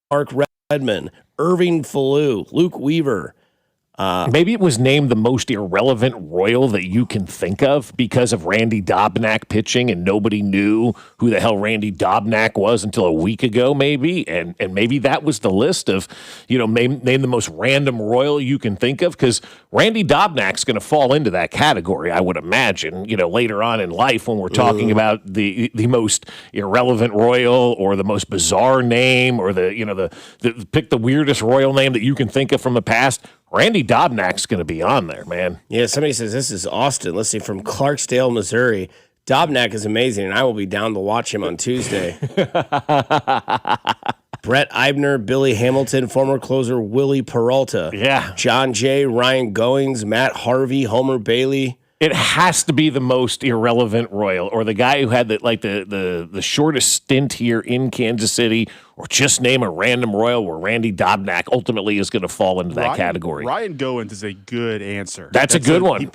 Mark Redmond, Irving Falou, Luke Weaver. Maybe it was named the most irrelevant Royal that you can think of because of Randy Dobnak pitching, and nobody knew who the hell Randy Dobnak was until a week ago, maybe. And maybe that was the list of, name the most random Royal you can think of, because Randy Dobnak's going to fall into that category, I would imagine, later on in life when we're talking about the most irrelevant Royal or the most bizarre name or the pick the weirdest Royal name that you can think of from the past. Randy Dobnak's going to be on there, man. Yeah, somebody says this is Austin. Let's see, from Clarksdale, Missouri. Dobnak is amazing, and I will be down to watch him on Tuesday. Brett Eibner, Billy Hamilton, former closer Willie Peralta. Yeah. John Jay, Ryan Goings, Matt Harvey, Homer Bailey. It has to be the most irrelevant Royal, or the guy who had the shortest stint here in Kansas City, or just name a random Royal where Randy Dobnak ultimately is going to fall into that category. Ryan Goins is a good answer. That's a good one. He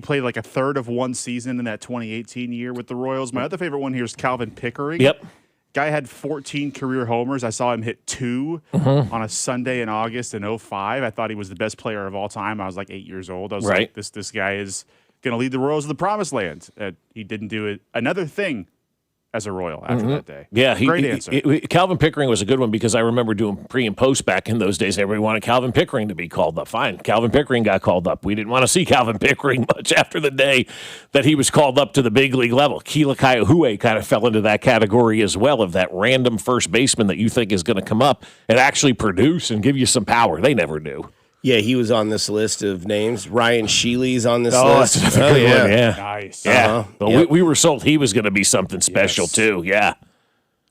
played like a third of one season in that 2018 year with the Royals. My other favorite one here is Calvin Pickering. Yep. Guy had 14 career homers. I saw him hit 2 on a Sunday in August in 2005. I thought he was the best player of all time. I was like 8 years old. I was like, this guy is going to lead the Royals to the promised land. He didn't do it. Another thing as a Royal after that day. Yeah, great answer. Calvin Pickering was a good one because I remember doing pre and post back in those days. Everybody wanted Calvin Pickering to be called up. Fine, Calvin Pickering got called up. We didn't want to see Calvin Pickering much after the day that he was called up to the big league level. Keila Kaiahue kind of fell into that category as well, of that random first baseman that you think is going to come up and actually produce and give you some power. They never do. Yeah, he was on this list of names. Ryan Sheely's on this That's list. another good one, yeah. Nice. Yeah. But we were sold he was going to be something special, too. Yeah.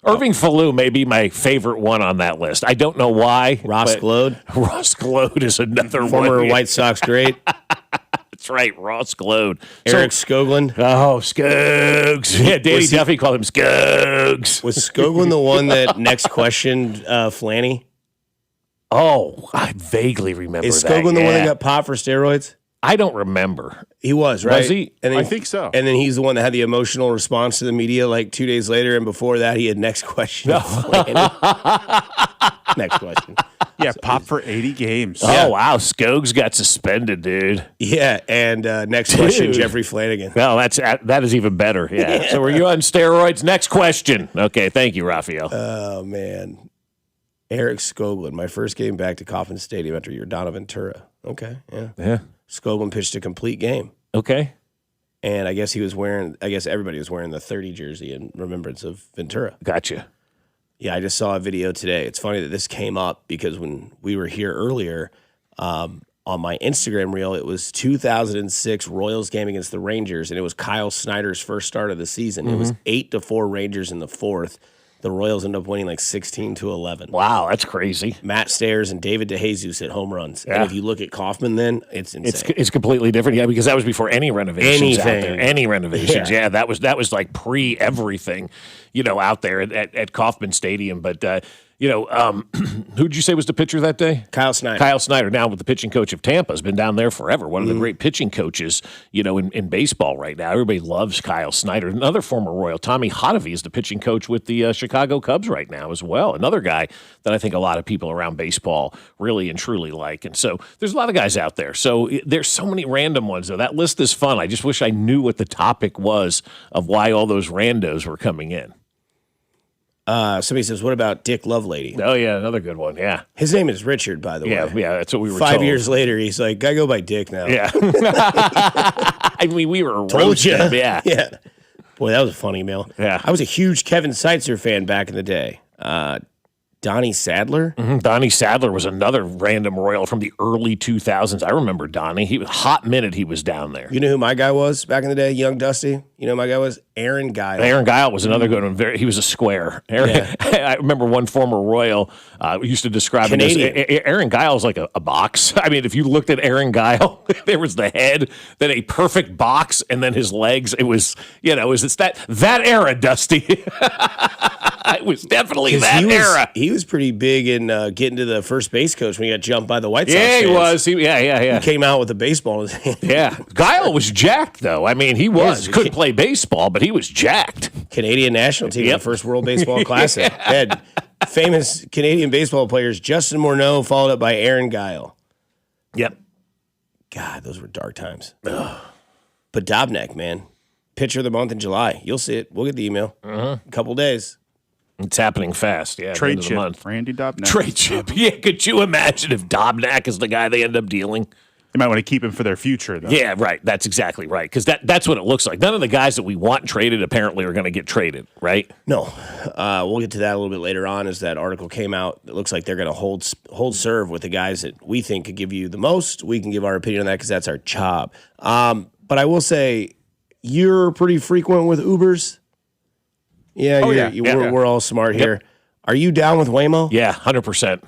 Irving Falou may be my favorite one on that list. I don't know why. Ross Glode. Ross Glode is another former one. White Sox great. That's right, Ross Glode. Eric Skoglund. Oh, Skoggs. Yeah, Danny Duffy called him Skoggs. Was Skoglund the one that next questioned Flanny? Oh, I vaguely remember Is that. Skoglund the one that got popped for steroids? I don't remember. He was, right? Was he? And then, I think so. And then he's the one that had the emotional response to the media like 2 days later, and before that he had next question. Next question. Yeah, popped for 80 games. Oh, wow. Skoggs got suspended, dude. Yeah, and next question, Jeffrey Flanagan. Well, that is even better. Yeah. So were you on steroids? Next question. Okay, thank you, Raphael. Oh, man. Eric Skoglund, my first game back to Kauffman Stadium after your Donna Ventura. Okay, yeah. Yeah. Skoglund pitched a complete game. Okay. And I guess everybody was wearing the 30 jersey in remembrance of Ventura. Gotcha. Yeah, I just saw a video today. It's funny that this came up because when we were here earlier, on my Instagram reel, it was 2006 Royals game against the Rangers, and it was Kyle Snyder's first start of the season. It was 8-4 Rangers in the fourth. The Royals ended up winning like 16-11. Wow, that's crazy. Matt Stairs and David DeJesus hit home runs. Yeah. And if you look at Kauffman then, it's insane. It's completely different. Yeah, because that was before any renovations out there. Any renovations. Yeah, that was like pre-everything, out there at Kauffman Stadium. But, who'd you say was the pitcher that day? Kyle Snyder. Kyle Snyder, now with the pitching coach of Tampa, has been down there forever. One of the great pitching coaches, in baseball right now. Everybody loves Kyle Snyder. Another former Royal, Tommy Hotovy, is the pitching coach with the Chicago Cubs right now as well. Another guy that I think a lot of people around baseball really and truly like. And so there's a lot of guys out there. So there's so many random ones, though. That list is fun. I just wish I knew what the topic was of why all those randos were coming in. Somebody says, what about Dick Lovelady? Oh, yeah, another good one, yeah. His name is Richard, by the way. Yeah, that's what we were 5 told. years later, he's like, I go by Dick now. Yeah. I mean, we were roasted. Yeah. Yeah. Boy, that was a fun email. Yeah. I was a huge Kevin Seitzer fan back in the day. Donnie Sadler? Mm-hmm. Donnie Sadler was another random Royal from the early 2000s. I remember Donnie. He was hot minute he was down there. You know who my guy was back in the day? Young Dusty? You know who my guy was? Aaron Guile. Aaron Guile was another good one. He was a square. I remember one former Royal used to describe him as Aaron Guile is like a box. I mean, if you looked at Aaron Guile, there was the head, then a perfect box, and then his legs. It was, it's that era, Dusty. It was definitely that era. He was pretty big in getting to the first base coach when he got jumped by the White Sox. Yeah, he fans. was. He came out with a baseball in his hand. Yeah. Guile was jacked, though. I mean, he was. Couldn't play baseball, but he was jacked. Canadian national team in the first World Baseball Classic. Had famous Canadian baseball players, Justin Morneau, followed up by Aaron Guile. Yep. God, those were dark times. Ugh. But Dobnak, man, pitcher of the month in July. You'll see it. We'll get the email. A couple days. It's happening fast. Yeah. Trade chip. chip. Month. Randy Dobnak. Trade chip. Yeah. Could you imagine if Dobnak is the guy they end up dealing? They might want to keep him for their future, though. Yeah, right. That's exactly right. Because that's what it looks like. None of the guys that we want traded apparently are going to get traded, right? No. We'll get to that a little bit later on as that article came out. It looks like they're going to hold serve with the guys that we think could give you the most. We can give our opinion on that because that's our job. But I will say, you're pretty frequent with Ubers. Yeah, we're all smart here. Are you down with Waymo? Yeah, 100%.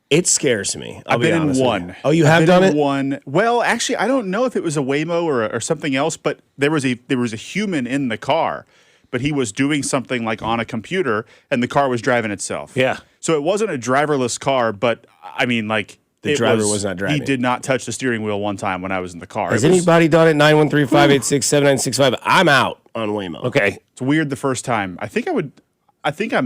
It scares me. I've been in one. Oh, you have done it? One. Well, actually, I don't know if it was a Waymo or something else, but there was a human in the car, but he was doing something like on a computer, and the car was driving itself. Yeah. So it wasn't a driverless car, but I mean, like the driver was not driving. He did not touch the steering wheel one time when I was in the car. Has anybody done it? 913-586-7965. I'm out on Waymo. Okay. It's weird the first time. I think I'm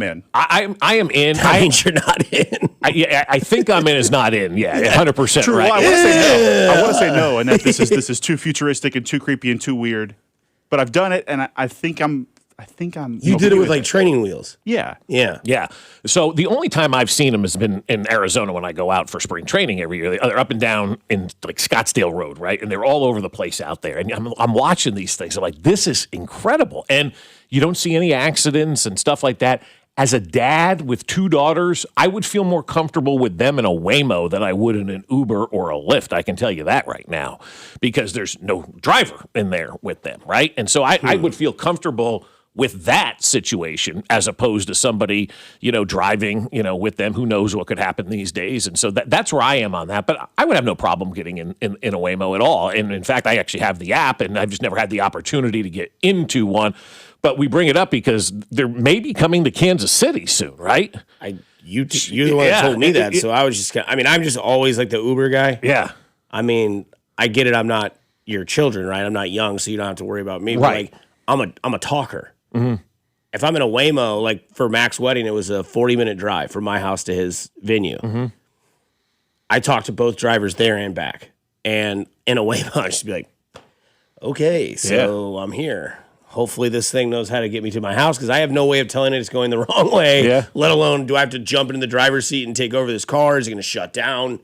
in. I am in. That means you're not in. I think I'm in is not in. Yeah, 100% True. right. Well, I want to say no, and that this is too futuristic and too creepy and too weird. But I've done it, and I think I'm. You did it with like training wheels. Yeah. Yeah. So the only time I've seen them has been in Arizona when I go out for spring training every year. They're up and down in like Scottsdale Road, right? And they're all over the place out there. And I'm watching these things. I'm like, this is incredible. And you don't see any accidents and stuff like that. As a dad with two daughters, I would feel more comfortable with them in a Waymo than I would in an Uber or a Lyft. I can tell you that right now because there's no driver in there with them, right? And so I would feel comfortable with that situation as opposed to somebody, driving, with them. Who knows what could happen these days. And so that's where I am on that. But I would have no problem getting in a Waymo at all. And in fact, I actually have the app and I've just never had the opportunity to get into one. But we bring it up because they're maybe coming to Kansas City soon, right? You're the one that told me that. So I was just, I'm just always like the Uber guy. Yeah. I mean, I get it. I'm not your children, right? I'm not young, so you don't have to worry about me. Right. But like, I'm a talker. Mm-hmm. If I'm in a Waymo, like for Mac's wedding, it was a 40-minute drive from my house to his venue. Mm-hmm. I talked to both drivers there and back. And in a Waymo, I'd just be like, okay, so I'm here. Hopefully this thing knows how to get me to my house because I have no way of telling it it's going the wrong way, let alone do I have to jump into the driver's seat and take over this car? Is it going to shut down?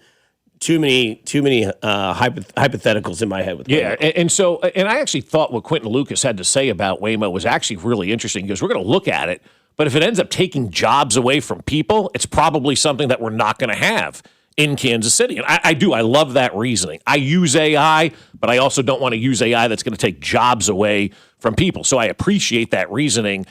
Too many hypotheticals in my head with Waymo. And I actually thought what Quentin Lucas had to say about Waymo was actually really interesting because we're going to look at it, but if it ends up taking jobs away from people, it's probably something that we're not going to have in Kansas City. And I love that reasoning. I use AI, but I also don't want to use AI that's going to take jobs away from people. So I appreciate that reasoning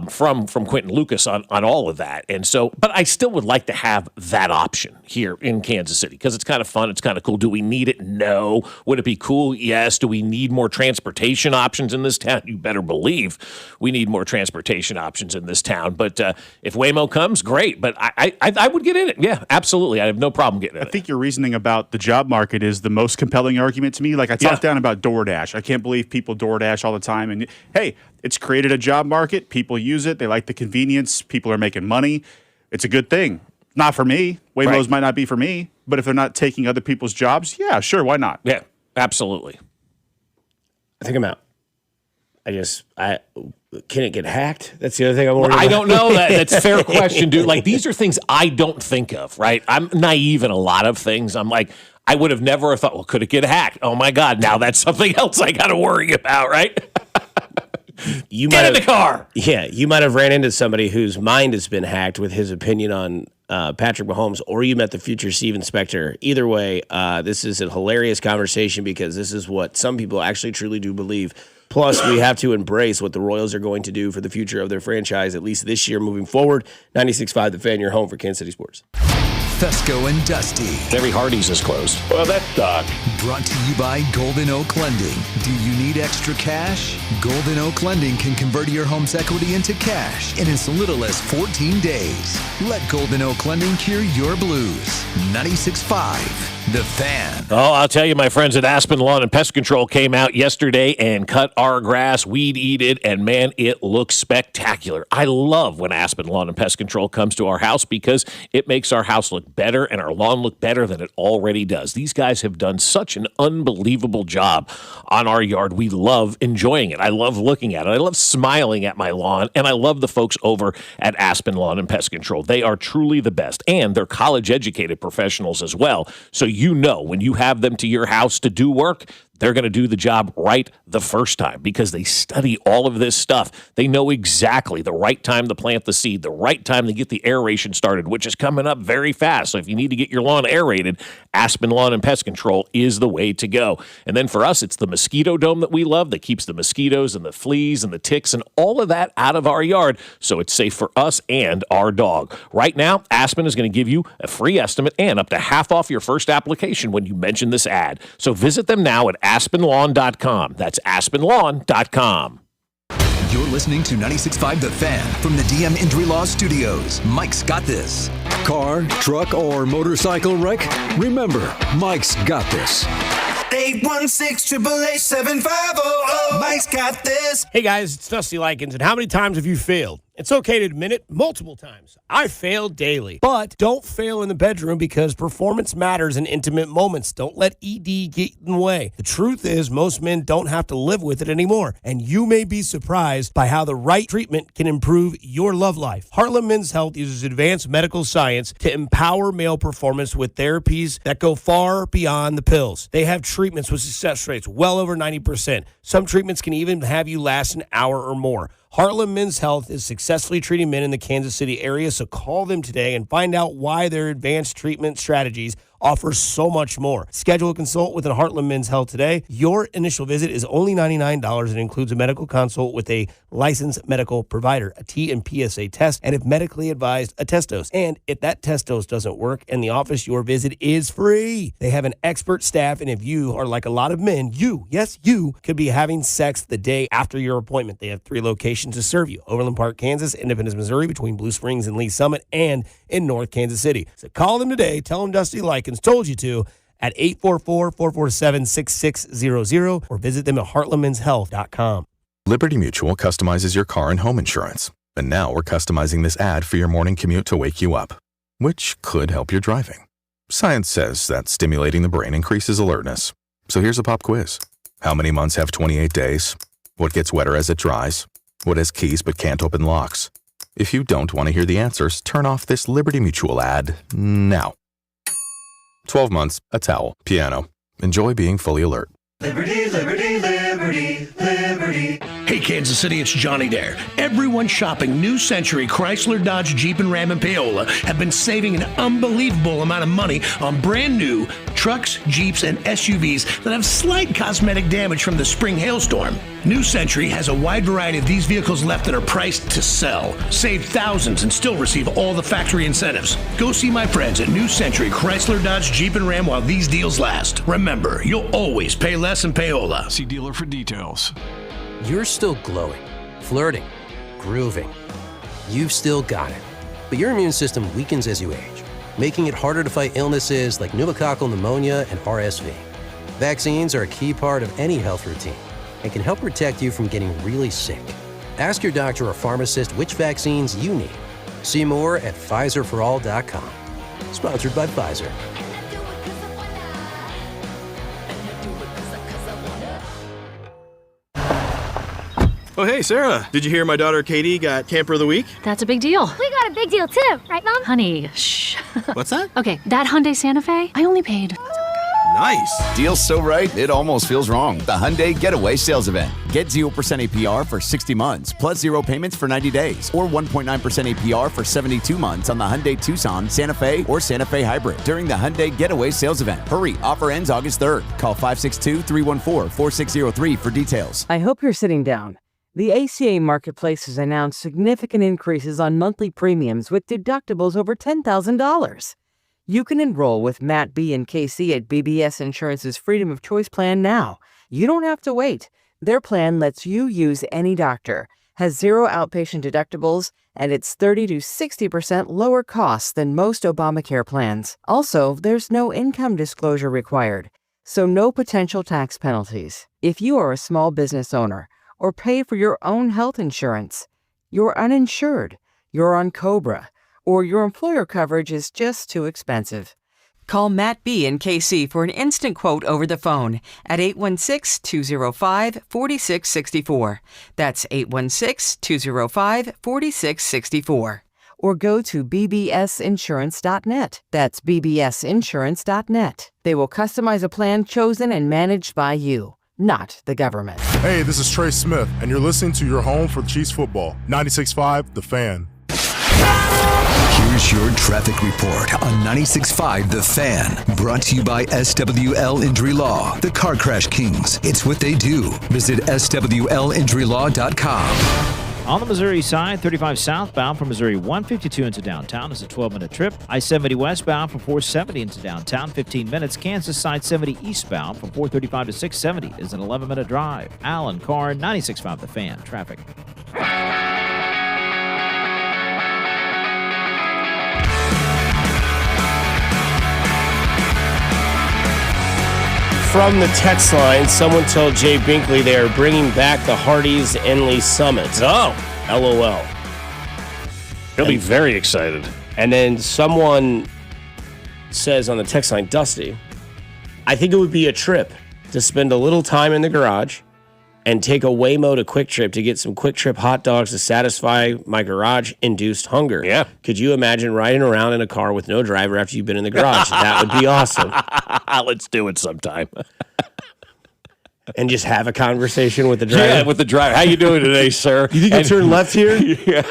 from Quentin Lucas on all of that. And so, but I still would like to have that option here in Kansas City because it's kind of fun. It's kind of cool. Do we need it? No. Would it be cool? Yes. Do we need more transportation options in this town? You better believe we need more transportation options in this town. But if Waymo comes, great. But I would get in it. Yeah, absolutely. I have no problem getting in it. I think your reasoning about the job market is the most compelling argument to me. Like I talked down about DoorDash. I can't believe people DoorDash all the time. And hey, it's created a job market. People use it. They like the convenience. People are making money. It's a good thing. Not for me. Waymos might not be for me. But if they're not taking other people's jobs, yeah, sure, why not? Yeah, absolutely. I think I'm out. Can it get hacked? That's the other thing I'm worried about. I don't know. That's a fair question, dude. Like, these are things I don't think of, right? I'm naive in a lot of things. I'm like, I would have never thought, well, could it get hacked? Oh, my God. Now that's something else I got to worry about, right? Get in the car. Yeah, you might have ran into somebody whose mind has been hacked with his opinion on Patrick Mahomes, or you met the future Steve Inspector. Either way, this is a hilarious conversation because this is what some people actually truly do believe. Plus, we have to embrace what the Royals are going to do for the future of their franchise, at least this year moving forward. 96.5 The Fan, your home for Kansas City sports. Fescoe and Dusty. Every Hardee's is closed. Well, that dog. Brought to you by Golden Oak Lending. Do you need extra cash? Golden Oak Lending can convert your home's equity into cash in as little as 14 days. Let Golden Oak Lending cure your blues. 96.5, The Fan. Oh, I'll tell you, my friends at Aspen Lawn and Pest Control came out yesterday and cut our grass, weed eat it, and man, it looks spectacular. I love when Aspen Lawn and Pest Control comes to our house because it makes our house look better and our lawn look better than it already does. These guys have done such an unbelievable job on our yard. We love enjoying it. I love looking at it. I love smiling at my lawn, and I love the folks over at Aspen Lawn and Pest Control. They are truly the best, and they're college-educated professionals as well. So you know when you have them to your house to do work, they're going to do the job right the first time because they study all of this stuff. They know exactly the right time to plant the seed, the right time to get the aeration started, which is coming up very fast. So if you need to get your lawn aerated, Aspen Lawn and Pest Control is the way to go. And then for us, it's the mosquito dome that we love that keeps the mosquitoes and the fleas and the ticks and all of that out of our yard, so it's safe for us and our dog. Right now, Aspen is going to give you a free estimate and up to half off your first application when you mention this ad. So visit them now at aspenlawn.com. That's aspenlawn.com. You're listening to 96.5 The Fan from the DM Injury Law Studios. Mike's got this. Car, truck, or motorcycle wreck? Remember, Mike's got this. 816-888-7500. Mike's got this. Hey guys, it's Dusty Likens, and how many times have you failed? It's okay to admit it, multiple times. I fail daily. But don't fail in the bedroom because performance matters in intimate moments. Don't let ED get in the way. The truth is, most men don't have to live with it anymore, and you may be surprised by how the right treatment can improve your love life. Heartland Men's Health uses advanced medical science to empower male performance with therapies that go far beyond the pills. They have treatments with success rates well over 90%. Some treatments can even have you last an hour or more. Heartland Men's Health is successfully treating men in the Kansas City area, so call them today and find out why their advanced treatment strategies offer so much more. Schedule a consult with Heartland Men's Health today. Your initial visit is only $99 and includes a medical consult with a licensed medical provider, a T and PSA test, and if medically advised, a test dose. And if that test dose doesn't work in the office, your visit is free. They have an expert staff, and if you are like a lot of men, you could be having sex the day after your appointment. They have 3 locations to serve you: Overland Park, Kansas; Independence, Missouri, between Blue Springs and Lee Summit; and in North Kansas City. So call them today. Tell them Dusty Likens told you to at 844-447-6600 or visit them at heartlandmenshealth.com. Liberty Mutual customizes your car and home insurance. And now we're customizing this ad for your morning commute to wake you up, which could help your driving. Science says that stimulating the brain increases alertness. So here's a pop quiz. How many months have 28 days? What gets wetter as it dries? What has keys but can't open locks? If you don't want to hear the answers, turn off this Liberty Mutual ad now. 12 months, a towel, piano. Enjoy being fully alert. Liberty, liberty, liberty, liberty. Hey, Kansas City, it's Johnny Dare. Everyone shopping New Century Chrysler, Dodge, Jeep, and Ram and Paola have been saving an unbelievable amount of money on brand new trucks, Jeeps, and SUVs that have slight cosmetic damage from the spring hailstorm. New Century has a wide variety of these vehicles left that are priced to sell. Save thousands and still receive all the factory incentives. Go see my friends at New Century Chrysler, Dodge, Jeep, and Ram while these deals last. Remember, you'll always pay less in Paola. See dealer for details. You're still glowing, flirting, grooving. You've still got it. But your immune system weakens as you age, making it harder to fight illnesses like pneumococcal pneumonia and RSV. Vaccines are a key part of any health routine and can help protect you from getting really sick. Ask your doctor or pharmacist which vaccines you need. See more at PfizerForAll.com. Sponsored by Pfizer. Oh, hey, Sarah. Did you hear my daughter Katie got Camper of the Week? That's a big deal. We got a big deal too, right, Mom? Honey, shh. What's that? Okay, that Hyundai Santa Fe, I only paid. Nice. Deal's so right, it almost feels wrong. The Hyundai Getaway Sales Event. Get 0% APR for 60 months, plus 0 payments for 90 days, or 1.9% APR for 72 months on the Hyundai Tucson, Santa Fe, or Santa Fe Hybrid during the Hyundai Getaway Sales Event. Hurry, offer ends August 3rd. Call 562-314-4603 for details. I hope you're sitting down. The ACA Marketplace has announced significant increases on monthly premiums with deductibles over $10,000. You can enroll with Matt B. and KC at BBS Insurance's Freedom of Choice plan now. You don't have to wait. Their plan lets you use any doctor, has 0 outpatient deductibles, and it's 30 to 60% lower costs than most Obamacare plans. Also, there's no income disclosure required, so no potential tax penalties. If you are a small business owner or pay for your own health insurance, you're uninsured, you're on COBRA, or your employer coverage is just too expensive. Call Matt B. and KC for an instant quote over the phone at 816-205-4664. That's 816-205-4664. Or go to bbsinsurance.net. That's bbsinsurance.net. They will customize a plan chosen and managed by you, not the government. Hey, this is Trey Smith, and you're listening to your home for Chiefs football. 96.5 The Fan. Here's your traffic report on 96.5 The Fan. Brought to you by SWL Injury Law, the Car Crash Kings. It's what they do. Visit SWLinjurylaw.com. On the Missouri side, 35 southbound from Missouri 152 into downtown is a 12-minute trip. I-70 westbound from 470 into downtown, 15 minutes. Kansas side 70 eastbound from 435 to 670 is an 11-minute drive. Alan Carr, 96.5 The Fan. Traffic. From the text line, someone told Jay Binkley they are bringing back the Hardee's Enley Summit. Oh, LOL. He'll be very excited. And then someone says on the text line, Dusty, I think it would be a trip to spend a little time in the garage and take a Waymo to Quick Trip to get some Quick Trip hot dogs to satisfy my garage-induced hunger. Yeah. Could you imagine riding around in a car with no driver after you've been in the garage? That would be awesome. Let's do it sometime. And just have a conversation with the driver. Yeah, with the driver. How you doing today, sir? You think you turn left here? Yeah.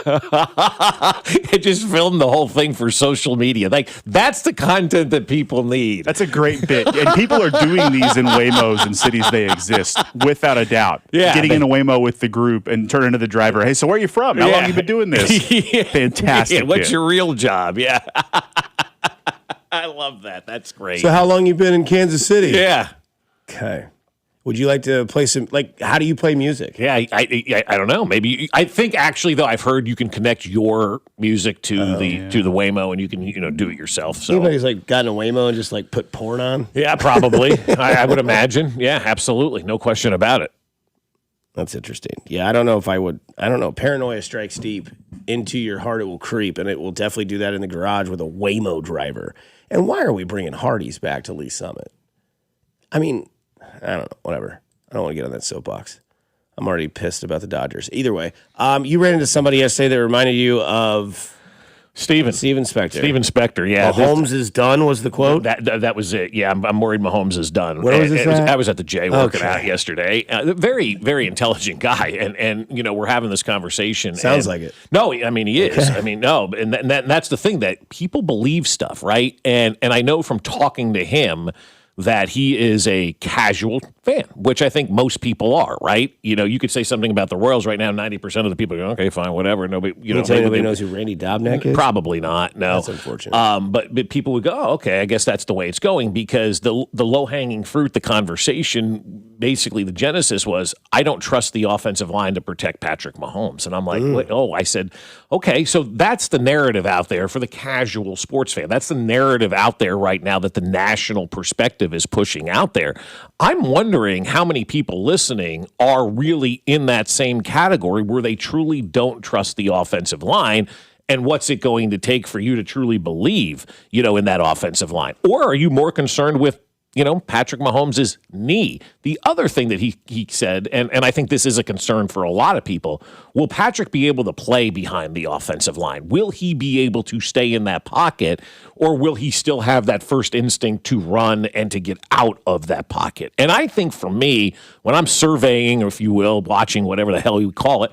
And just film the whole thing for social media. Like, that's the content that people need. That's a great bit. And people are doing these in Waymos in cities they exist, without a doubt. Yeah, Getting in a Waymo with the group and turning to the driver, hey, so where are you from? How long have you been doing this? Yeah. Fantastic. Yeah, what's bit. your real job? Yeah. I love that. That's great. So how long you been in Kansas City? Yeah. Okay. Would you like to play some, like, how do you play music? Yeah, I don't know. Maybe I think actually though I've heard you can connect your music to to the Waymo and you can do it yourself. So anybody's like gotten a Waymo and just like put porn on? Yeah, probably. I would imagine. Yeah, absolutely, no question about it. That's interesting. Yeah, I don't know if I would. I don't know. Paranoia strikes deep. Into your heart it will creep, and it will definitely do that in the garage with a Waymo driver. And why are we bringing Hardee's back to Lee Summit? I mean, I don't know. Whatever. I don't want to get on that soapbox. I'm already pissed about the Dodgers. Either way, you ran into somebody yesterday that reminded you of Steven Spector. Steven Spector, yeah. Mahomes is done was the quote? That was it. Yeah, I'm worried Mahomes is done. Where was this at? I was at the J working out yesterday. Very, very intelligent guy. And we're having this conversation. Sounds like it. No, I mean, he is. Okay. I mean, no. And that's the thing, that people believe stuff, right? And I know from talking to him that he is a casual fan, which I think most people are, right? You could say something about the Royals right now. 90% of the people go, okay, fine, whatever. Nobody, nobody knows who Randy Dobnak is? Probably not. No, that's unfortunate. But people would go, oh, okay, I guess that's the way it's going, because the low hanging fruit, the conversation, basically the genesis was, I don't trust the offensive line to protect Patrick Mahomes, and I'm like, I said, okay, so that's the narrative out there for the casual sports fan. That's the narrative out there right now that the national perspective is pushing out there. I'm wondering how many people listening are really in that same category where they truly don't trust the offensive line, and what's it going to take for you to truly believe, in that offensive line? Or are you more concerned with Patrick Mahomes' knee? The other thing that he said, and I think this is a concern for a lot of people, will Patrick be able to play behind the offensive line? Will he be able to stay in that pocket, or will he still have that first instinct to run and to get out of that pocket? And I think for me, when I'm surveying, or if you will, watching, whatever the hell you call it,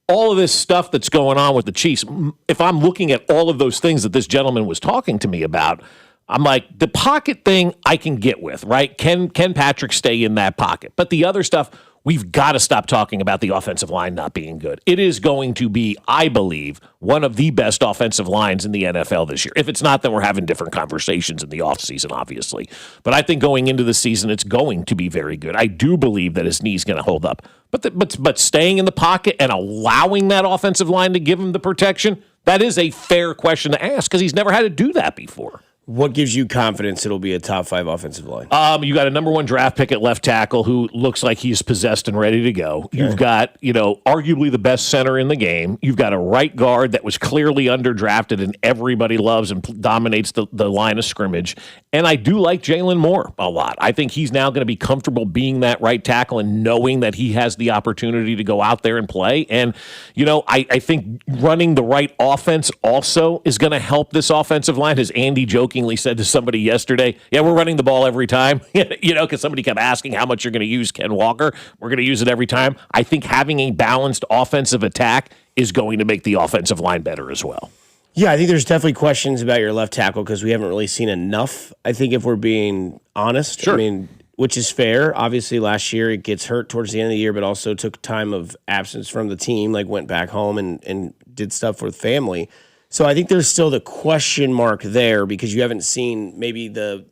all of this stuff that's going on with the Chiefs, if I'm looking at all of those things that this gentleman was talking to me about, I'm like, the pocket thing I can get with, right? Can Patrick stay in that pocket? But the other stuff, we've got to stop talking about the offensive line not being good. It is going to be, I believe, one of the best offensive lines in the NFL this year. If it's not, then we're having different conversations in the offseason, obviously. But I think going into the season, it's going to be very good. I do believe that his knee's going to hold up. But staying in the pocket and allowing that offensive line to give him the protection, that is a fair question to ask because he's never had to do that before. What gives you confidence it'll be a top 5 offensive line? You got a number 1 draft pick at left tackle who looks like he's possessed and ready to go. Okay. You've got, arguably the best center in the game. You've got a right guard that was clearly underdrafted and everybody loves and dominates the line of scrimmage. And I do like Jalen Moore a lot. I think he's now going to be comfortable being that right tackle and knowing that he has the opportunity to go out there and play. And, I think running the right offense also is going to help this offensive line. As Andy jokingly said to somebody yesterday, yeah, we're running the ball every time, because somebody kept asking how much you're going to use Ken Walker. We're going to use it every time. I think having a balanced offensive attack is going to make the offensive line better as well. Yeah, I think there's definitely questions about your left tackle because we haven't really seen enough, I think, if we're being honest. Sure. I mean, which is fair. Obviously, last year it gets hurt towards the end of the year, but also took time of absence from the team, like went back home and did stuff with family. So I think there's still the question mark there because you haven't seen, maybe the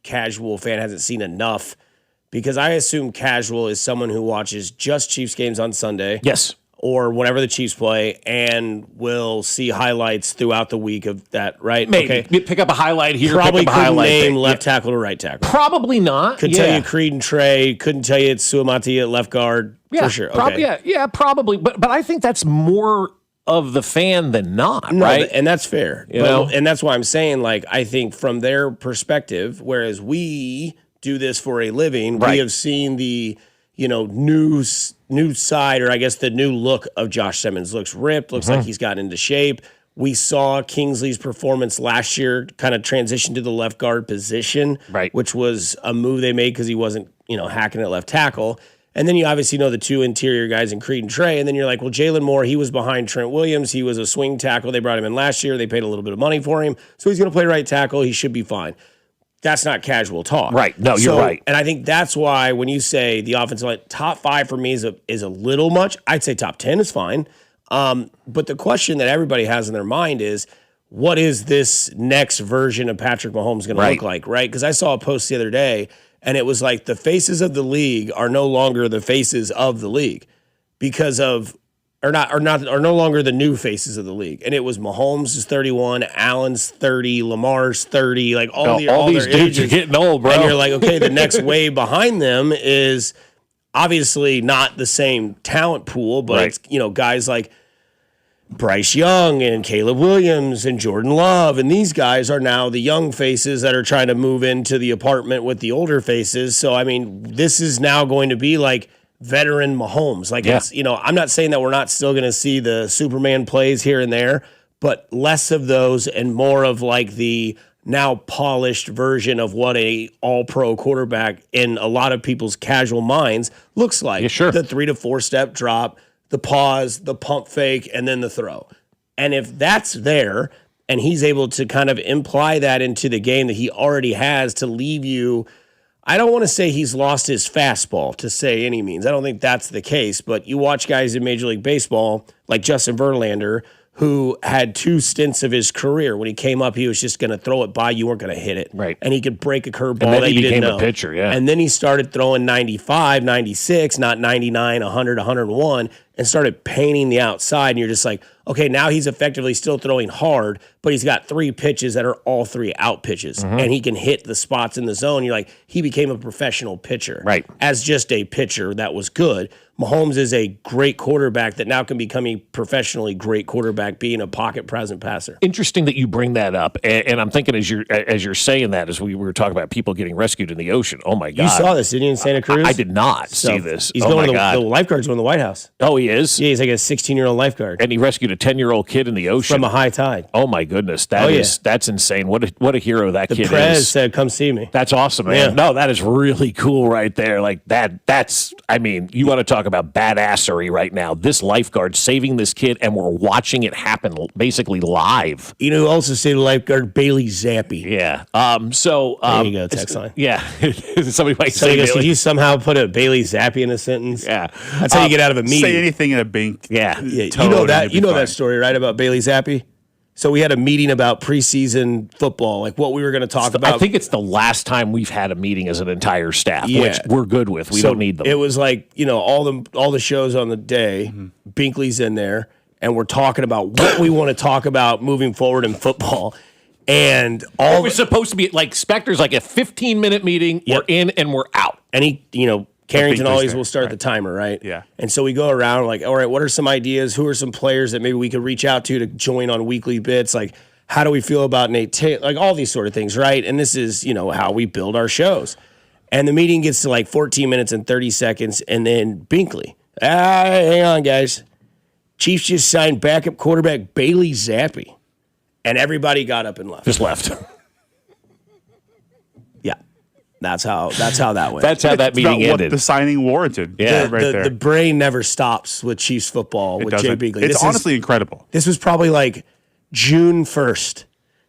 casual fan hasn't seen enough, because I assume casual is someone who watches just Chiefs games on Sunday. Yes. Or whenever the Chiefs play, and will see highlights throughout the week of that, right? Maybe. Okay. Pick up a highlight here, Probably pick up a couldn't highlight name there. left tackle to right tackle. Probably not. Couldn't tell you Creed and Trey. Couldn't tell you it's Suamati at left guard for sure. Okay. Probably. But I think that's more of the fan than not, right? And that's fair. And that's why I'm saying, I think from their perspective, whereas we do this for a living, we have seen the new side, or I guess the new look of Josh Simmons. Looks ripped, looks like he's gotten into shape. We saw Kingsley's performance last year kind of transition to the left guard position, which was a move they made because he wasn't, hacking at left tackle. And then you obviously know the 2 interior guys in Creed and Trey, and then you're like, well, Jalen Moore, he was behind Trent Williams. He was a swing tackle. They brought him in last year. They paid a little bit of money for him, so he's going to play right tackle. He should be fine. That's not casual talk. Right. No, you're right. And I think that's why when you say the offensive line, top 5 for me is a little much. I'd say top 10 is fine. But the question that everybody has in their mind is, what is this next version of Patrick Mahomes going to look like, right? Because I saw a post the other day, and it was like the faces of the league are no longer the faces of the league because of are no longer the new faces of the league. And it was Mahomes is 31, Allen's 30, Lamar's 30, like all these dudes ages are getting old, bro. And you're like, okay, the next wave behind them is obviously not the same talent pool, but it's, guys like Bryce Young and Caleb Williams and Jordan Love, and these guys are now the young faces that are trying to move into the apartment with the older faces. So I mean, this is now going to be like veteran Mahomes. It's, I'm not saying that we're not still going to see the Superman plays here and there, but less of those and more of like the now polished version of what a all-pro quarterback in a lot of people's casual minds looks like. Yeah, sure. The 3 to 4 step drop, the pause, the pump fake, and then the throw. And if that's there, and he's able to kind of imply that into the game that he already has to leave you, I don't want to say he's lost his fastball to say any means. I don't think that's the case, but you watch guys in Major League Baseball like Justin Verlander, who had 2 stints of his career. When he came up, he was just going to throw it by. You weren't going to hit it. Right. And he could break a curveball that you didn't know. He became a pitcher, yeah. And then he started throwing 95, 96, not 99, 100, 101, and started painting the outside. And you're just like, okay, now he's effectively still throwing hard, but he's got 3 pitches that are all 3 out pitches. And he can hit the spots in the zone. You're like, he became a professional pitcher. Right. As just a pitcher that was good. Mahomes is a great quarterback that now can become a professionally great quarterback, being a pocket present passer. Interesting that you bring that up, and I'm thinking as you're saying that, as we were talking about people getting rescued in the ocean. Oh my God! You saw this, didn't you, in Santa Cruz? I did not see this. He's going to the lifeguards going to the White House. Oh, he he is? Yeah, he's like a 16-year-old lifeguard. And he rescued a 10-year-old kid in the ocean. From a high tide. Oh, my goodness. That's insane. What a hero that kid is. The Prez said, come see me. That's awesome, man. Yeah. No, that is really cool right there. Like that's, I mean, you want to talk about badassery right now. This lifeguard saving this kid, and we're watching it happen basically live. You know who also saved the lifeguard? Bailey Zappi. Yeah. There you go, text line. Yeah. Somebody might say goes, did you somehow put a Bailey Zappi in a sentence? Yeah. That's how you get out of a meeting. Say anything in a bink. Yeah. You know that story, right, about Bailey Zappi? So we had a meeting about preseason football, like what we were going to talk about. I think it's the last time we've had a meeting as an entire staff, which we're good with. We don't need them. It was like, all the shows on the day, Binkley's in there, and we're talking about what we want to talk about moving forward in football. And it was supposed to be like Spector's like a 15-minute meeting. Yep. We're in and we're out. And Carrington always will start the timer, right? Yeah. And so we go around like, all right, what are some ideas? Who are some players that maybe we could reach out to join on weekly bits? Like, how do we feel about Nate Taylor? Like all these sort of things, right? And this is, how we build our shows. And the meeting gets to like 14 minutes and 30 seconds. And then Binkley, hang on, guys. Chiefs just signed backup quarterback Bailey Zappi. And everybody got up and left. Just left. Yeah. That's how that went. That's how that meeting ended. What the signing warranted. Yeah, the brain never stops with Chiefs football with Jay Binkley. It's honestly incredible. This was probably like June 1st.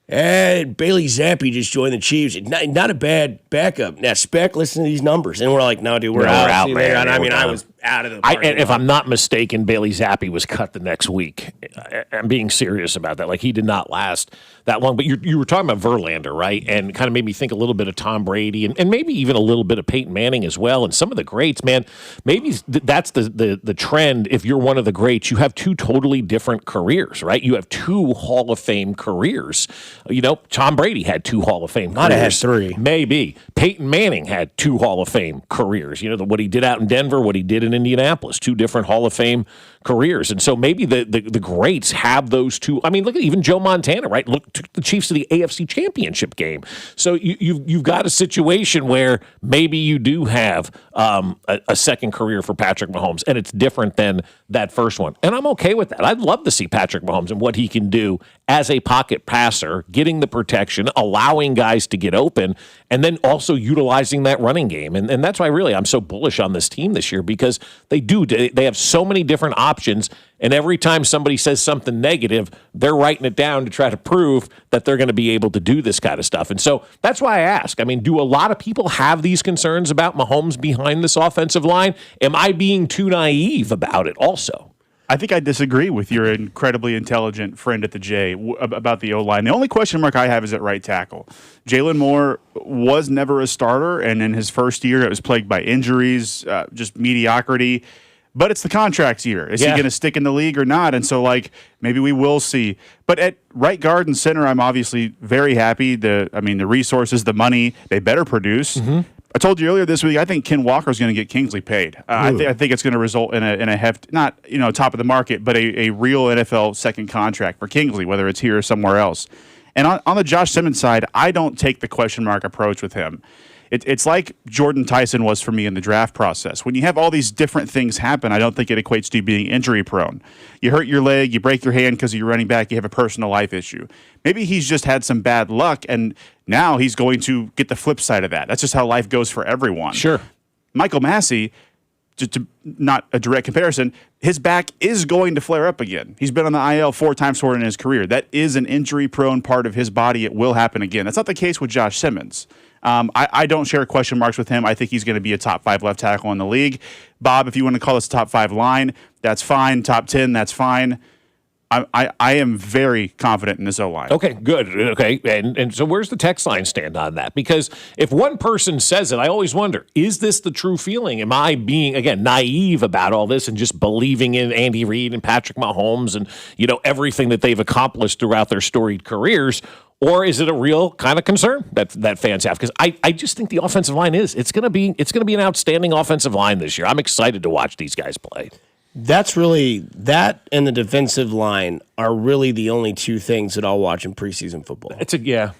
And Bailey Zappi just joined the Chiefs. Not a bad backup. Now, Spec, listen to these numbers. And we're like, no, dude, we're out, man. I mean, I was out of the party. If I'm not mistaken, Bailey Zappi was cut the next week. I'm being serious about that. Like, he did not last that long. But you were talking about Verlander, right? And kind of made me think a little bit of Tom Brady and maybe even a little bit of Peyton Manning as well. And some of the greats, man, maybe that's the trend. If you're one of the greats, you have two totally different careers, right? You have two Hall of Fame careers. Tom Brady had two Hall of Fame careers. Might have had three. Maybe. Peyton Manning had two Hall of Fame careers. What he did out in Denver, what he did in Indianapolis, two different Hall of Fame careers. And so maybe the greats have those two. I mean, look at even Joe Montana, right? Look, took the Chiefs to the AFC Championship game. So you've got a situation where maybe you do have a second career for Patrick Mahomes, and it's different than that first one. And I'm okay with that. I'd love to see Patrick Mahomes and what he can do as a pocket passer, getting the protection, allowing guys to get open, and then also utilizing that running game. And that's why really I'm so bullish on this team this year, because they have so many different options, and every time somebody says something negative, they're writing it down to try to prove that they're going to be able to do this kind of stuff. And so that's why I ask. I mean, do a lot of people have these concerns about Mahomes behind this offensive line? Am I being too naive about it also? I think I disagree with your incredibly intelligent friend at the J about the O-line. The only question mark I have is at right tackle. Jalen Moore was never a starter, and in his first year, it was plagued by injuries, just mediocrity. But it's the contract year. Is he going to stick in the league or not? And so, maybe we will see. But at right guard and center, I'm obviously very happy. The resources, the money, they better produce. Mm-hmm. I told you earlier this week, I think Ken Walker is going to get Kingsley paid. I think it's going to result in a heft, not top of the market, but a real NFL second contract for Kingsley, whether it's here or somewhere else. And on the Josh Simmons side, I don't take the question mark approach with him. It's like Jordan Tyson was for me in the draft process. When you have all these different things happen, I don't think it equates to being injury prone. You hurt your leg, you break your hand because of your running back, you have a personal life issue. Maybe he's just had some bad luck, and now he's going to get the flip side of that. That's just how life goes for everyone. Sure. Michael Massey, to not a direct comparison, his back is going to flare up again. He's been on the IL 4 times in his career. That is an injury-prone part of his body. It will happen again. That's not the case with Josh Simmons. I don't share question marks with him. I think he's going to be a top 5 left tackle in the league. Bob, if you want to call this a top 5 line, that's fine. Top 10, that's fine. I am very confident in this O-line. Okay, good. Okay, and so where's the text line stand on that? Because if one person says it, I always wonder, is this the true feeling? Am I being, again, naive about all this and just believing in Andy Reid and Patrick Mahomes and, everything that they've accomplished throughout their storied careers? Or is it a real kind of concern that fans have? Because I just think the offensive line it's going to be an outstanding offensive line this year. I'm excited to watch these guys play. That's really, that and the defensive line are really the only two things that I'll watch in preseason football. Yeah.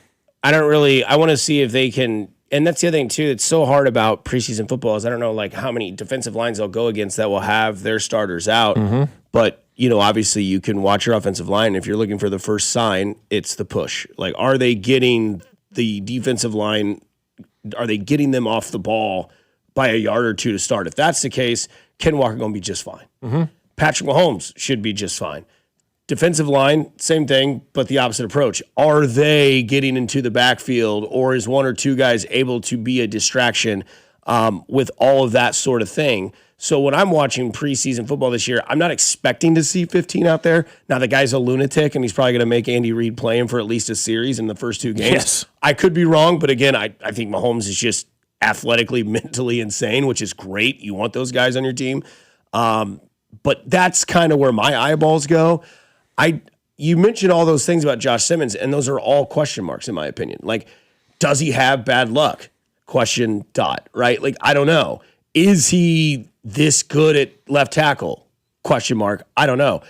I want to see if they can And that's the other thing too. It's so hard about preseason football is I don't know like how many defensive lines they'll go against that will have their starters out. But obviously you can watch your offensive line. If you're looking for the first sign, it's the push. Like, are they getting the defensive line? Are they getting them off the ball by a yard or two to start? If that's the case, Ken Walker going to be just fine. Patrick Mahomes should be just fine. Defensive line, same thing, but the opposite approach. Are they getting into the backfield, or is one or two guys able to be a distraction with all of that sort of thing? So when I'm watching preseason football this year, I'm not expecting to see 15 out there. Now, the guy's a lunatic, and he's probably going to make Andy Reid play him for at least a series in the first 2 games. Yes. I could be wrong, but again, I think Mahomes is just athletically, mentally insane, which is great. You want those guys on your team. But that's kind of where my eyeballs go. You mentioned all those things about Josh Simmons, and those are all question marks in my opinion. Like, does he have bad luck? Right? Like, I don't know. Is he this good at left tackle? I don't know.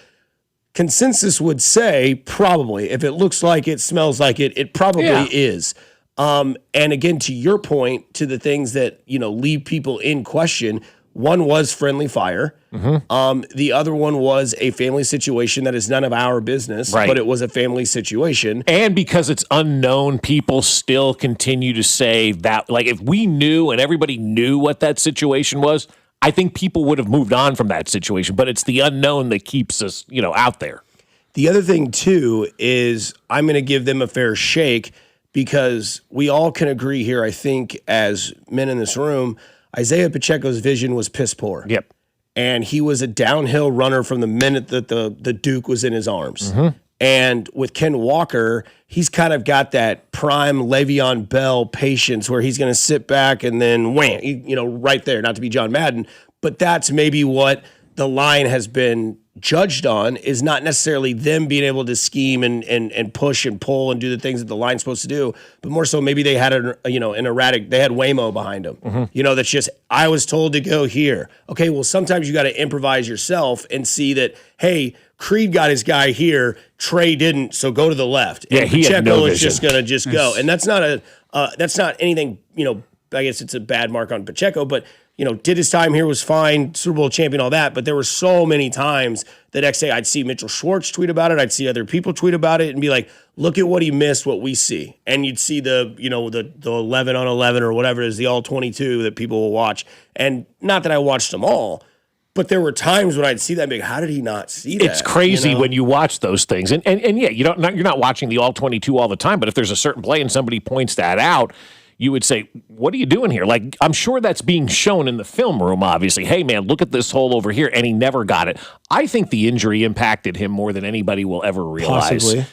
Consensus would say probably. If it looks like it, smells like it, it probably is. And again, to your point, to the things that, leave people in question, one was friendly fire. The other one was a family situation that is none of our business, but it was a family situation. And because it's unknown, people still continue to say that, like, if we knew and everybody knew what that situation was, I think people would have moved on from that situation. But it's the unknown that keeps us, out there. The other thing, too, is I'm going to give them a fair shake because we all can agree here, I think, as men in this room, Isaiah Pacheco's vision was piss poor. Yep. And he was a downhill runner from the minute that the Duke was in his arms. And with Ken Walker, he's kind of got that prime Le'Veon Bell patience where he's going to sit back and then wham, right there, not to be John Madden, but that's maybe what the line has been judged on, is not necessarily them being able to scheme and push and pull and do the things that the line's supposed to do, but more so maybe they had an erratic, they had Waymo behind them. That's just, I was told to go here. Okay, well, sometimes you got to improvise yourself and see that, hey, Creed got his guy here, Trey didn't, so go to the left. Yeah, and he had no Pacheco is vision. just going to go. And that's not anything, I guess it's a bad mark on Pacheco, but did his time here, was fine, Super Bowl champion, all that. But there were so many times the next day I'd see Mitchell Schwartz tweet about it. I'd see other people tweet about it and be like, look at what he missed, what we see. And you'd see the 11 on 11 or whatever it is, the all 22 that people will watch. And not that I watched them all, but there were times when I'd see that and be like, how did he not see that? It's crazy when you watch those things. And yeah, you're not watching the all 22 all the time, but if there's a certain play and somebody points that out, you would say, what are you doing here? Like, I'm sure that's being shown in the film room, obviously. Hey, man, look at this hole over here. And he never got it. I think the injury impacted him more than anybody will ever realize. Possibly.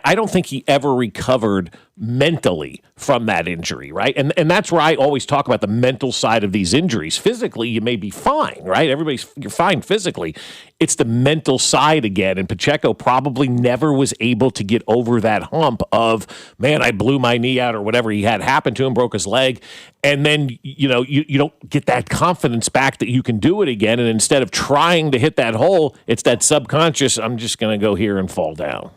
I don't think he ever recovered mentally from that injury, right? And that's where I always talk about the mental side of these injuries. Physically, you may be fine, right? You're fine physically. It's the mental side again. And Pacheco probably never was able to get over that hump of, man, I blew my knee out or whatever he had happen to him, broke his leg. And then, you don't get that confidence back that you can do it again. And instead of trying to hit that hole, it's that subconscious, I'm just going to go here and fall down,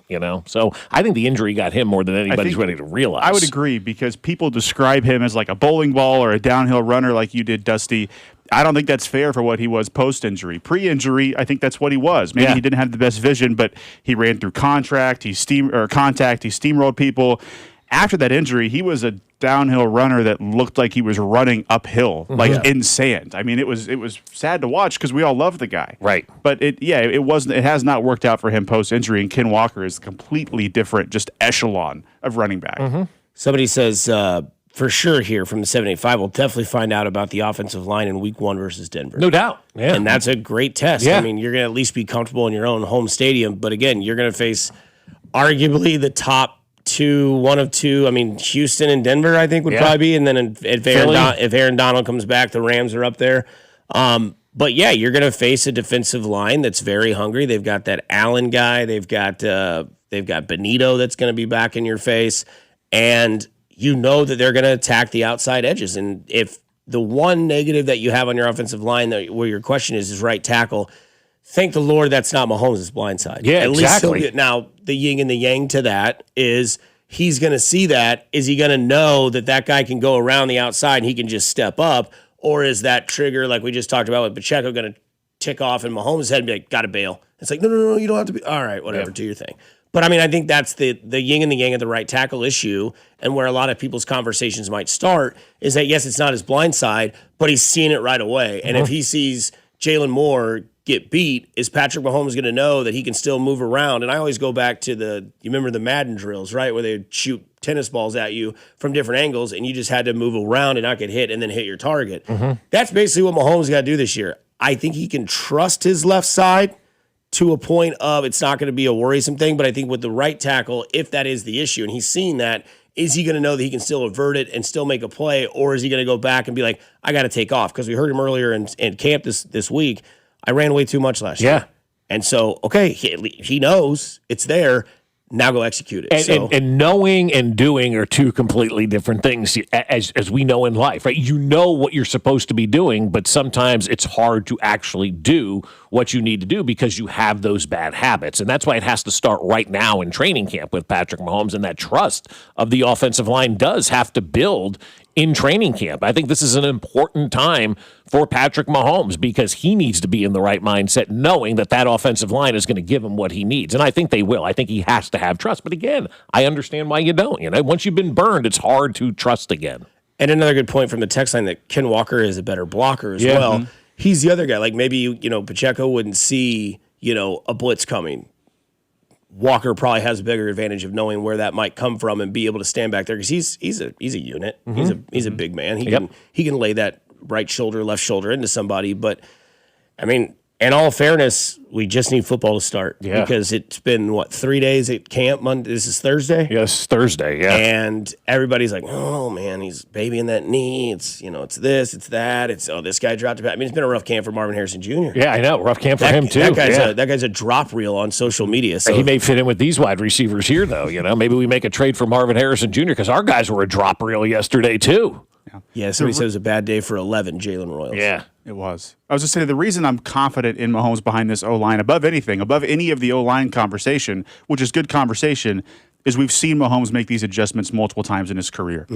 So I think the injury got him more than anybody's ready to realize. I would agree because people describe him as like a bowling ball or a downhill runner like you did, Dusty. I don't think that's fair for what he was post-injury. Pre-injury, I think that's what he was. Maybe he didn't have the best vision, but he ran through contact, he steamrolled people. After that injury, he was a downhill runner that looked like he was running uphill, like in sand. I mean, it was sad to watch because we all love the guy. Right. But it has not worked out for him post-injury, and Ken Walker is a completely different just echelon of running back. Somebody says, for sure here from the 785, we'll definitely find out about the offensive line in week 1 versus Denver. No doubt. Yeah. And that's a great test. Yeah. I mean, you're going to at least be comfortable in your own home stadium. But again, you're going to face arguably the top one of two. I mean, Houston and Denver, I think, would probably be. And then if Aaron Donald comes back, the Rams are up there. But yeah, you're going to face a defensive line that's very hungry. They've got that Allen guy. They've got Benito that's going to be back in your face. And you know that they're going to attack the outside edges. And if the one negative that you have on your offensive line where your question is right tackle, thank the Lord that's not Mahomes' blind side. Yeah, At exactly. least now, the yin and the yang to that is he's going to see that. Is he going to know that guy can go around the outside and he can just step up? Or is that trigger, like we just talked about with Pacheco, going to tick off in Mahomes' head and be like, got to bail? It's like, no, you don't have to be. All right, whatever, do your thing. But, I mean, I think that's the yin and the yang of the right tackle issue, and where a lot of people's conversations might start is that, yes, it's not his blind side, but he's seeing it right away. And if he sees Jalen Moore get beat, is Patrick Mahomes going to know that he can still move around? And I always go back to you remember the Madden drills, right, where they would shoot tennis balls at you from different angles, and you just had to move around and not get hit and then hit your target. That's basically what Mahomes got to do this year. I think he can trust his left side to a point of it's not going to be a worrisome thing, but I think with the right tackle, if that is the issue, and he's seen that, is he going to know that he can still avert it and still make a play, or is he going to go back and be like, I got to take off? Because we heard him earlier in camp this week, I ran way too much last year. And so, okay, he knows it's there. Now go execute it. And knowing and doing are two completely different things, as we know in life, right? You know what you're supposed to be doing, but sometimes it's hard to actually do what you need to do because you have those bad habits. And that's why it has to start right now in training camp with Patrick Mahomes, and that trust of the offensive line does have to build in training camp. I think this is an important time for Patrick Mahomes because he needs to be in the right mindset, knowing that offensive line is going to give him what he needs. And I think they will. I think he has to have trust. But again, I understand why you don't. Once you've been burned, it's hard to trust again. And another good point from the text line that Ken Walker is a better blocker as well. He's the other guy. Like maybe, Pacheco wouldn't see, a blitz coming. Walker probably has a bigger advantage of knowing where that might come from and be able to stand back there because he's a unit. He's a big man. He can lay that right shoulder, left shoulder into somebody. But I mean, in all fairness, we just need football to start because it's been 3 days at camp. Monday. This is Thursday. Yes, Thursday. Yeah, and everybody's like, "Oh man, he's babying that knee. It's it's this, it's that. It's this guy dropped a back." I mean, it's been a rough camp for Marvin Harrison Jr. Yeah, I know, rough camp for him too. That guy's a drop reel on social media. So he may fit in with these wide receivers here, though. Maybe we make a trade for Marvin Harrison Jr. because our guys were a drop reel yesterday too. Yeah, somebody said it was a bad day for 11 Jalen Royals. Yeah. It was. I was just saying the reason I'm confident in Mahomes behind this O-line above anything, above any of the O-line conversation, which is good conversation, is we've seen Mahomes make these adjustments multiple times in his career.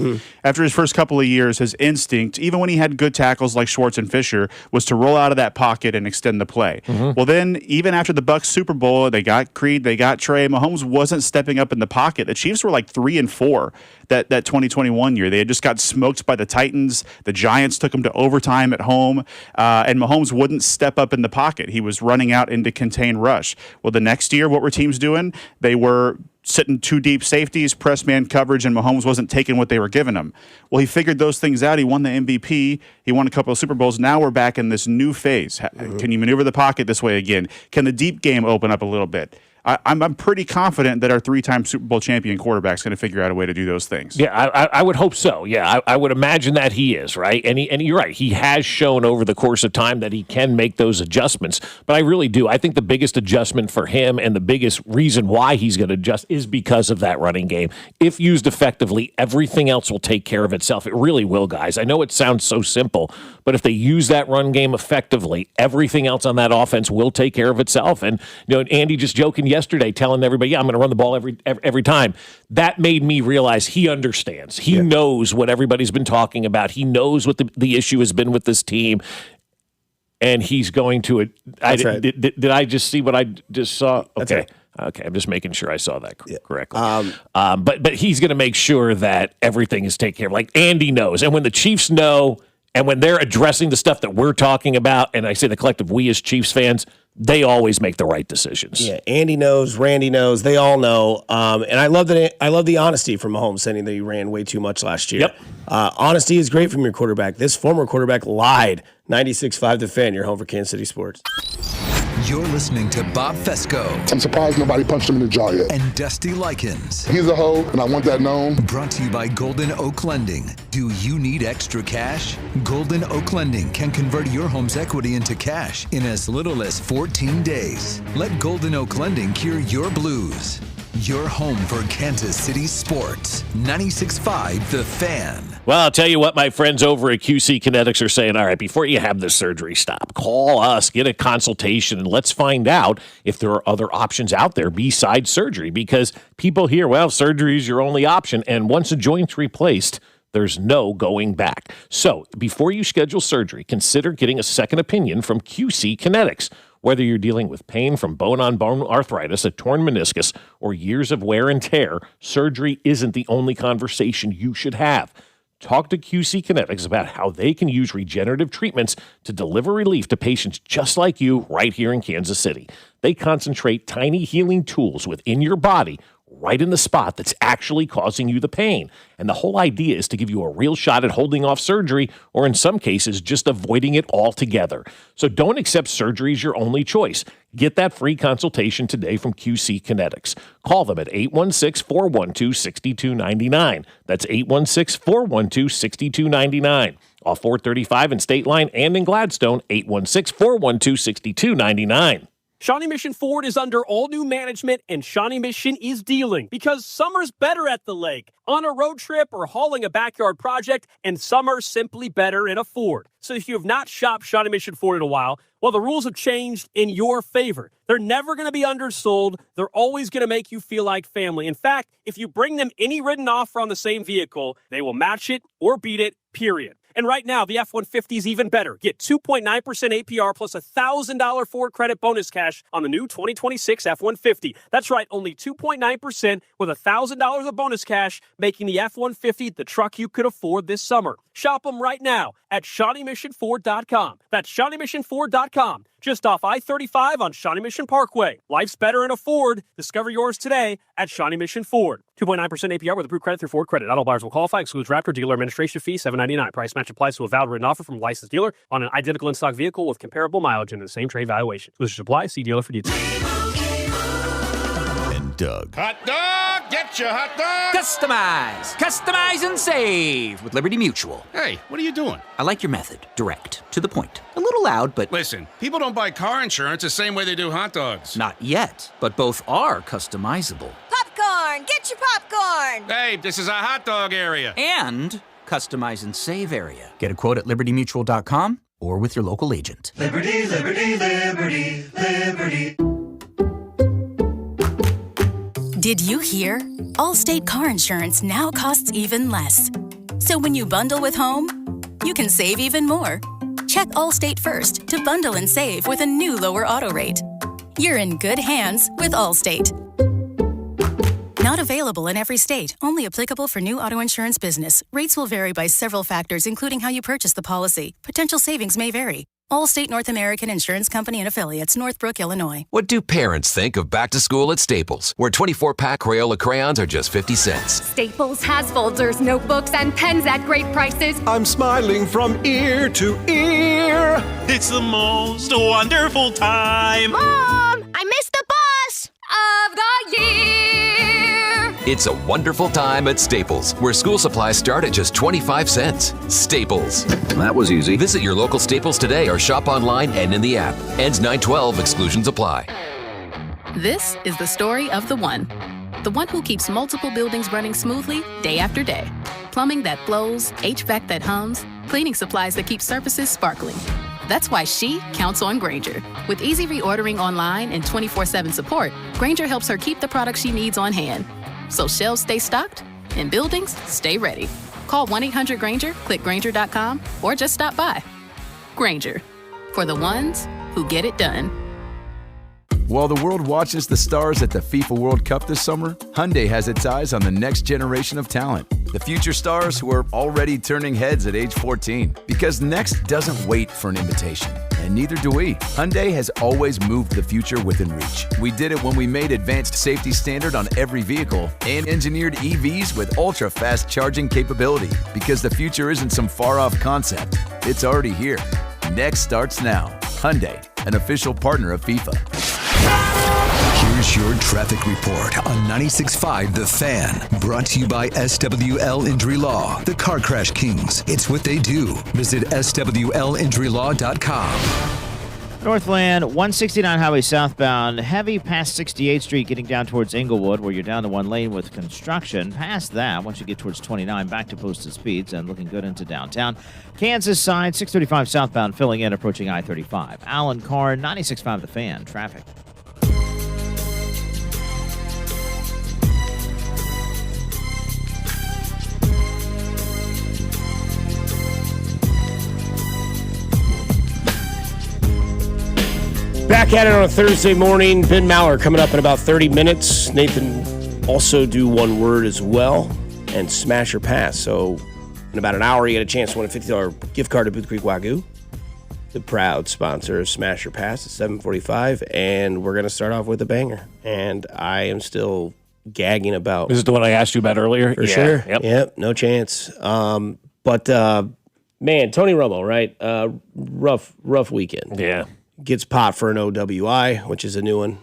After his first couple of years, his instinct, even when he had good tackles like Schwartz and Fisher, was to roll out of that pocket and extend the play. Well, then, even after the Bucs Super Bowl, they got Creed, they got Trey, Mahomes wasn't stepping up in the pocket. The Chiefs were like 3-4 that 2021 year. They had just got smoked by the Titans. The Giants took them to overtime at home, and Mahomes wouldn't step up in the pocket. He was running out into contain rush. Well, the next year, what were teams doing? They were sitting two deep safeties, press man coverage, and Mahomes wasn't taking what they were giving him. Well, he figured those things out. He won the MVP. He won a couple of Super Bowls. Now we're back in this new phase. Can you maneuver the pocket this way again? Can the deep game open up a little bit? I'm pretty confident that our three-time Super Bowl champion quarterback is going to figure out a way to do those things. Yeah, I would hope so. Yeah, I would imagine that he is, right? And you're right. He has shown over the course of time that he can make those adjustments. But I really do. I think the biggest adjustment for him and the biggest reason why he's going to adjust is because of that running game. If used effectively, everything else will take care of itself. It really will, guys. I know it sounds so simple, but if they use that run game effectively, everything else on that offense will take care of itself. And Andy just joking yesterday, telling everybody, I'm going to run the ball every time. That made me realize he understands. He knows what everybody's been talking about. He knows what the issue has been with this team. And he's going to did I just see what I just saw? Okay. Okay, I'm just making sure I saw that correctly. But he's going to make sure that everything is taken care of. Like Andy knows. And when the Chiefs know, and when they're addressing the stuff that we're talking about, and I say the collective we as Chiefs fans, they always make the right decisions. Yeah, Andy knows, Randy knows, they all know. And I love that. I love the honesty from Mahomes saying that he ran way too much last year. Yep. Honesty is great from your quarterback. This former quarterback lied. 96.5 The Fan, your home for Kansas City sports. You're listening to Bob Fescoe. I'm surprised nobody punched him in the jaw yet. And Dusty Likens. He's a hoe, and I want that known. Brought to you by Golden Oak Lending. Do you need extra cash? Golden Oak Lending can convert your home's equity into cash in as little as 14 days. Let Golden Oak Lending cure your blues. Your home for Kansas City sports. 96.5 The Fan. Well, I'll tell you what my friends over at QC Kinetics are saying. All right, before you have the surgery, stop. Call us, get a consultation, and let's find out if there are other options out there besides surgery. Because people hear, well, surgery is your only option. And once a joint's replaced, there's no going back. So before you schedule surgery, consider getting a second opinion from QC Kinetics. Whether you're dealing with pain from bone-on-bone arthritis, a torn meniscus, or years of wear and tear, surgery isn't the only conversation you should have. Talk to QC Kinetics about how they can use regenerative treatments to deliver relief to patients just like you right here in Kansas City. They concentrate tiny healing tools within your body right in the spot that's actually causing you the pain. And the whole idea is to give you a real shot at holding off surgery, or in some cases, just avoiding it altogether. So don't accept surgery as your only choice. Get that free consultation today from QC Kinetics. Call them at 816-412-6299. That's 816-412-6299. Off 435 in State Line and in Gladstone, 816-412-6299. Shawnee Mission Ford is under all new management, and Shawnee Mission is dealing because summer's better at the lake, on a road trip, or hauling a backyard project, and summer's simply better in a Ford. So if you have not shopped Shawnee Mission Ford in a while, well, the rules have changed in your favor. They're never going to be undersold. They're always going to make you feel like family. In fact, if you bring them any written offer on the same vehicle, they will match it or beat it, period. And right now, the F-150 is even better. Get 2.9% APR plus a $1,000 Ford credit bonus cash on the new 2026 F-150. That's right, only 2.9% with $1,000 of bonus cash, making the F-150 the truck you could afford this summer. Shop them right now at ShawneeMissionFord.com. That's ShawneeMissionFord.com. Just off I-35 on Shawnee Mission Parkway. Life's better in a Ford. Discover yours today at Shawnee Mission Ford. 2.9% APR with approved credit through Ford Credit. Not all buyers will qualify. Excludes Raptor. Dealer administration fee $7.99. Price match applies to a valid written offer from a licensed dealer on an identical in-stock vehicle with comparable mileage and the same trade valuation. Exclusions apply. See dealer for details. And Doug. Hot dog! Get your hot dog! Customize! Customize and save with Liberty Mutual. Hey, what are you doing? I like your method. Direct. To the point. A little loud, but... Listen, people don't buy car insurance the same way they do hot dogs. Not yet, but both are customizable. Popcorn! Get your popcorn! Hey, this is a hot dog area. And customize and save area. Get a quote at libertymutual.com or with your local agent. Liberty, liberty, liberty, liberty. Did you hear? Allstate car insurance now costs even less. So when you bundle with home, you can save even more. Check Allstate first to bundle and save with a new lower auto rate. You're in good hands with Allstate. Not available in every state. Only applicable for new auto insurance business. Rates will vary by several factors, including how you purchase the policy. Potential savings may vary. Allstate North American Insurance Company and Affiliates, Northbrook, Illinois. What do parents think of back to school at Staples, where 24-pack Crayola crayons are just 50 cents? Staples has folders, notebooks, and pens at great prices. I'm smiling from ear to ear. It's the most wonderful time. Mom, I missed the bus of the year. It's a wonderful time at Staples, where school supplies start at just 25 cents. Staples. That was easy. Visit your local Staples today or shop online and in the app. Ends 9/12. Exclusions apply. This is the story of the one who keeps multiple buildings running smoothly day after day. Plumbing that flows, HVAC that hums, cleaning supplies that keep surfaces sparkling. That's why she counts on Grainger. With easy reordering online and 24/7 support, Grainger helps her keep the products she needs on hand. So shelves stay stocked and buildings stay ready. Call 1-800-GRAINGER, click Grainger.com, or just stop by. Grainger, for the ones who get it done. While the world watches the stars at the FIFA World Cup this summer, Hyundai has its eyes on the next generation of talent. The future stars who are already turning heads at age 14. Because next doesn't wait for an invitation. And neither do we. Hyundai has always moved the future within reach. We did it when we made advanced safety standard on every vehicle and engineered EVs with ultra-fast charging capability. Because the future isn't some far-off concept. It's already here. Next starts now. Hyundai, an official partner of FIFA. Here's your traffic report on 96.5 The Fan. Brought to you by SWL Injury Law, the Car Crash Kings. It's what they do. Visit SWLInjuryLaw.com. Northland, 169 highway southbound, heavy past 68th Street, getting down towards Inglewood, where you're down to one lane with construction. Past that, once you get towards 29, back to posted speeds and looking good into downtown. Kansas side, 635 southbound, filling in, approaching I-35. Alan Carr, 96.5 The Fan, traffic. Back at it on a Thursday morning. Ben Maller coming up in about 30 minutes. Nathan also do one word as well and smash or pass. So in about an hour, you get a chance to win a $50 gift card to Booth Creek Wagyu, the proud sponsor of Smash or Pass at 7:45. And we're going to start off with a banger. And I am still gagging about. Is it the one I asked you about earlier? For sure. Yep. No chance. But man, Tony Romo, right? Rough weekend. Yeah. Gets popped for an OWI, which is a new one.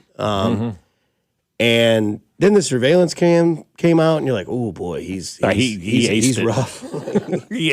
And then the surveillance cam came out, and you're like, oh, boy, he's rough. He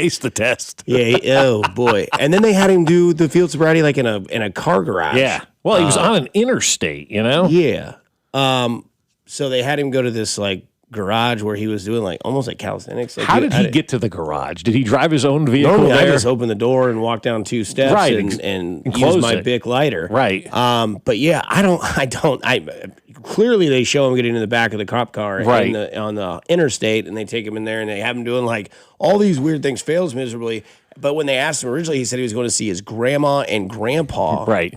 aced the test. Oh, boy. And then they had him do the field sobriety like in a car garage. Yeah. Well, he was on an interstate, you know? Yeah. So they had him go to this, like, garage where he was doing like almost like calisthenics. Like How did he get to the garage? Did he drive his own vehicle normally there? I just open the door and walk down 2 steps and use my Bic lighter. Right. But yeah, I clearly they show him getting in the back of the cop car on the interstate, and they take him in there and they have him doing like all these weird things, fails miserably. But when they asked him originally, he said he was going to see his grandma and grandpa. Right.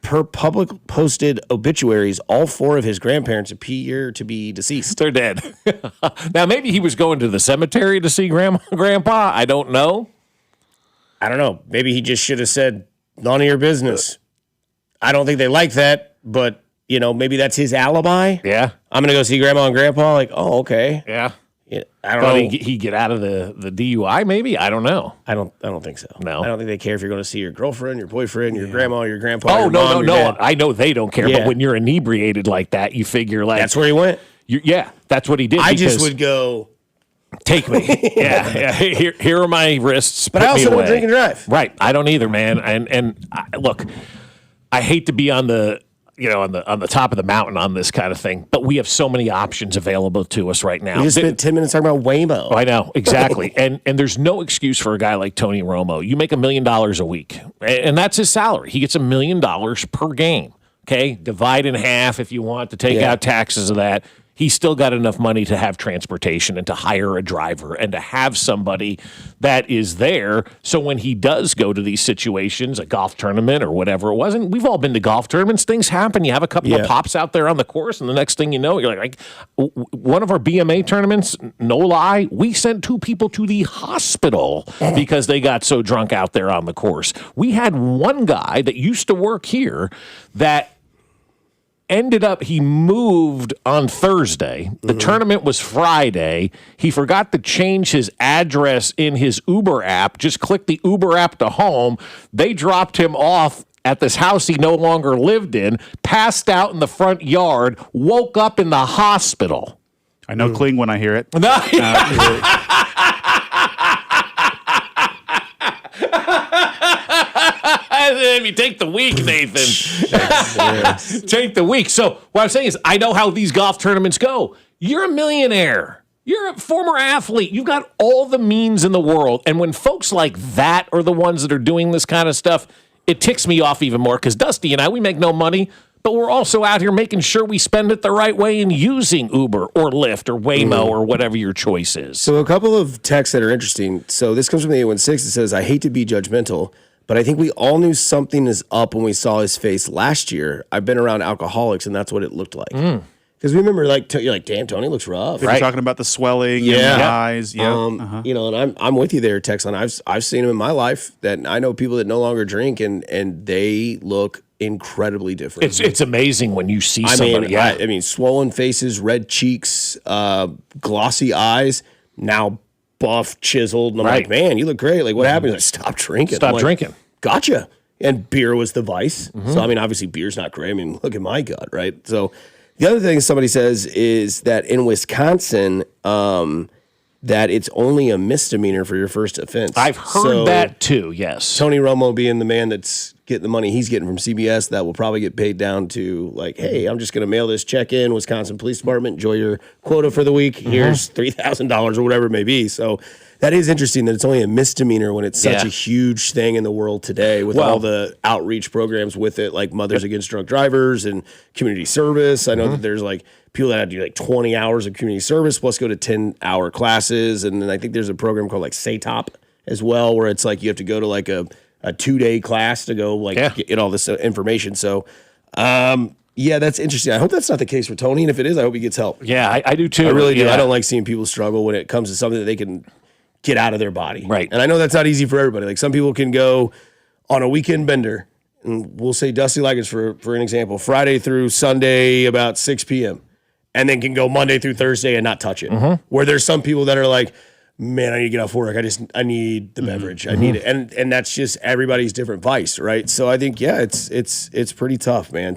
Per public posted obituaries, all 4 of his grandparents appear to be deceased. They're dead. Now, maybe he was going to the cemetery to see grandpa. I don't know. Maybe he just should have said, none of your business. I don't think they like that, but, maybe that's his alibi. Yeah. I'm going to go see grandma and grandpa. Like, oh, okay. Yeah. I don't know. He get out of the DUI, maybe? I don't know. I don't think so. No. I don't think they care if you're going to see your girlfriend, your boyfriend, your grandma, your grandpa. Oh, your no, mom, no. your dad. I know they don't care, but when you're inebriated like that, you figure like... That's where he went? That's what he did. I just would go... Take me. Yeah. Here are my wrists. But I also don't drink and drive. Right. I don't either, man. And look, I hate to be on the... on the top of the mountain on this kind of thing. But we have so many options available to us right now. We just spent 10 minutes talking about Waymo. I know, exactly. and there's no excuse for a guy like Tony Romo. You make $1 million a week, and that's his salary. He gets $1 million per game. Okay? Divide in half if you want to take out taxes of that. He's still got enough money to have transportation and to hire a driver and to have somebody that is there. So when he does go to these situations, a golf tournament or whatever it was, and we've all been to golf tournaments, things happen. You have a couple of pops out there on the course, and the next thing you know, you're like one of our BMA tournaments, no lie, we sent 2 people to the hospital because they got so drunk out there on the course. We had one guy that used to work here that ended up, he moved on Thursday. The tournament was Friday. He forgot to change his address in his Uber app. Just clicked the Uber app to home. They dropped him off at this house he no longer lived in, passed out in the front yard, woke up in the hospital. I know Kling when I hear it. Let me take the week, Nathan. Take the week. So what I'm saying is I know how these golf tournaments go. You're a millionaire. You're a former athlete. You've got all the means in the world. And when folks like that are the ones that are doing this kind of stuff, it ticks me off even more because Dusty and I, we make no money, but we're also out here making sure we spend it the right way and using Uber or Lyft or Waymo or whatever your choice is. So a couple of texts that are interesting. So this comes from the 816. It says, I hate to be judgmental, but I think we all knew something is up when we saw his face last year. I've been around alcoholics, and that's what it looked like. Because we remember, you're like, damn, Tony looks rough. You're talking about the swelling in the eyes. And I'm with you there, Texan. I've seen him in my life that I know people that no longer drink, and they look incredibly different. It's amazing when you see somebody. I mean, swollen faces, red cheeks, glossy eyes, now buff, chiseled. And I'm like, man, you look great. Like, what happened? Like, stop drinking. Stop drinking. Gotcha. And beer was the vice. So, I mean, obviously beer's not great. I mean, look at my gut, right? So the other thing somebody says is that in Wisconsin, that it's only a misdemeanor for your first offense. I've heard that too, yes. Tony Romo being the man that's getting the money he's getting from CBS, that will probably get paid down to like, hey, I'm just going to mail this check in, Wisconsin Police Department, enjoy your quota for the week. Here's $3,000 or whatever it may be. So that is interesting that it's only a misdemeanor when it's such a huge thing in the world today with all the outreach programs with it, like Mothers Against Drunk Drivers and community service. I know that there's like people that have to do like 20 hours of community service plus go to 10-hour classes. And then I think there's a program called like SATOP as well, where it's like you have to go to like a 2-day class to go like get all this information. So, that's interesting. I hope that's not the case for Tony. And if it is, I hope he gets help. Yeah, I do too. I really do. I don't like seeing people struggle when it comes to something that they can get out of their body. Right. And I know that's not easy for everybody. Like some people can go on a weekend bender, and we'll say Dusty Likens for an example, Friday through Sunday about 6 p.m. and then can go Monday through Thursday and not touch it. Where there's some people that are like, man, I need to get off work. I need the beverage. I need it. And that's just everybody's different vice, right? So I think, it's pretty tough, man,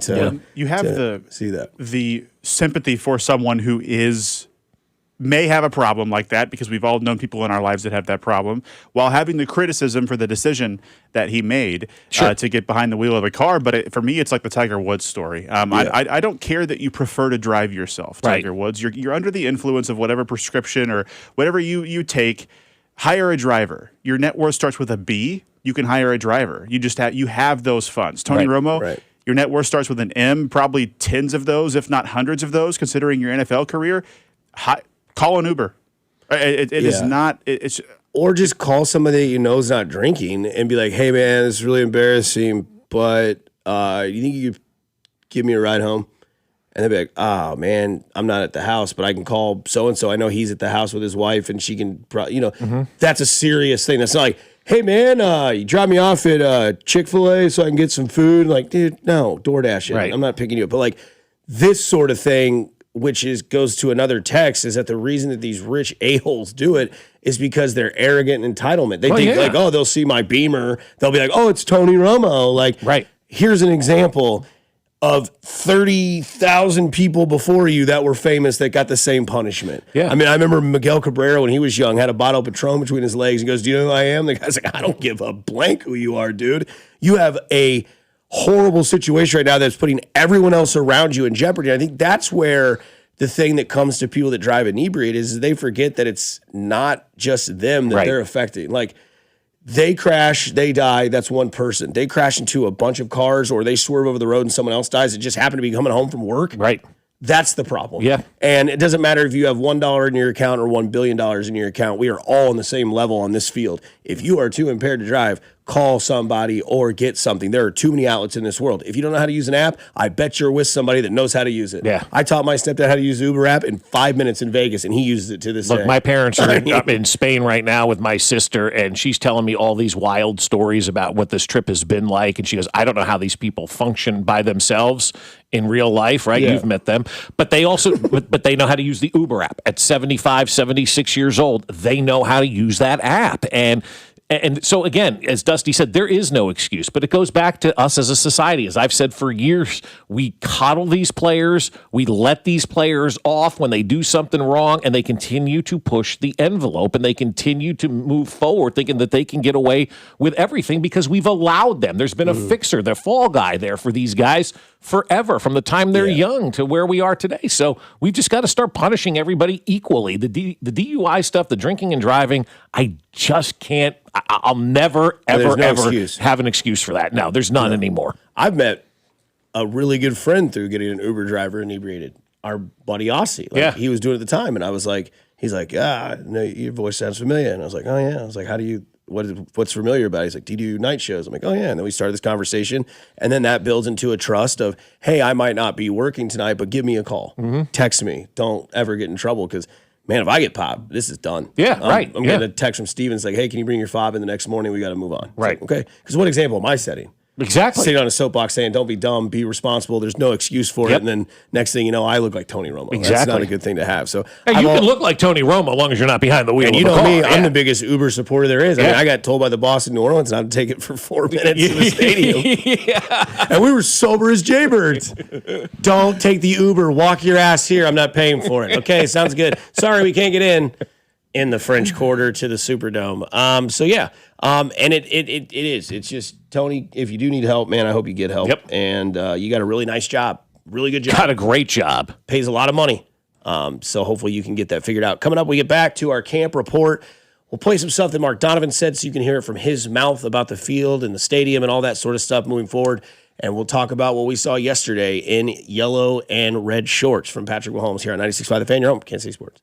you have to see that. The sympathy for someone who may have a problem like that, because we've all known people in our lives that have that problem, while having the criticism for the decision that he made to get behind the wheel of a car. But for me, it's like the Tiger Woods story. I don't care that you prefer to drive yourself, Tiger Woods. You're under the influence of whatever prescription or whatever you take. Hire a driver. Your net worth starts with a B. You can hire a driver. You have those funds. Tony Romo, your net worth starts with an M, probably tens of those, if not hundreds of those, considering your NFL career. Call an Uber. It is not. Or just call somebody that you know is not drinking and be like, hey, man, this is really embarrassing, but you think you could give me a ride home? And they'll be like, oh, man, I'm not at the house, but I can call so-and-so. I know he's at the house with his wife, and she can, that's a serious thing. That's not like, hey, man, you drop me off at Chick-fil-A so I can get some food. Like, dude, no, DoorDash it. I'm not picking you up. But like this sort of thing, which goes to another text, is that the reason that these rich a-holes do it is because they're arrogant entitlement. They think like, oh, they'll see my Beamer. They'll be like, oh, it's Tony Romo. Like, here's an example of 30,000 people before you that were famous that got the same punishment. I mean, I remember Miguel Cabrera when he was young had a bottle of Patron between his legs. He goes, do you know who I am? The guy's like, I don't give a blank who you are, dude. You have a horrible situation right now that's putting everyone else around you in jeopardy. I think that's where the thing that comes to people that drive inebriated is they forget that it's not just them that they're affecting. Like, they crash, they die, that's one person. They crash into a bunch of cars or they swerve over the road and someone else dies. It just happened to be coming home from work. That's the problem. And it doesn't matter if you have $1 in your account or $1 billion in your account. We are all on the same level on this field. If you are too impaired to drive, call somebody or get something. There are too many outlets in this world. If you don't know how to use an app, I bet you're with somebody that knows how to use it. I taught my stepdad how to use the Uber app in 5 minutes in Vegas, and he uses it to this day. Look, my parents are in Spain right now with my sister, and she's telling me all these wild stories about what this trip has been like. And she goes, I don't know how these people function by themselves in real life, right? You've met them. But they also, but they know how to use the Uber app. At 75, 76 years old, they know how to use that app. And so, again, as Dusty said, there is no excuse, but it goes back to us as a society. As I've said for years, we coddle these players. We let these players off when they do something wrong, and they continue to push the envelope, and they continue to move forward thinking that they can get away with everything because we've allowed them. There's been a fixer, the fall guy there for these guys forever, from the time they're young to where we are today. So we've just got to start punishing everybody equally. The DUI stuff, the drinking and driving, I just can't. I'll never, ever have an excuse for that. No, there's none anymore. I've met a really good friend through getting an Uber driver inebriated. Our buddy Aussie. He was doing it at the time, and I was like, he's like, no, your voice sounds familiar. And I was like, oh, yeah. I was like, what's familiar about it? He's like, do you do night shows? I'm like, oh, yeah. And then we started this conversation, and then that builds into a trust of, hey, I might not be working tonight, but give me a call. Text me. Don't ever get in trouble because, man, if I get popped, this is done. I'm getting a text from Stevens like, hey, can you bring your fob in the next morning? We got to move on. Like, okay. Because what example am I setting? Exactly. Sitting on a soapbox saying, don't be dumb, be responsible. There's no excuse for it. And then next thing you know, I look like Tony Romo. That's not a good thing to have. So you can look like Tony Romo as long as you're not behind the wheel and of you know the car. me, I'm the biggest Uber supporter there is. I mean, I got told by the boss in New Orleans not to take it for 4 minutes to the stadium. And we were sober as jaybirds. Don't take the Uber. Walk your ass here. I'm not paying for it. Okay, sounds good. Sorry, we can't get in. in the French Quarter to the Superdome. So yeah, and it is. It's just, Tony, if you do need help, man, I hope you get help. Yep. And you got a really nice job, really good job. Got a great job. Pays a lot of money. So hopefully you can get that figured out. Coming up, we get back to our camp report. We'll play some stuff that Mark Donovan said so you can hear it from his mouth about the field and the stadium and all that sort of stuff moving forward. And we'll talk about what we saw yesterday in yellow and red shorts from Patrick Mahomes here on 96.5 The Fan, your home, Kansas City Sports.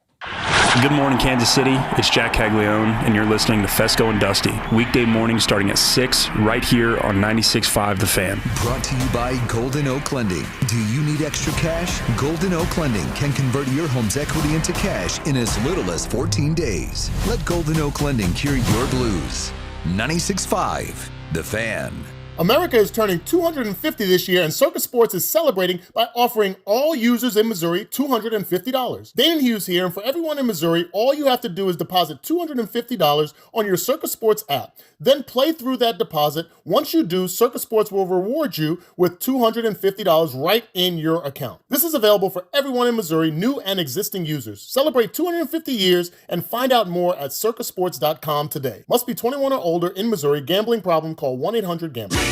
Good morning, Kansas City. It's Jack Caglione, and you're listening to Fescoe and Dusty. Weekday mornings starting at 6 right here on 96.5 The Fan. Brought to you by Golden Oak Lending. Do you need extra cash? Golden Oak Lending can convert your home's equity into cash in as little as 14 days. Let Golden Oak Lending cure your blues. 96.5 The Fan. America is turning 250 this year, and Circus Sports is celebrating by offering all users in Missouri $250. Dane Hughes here, and for everyone in Missouri, all you have to do is deposit $250 on your Circus Sports app. Then play through that deposit. Once you do, Circus Sports will reward you with $250 right in your account. This is available for everyone in Missouri, new and existing users. Celebrate 250 years and find out more at circusports.com today. Must be 21 or older in Missouri. Gambling problem? Call 1-800-GAMBLER.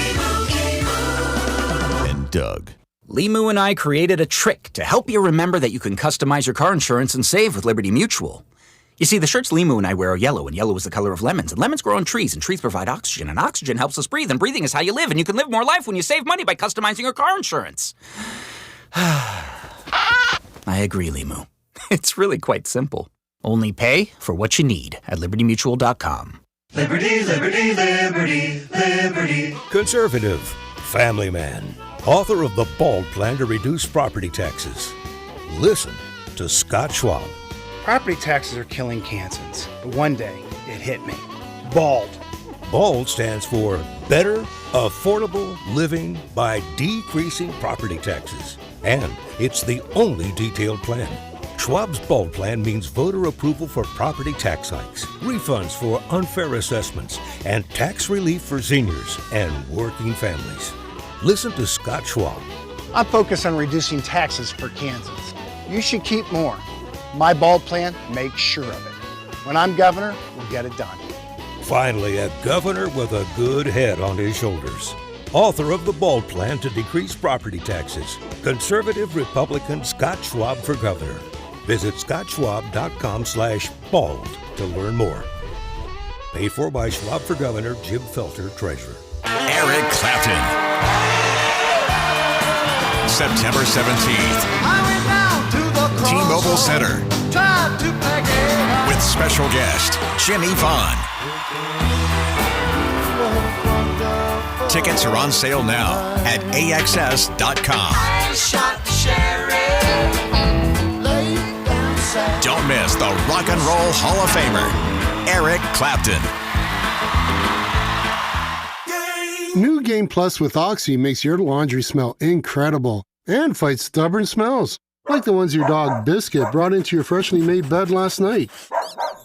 And Doug. Limu and I created a trick to help you remember that you can customize your car insurance and save with Liberty Mutual. You see, the shirts Limu and I wear are yellow, and yellow is the color of lemons, and lemons grow on trees, and trees provide oxygen, and oxygen helps us breathe, and breathing is how you live, and you can live more life when you save money by customizing your car insurance. I agree, Limu. It's really quite simple. Only pay for what you need at libertymutual.com. Liberty, liberty, liberty, liberty. Conservative, family man, author of The Bald Plan to Reduce Property Taxes. Listen to Scott Schwab. Property taxes are killing Kansans, but one day it hit me. BALD. BALD stands for Better Affordable Living by Decreasing Property Taxes. And it's the only detailed plan. Schwab's BALD plan means voter approval for property tax hikes, refunds for unfair assessments, and tax relief for seniors and working families. Listen to Scott Schwab. I'm focused on reducing taxes for Kansans. You should keep more. My BALD plan makes sure of it. When I'm governor, we'll get it done. Finally, a governor with a good head on his shoulders. Author of the BALD plan to decrease property taxes. Conservative Republican Scott Schwab for governor. Visit scottschwab.com/bald to learn more. Paid for by Schwab for Governor, Jim Felter, Treasurer. Eric Clapton. September 17th. T-Mobile Center. With special guest, Jimmy Vaughn. Tickets are on sale now at AXS.com. I shot the sheriff. Don't miss the Rock and Roll Hall of Famer, Eric Clapton. New Game Plus with Oxy makes your laundry smell incredible and fights stubborn smells, like the ones your dog Biscuit brought into your freshly made bed last night.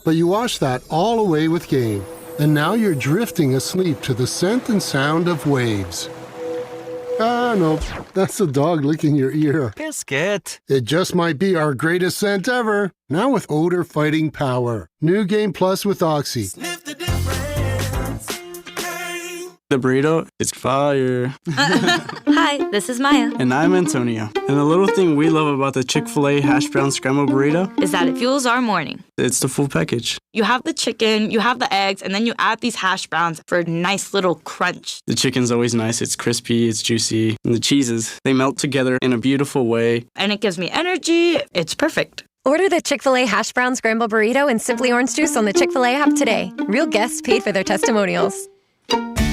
But you washed that all away with Game, and now you're drifting asleep to the scent and sound of waves. Ah, no, that's the dog licking your ear. Biscuit. It just might be our greatest scent ever, now with odor-fighting power. New Game Plus with Oxy. The burrito is fire. Hi, this is Maya. And I'm Antonio. And the little thing we love about the Chick-fil-A hash brown scrambled burrito is that it fuels our morning. It's the full package. You have the chicken, you have the eggs, and then you add these hash browns for a nice little crunch. The chicken's always nice. It's crispy, it's juicy. And the cheeses, they melt together in a beautiful way. And it gives me energy. It's perfect. Order the Chick-fil-A hash brown scrambled burrito and Simply Orange Juice on the Chick-fil-A app today. Real guests paid for their testimonials.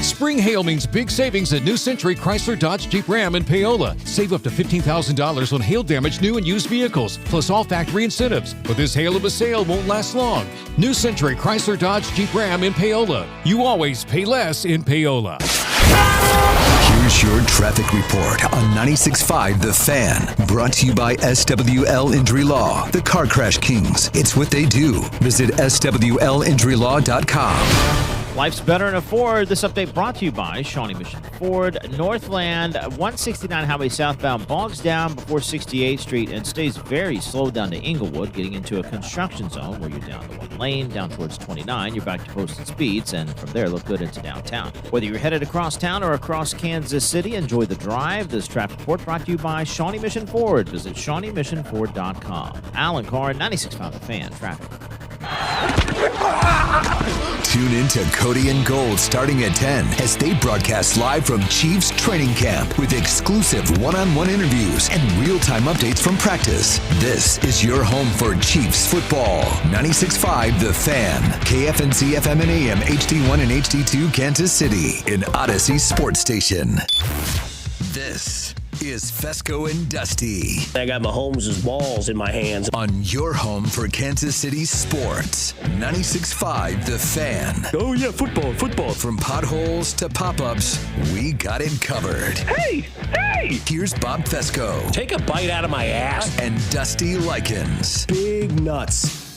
Spring hail means big savings at New Century Chrysler Dodge Jeep Ram in Paola. Save up to $15,000 on hail-damaged new and used vehicles, plus all factory incentives. But this hail of a sale won't last long. New Century Chrysler Dodge Jeep Ram in Paola. You always pay less in Paola. Here's your traffic report on 96.5 The Fan. Brought to you by SWL Injury Law, the Car Crash Kings. It's what they do. Visit SWLinjurylaw.com. Life's better in a Ford. This update brought to you by Shawnee Mission Ford. Northland, 169 highway southbound bogs down before 68th Street and stays very slow down to Inglewood, getting into a construction zone where you're down to one lane, down towards 29. You're back to posted speeds, and from there, look good into downtown. Whether you're headed across town or across Kansas City, enjoy the drive. This traffic report brought to you by Shawnee Mission Ford. Visit ShawneeMissionFord.com. Alan Carr, 96.5 The Fan. Traffic. Tune in to Cody and Gold starting at 10 as they broadcast live from Chiefs training camp with exclusive one-on-one interviews and real-time updates from practice. This is your home for Chiefs football. 96.5 The Fan, KFNC FM and AM, HD1 and HD2 Kansas City, an Odyssey sports station. This is Fescoe and Dusty. I got Mahomes' balls in my hands. On your home for Kansas City sports. 96.5 The Fan. Oh, yeah, football. From potholes to pop-ups, we got it covered. Hey! Here's Bob Fescoe. Take a bite out of my ass. And Dusty Likens. Big nuts.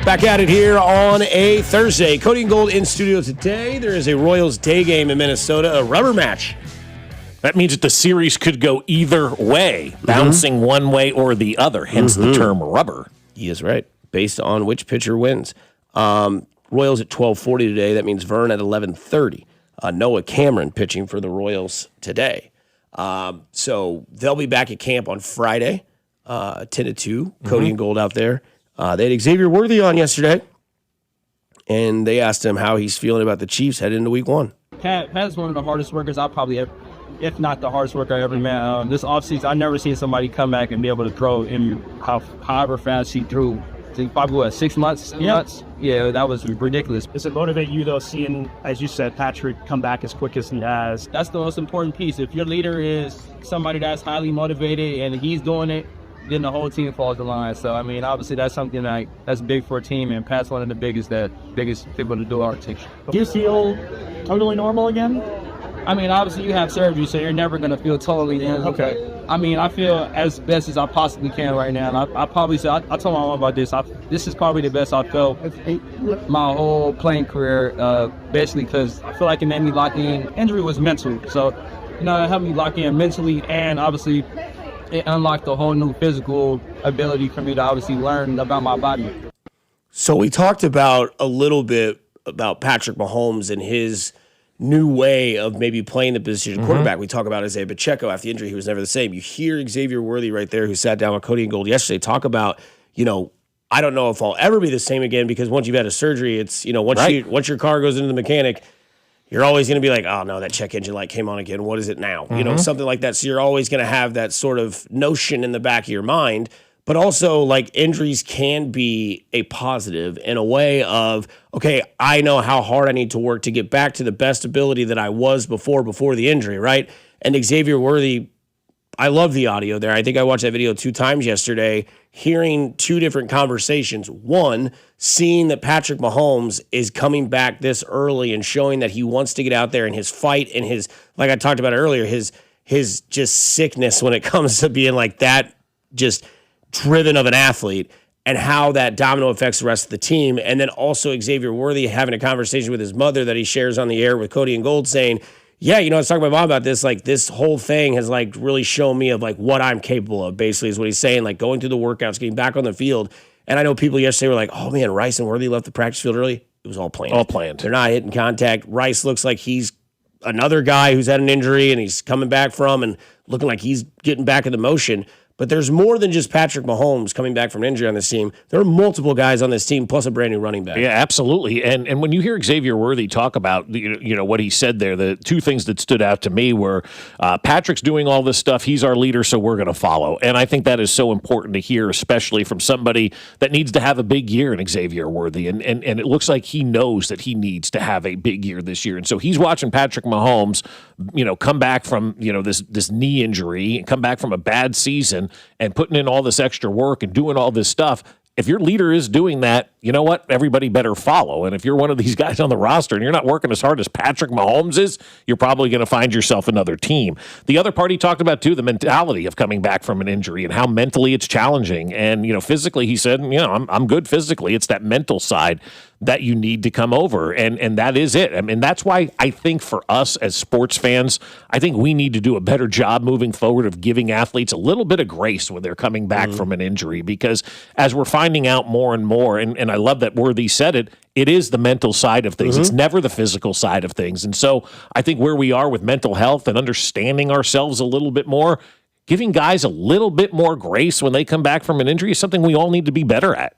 Back at it here on a Thursday. Cody and Gold in studio today. There is a Royals day game in Minnesota, a rubber match. That means that the series could go either way, bouncing one way or the other, hence the term rubber. He is right, based on which pitcher wins. Royals at 12:40 today. That means Vern at 11:30. Noah Cameron pitching for the Royals today. So they'll be back at camp on Friday, 10-2. Cody and Gold out there. They had Xavier Worthy on yesterday, and they asked him how he's feeling about the Chiefs heading into week one. Pat's one of the hardest workers I'll probably ever, if not the hardest worker I ever met. This offseason, I've never seen somebody come back and be able to throw in however fast he threw. Probably, 6 months? Yeah, that was ridiculous. Does it motivate you, though, seeing, as you said, Patrick come back as quick as he has? That's the most important piece. If your leader is somebody that's highly motivated and he's doing it, then the whole team falls in line. So, I mean, obviously that's something that's big for a team, and Pat's one of the biggest people to do our team. Do you feel totally normal again? I mean, obviously you have surgery, so you're never going to feel totally in. Okay. I mean, I feel as best as I possibly can right now. And I probably say, I told my mom about this. This is probably the best I've felt my whole playing career, basically, because I feel like it made me lock in. Injury was mental. So, it helped me lock in mentally, and obviously it unlocked a whole new physical ability for me to obviously learn about my body. So we talked about a little bit about Patrick Mahomes and his new way of maybe playing the position quarterback. We talk about Isaiah Pacheco after the injury. He was never the same. You hear Xavier Worthy right there, who sat down with Cody and Gold yesterday, talk about, I don't know if I'll ever be the same again, because once you've had a surgery, it's, once your car goes into the mechanic, you're always going to be like, oh, no, that check engine light came on again. What is it now? Something like that. So you're always going to have that sort of notion in the back of your mind. But also, like, injuries can be a positive in a way of, okay, I know how hard I need to work to get back to the best ability that I was before the injury, right? And Xavier Worthy, I love the audio there. I think I watched that video 2 times yesterday, hearing 2 different conversations. One, seeing that Patrick Mahomes is coming back this early and showing that he wants to get out there, and his fight and his, like I talked about earlier, his just sickness when it comes to being like that, just driven of an athlete, and how that domino affects the rest of the team. And then also Xavier Worthy having a conversation with his mother that he shares on the air with Cody and Gold, saying, yeah, I was talking to my mom about this. Like, this whole thing has really shown me of what I'm capable of, basically, is what he's saying. Like, going through the workouts, getting back on the field. And I know people yesterday were like, oh man, Rice and Worthy left the practice field early. It was all planned. All planned. They're not hitting contact. Rice looks like he's another guy who's had an injury and he's coming back from and looking like he's getting back in the motion. But there's more than just Patrick Mahomes coming back from injury on this team. There are multiple guys on this team, plus a brand new running back. Yeah, absolutely. And when you hear Xavier Worthy talk about what he said there, the 2 things that stood out to me were Patrick's doing all this stuff. He's our leader, so we're going to follow. And I think that is so important to hear, especially from somebody that needs to have a big year in Xavier Worthy. And it looks like he knows that he needs to have a big year this year. And so he's watching Patrick Mahomes, come back from this knee injury and come back from a bad season, and putting in all this extra work and doing all this stuff. if your leader is doing that, you know what? Everybody better follow. And if you're one of these guys on the roster and you're not working as hard as Patrick Mahomes is, you're probably going to find yourself another team. The other part he talked about, too, the mentality of coming back from an injury and how mentally it's challenging. And, physically, he said, I'm good physically. It's that mental side that you need to come over. And that is it. I mean, that's why I think for us as sports fans, I think we need to do a better job moving forward of giving athletes a little bit of grace when they're coming back from an injury. Because as we're finding out more and more, and I love that Worthy said it, it is the mental side of things. It's never the physical side of things. And so I think where we are with mental health and understanding ourselves a little bit more, giving guys a little bit more grace when they come back from an injury is something we all need to be better at.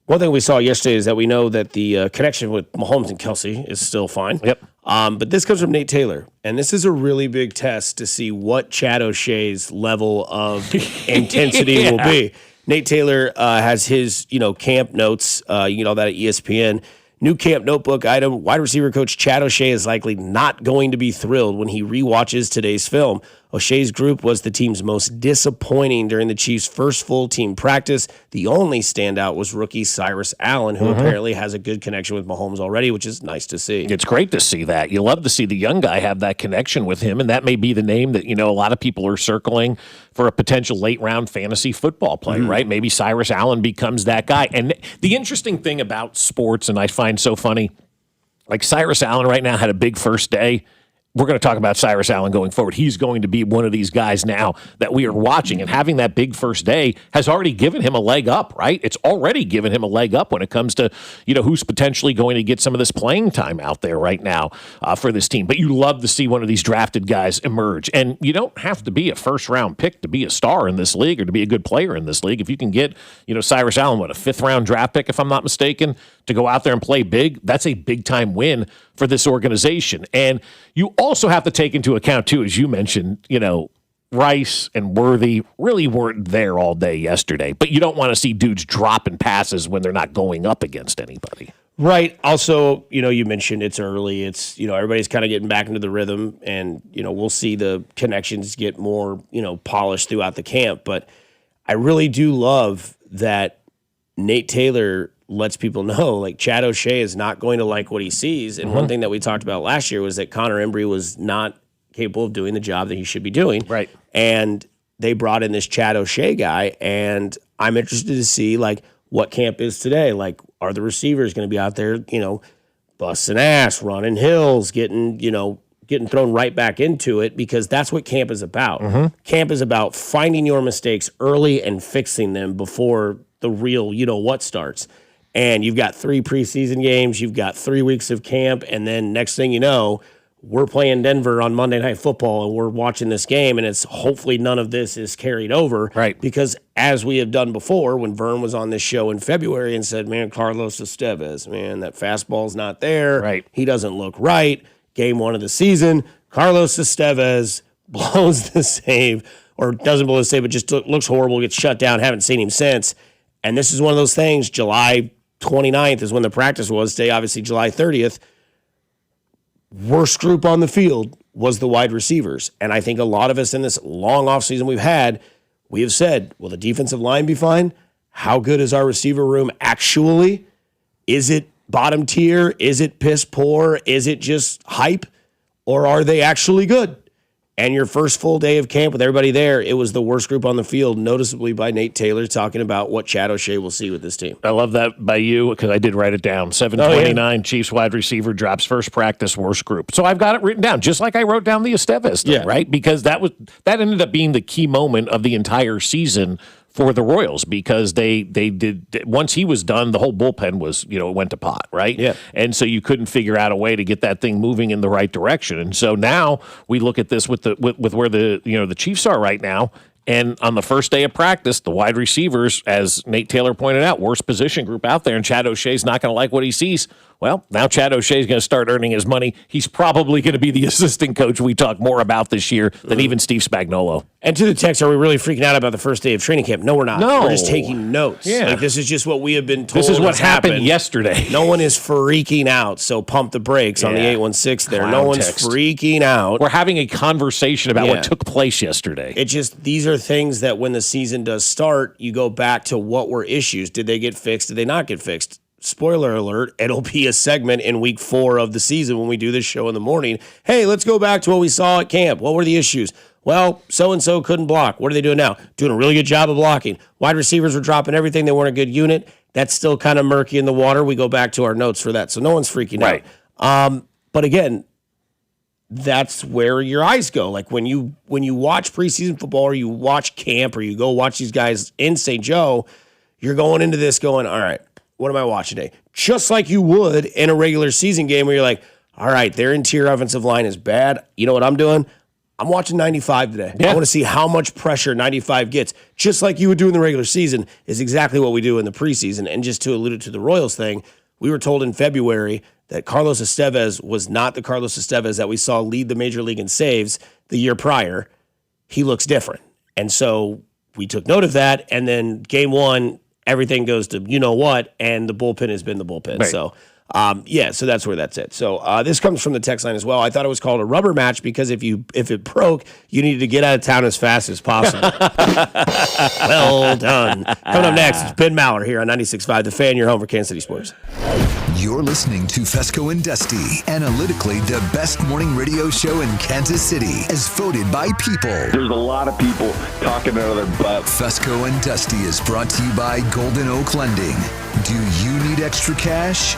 One thing we saw yesterday is that we know that the connection with Mahomes and Kelsey is still fine. Yep. But this comes from Nate Taylor, and this is a really big test to see what Chad O'Shea's level of intensity will be. Nate Taylor has his, camp notes, that at ESPN. New camp notebook item, wide receiver coach Chad O'Shea is likely not going to be thrilled when he rewatches today's film. O'Shea's group was the team's most disappointing during the Chiefs' first full team practice. The only standout was rookie Cyrus Allen, who apparently has a good connection with Mahomes already, which is nice to see. It's great to see that. You love to see the young guy have that connection with him, and that may be the name that, a lot of people are circling for a potential late-round fantasy football play, right? Maybe Cyrus Allen becomes that guy. And the interesting thing about sports, and I find so funny, like Cyrus Allen right now had a big first day. We're going to talk about Cyrus Allen going forward. He's going to be one of these guys now that we are watching, and having that big first day has already given him a leg up, right? It's already given him a leg up when it comes to, who's potentially going to get some of this playing time out there right now for this team. But you love to see one of these drafted guys emerge. And you don't have to be a first-round pick to be a star in this league or to be a good player in this league. If you can get, Cyrus Allen, a fifth-round draft pick, if I'm not mistaken, to go out there and play big, that's a big-time win for this organization. And you also have to take into account, too, as you mentioned, Rice and Worthy really weren't there all day yesterday. But you don't want to see dudes dropping passes when they're not going up against anybody. Right. Also, you mentioned it's early. It's, everybody's kind of getting back into the rhythm, and, we'll see the connections get more, polished throughout the camp. But I really do love that Nate Taylor lets people know, like, Chad O'Shea is not going to like what he sees. And one thing that we talked about last year was that Connor Embry was not capable of doing the job that he should be doing. Right. And they brought in this Chad O'Shea guy, and I'm interested to see, like, what camp is today. Like, are the receivers going to be out there, busting ass, running hills, getting thrown right back into it, because that's what camp is about. Camp is about finding your mistakes early and fixing them before the real, what starts. And you've got 3 preseason games, you've got 3 weeks of camp, and then next thing you know, we're playing Denver on Monday Night Football, and we're watching this game, and it's hopefully none of this is carried over. Right. Because as we have done before, when Vern was on this show in February and said, man, Carlos Estevez, man, that fastball's not there. Right. He doesn't look right. Game 1 of the season, Carlos Estevez blows the save, or doesn't blow the save, but just looks horrible, gets shut down, haven't seen him since. And this is one of those things, July 29th is when the practice was. Today, obviously, July 30th. Worst group on the field was the wide receivers. And I think a lot of us in this long offseason we have said, will the defensive line be fine? How good is our receiver room actually? Is it bottom tier? Is it piss poor? Is it just hype? Or are they actually good? And your first full day of camp with everybody there, it was the worst group on the field, noticeably by Nate Taylor, talking about what Chad O'Shea will see with this team. I llove that by you, because I did write it down. 7:29, Chiefs wide receiver drops first practice, worst group. So I've got it written down, just like I wrote down the Estevez thing, right? Because that ended up being the key moment of the entire season for the Royals, because they did, once he was done, the whole bullpen was, went to pot, right? Yeah. And so you couldn't figure out a way to get that thing moving in the right direction. And so now we look at this with where the Chiefs are right now. And on the first day of practice, the wide receivers, as Nate Taylor pointed out, worst position group out there, and Chad O'Shea's not going to like what he sees. Well, now Chad O'Shea's going to start earning his money. He's probably going to be the assistant coach we talk more about this year than even Steve Spagnuolo. And to the text, are we really freaking out about the first day of training camp? No, we're not. No. We're just taking notes. Yeah. Like, this is just what we have been told. This is what has happened yesterday. No one is freaking out, so pump the brakes on the 816 there. Clown No one's text. freaking out. We're having a conversation about what took place yesterday. It just, these are things that when the season does start, you go back to what were issues. Did they get fixed? Did they not get fixed? Spoiler alert, it'll be a segment in week 4 of the season when we do this show in the morning. Hey, let's go back to what we saw at camp. What were the issues? Well, so-and-so couldn't block. What are they doing now? Doing a really good job of blocking. Wide receivers were dropping everything. They weren't a good unit. That's still kind of murky in the water. We go back to our notes for that. So no one's freaking out. But again, that's where your eyes go. Like when you watch preseason football or you watch camp or you go watch these guys in St. Joe, you're going into this going, all right, what am I watching today? Just like you would in a regular season game where you're like, all right, their interior offensive line is bad. You know what I'm doing? I'm watching 95 today. I want to see how much pressure 95 gets. Just like you would do in the regular season is exactly what we do in the preseason. And just to allude to the Royals thing, we were told in February that Carlos Estevez was not the Carlos Estevez that we saw lead the major league in saves the year prior. He looks different. And so we took note of that. And then game 1, everything goes to you know what, and the bullpen has been the bullpen. Right. So, so that's where that's it. So this comes from the text line as well. I thought it was called a rubber match because if it broke, you needed to get out of town as fast as possible. Well done. Coming up next, it's Ben Maller here on 96.5 The Fan, your home for Kansas City Sports. You're listening to Fescoe and Dusty, analytically the best morning radio show in Kansas City, as voted by people. There's a lot of people talking out of their butt. Fescoe and Dusty is brought to you by Golden Oak Lending. Do you need extra cash?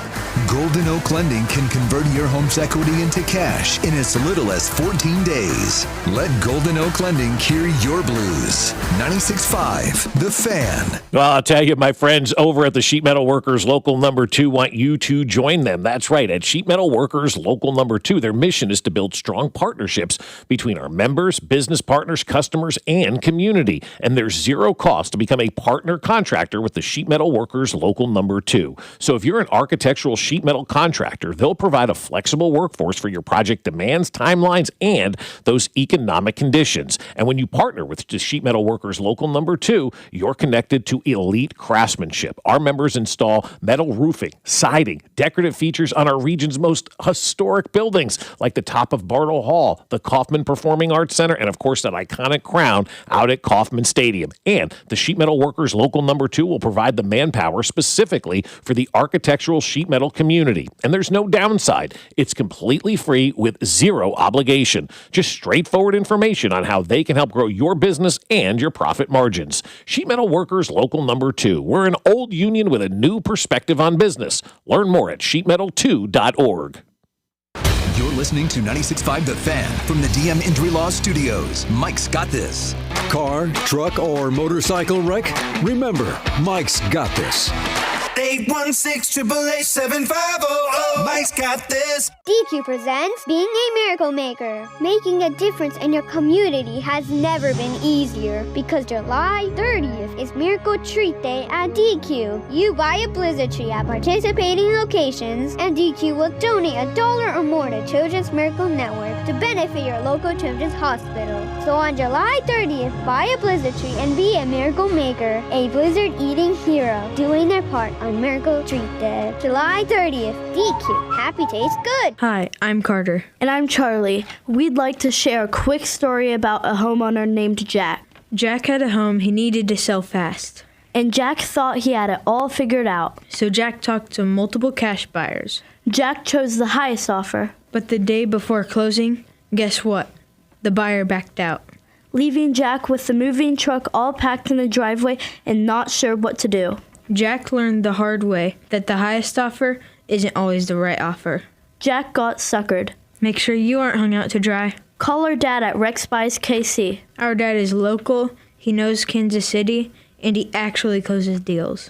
Golden Oak Lending can convert your home's equity into cash in as little as 14 days. Let Golden Oak Lending cure your blues. 96.5 The Fan. Well, I'll tell you, my friends over at the Sheet Metal Workers Local Number 2 want you to join them. That's right. At Sheet Metal Workers Local Number 2, their mission is to build strong partnerships between our members, business partners, customers, and community. And there's zero cost to become a partner contractor with the Sheet Metal Workers Local Number 2. So if you're an architectural sheet metal contractor, they'll provide a flexible workforce for your project demands, timelines, and those economic conditions. And when you partner with the Sheet Metal Workers Local Number 2, you're connected to elite craftsmanship. Our members install metal roofing, siding, decorative features on our region's most historic buildings, like the top of Bartle Hall, the Kaufman Performing Arts Center, and of course that iconic crown out at Kauffman Stadium. And the Sheet Metal Workers Local Number 2 will provide the manpower specifically for the architectural sheet metal community. And there's no downside. It's completely free with zero obligation. Just straightforward information on how they can help grow your business and your profit margins. Sheet Metal Workers Local Number 2. We're an old union with a new perspective on business. Learn more at sheetmetal2.org. You're listening to 96.5 The Fan from the DM Injury Law Studios. Mike's got this. Car, truck, or motorcycle wreck? Remember, Mike's got this. 816-888-7500. Mike's got this. DQ presents Being a Miracle Maker. Making a difference in your community has never been easier because July 30th is Miracle Treat Day at DQ. You buy a blizzard tree at participating locations, and DQ will donate $1 or more to Children's Miracle Network to benefit your local children's hospital. So on July 30th, buy a blizzard tree and be a miracle maker, a blizzard-eating hero, doing their part on Miracle Treat Day. July 30th, DQ. Happy tastes good. Hi, I'm Carter. And I'm Charlie. We'd like to share a quick story about a homeowner named Jack. Jack had a home he needed to sell fast. And Jack thought he had it all figured out. So Jack talked to multiple cash buyers. Jack chose the highest offer. But the day before closing, guess what? The buyer backed out, leaving Jack with the moving truck all packed in the driveway and not sure what to do. Jack learned the hard way that the highest offer isn't always the right offer. Jack got suckered. Make sure you aren't hung out to dry. Call our dad at Rex Buys KC. Our dad is local, he knows Kansas City, and he actually closes deals.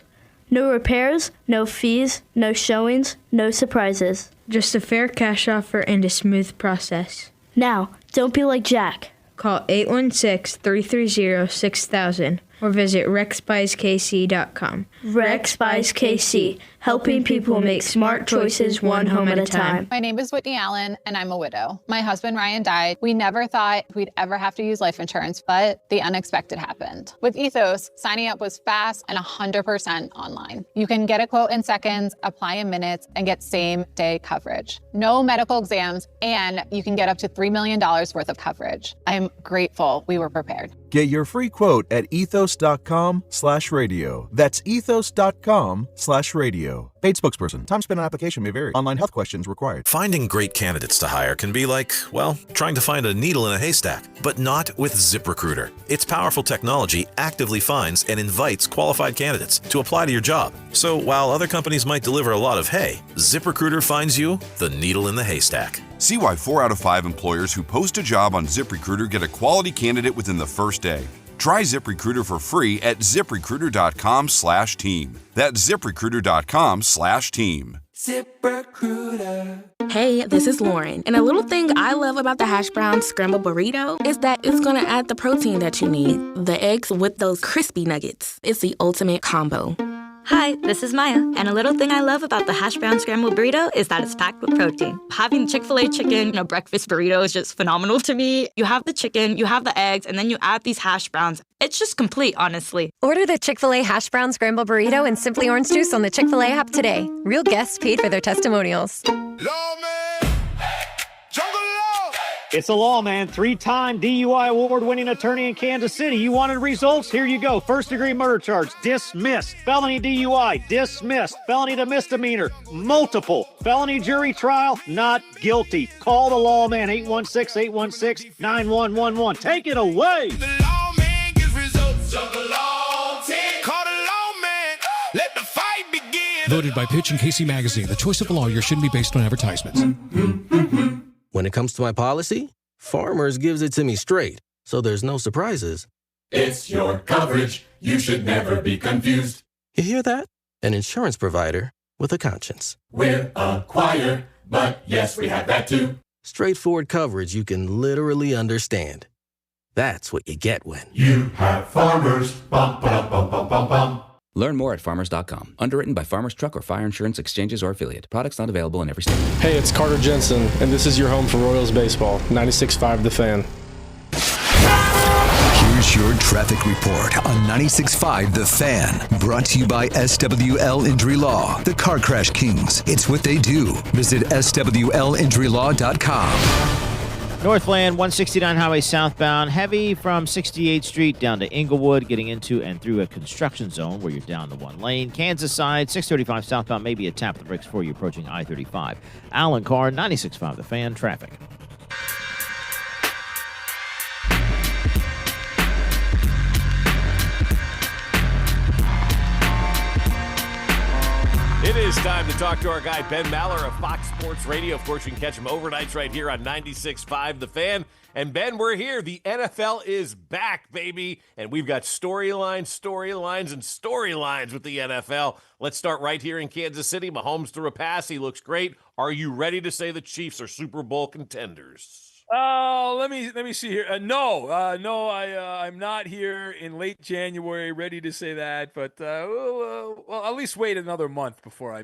No repairs, no fees, no showings, no surprises. Just a fair cash offer and a smooth process. Now, don't be like Jack. Call 816-330-6000 or visit rexbuyskc.com. Rex Buys KC, helping people make smart choices one home at a time. My name is Whitney Allen, and I'm a widow. My husband, Ryan, died. We never thought we'd ever have to use life insurance, but the unexpected happened. With Ethos, signing up was fast and 100% online. You can get a quote in seconds, apply in minutes, and get same-day coverage. No medical exams, and you can get up to $3 million worth of coverage. I'm grateful we were prepared. Get your free quote at ethos.com/radio. That's ethos.com/radio. Paid spokesperson. Time spent on application may vary. Online health questions required. Finding great candidates to hire can be like, well, trying to find a needle in a haystack, but not with ZipRecruiter. Its powerful technology actively finds and invites qualified candidates to apply to your job. So while other companies might deliver a lot of hay, ZipRecruiter finds you the needle in the haystack. See why 4 out of 5 employers who post a job on ZipRecruiter get a quality candidate within the first day. Try ZipRecruiter for free at ZipRecruiter.com/team. That's ZipRecruiter.com/team. ZipRecruiter. Hey, this is Lauren, and a little thing I love about the hash brown scrambled burrito is that it's gonna add the protein that you need. The eggs with those crispy nuggets. It's the ultimate combo. Hi, this is Maya, and a little thing I love about the hash brown scrambled burrito is that it's packed with protein. Having Chick-fil-A chicken in a breakfast burrito is just phenomenal to me. You have the chicken, you have the eggs, and then you add these hash browns. It's just complete, honestly. Order the Chick-fil-A hash brown scrambled burrito and Simply Orange Juice on the Chick-fil-A app today. Real guests paid for their testimonials. It's a lawman, 3-time DUI award-winning attorney in Kansas City. You wanted results? Here you go. First-degree murder charge, dismissed. Felony DUI, dismissed. Felony to misdemeanor, multiple. Felony jury trial, not guilty. Call the lawman, 816-816-9111. Take it away. The lawman gets results of the law. Call the lawman. Let the fight begin. Voted by Pitch and Casey Magazine. The choice of a lawyer shouldn't be based on advertisements. When it comes to my policy, Farmers gives it to me straight, so there's no surprises. It's your coverage. You should never be confused. You hear that? An insurance provider with a conscience. We're a choir, but yes, we have that too. Straightforward coverage you can literally understand. That's what you get when you have Farmers. Bum, ba, bum, bum, bum, bum. Learn more at farmers.com. Underwritten by Farmers Truck or Fire Insurance Exchanges or Affiliate. Products not available in every state. Hey, it's Carter Jensen, and this is your home for Royals baseball. 96.5 The Fan. Here's your traffic report on 96.5 The Fan. Brought to you by SWL Injury Law, the Car Crash Kings. It's what they do. Visit SWLinjurylaw.com. Northland 169 highway southbound, heavy from 68th Street down to Inglewood, getting into and through a construction zone where you're down to one lane. Kansas side 635 southbound, maybe a tap the brakes for you approaching I-35. Alan Carr, 96.5 The Fan, traffic. It is time to talk to our guy, Ben Maller of Fox Sports Radio. Of course, you can catch him overnights right here on 96.5 The Fan. And, Ben, we're here. The NFL is back, baby. And we've got storylines with the NFL. Let's start right here in Kansas City. Mahomes threw a pass. He looks great. Are you ready to say the Chiefs are Super Bowl contenders? Let me see here. I'm not here in late January ready to say that, but well, at least wait another month before I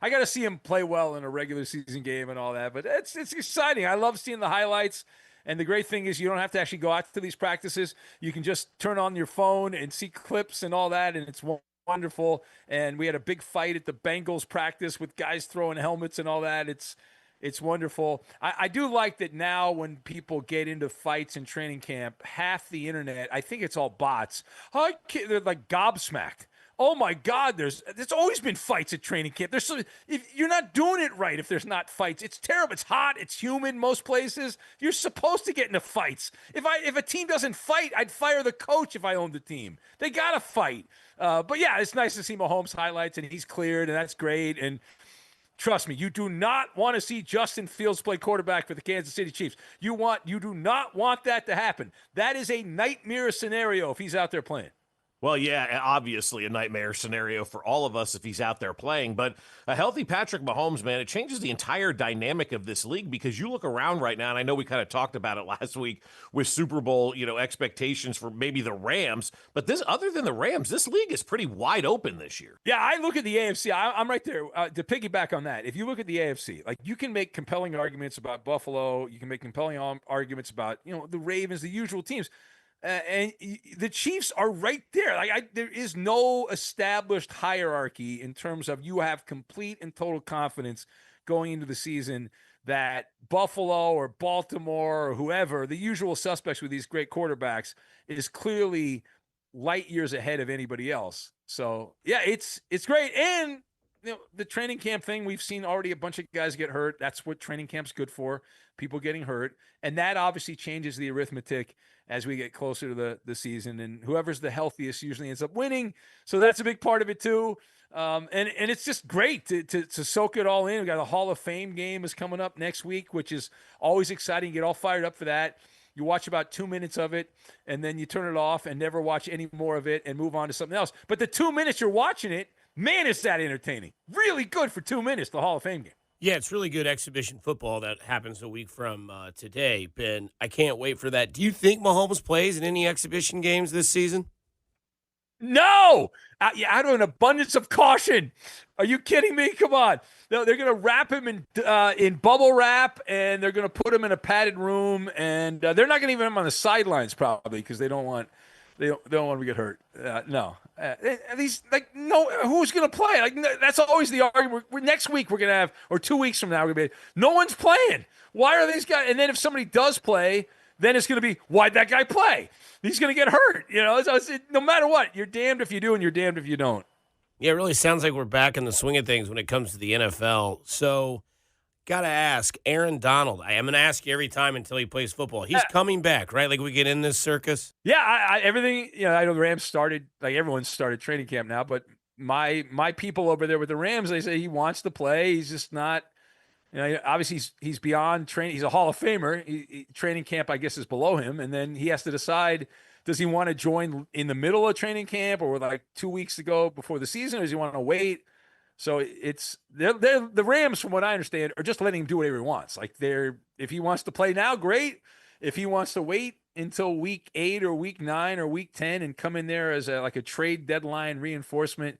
got to see him play well in a regular season game and all that, but it's exciting. I love seeing the highlights, and the great thing is you don't have to actually go out to these practices. You can just turn on your phone and see clips and all that, and it's wonderful. And we had a big fight at the Bengals practice with guys throwing helmets and all that. It's wonderful. I do like that now when people get into fights in training camp, half the internet, I think it's all bots. They're like gobsmacked. Oh, my God, there's always been fights at training camp. If you're not doing it right if there's not fights. It's terrible. It's hot. It's humid most places. You're supposed to get into fights. If a team doesn't fight, I'd fire the coach if I owned the team. They got to fight. But, yeah, it's nice to see Mahomes highlights, and he's cleared, and that's great. And trust me, you do not want to see Justin Fields play quarterback for the Kansas City Chiefs. You do not want that to happen. That is a nightmare scenario if he's out there playing. Well, yeah, obviously a nightmare scenario for all of us if he's out there playing. But a healthy Patrick Mahomes, man, it changes the entire dynamic of this league because you look around right now, and I know we kind of talked about it last week with Super Bowl, expectations for maybe the Rams. But this, other than the Rams, this league is pretty wide open this year. Yeah, I look at the AFC. I'm right there to piggyback on that. If you look at the AFC, like you can make compelling arguments about Buffalo, you can make compelling arguments about the Ravens, the usual teams. And the Chiefs are right there. There is no established hierarchy in terms of you have complete and total confidence going into the season that Buffalo or Baltimore or whoever, the usual suspects with these great quarterbacks, is clearly light years ahead of anybody else. So yeah, it's great. And the training camp thing, we've seen already a bunch of guys get hurt. That's what training camp's good for, people getting hurt. And that obviously changes the arithmetic as we get closer to the season. And whoever's the healthiest usually ends up winning. So that's a big part of it too. And it's just great to soak it all in. We got a Hall of Fame game is coming up next week, which is always exciting. You get all fired up for that. You watch about 2 minutes of it, and then you turn it off and never watch any more of it and move on to something else. But the 2 minutes you're watching it, man, is that entertaining. Really good for 2 minutes, the Hall of Fame game. Yeah, it's really good exhibition football that happens a week from today, Ben. I can't wait for that. Do you think Mahomes plays in any exhibition games this season? No! Out of an abundance of caution. Are you kidding me? Come on. No, they're going to wrap him in bubble wrap, and they're going to put him in a padded room, and they're not going to even have him on the sidelines probably because they don't want him to get hurt. No. Who's going to play? That's always the argument. Next week we're going to have, or 2 weeks from now, we're going to be, no one's playing. Why are these guys? And then if somebody does play, then it's going to be, why'd that guy play? He's going to get hurt. No matter what, you're damned if you do and you're damned if you don't. Yeah, it really sounds like we're back in the swing of things when it comes to the NFL. So, got to ask, Aaron Donald. I am going to ask you every time until he plays football. He's coming back, right? Like we get in this circus? Yeah, everything, I know the Rams started, like everyone's started training camp now, but my people over there with the Rams, they say he wants to play. He's just not, obviously he's beyond training. He's a Hall of Famer. Training camp, I guess, is below him. And then he has to decide, does he want to join in the middle of training camp or like 2 weeks to go before the season, or does he want to wait? So the Rams, from what I understand, are just letting him do whatever he wants. Like if he wants to play now, great. If he wants to wait until week 8 or week 9 or week 10 and come in there as a trade deadline reinforcement,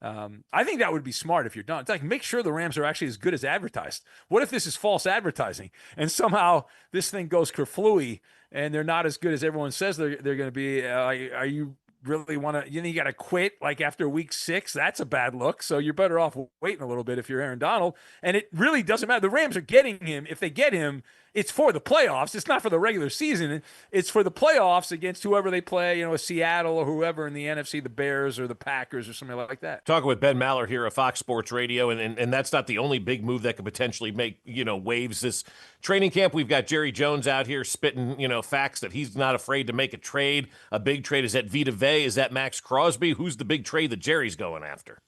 I think that would be smart if you're done. It's like, make sure the Rams are actually as good as advertised. What if this is false advertising and somehow this thing goes kerflooey and they're not as good as everyone says they're going to be? Are you really want to, you got to quit like after week 6? That's a bad look. So you're better off waiting a little bit if you're Aaron Donald. And it really doesn't matter. The Rams are getting him. If they get him, it's for the playoffs. It's not for the regular season. It's for the playoffs against whoever they play, Seattle or whoever in the NFC, the Bears or the Packers or something like that. Talking with Ben Maller here of Fox Sports Radio, and that's not the only big move that could potentially make, waves this training camp. We've got Jerry Jones out here spitting, facts that he's not afraid to make a trade. A big trade. Is that Vita Vea? Is that Max Crosby? Who's the big trade that Jerry's going after?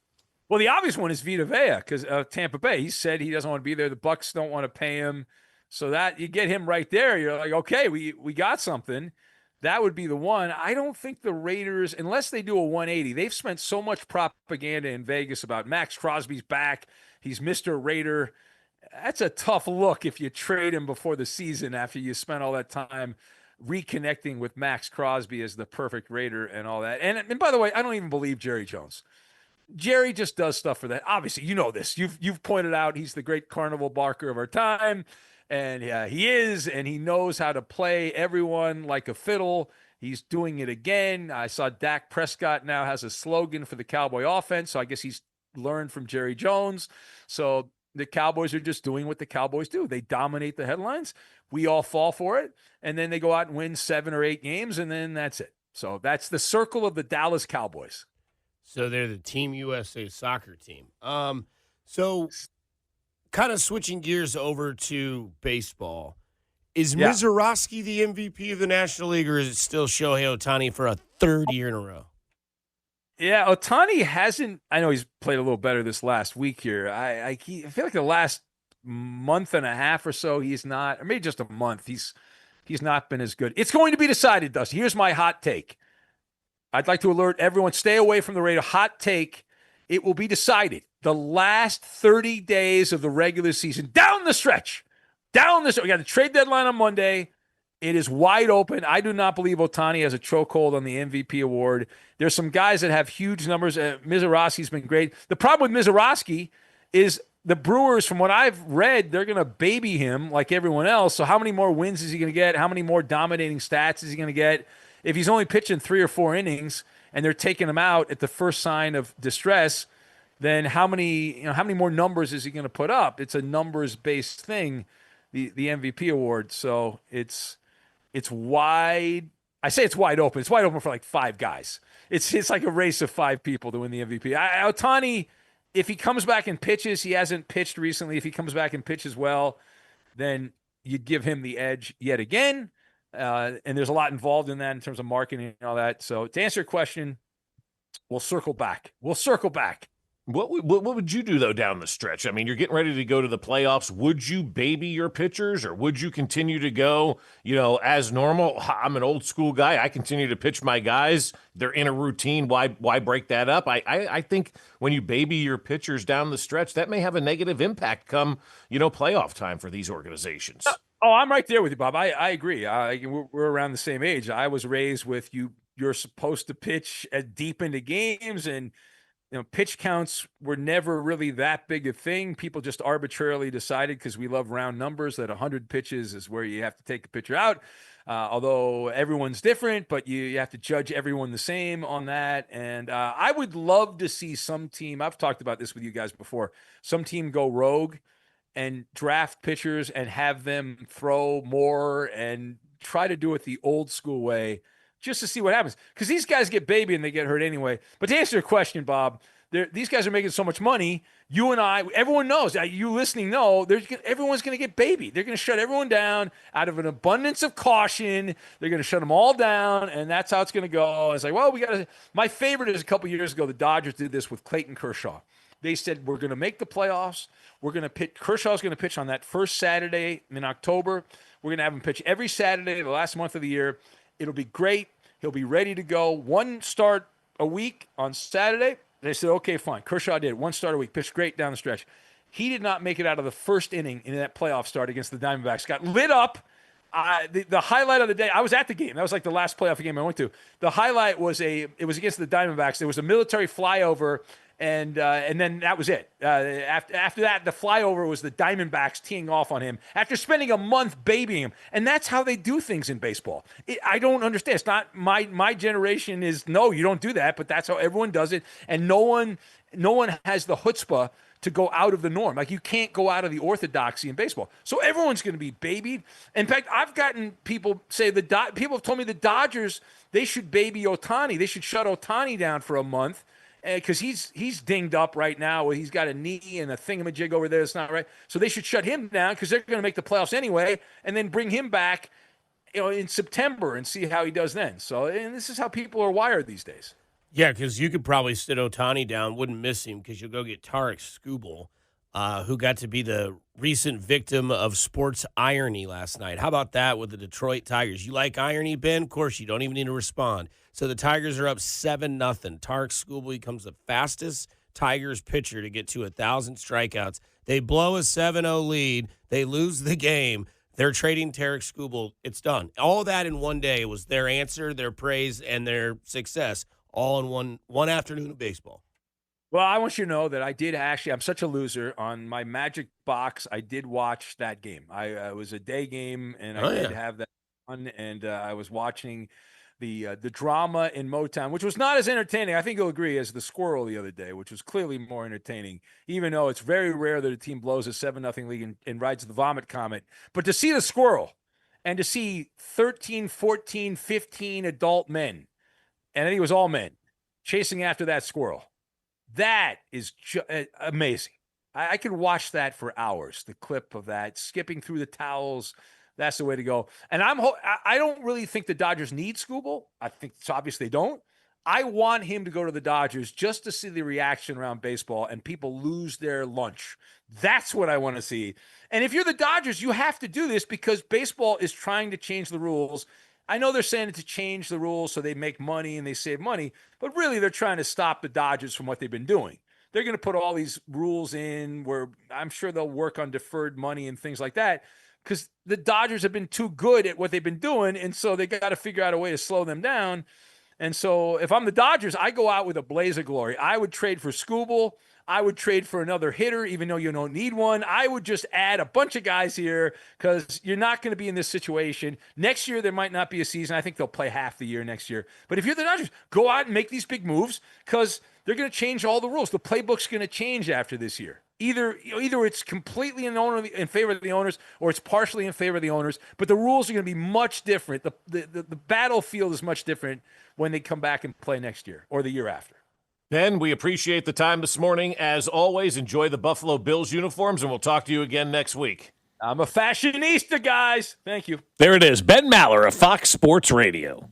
Well, the obvious one is Vita Vea because Tampa Bay. He said he doesn't want to be there. The Bucs don't want to pay him. So that you get him right there. You're like, okay, we got something. That would be the one. I don't think the Raiders, unless they do a 180, they've spent so much propaganda in Vegas about Max Crosby's back. He's Mr. Raider. That's a tough look if you trade him before the season after you spent all that time reconnecting with Max Crosby as the perfect Raider and all that. And by the way, I don't even believe Jerry Jones. Jerry just does stuff for that. Obviously, you know this. You've pointed out he's the great carnival barker of our time. And he is, and he knows how to play everyone like a fiddle. He's doing it again. I saw Dak Prescott now has a slogan for the Cowboy offense, so I guess he's learned from Jerry Jones. So the Cowboys are just doing what the Cowboys do. They dominate the headlines. We all fall for it, and then they go out and win 7 or 8 games, and then that's it. So that's the circle of the Dallas Cowboys. So they're the Team USA soccer team. So kind of switching gears over to baseball, is Mizorowski the MVP of the National League, or is it still Shohei Ohtani for a 3rd year in a row? Yeah, Ohtani hasn't. I know he's played a little better this last week here. I feel like the last month and a half or so, he's not, or maybe just a month. He's not been as good. It's going to be decided, Dusty. Here's my hot take. I'd like to alert everyone, stay away from the radio. Hot take, it will be decided the last 30 days of the regular season, down the stretch. We got the trade deadline on Monday. It is wide open. I do not believe Ohtani has a chokehold on the MVP award. There's some guys that have huge numbers. Mizorowski's been great. The problem with Mizorowski is the Brewers, from what I've read, they're going to baby him like everyone else. So how many more wins is he going to get? How many more dominating stats is he going to get? If he's only pitching 3 or 4 innings and they're taking him out at the first sign of distress, then how many more numbers is he going to put up? It's a numbers-based thing, the MVP award. So it's wide. I say it's wide open. It's wide open for like 5 guys. It's like a race of 5 people to win the MVP. Ohtani, if he comes back and pitches, he hasn't pitched recently. If he comes back and pitches well, then you'd give him the edge yet again. And there's a lot involved in that in terms of marketing and all that. So to answer your question, we'll circle back. What would you do, though, down the stretch? I mean, you're getting ready to go to the playoffs. Would you baby your pitchers, or would you continue to go, as normal? I'm an old school guy. I continue to pitch my guys. They're in a routine. Why break that up? I think when you baby your pitchers down the stretch, that may have a negative impact come, playoff time for these organizations. Oh, I'm right there with you, Bob. I agree. We're around the same age. I was raised with you're supposed to pitch deep into games, and pitch counts were never really that big a thing. People just arbitrarily decided, because we love round numbers, that 100 pitches is where you have to take a pitcher out. Although everyone's different, but you have to judge everyone the same on that. And I would love to see some team, I've talked about this with you guys before, some team go rogue and draft pitchers and have them throw more and try to do it the old school way, just to see what happens. Because these guys get baby and they get hurt anyway. But to answer your question, Bob, these guys are making so much money. You and I, everyone knows, you listening know, everyone's going to get baby. They're going to shut everyone down out of an abundance of caution. They're going to shut them all down, and that's how it's going to go. It's like, well, we got to. My favorite is a couple years ago, the Dodgers did this with Clayton Kershaw. They said, we're going to make the playoffs. We're going to pitch. Kershaw's going to pitch on that first Saturday in October. We're going to have him pitch every Saturday, the last month of the year. It'll be great. He'll be ready to go. 1 start a week on Saturday. They said, okay, fine. Kershaw did 1 start a week, pitched great down the stretch. He did not make it out of the first inning in that playoff start against the Diamondbacks. Got lit up. The highlight of the day, I was at the game. That was like the last playoff game I went to. The highlight was it was against the Diamondbacks. There was a military flyover, and then that was it. After that, the flyover was the Diamondbacks teeing off on him after spending a month babying him. And that's how they do things in baseball. I don't understand. It's not my generation is, no, you don't do that, but that's how everyone does it. And no one has the chutzpah to go out of the norm. Like, you can't go out of the orthodoxy in baseball. So everyone's going to be babied. In fact, I've gotten people say people have told me the Dodgers, they should baby Ohtani. They should shut Ohtani down for a month, because he's dinged up right now. He's got a knee and a thingamajig over there that's not right. So they should shut him down, because they're going to make the playoffs anyway, and then bring him back, in September and see how he does then. So, and this is how people are wired these days. Yeah, because you could probably sit Ohtani down, wouldn't miss him, because you'll go get Tarek Skubal, who got to be the recent victim of sports irony last night. How about that with the Detroit Tigers? You like irony, Ben? Of course, you don't even need to respond. So the Tigers are up 7-0. Tarek Skubal becomes the fastest Tigers pitcher to get to 1,000 strikeouts. They blow a 7-0 lead. They lose the game. They're trading Tarek Skubal. It's done. All that in one day was their answer, their praise, and their success, all in one afternoon of baseball. Well, I want you to know that I did actually, I'm such a loser. On my Magic box, I did watch that game. It was a day game, and I did have that fun, and I was watching the drama in Motown, which was not as entertaining, I think you'll agree, as the Squirrel the other day, which was clearly more entertaining, even though it's very rare that a team blows a 7-0 lead and rides the vomit comet. But to see the Squirrel and to see 13, 14, 15 adult men, and I think it was all men, chasing after that squirrel, that is amazing. I could watch that for hours, the clip of that, skipping through the towels. That's the way to go. And I don't really think the Dodgers need Skubal. I think it's obvious they don't. I want him to go to the Dodgers just to see the reaction around baseball and people lose their lunch. That's what I want to see. And if you're the Dodgers, you have to do this, because baseball is trying to change the rules. I know they're saying it to change the rules so they make money and they save money, but really they're trying to stop the Dodgers from what they've been doing. They're going to put all these rules in where I'm sure they'll work on deferred money and things like that because the Dodgers have been too good at what they've been doing, and so they got to figure out a way to slow them down. And so if I'm the Dodgers, I go out with a blaze of glory. I would trade for Skubal. I would trade for another hitter, even though you don't need one. I would just add a bunch of guys here because you're not going to be in this situation. Next year, there might not be a season. I think they'll play half the year next year. But if you're the Dodgers, go out and make these big moves because they're going to change all the rules. The playbook's going to change after this year. Either it's completely in favor of the owners or it's partially in favor of the owners. But the rules are going to be much different. The battlefield is much different when they come back and play next year or the year after. Ben, we appreciate the time this morning. As always, enjoy the Buffalo Bills uniforms, and we'll talk to you again next week. I'm a fashionista, guys. Thank you. There it is. Ben Maller of Fox Sports Radio.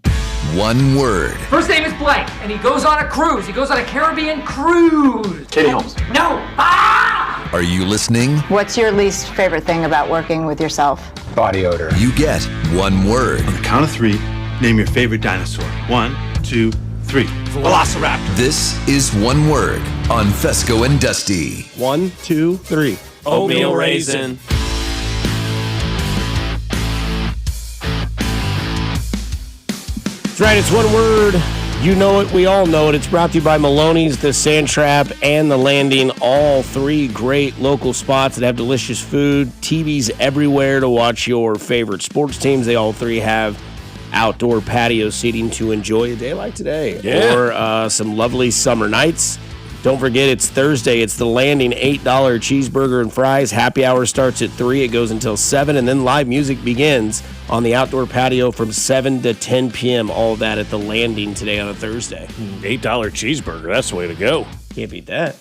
One word. First name is blank, and he goes on a cruise. He goes on a Caribbean cruise. Katie Holmes. No. Ah! Are you listening? What's your least favorite thing about working with yourself? Body odor. You get one word. On the count of three, name your favorite dinosaur. 1, 2, 3. Velociraptor. This is one word on Fescoe and Dusty. 1, 2, 3. Oatmeal raisin. That's right, it's one word. You know it, we all know it. It's brought to you by Maloney's, the Sand Trap, and the Landing. All three great local spots that have delicious food. TVs everywhere to watch your favorite sports teams. They all three have outdoor patio seating to enjoy a day like today. Yeah. Or some lovely summer nights. Don't forget, it's Thursday. It's the Landing $8 cheeseburger and fries. Happy hour starts at 3. It goes until 7, and then live music begins on the outdoor patio from 7 to 10 p.m. All of that at the Landing today on a Thursday. $8 cheeseburger. That's the way to go. Can't beat that.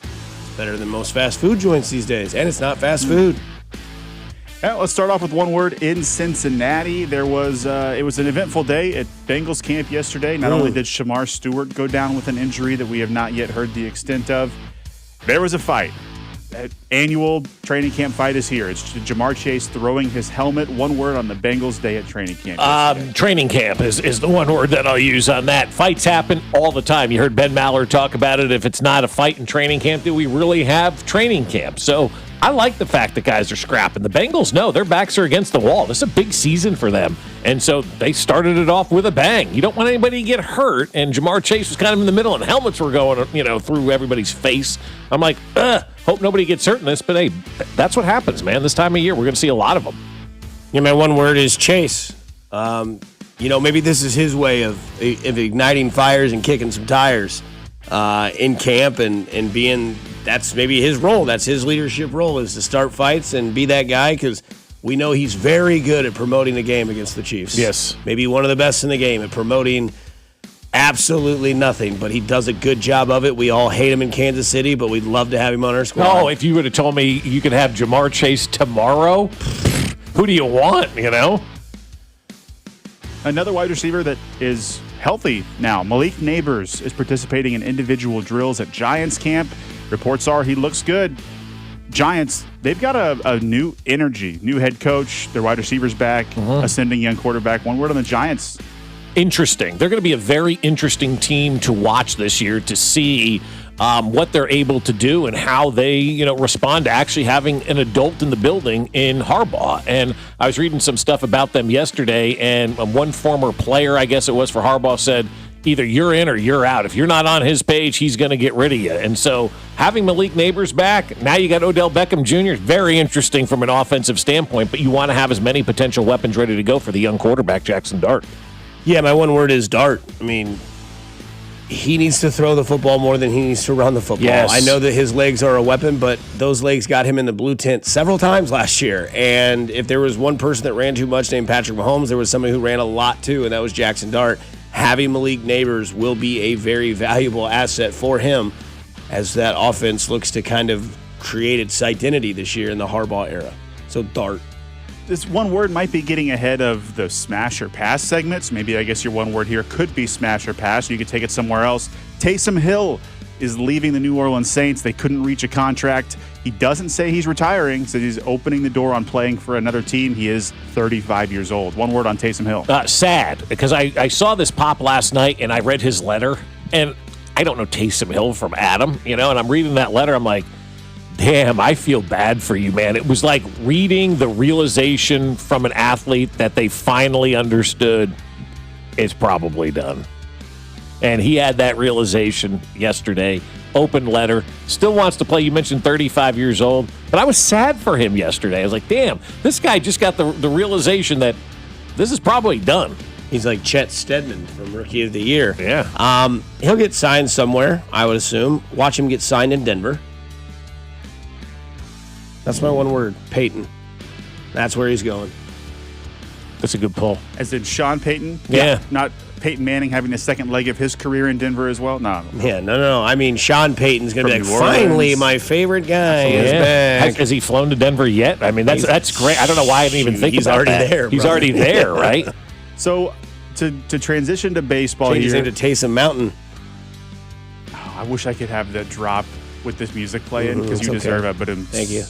It's better than most fast food joints these days, and it's not fast food. Yeah, let's start off with one word in Cincinnati. It was an eventful day at Bengals camp yesterday. Not only did Shamar Stewart go down with an injury that we have not yet heard the extent of, there was a fight. That annual training camp fight is here. It's Jamar Chase throwing his helmet. One word on the Bengals day at training camp yesterday. Training camp is the one word that I'll use on that. Fights happen all the time. You heard Ben Maller talk about it. If it's not a fight in training camp, do we really have training camp? So I like the fact that guys are scrapping. The Bengals know their backs are against the wall. This is a big season for them. And so they started it off with a bang. You don't want anybody to get hurt. And Jamar Chase was kind of in the middle, and helmets were going, through everybody's face. I'm like, hope nobody gets hurt in this. But hey, that's what happens, man. This time of year, we're going to see a lot of them. Yeah, my one word is Chase. Maybe this is his way of igniting fires and kicking some tires in camp and being. That's maybe his role. That's his leadership role, is to start fights and be that guy, because we know he's very good at promoting the game against the Chiefs. Yes. Maybe one of the best in the game at promoting absolutely nothing, but he does a good job of it. We all hate him in Kansas City, but we'd love to have him on our squad. Oh, if you would have told me you could have Jamar Chase tomorrow, who do you want, Another wide receiver that is healthy now. Malik Neighbors is participating in individual drills at Giants camp. Reports are he looks good. Giants, they've got a new energy, new head coach, their wide receivers back, ascending young quarterback. One word on the Giants. Interesting. They're going to be a very interesting team to watch this year to see what they're able to do and how they, respond to actually having an adult in the building in Harbaugh. And I was reading some stuff about them yesterday, and one former player, I guess it was for Harbaugh, said, either you're in or you're out. If you're not on his page, he's going to get rid of you. And so having Malik Neighbors back, now you got Odell Beckham Jr., very interesting from an offensive standpoint, but you want to have as many potential weapons ready to go for the young quarterback, Jackson Dart. Yeah, my one word is Dart. I mean, he needs to throw the football more than he needs to run the football. Yes. I know that his legs are a weapon, but those legs got him in the blue tent several times last year. And if there was one person that ran too much named Patrick Mahomes, there was somebody who ran a lot too, and that was Jackson Dart. Having Malik Neighbors will be a very valuable asset for him as that offense looks to kind of create its identity this year in the Harbaugh era. So Dart. This one word might be getting ahead of the smash or pass segments. Maybe I guess your one word here could be smash or pass. You could take it somewhere else. Taysom Hill is leaving the New Orleans Saints. They couldn't reach a contract. He doesn't say he's retiring, says he's opening the door on playing for another team. He is 35 years old. One word on Taysom Hill. Sad, because I saw this pop last night, and I read his letter, and I don't know Taysom Hill from Adam, and I'm reading that letter. I'm like, damn, I feel bad for you, man. It was like reading the realization from an athlete that they finally understood it's probably done. And he had that realization yesterday. Open letter. Still wants to play. You mentioned 35 years old. But I was sad for him yesterday. I was like, damn, this guy just got the realization that this is probably done. He's like Chet Steadman from Rookie of the Year. Yeah. He'll get signed somewhere, I would assume. Watch him get signed in Denver. That's my one word, Peyton. That's where he's going. That's a good pull. As in Sean Payton? Yeah. Not Peyton Manning having the second leg of his career in Denver as well? No. Yeah, no. I mean, Sean Payton's going to be like, New Orleans. finally, my favorite guy is back. Has he flown to Denver yet? I mean, that's great. I don't know why I didn't even think about that. He's already there. He's already there, right? So, to transition to baseball Change his here. name to Taysom Mountain. Oh, I wish I could have the drop with this music playing because you okay. deserve it. But Thank you.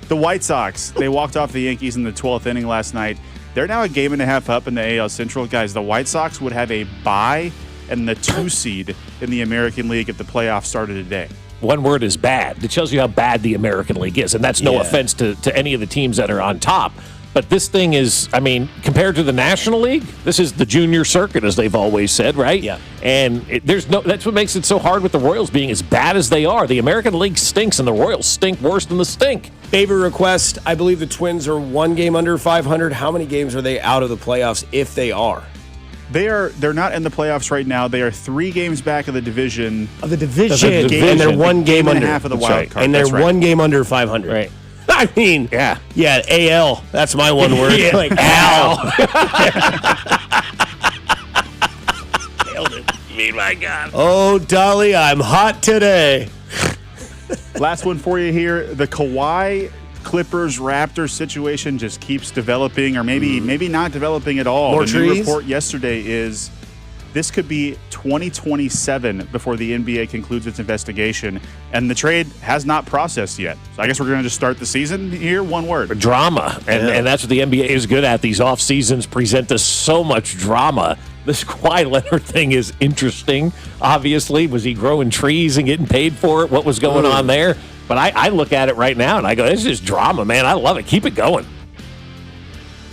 The White Sox, they walked off the Yankees in the 12th inning last night. They're now a game and a half up in the AL Central. Guys, the White Sox would have a bye and the 2 seed in the American League if the playoffs started today. One word is bad. It tells you how bad the American League is. And that's no offense to any of the teams that are on top. But this thing is, I mean, compared to the National League, this is the junior circuit, as they've always said, right? Yeah. And that's what makes it so hard with the Royals being as bad as they are. The American League stinks, and the Royals stink worse than the stink. Favorite request, I believe the Twins are 1 game under 500. How many games are they out of the playoffs if they are? They're not in the playoffs right now. They are 3 games back of the division. And they're 1 game and under. a half of the wild card. And they're That's right. 1 game under 500. Right. I mean, yeah, AL. That's my one word. Yeah. Like Al. Nailed it. I mean, my God. Oh, Dolly, I'm hot today. Last one for you here. The Kawhi Clippers Raptors situation just keeps developing, or maybe not developing at all. More the trees? new report yesterday is this could be 2027 before the NBA concludes its investigation, and the trade has not processed yet. So I guess we're going to just start the season here. One word. Drama. And that's what the NBA is good at. These off seasons present us so much drama. This Kawhi Leonard thing is interesting. Obviously, was he growing trees and getting paid for it? What was going on there? But I look at it right now and I go, this is just drama, man. I love it. Keep it going.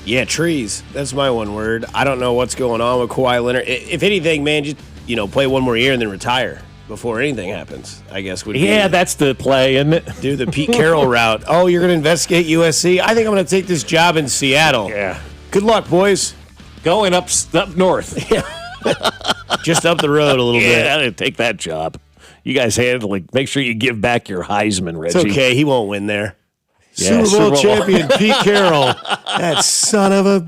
Yeah, trees. That's my one word. I don't know what's going on with Kawhi Leonard. If anything, man, just play 1 more year and then retire before anything happens, I guess. That's the play, isn't it? Do the Pete Carroll route. Oh, you're going to investigate USC? I think I'm going to take this job in Seattle. Yeah. Good luck, boys. Going up north. Yeah. Just up the road a little bit. Yeah, take that job. You guys handle it. Make sure you give back your Heisman, Reggie. It's okay. He won't win there. Yeah, Super Bowl champion Pete Carroll. That son of a...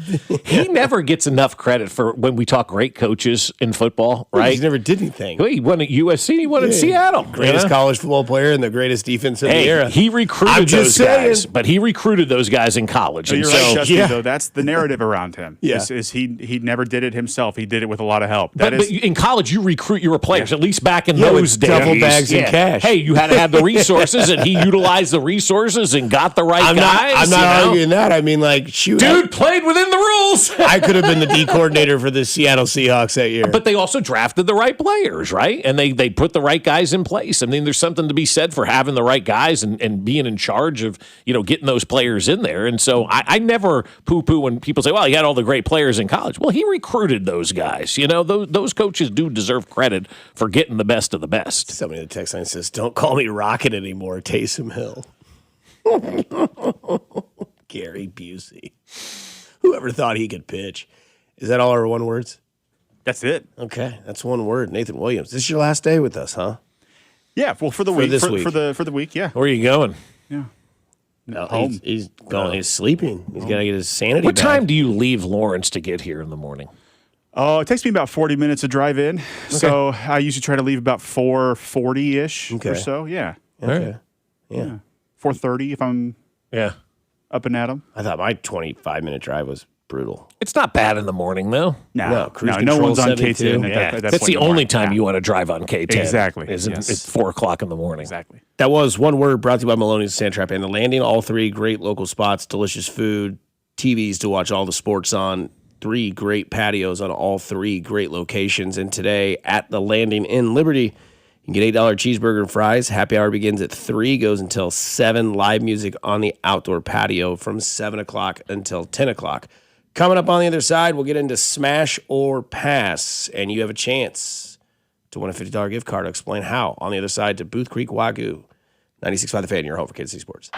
He never gets enough credit for when we talk great coaches in football, right? He never did anything. Well, he won at USC. He won in Seattle. Greatest college football player and the greatest defense in the era. He recruited those guys, but he recruited those guys in college. So you're right, Justin, though. That's the narrative around him. Yeah. Is he never did it himself. He did it with a lot of help. But in college, you recruit your players, at least back in those with days. duffel bags and cash. Hey, you had to have the resources, and he utilized the resources and got the right guys. I'm not arguing that. I mean, like, shoot. Dude played within the rules. I could have been the D coordinator for the Seattle Seahawks that year. But they also drafted the right players, right? And they put the right guys in place. I mean, there's something to be said for having the right guys and being in charge of, getting those players in there. And so I never poo-poo when people say, well, he had all the great players in college. Well, he recruited those guys. Those coaches do deserve credit for getting the best of the best. Somebody in the text line says, don't call me Rocket anymore, Taysom Hill. Gary Busey. Whoever thought he could pitch? Is that all our one words? That's it. Okay, that's one word. Nathan Williams. This is your last day with us, huh? Yeah, well, for the week. This week. For the week, yeah. Where are you going? Yeah. No, he's going. He's sleeping. He's got to get his sanity What back. time do you leave Lawrence to get here in the morning? Oh, it takes me about 40 minutes to drive in. Okay. So I usually try to leave about 4:40-ish or so. Yeah. Okay. Yeah. 4:30 if I'm up and at 'em. I thought my 25-minute drive was brutal. It's not bad in the morning, though. No control one's on 72. K10. Yeah. That's the when only you time want. you want to drive on K10. Exactly. Is Yes. It's 4 o'clock in the morning. Exactly. That was One Word, brought to you by Maloney's Sand Trap and The Landing. All three great local spots, delicious food, TVs to watch all the sports on, 3 great patios on all 3 great locations. And today at The Landing in Liberty, you can get $8 cheeseburger and fries. Happy hour begins at 3, goes until 7. Live music on the outdoor patio from 7 o'clock until 10 o'clock. Coming up on the other side, we'll get into Smash or Pass, and you have a chance to win a $50 gift card. I'll explain how on the other side to Booth Creek Wagyu. 96.5 The Fan, your home for Kansas City sports.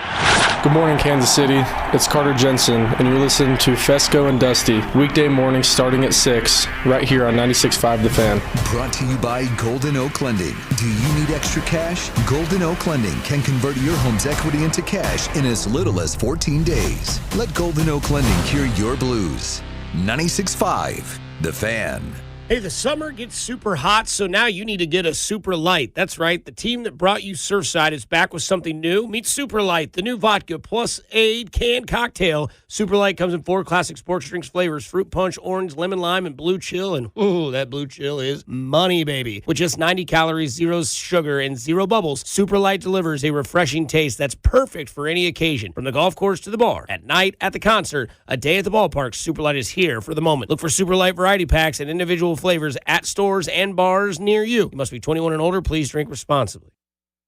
Good morning, Kansas City. It's Carter Jensen, and you're listening to Fescoe and Dusty, weekday mornings starting at 6, right here on 96.5 The Fan. Brought to you by Golden Oak Lending. Do you need extra cash? Golden Oak Lending can convert your home's equity into cash in as little as 14 days. Let Golden Oak Lending cure your blues. 96.5 The Fan. Hey, the summer gets super hot, so now you need to get a Super Light. That's right. The team that brought you Surfside is back with something new. Meet Super Light, the new vodka plus aid canned cocktail. Super Light comes in 4 classic sports drinks flavors: fruit punch, orange, lemon lime, and blue chill. And ooh, that blue chill is money, baby. With just 90 calories, 0 sugar, and 0 bubbles, Super Light delivers a refreshing taste that's perfect for any occasion. From the golf course to the bar, at night, at the concert, a day at the ballpark, Super Light is here for the moment. Look for Super Light variety packs and individual flavors at stores and bars near you. You must be 21 and older. Please drink responsibly.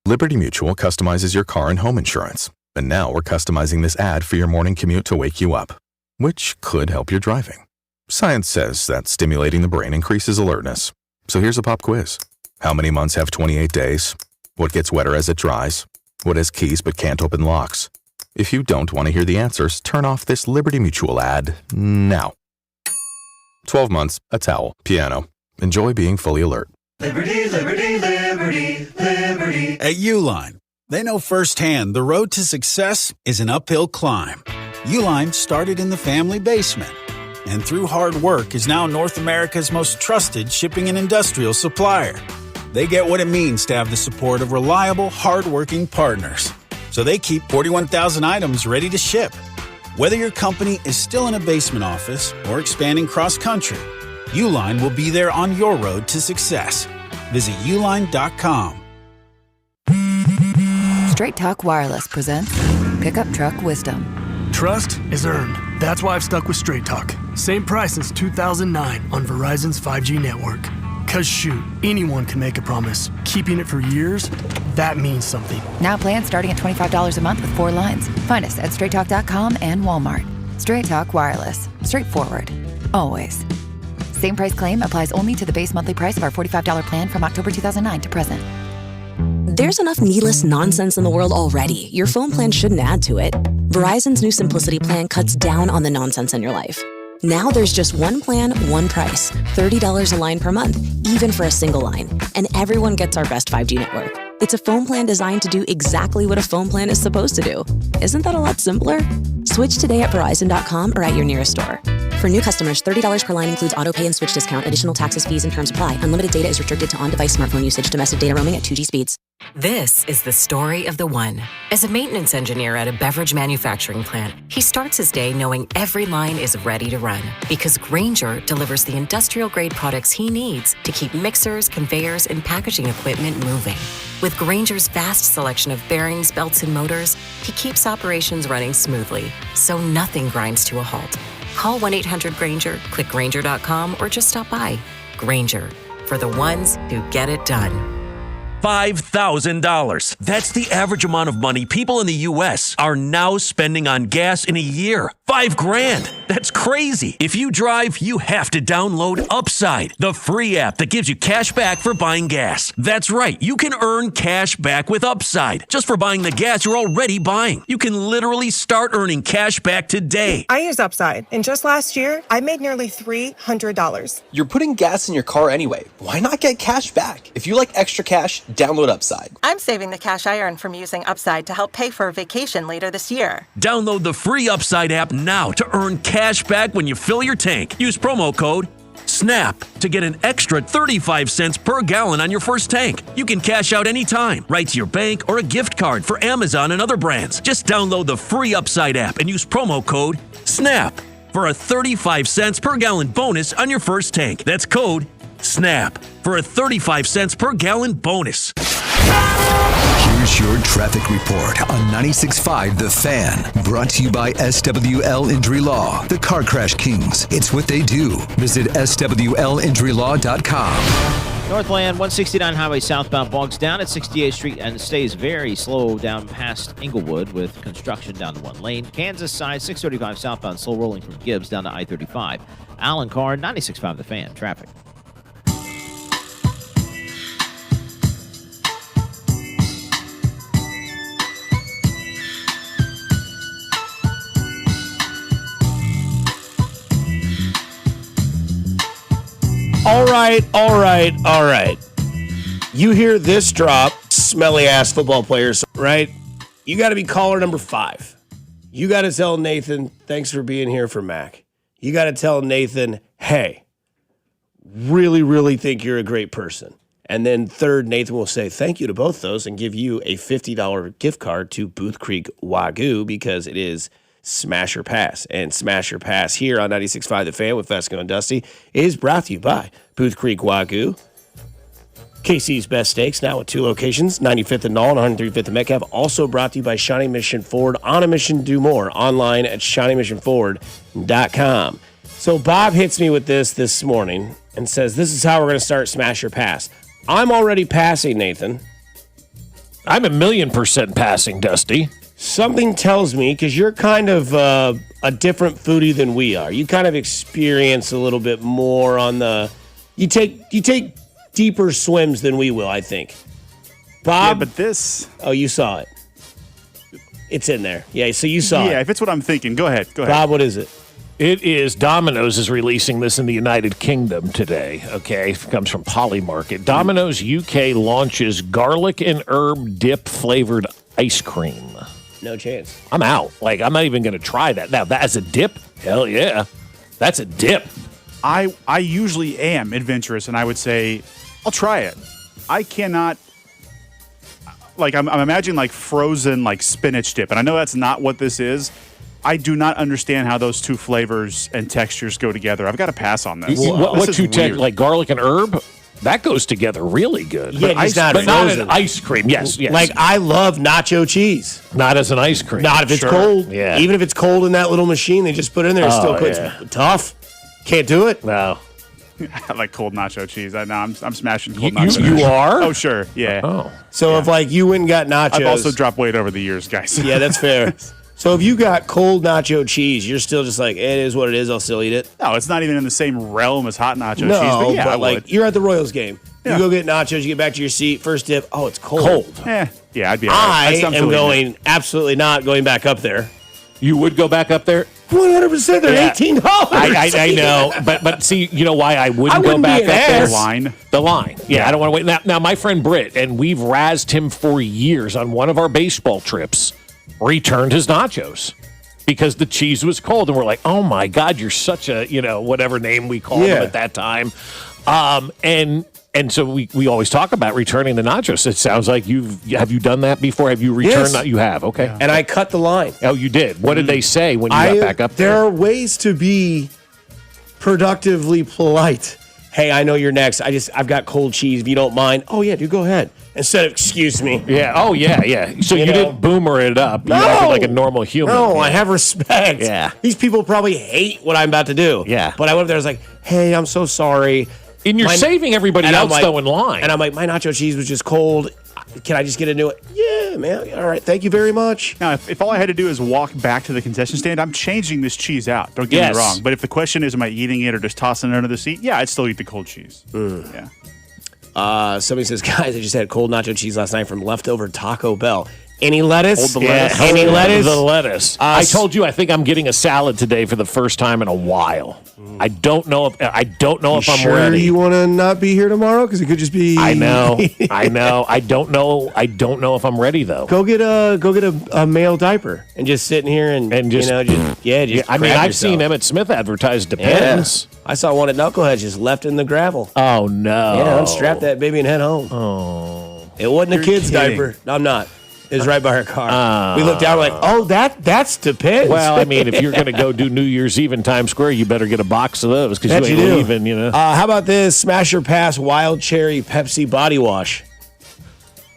Liberty Mutual customizes your car and home insurance. And now we're customizing this ad for your morning commute to wake you up, which could help your driving. Science says that stimulating the brain increases alertness. So here's a pop quiz. How many months have 28 days? What gets wetter as it dries? What has keys but can't open locks? If you don't want to hear the answers, turn off this Liberty Mutual ad now. 12 months, a towel, piano. Enjoy being fully alert. Liberty, liberty, liberty, liberty. At Uline, they know firsthand the road to success is an uphill climb. Uline started in the family basement, and through hard work is now North America's most trusted shipping and industrial supplier. They get what it means to have the support of reliable, hardworking partners. So they keep 41,000 items ready to ship. Whether your company is still in a basement office or expanding cross-country, Uline will be there on your road to success. Visit uline.com. Straight Talk Wireless presents Pickup Truck Wisdom. Trust is earned. That's why I've stuck with Straight Talk. Same price since 2009 on Verizon's 5G network. Cause shoot, anyone can make a promise. Keeping it for years, that means something. Now plans starting at $25 a month with 4 lines. Find us at straighttalk.com and Walmart. Straight Talk Wireless. Straightforward. Always. Same price claim applies only to the base monthly price of our $45 plan from October 2009 to present. There's enough needless nonsense in the world already. Your phone plan shouldn't add to it. Verizon's new Simplicity plan cuts down on the nonsense in your life. Now there's just one plan, one price, $30 a line per month, even for a single line. And everyone gets our best 5G network. It's a phone plan designed to do exactly what a phone plan is supposed to do. Isn't that a lot simpler? Switch today at Verizon.com or at your nearest store. For new customers, $30 per line includes auto pay and switch discount. Additional taxes, fees, and terms apply. Unlimited data is restricted to on-device smartphone usage. Domestic data roaming at 2G speeds. This is the story of the one. As a maintenance engineer at a beverage manufacturing plant, he starts his day knowing every line is ready to run because Grainger delivers the industrial-grade products he needs to keep mixers, conveyors, and packaging equipment moving. With Grainger's vast selection of bearings, belts, and motors, he keeps operations running smoothly, so nothing grinds to a halt. Call 1-800-GRAINGER, click Grainger.com, or just stop by. Grainger, for the ones who get it done. $5,000. That's the average amount of money people in the U.S. are now spending on gas in a year. $5,000. That's crazy. If you drive, you have to download Upside, the free app that gives you cash back for buying gas. That's right. You can earn cash back with Upside just for buying the gas you're already buying. You can literally start earning cash back today. I use Upside, and just last year, I made nearly $300. You're putting gas in your car anyway. Why not get cash back? If you like extra cash, download Upside. I'm saving the cash I earn from using Upside to help pay for a vacation later this year. Download the free Upside app now to earn cash back when you fill your tank. Use promo code SNAP to get an extra 35 cents per gallon on your first tank. You can cash out anytime, right to your bank or a gift card for Amazon and other brands. Just download the free Upside app and use promo code SNAP. for a 35 cents per gallon bonus on your first tank. That's code SNAP for a 35 cents per gallon bonus. Here's your traffic report on 96.5 The Fan. Brought to you by SWL Injury Law, the Car Crash Kings. It's what they do. Visit SWLinjurylaw.com. Northland 169 highway southbound bogs down at 68th Street and stays very slow down past Inglewood with construction down to one lane. Kansas side 635 southbound slow rolling from Gibbs down to I-35. Alan Carr 96.5 The Fan. Traffic. All right. You hear this drop, smelly ass football players, right? You got to be caller number 5. You got to tell Nathan, thanks for being here for Mac. You got to tell Nathan, hey, really, really think you're a great person. And then third, Nathan will say thank you to both those and give you a $50 gift card to Booth Creek Wagyu because it is Smash or Pass. And Smash or Pass here on 96.5 The Fan with Fescoe and Dusty is brought to you by Booth Creek Wagyu. KC's Best Steaks, now at 2 locations, 95th and Knoll and 135th and Metcalf. Also brought to you by Shawnee Mission Ford. On a mission to do more. Online at ShawneeMissionFord.com. So Bob hits me with this morning and says, this is how we're going to start Smash or Pass. I'm already passing, Nathan. I'm 1,000,000% passing, Dusty. Something tells me, because you're kind of a different foodie than we are. You kind of experience a little bit more on the... You take deeper swims than we will, I think. Bob? Yeah, but this... Oh, you saw it. It's in there. Yeah, so you saw it. Yeah, if it's what I'm thinking, go ahead. Bob, what is it? It is Domino's is releasing this in the United Kingdom today, okay? It comes from Polymarket. Domino's UK launches garlic and herb dip flavored ice cream. No chance. I'm out. Like, I'm not even going to try that. Now, that as a dip? Hell yeah. That's a dip. I usually am adventurous, and I would say, I'll try it. I cannot... Like, I'm imagining, like, frozen, like, spinach dip. And I know that's not what this is. I do not understand how those two flavors and textures go together. I've got to pass on this. What two textures? Like garlic and herb? That goes together really good. Yeah, but not an ice cream. Yes. Like, I love nacho cheese. Not as an ice cream. Not if it's cold. Yeah. Even if it's cold in that little machine they just put in there, it's still cold. Yeah. It's tough. Can't do it. No. I like cold nacho cheese. I'm smashing cold nacho cheese. You are? Oh, sure. Yeah. Oh. So if, like, you went and got nachos. I've also dropped weight over the years, guys. Yeah, that's fair. So if you got cold nacho cheese, you're still just like, it is what it is. I'll still eat it. No, it's not even in the same realm as hot nacho cheese. No, But, yeah, but like, you're at the Royals game. Yeah. You go get nachos, you get back to your seat, first dip. Oh, it's cold. Yeah, I'd be all right. I am going, absolutely not going back up there. You would go back up there? 100%. They're $18. I know. But see, you know why I wouldn't go back up there? The line. Yeah, I don't want to wait. Now, my friend Britt, and we've razzed him for years on one of our baseball trips, returned his nachos because the cheese was cold. And we're like, oh, my God, you're such a, whatever name we called him at that time. And so we always talk about returning the nachos. It sounds like have you done that before? Have you returned? Yes. You have. Okay. Yeah. And I cut the line. Oh, you did. What did they say when you got back up there? There are ways to be productively polite. Hey, I know you're next. I've got cold cheese. If you don't mind. Oh yeah, dude, go ahead. Instead of excuse me. Yeah. Oh yeah. So you didn't boomer it up. You acted like a normal human. No, yeah. I have respect. Yeah. These people probably hate what I'm about to do. Yeah. But I went up there. I was like, hey, I'm so sorry. And you're saving everybody else, though, in line. And I'm like, my nacho cheese was just cold. Can I just get a new one? Yeah, man. All right. Thank you very much. Now, if all I had to do is walk back to the concession stand, I'm changing this cheese out. Don't get me wrong. But if the question is, am I eating it or just tossing it under the seat? Yeah, I'd still eat the cold cheese. Yeah. Somebody says, guys, I just had cold nacho cheese last night from leftover Taco Bell. Any lettuce? Hold the lettuce. Any lettuce? The lettuce. I told you I think I'm getting a salad today for the first time in a while. I don't know if I'm ready. You want to not be here tomorrow because it could just be. I know. I don't know if I'm ready though. Go get a male diaper and just sit in here and just I mean, I've seen Emmitt Smith advertised Depends. Yeah. I saw one at Knucklehead just left in the gravel. Oh no! Yeah, unstrap that baby and head home. Oh, it wasn't a kid's diaper. No, I'm not. It was right by her car. We looked down, we're like, oh, that's Depends. Well, I mean, if you're going to go do New Year's Eve in Times Square, you better get a box of those because you ain't leaving, you know. How about this Smash or Pass Wild Cherry Pepsi Body Wash?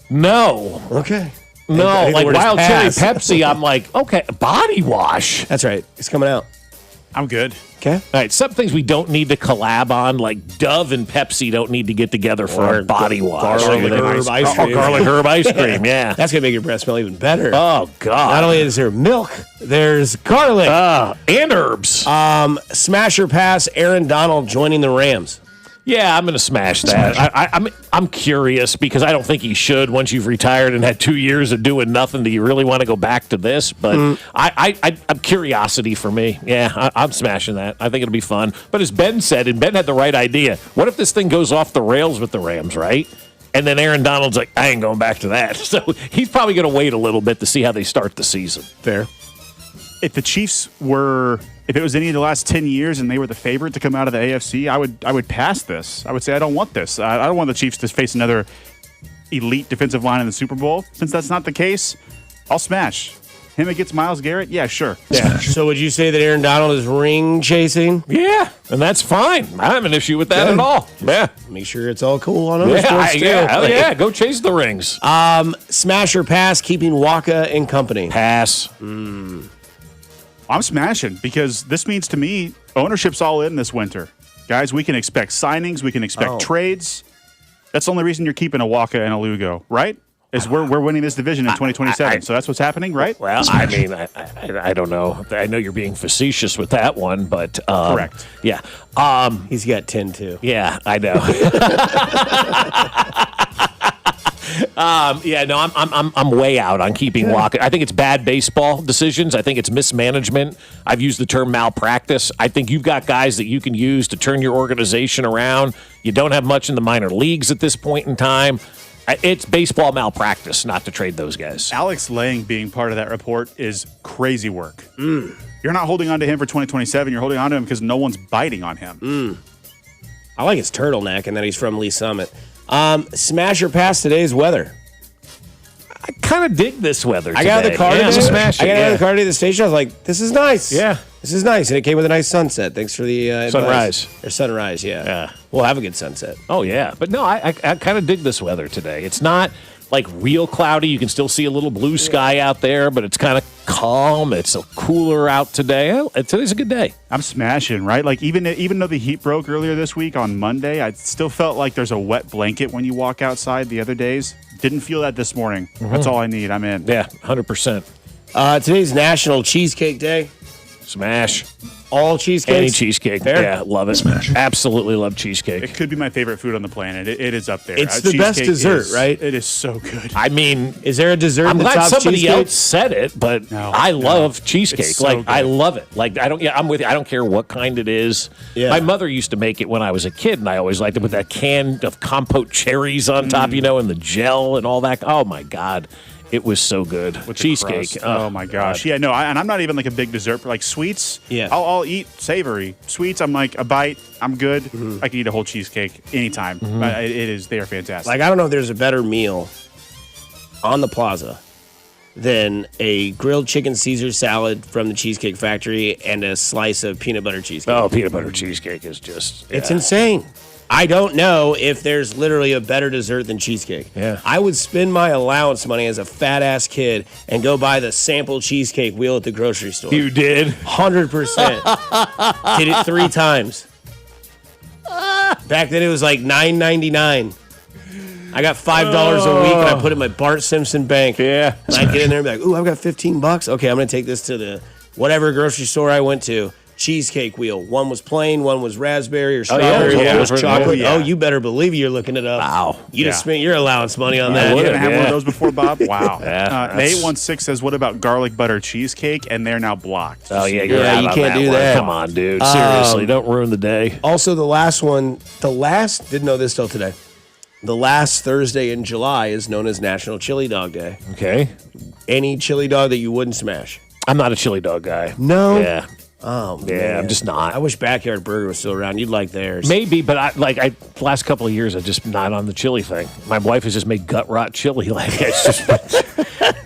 No. Okay. No, like Wild Cherry Pepsi, I'm like, okay, body wash. That's right. It's coming out. I'm good. Okay. All right, some things we don't need to collab on, like Dove and Pepsi don't need to get together for a body wash. Garlic herb ice cream. Garlic herb ice cream, yeah. That's going to make your breath smell even better. Oh, God. Not only is there milk, there's garlic. And herbs. Smash or Pass Aaron Donald joining the Rams? Yeah, I'm going to smash that. I'm curious because I don't think he should. Once you've retired and had 2 years of doing nothing, do you really want to go back to this? But I'm curiosity for me. Yeah, I'm smashing that. I think it'll be fun. But as Ben said, and Ben had the right idea, what if this thing goes off the rails with the Rams, right? And then Aaron Donald's like, I ain't going back to that. So he's probably going to wait a little bit to see how they start the season. Fair. If the Chiefs were, if it was any of the last 10 years and they were the favorite to come out of the AFC, I would pass this. I would say I don't want this. I don't want the Chiefs to face another elite defensive line in the Super Bowl. Since that's not the case, I'll smash. Him against Myles Garrett? Yeah, sure. Yeah. So would you say that Aaron Donald is ring chasing? Yeah, and that's fine. I don't have an issue with that at all. Yeah. Make sure it's all cool on other sports too. Yeah, go chase the rings. Smash or pass keeping Waka in company? Pass. I'm smashing because this means to me ownership's all in this winter. Guys, we can expect signings. We can expect trades. That's the only reason you're keeping a Waka and a Lugo, right? Is we're winning this division in 2027. So that's what's happening, right? Well, I mean, I don't know. I know you're being facetious with that one, but correct. Yeah. He's got 10 too. Yeah, I know. I'm way out on keeping Waka. I think it's bad baseball decisions. I think it's mismanagement. I've used the term malpractice. I think you've got guys that you can use to turn your organization around. You don't have much in the minor leagues at this point in time. It's baseball malpractice not to trade those guys. Alex Lang being part of that report is crazy work. You're not holding on to him for 2027. You're holding on to him because no one's biting on him. I like his turtleneck and that he's from Lee Summit. Smash or pass today's weather? I kind of dig this weather today. I got out of the car today. Smash it, I got out of the car today at the station. I was like, this is nice. Yeah. This is nice. And it came with a nice sunset. Thanks for the sunrise. Or sunrise, yeah. We'll have a good sunset. Oh, yeah. But no, I kind of dig this weather today. It's not like real cloudy. You can still see a little blue sky out there, but it's kind of calm. It's cooler out today. Today's a good day. I'm smashing, right? Like even though the heat broke earlier this week on Monday, I still felt like there's a wet blanket when you walk outside the other days. Didn't feel that this morning. That's all I need. I'm in. Yeah, 100%. Today's National Cheesecake Day. Smash. All cheesecakes? Any cheesecake. Fair? Yeah, love it. Smash. Absolutely love cheesecake. It could be my favorite food on the planet. It is up there. It's the best dessert, right? It is so good. I mean, is there a dessert I'm that glad tops somebody cheesecake? else said it, but I love cheesecake. It's so like good. I love it. Like I'm with you. I don't care what kind it is. Yeah. My mother used to make it when I was a kid, and I always liked it with that can of compote cherries on top, and the gel and all that. Oh my God. It was so good. With cheesecake. Oh my gosh. Yeah, no, and I'm not even like a big dessert for like sweets. Yeah. I'll eat savory. Sweets, I'm like a bite. I'm good. I can eat a whole cheesecake anytime. They are fantastic. Like, I don't know if there's a better meal on the plaza than a grilled chicken Caesar salad from the Cheesecake Factory and a slice of peanut butter cheesecake. Oh, peanut butter cheesecake is just... It's insane. I don't know if there's literally a better dessert than cheesecake. Yeah. I would spend my allowance money as a fat-ass kid and go buy the sample cheesecake wheel at the grocery store. You did? 100%. Did it 3 times. Back then it was like $9.99. I got $5 a week and I put it in my Bart Simpson bank. Yeah. And I'd get in there and be like, ooh, I've got $15. Okay, I'm going to take this to the whatever grocery store I went to. Cheesecake wheel. One was plain, one was raspberry or strawberry, one was chocolate. Oh, you better believe you're looking it up. Wow. You just spent your allowance money on that. You didn't have one of those before, Bob? Wow. Yeah, the 816 says, what about garlic butter cheesecake? And they're now blocked. Oh, yeah, you're out you on can't that do one. that. Come on, dude. Seriously, don't ruin the day. Also, the last, didn't know this till today. The last Thursday in July is known as National Chili Dog Day. Okay. Any chili dog that you wouldn't smash? I'm not a chili dog guy. No? Yeah. Oh, yeah, man. I'm just not. I wish Backyard Burger was still around. You'd like theirs. Maybe, but the last couple of years, I'm just not on the chili thing. My wife has just made gut rot chili. Like it's just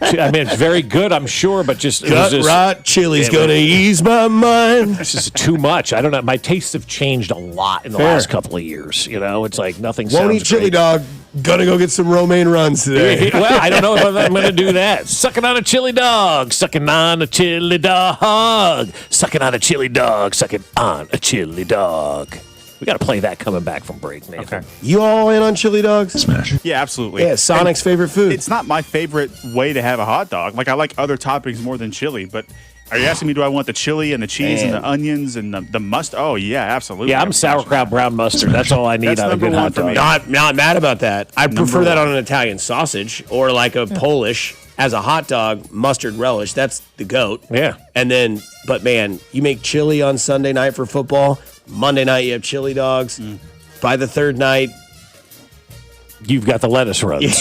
I mean, it's very good, I'm sure, but just rot chili's gonna ease my mind. This is too much. I don't know. My tastes have changed a lot in the last couple of years. It's like nothing. Won't eat chili dog. Gonna go get some romaine runs today. Well, I don't know if I'm going to do that. Sucking on a chili dog. Sucking on a chili dog. Sucking on a chili dog. Sucking on a chili dog. We got to play that coming back from break, Nathan. Okay. You all in on chili dogs? Smash. Yeah, absolutely. Yeah, Sonic's favorite food. It's not my favorite way to have a hot dog. Like, I like other toppings more than chili, but are you asking me, do I want the chili and the cheese and the onions and the mustard? Oh, yeah, absolutely. Yeah, I'm sauerkraut brown mustard. That's all I need on a good hot dog. Not mad about that. I prefer that on an Italian sausage or like a Polish as a hot dog, mustard relish. That's the GOAT. Yeah. And then, but man, you make chili on Sunday night for football. Monday night, you have chili dogs. By the third night, you've got the lettuce runs.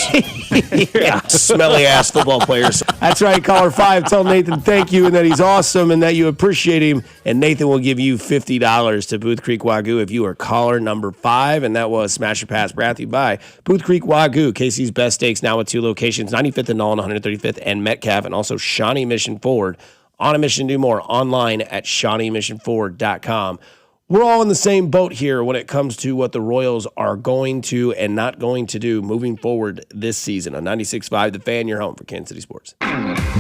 Yeah, smelly ass football players. That's right, caller 5. Tell Nathan thank you and that he's awesome and that you appreciate him. And Nathan will give you $50 to Booth Creek Wagyu if you are caller number 5. And that was Smash or Pass brought to you by Booth Creek Wagyu, KC's best steaks, now with 2 locations, 95th and Nolan, 135th and Metcalf, and also Shawnee Mission Ford. On a mission to do more, online at ShawneeMissionFord.com. We're all in the same boat here when it comes to what the Royals are going to and not going to do moving forward this season. On 96.5, The Fan, your home for Kansas City Sports.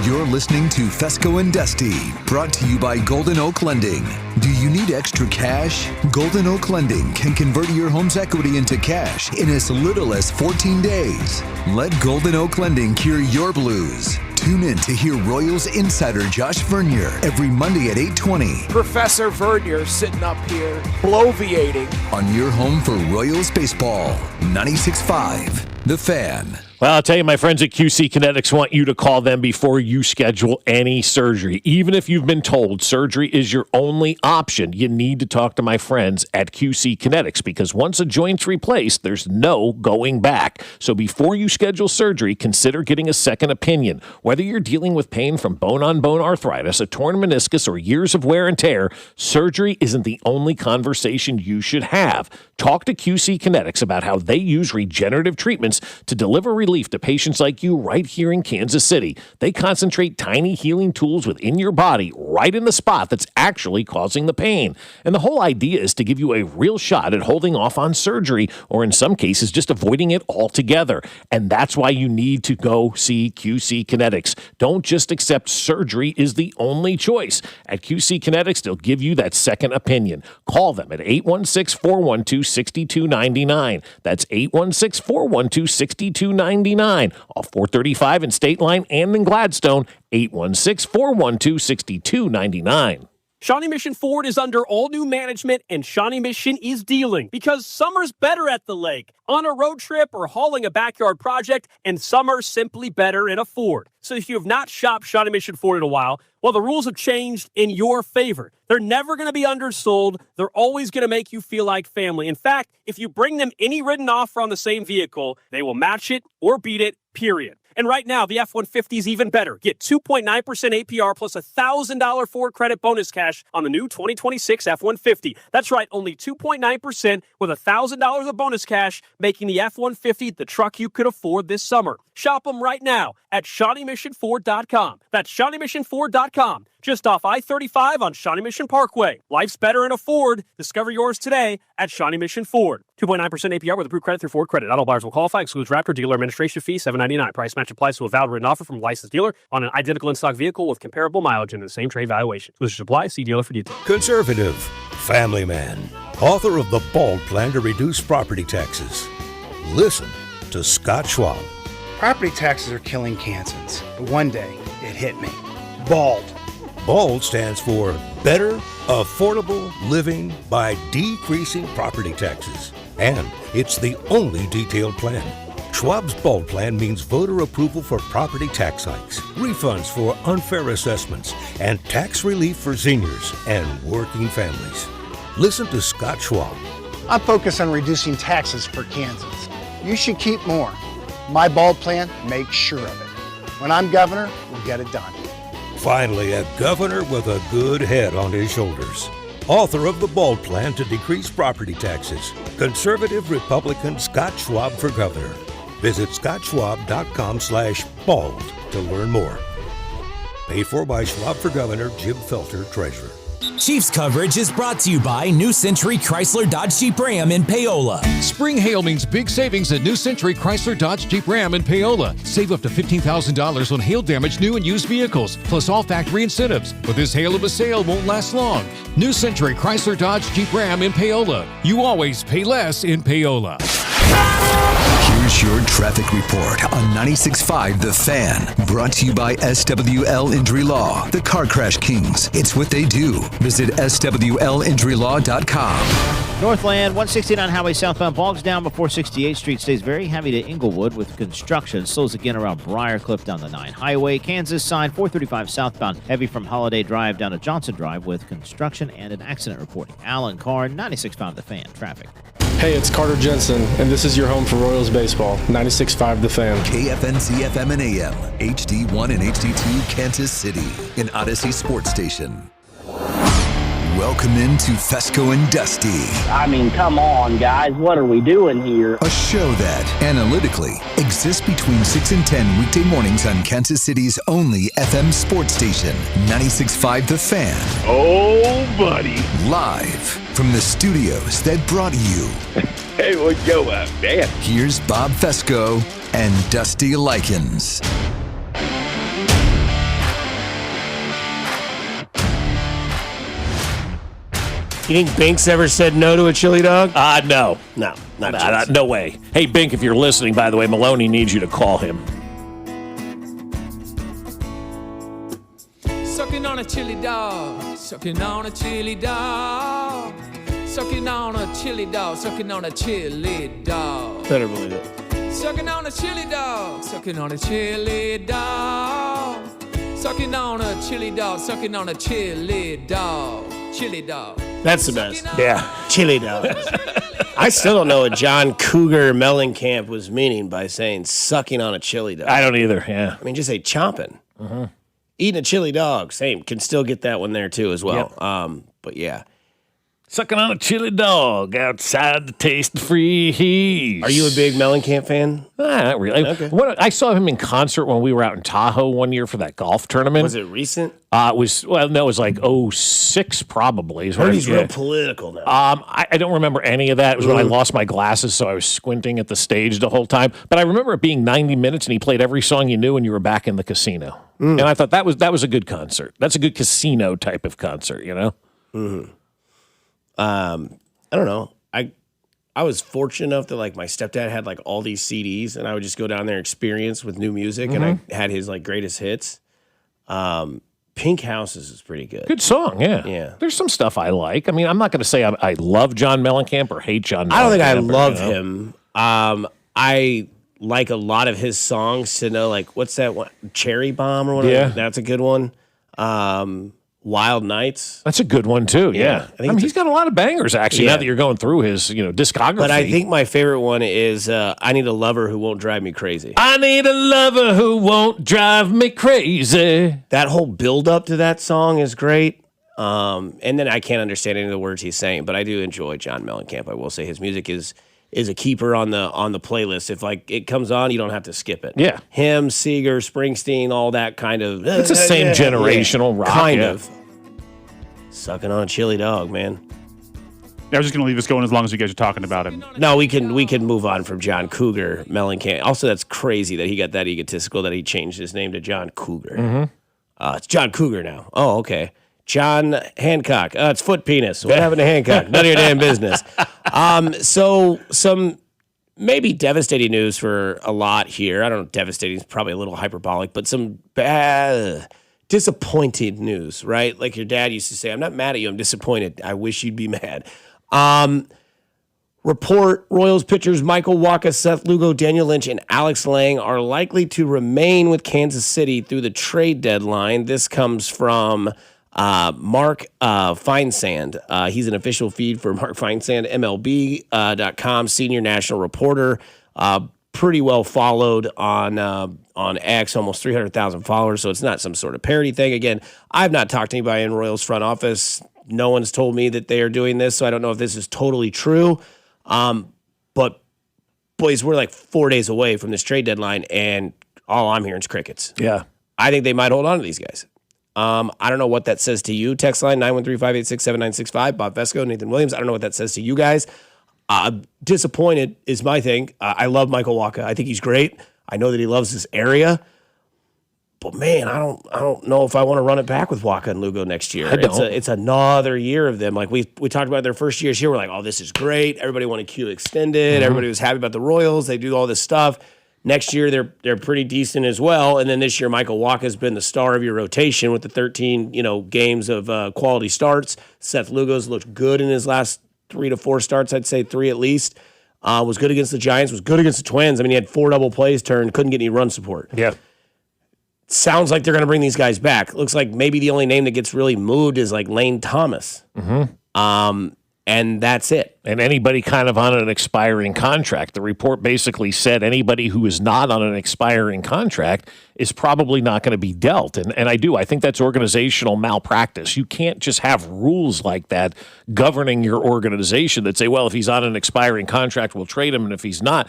You're listening to Fescoe and Dusty, brought to you by Golden Oak Lending. Do you need extra cash? Golden Oak Lending can convert your home's equity into cash in as little as 14 days. Let Golden Oak Lending cure your blues. Tune in to hear Royals insider Josh Vernier every Monday at 8:20. Professor Vernier sitting up here, bloviating. On your home for Royals baseball, 96.5, The Fan. Well, I'll tell you, my friends at QC Kinetics want you to call them before you schedule any surgery. Even if you've been told surgery is your only option, you need to talk to my friends at QC Kinetics because once a joint's replaced, there's no going back. So before you schedule surgery, consider getting a second opinion. Whether you're dealing with pain from bone-on-bone arthritis, a torn meniscus, or years of wear and tear, surgery isn't the only conversation you should have. Talk to QC Kinetics about how they use regenerative treatments to deliver relief to patients like you right here in Kansas City. They concentrate tiny healing tools within your body right in the spot that's actually causing the pain. And the whole idea is to give you a real shot at holding off on surgery or in some cases just avoiding it altogether. And that's why you need to go see QC Kinetics. Don't just accept surgery is the only choice. At QC Kinetics, they'll give you that second opinion. Call them at 816-412-6299. That's 816-412-6299. Off 435 in State Line and in Gladstone, 816-412-6299. Shawnee Mission Ford is under all new management, and Shawnee Mission is dealing because summer's better at the lake, on a road trip, or hauling a backyard project, and summer's simply better in a Ford. So if you have not shopped Shawnee Mission Ford in a while, well, the rules have changed in your favor. They're never going to be undersold. They're always going to make you feel like family. In fact, if you bring them any written offer on the same vehicle, they will match it or beat it, period. And right now, the F-150 is even better. Get 2.9% APR plus a $1,000 Ford credit bonus cash on the new 2026 F-150. That's right, only 2.9% with $1,000 of bonus cash, making the F-150 the truck you could afford this summer. Shop them right now at ShawneeMissionFord.com. That's ShawneeMissionFord.com. Just off I-35 on Shawnee Mission Parkway. Life's better in a Ford. Discover yours today at Shawnee Mission Ford. 2.9% APR with approved credit through Ford Credit. Not all buyers will qualify. Excludes Raptor. Dealer administration fee $7.99. Price match applies to a valid written offer from a licensed dealer on an identical in-stock vehicle with comparable mileage and the same trade valuation. Exclusions apply. See dealer for details. Conservative, family man, author of The Bald Plan to Reduce Property Taxes. Listen to Scott Schwab. Property taxes are killing Kansans, but one day it hit me. Bald. BALD stands for Better Affordable Living by Decreasing Property Taxes. And it's the only detailed plan. Schwab's BALD plan means voter approval for property tax hikes, refunds for unfair assessments, and tax relief for seniors and working families. Listen to Scott Schwab. I focus on reducing taxes for Kansans. You should keep more. My BALD plan makes sure of it. When I'm governor, we'll get it done. Finally, a governor with a good head on his shoulders. Author of the BALD Plan to Decrease Property Taxes. Conservative Republican Scott Schwab for governor. Visit scottschwab.com/bald to learn more. Paid for by Schwab for Governor, Jim Felter, Treasurer. Chiefs coverage is brought to you by New Century Chrysler Dodge Jeep Ram in Paola. Spring hail means big savings at New Century Chrysler Dodge Jeep Ram in Paola. Save up to $15,000 on hail damage new and used vehicles, plus all factory incentives. But this hail of a sale won't last long. New Century Chrysler Dodge Jeep Ram in Paola. You always pay less in Paola. Here's your traffic report on 96.5 The Fan. Brought to you by SWL Injury Law, the Car Crash Kings. It's what they do. Visit SWLinjurylaw.com. Northland, 169 highway southbound bogs down before 68th Street. Stays very heavy to Inglewood with construction. Slows again around Briarcliff down the 9 highway. Kansas side, 435 southbound. Heavy from Holiday Drive down to Johnson Drive with construction and an accident reporting. Alan Carr, 96.5 The Fan. Traffic. Hey, it's Carter Jensen, and this is your home for Royals baseball. 96.5 The Fan. KFNC FM and AM, HD1 and HD2, Kansas City, an Odyssey sports station. Welcome into Fescoe and Dusty. I mean, come on, guys. What are we doing here? A show that, analytically, exists between 6 and 10 weekday mornings on Kansas City's only FM sports station, 96.5 The Fan. Oh, buddy. Live from the studios that brought you. Hey, what's going on, man? Here's Bob Fescoe and Dusty Likens. You think Binks ever said no to a chili dog? No. No, No way. Hey, Bink, if you're listening, by the way, Maloney needs you to call him. Sucking on a chili dog, sucking on a chili dog, sucking on a chili dog, sucking on a chili dog. Better believe it. Sucking on a chili dog, sucking on a chili dog, sucking on a chili dog, sucking on a chili dog, chili dog. That's the best. Yeah. Chili dog. I still don't know what John Cougar Mellencamp was meaning by saying sucking on a chili dog. I don't either, yeah. I mean, just say chomping. Uh-huh. Eating a chili dog, same. Can still get that one there, too, as well. Yep. But, yeah. Sucking on a chili dog outside the taste-free heat. Are you a big Mellencamp fan? Not really. Okay. I saw him in concert when we were out in Tahoe one year for that golf tournament. Was it recent? It was like 06 probably. I heard he's real political now. I don't remember any of that. It was when I lost my glasses, so I was squinting at the stage the whole time. But I remember it being 90 minutes, and he played every song you knew, and you were back in the casino. And I thought that was a good concert. That's a good casino type of concert, you know? Mm-hmm. I don't know. I was fortunate enough that like my stepdad had like all these CDs, and I would just go down there and experience with new music, and I had his like greatest hits. Pink Houses is pretty good. Good song, yeah. Yeah. There's some stuff I like. I mean, I'm not going to say I love John Mellencamp or hate John Mellencamp. I don't think I love him. I like a lot of his songs to know, like, what's that one? Cherry Bomb or whatever? Yeah. That's a good one. Wild Nights. That's a good one, too, yeah. I mean, he's got a lot of bangers, actually, now that you're going through his discography. But I think my favorite one is I Need a Lover Who Won't Drive Me Crazy. I need a lover who won't drive me crazy. That whole build-up to that song is great. And then I can't understand any of the words he's saying, but I do enjoy John Mellencamp. I will say his music is a keeper on the playlist. If like it comes on, you don't have to skip it. Yeah. Him, Seeger, Springsteen, all that kind of. It's the same generational rock. Kind of. Sucking on a chili dog, man. I was just going to leave this going as long as you guys are talking about him. No, we can move on from John Cougar Mellencamp. Also, that's crazy that he got that egotistical that he changed his name to John Cougar. Mm-hmm. It's John Cougar now. Oh, okay. John Hancock. It's Foot Penis. What happened to Hancock? None of your damn business. So some maybe devastating news for a lot here. I don't know, devastating is probably a little hyperbolic, but some bad, disappointed news, right? Like your dad used to say, I'm not mad at you, I'm disappointed. I wish you'd be mad. Report Royals pitchers Michael Wacha, Seth Lugo, Daniel Lynch, and Alex Lang are likely to remain with Kansas City through the trade deadline. This comes from Mark Feinsand. He's an official feed for Mark Feinsand, MLB.com, senior national reporter. Pretty well followed on X, almost 300,000 followers, so it's not some sort of parody thing. Again, I've not talked to anybody in Royals front office. No one's told me that they are doing this, so I don't know if this is totally true. But boys, we're like 4 days away from this trade deadline, and all I'm hearing is crickets. Yeah. I think they might hold on to these guys. I don't know what that says to you. Text line 913-586-7965. Bob Fescoe, Nathan Williams. I don't know what that says to you guys. Disappointed is my thing. I love Michael Wacha. I think he's great. I know that he loves this area. But man, I don't know if I want to run it back with Wacha and Lugo next year. It's another year of them. Like we talked about their first years here. We're like, oh, this is great. Everybody wanted Q extended. Mm-hmm. Everybody was happy about the Royals. They do all this stuff. Next year they're pretty decent as well. And then this year Michael Wacha has been the star of your rotation with the 13 games of quality starts. Seth Lugo's looked good in his last 3 to 4 starts. I'd say 3 at least. Was good against the Giants. Was good against the Twins. I mean, he had 4 double plays turned. Couldn't get any run support. Yeah. Sounds like they're going to bring these guys back. Looks like maybe the only name that gets really moved is like Lane Thomas. Mm-hmm. And that's it. And anybody kind of on an expiring contract. The report basically said anybody who is not on an expiring contract is probably not going to be dealt. And I think that's organizational malpractice. You can't just have rules like that governing your organization that say, well, if he's on an expiring contract, we'll trade him. And if he's not,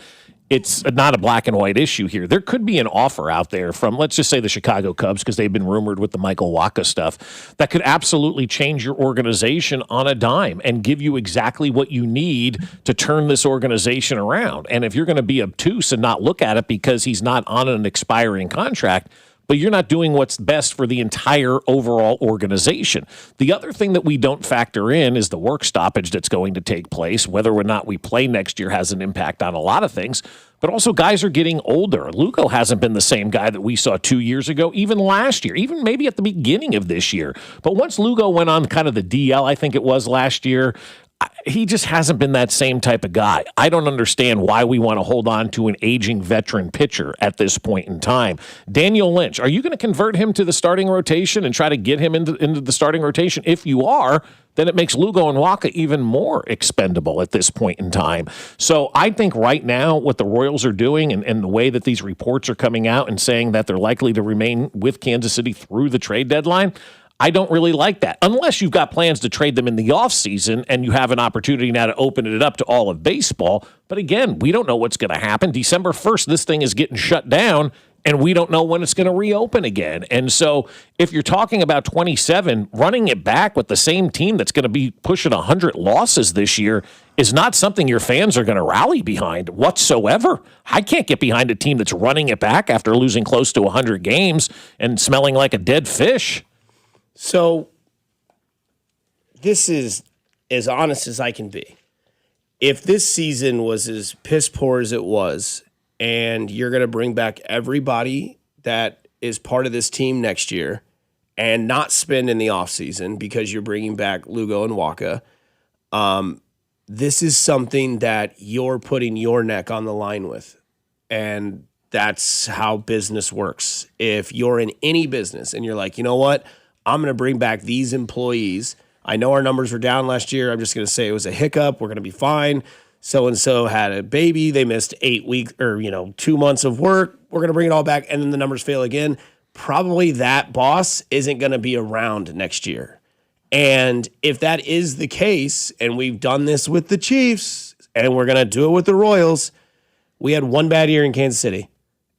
it's not a black and white issue here. There could be an offer out there from, let's just say, the Chicago Cubs, because they've been rumored with the Michael Wacha stuff, that could absolutely change your organization on a dime and give you exactly what you need to turn this organization around. And if you're going to be obtuse and not look at it because he's not on an expiring contract, but you're not doing what's best for the entire overall organization. The other thing that we don't factor in is the work stoppage that's going to take place. Whether or not we play next year has an impact on a lot of things, but also guys are getting older. Lugo hasn't been the same guy that we saw 2 years ago, even last year, even maybe at the beginning of this year. But once Lugo went on kind of the DL, I think it was last year, he just hasn't been that same type of guy. I don't understand why we want to hold on to an aging veteran pitcher at this point in time. Daniel Lynch, are you going to convert him to the starting rotation and try to get him into the starting rotation? If you are, then it makes Lugo and Wacha even more expendable at this point in time. So I think right now what the Royals are doing and the way that these reports are coming out and saying that they're likely to remain with Kansas City through the trade deadline, I don't really like that, unless you've got plans to trade them in the offseason and you have an opportunity now to open it up to all of baseball. But again, we don't know what's going to happen. December 1st, this thing is getting shut down, and we don't know when it's going to reopen again. And so if you're talking about 27, running it back with the same team that's going to be pushing 100 losses this year is not something your fans are going to rally behind whatsoever. I can't get behind a team that's running it back after losing close to 100 games and smelling like a dead fish. So this is as honest as I can be. If this season was as piss poor as it was, and you're going to bring back everybody that is part of this team next year and not spend in the offseason because you're bringing back Lugo and Wacha, this is something that you're putting your neck on the line with. And that's how business works. If you're in any business and you're like, you know what? I'm going to bring back these employees. I know our numbers were down last year. I'm just going to say it was a hiccup. We're going to be fine. So-and-so had a baby. They missed 8 weeks or, 2 months of work. We're going to bring it all back. And then the numbers fail again. Probably that boss isn't going to be around next year. And if that is the case, and we've done this with the Chiefs, and we're going to do it with the Royals, we had one bad year in Kansas City,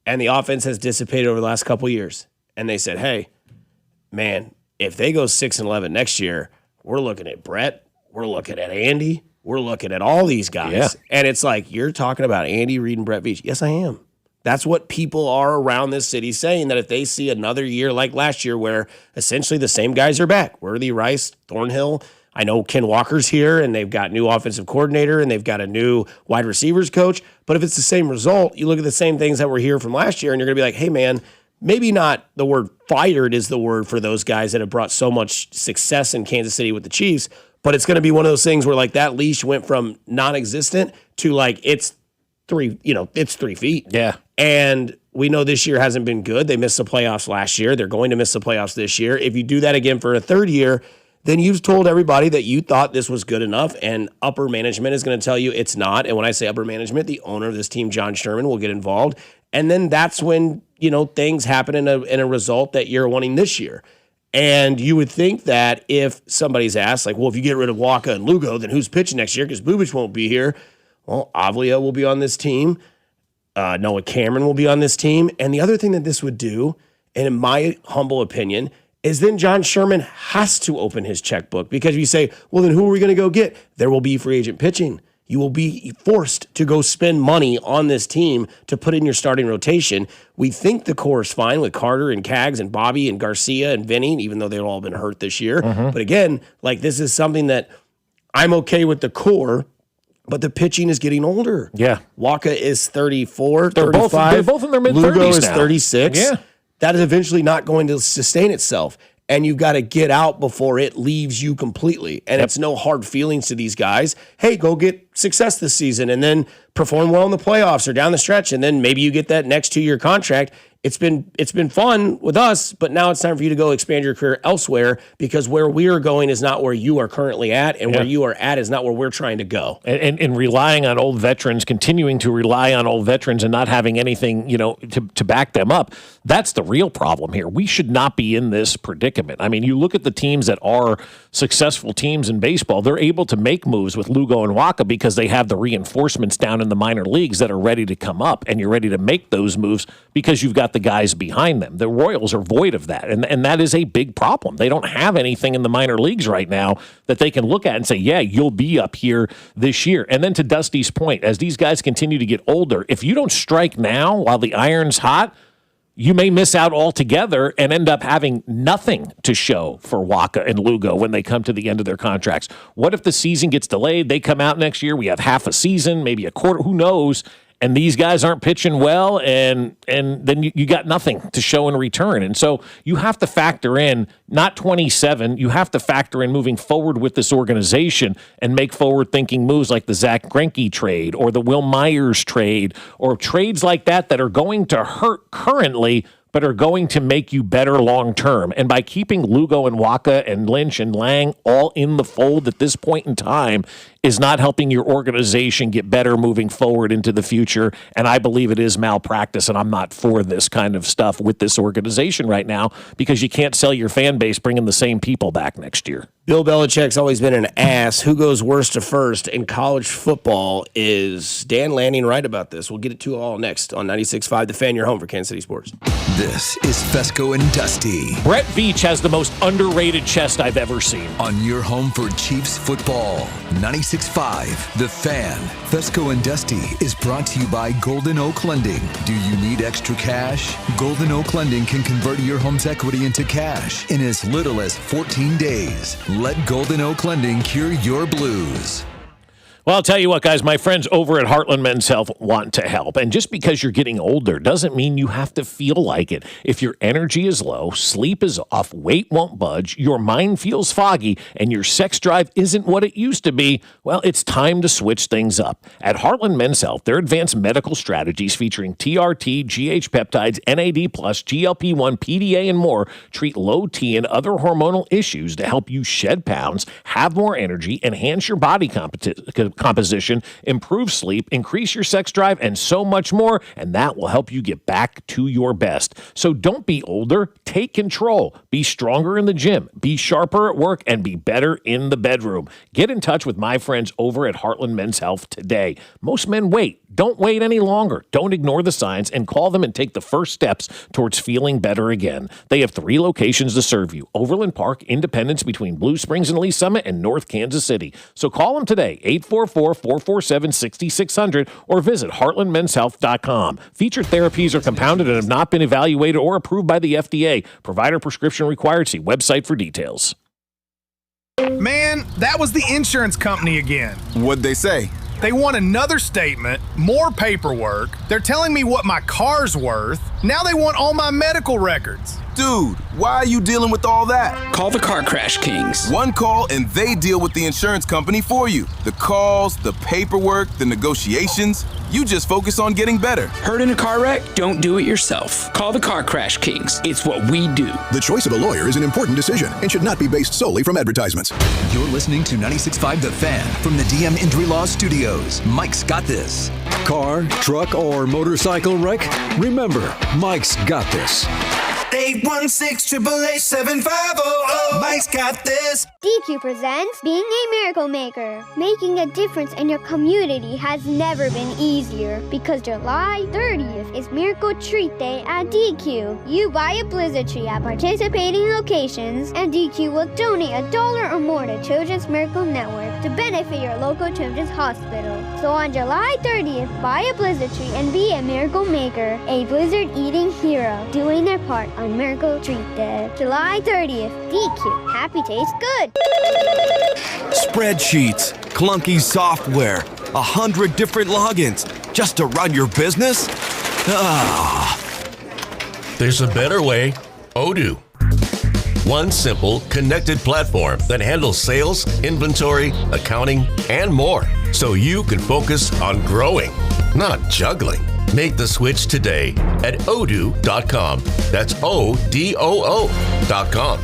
and the offense has dissipated over the last couple of years. And they said, hey, man, if they go 6-11 next year, we're looking at Brett, we're looking at Andy, we're looking at all these guys. Yeah. And it's like, you're talking about Andy Reid and Brett Veach. Yes, I am. That's what people are around this city saying, that if they see another year like last year where essentially the same guys are back, Worthy, Rice, Thornhill, I know Ken Walker's here, and they've got new offensive coordinator, and they've got a new wide receivers coach. But if it's the same result, you look at the same things that were here from last year, and you're going to be like, hey, man, maybe not the word fired is the word for those guys that have brought so much success in Kansas City with the Chiefs, but it's going to be one of those things where like that leash went from non-existent to like it's 3 feet. Yeah. And we know this year hasn't been good. They missed the playoffs last year. They're going to miss the playoffs this year. If you do that again for a third year, then you've told everybody that you thought this was good enough, and upper management is going to tell you it's not. And when I say upper management, the owner of this team, John Sherman, will get involved. And then that's when, things happen in a result that you're wanting this year. And you would think that if somebody's asked, like, well, if you get rid of Wacha and Lugo, then who's pitching next year? Because Bubic won't be here. Well, Avlia will be on this team. Noah Cameron will be on this team. And the other thing that this would do, and in my humble opinion, is then John Sherman has to open his checkbook, because if you say, well, then who are we going to go get? There will be free agent pitching. You will be forced to go spend money on this team to put in your starting rotation. We think the core is fine with Carter and Kaggs and Bobby and Garcia and Vinny, even though they've all been hurt this year. But again, like, this is something that I'm okay with the core, but the pitching is getting older. Yeah. Waka is 34, They're 35. both in their mid-30s Lugo is now. 36. Yeah. That is eventually not going to sustain itself. And you've got to get out before it leaves you completely. And it's no hard feelings to these guys. Hey, go get success this season and then perform well in the playoffs or down the stretch. And then maybe you get that next 2-year contract. It's been fun with us, but now it's time for you to go expand your career elsewhere, because where we are going is not where you are currently at, and where you are at is not where we're trying to go. And relying on old veterans, continuing to rely on old veterans and not having anything, to back them up, that's the real problem here. We should not be in this predicament. I mean, you look at the teams that are successful teams in baseball, they're able to make moves with Lugo and Waka because they have the reinforcements down in the minor leagues that are ready to come up, and you're ready to make those moves because you've got the guys behind them. The Royals are void of that, and that is a big problem. They don't have anything in the minor leagues right now that they can look at and say, yeah, you'll be up here this year. And then to Dusty's point, as these guys continue to get older, if you don't strike now while the iron's hot, you may miss out altogether and end up having nothing to show for Waka and Lugo when they come to the end of their contracts. What if the season gets delayed? They come out next year, we have half a season, maybe a quarter, who knows? And these guys aren't pitching well, and then you got nothing to show in return. And so you have to factor in, not 27, you have to factor in moving forward with this organization and make forward-thinking moves like the Zach Greinke trade or the Will Myers trade, or trades like that are going to hurt currently but are going to make you better long-term. And by keeping Lugo and Waka and Lynch and Lang all in the fold at this point in time is not helping your organization get better moving forward into the future. And I believe it is malpractice, and I'm not for this kind of stuff with this organization right now, because you can't sell your fan base bringing the same people back next year. Bill Belichick's always been an ass. Who goes worst to first in college football? Is Dan Lanning right about this? We'll get it to all next on 96.5 The Fan, your home for Kansas City sports. This is Fescoe and Dusty. Brett Veach has the most underrated chest I've ever seen. On your home for Chiefs football, 96.5 The Fan. Fescoe and Dusty is brought to you by Golden Oak Lending. Do you need extra cash? Golden Oak Lending can convert your home's equity into cash in as little as 14 days. Let Golden Oak Lending cure your blues. Well, I'll tell you what, guys, my friends over at Heartland Men's Health want to help. And just because you're getting older doesn't mean you have to feel like it. If your energy is low, sleep is off, weight won't budge, your mind feels foggy, and your sex drive isn't what it used to be, well, it's time to switch things up. At Heartland Men's Health, their advanced medical strategies featuring TRT, GH peptides, NAD+, GLP-1, PDA, and more treat low T and other hormonal issues to help you shed pounds, have more energy, enhance your body composition, improve sleep, increase your sex drive, and so much more, and that will help you get back to your best. So don't be older, take control. Be stronger in the gym, be sharper at work, and be better in the bedroom. Get in touch with my friends over at Heartland Men's Health today. Most men wait. Don't wait any longer. Don't ignore the signs and call them and take the first steps towards feeling better again. They have 3 locations to serve you: Overland Park, Independence between Blue Springs and Lee Summit, and North Kansas City. So call them today, 844-447-6600, or visit heartlandmenshealth.com. Featured therapies are compounded and have not been evaluated or approved by the FDA. Provider prescription required. See website for details. Man, that was the insurance company again. What'd they say? They want another statement, more paperwork. They're telling me what my car's worth. Now they want all my medical records. Dude, why are you dealing with all that? Call the Car Crash Kings. One call and they deal with the insurance company for you. The calls, the paperwork, the negotiations. You just focus on getting better. Hurt in a car wreck? Don't do it yourself. Call the Car Crash Kings. It's what we do. The choice of a lawyer is an important decision and should not be based solely from advertisements. You're listening to 96.5 The Fan from the DM Injury Law Studios. Mike's got this. Car, truck, or motorcycle wreck? Remember, Mike's got this. 816-888-7500. Mike's got this. DQ presents Being a Miracle Maker. Making a difference in your community has never been easier because July 30th is Miracle Treat Day at DQ. You buy a blizzard tree at participating locations, and DQ will donate $1 or more to Children's Miracle Network to benefit your local children's hospital. So on July 30th, buy a blizzard tree and be a miracle maker, a blizzard-eating hero, doing their part on Miracle Treat Day. July 30th, DQ. Happy tastes good. Spreadsheets, clunky software, 100 different logins just to run your business? Ah. There's a better way. Odoo. One simple, connected platform that handles sales, inventory, accounting, and more. So you can focus on growing, not juggling. Make the switch today at odoo.com. That's ODOO.com.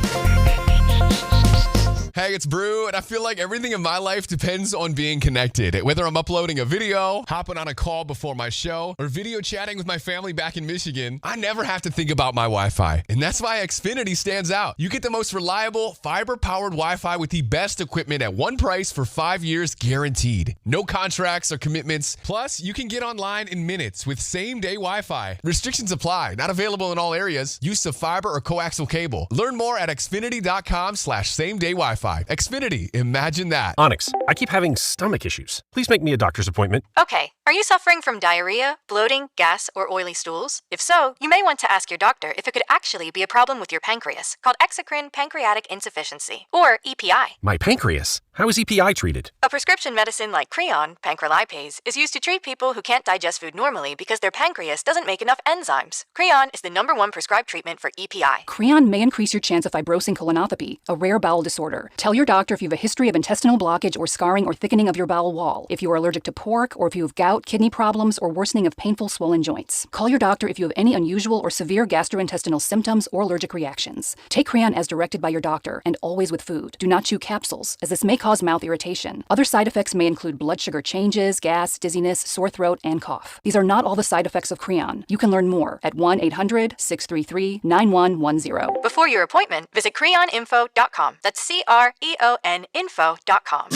Hey, it's Brew, and I feel like everything in my life depends on being connected. Whether I'm uploading a video, hopping on a call before my show, or video chatting with my family back in Michigan, I never have to think about my Wi-Fi. And that's why Xfinity stands out. You get the most reliable, fiber-powered Wi-Fi with the best equipment at one price for 5 years guaranteed. No contracts or commitments. Plus, you can get online in minutes with same-day Wi-Fi. Restrictions apply. Not available in all areas. Use of fiber or coaxial cable. Learn more at xfinity.com/same-day Wi-Fi. Xfinity, imagine that. Onyx, I keep having stomach issues. Please make me a doctor's appointment. Okay, are you suffering from diarrhea, bloating, gas, or oily stools? If so, you may want to ask your doctor if it could actually be a problem with your pancreas, called exocrine pancreatic insufficiency, or EPI. My pancreas? How is EPI treated? A prescription medicine like Creon, pancrelipase, is used to treat people who can't digest food normally because their pancreas doesn't make enough enzymes. Creon is the #1 prescribed treatment for EPI. Creon may increase your chance of fibrosing colonopathy, a rare bowel disorder. Tell your doctor if you have a history of intestinal blockage or scarring or thickening of your bowel wall, if you are allergic to pork, or if you have gout, kidney problems, or worsening of painful swollen joints. Call your doctor if you have any unusual or severe gastrointestinal symptoms or allergic reactions. Take Creon as directed by your doctor and always with food. Do not chew capsules, as this may cause mouth irritation. Other side effects may include blood sugar changes, gas, dizziness, sore throat, and cough. These are not all the side effects of Creon. You can learn more at 1-800-633-9110. Before your appointment, visit creoninfo.com. That's CREON info.com.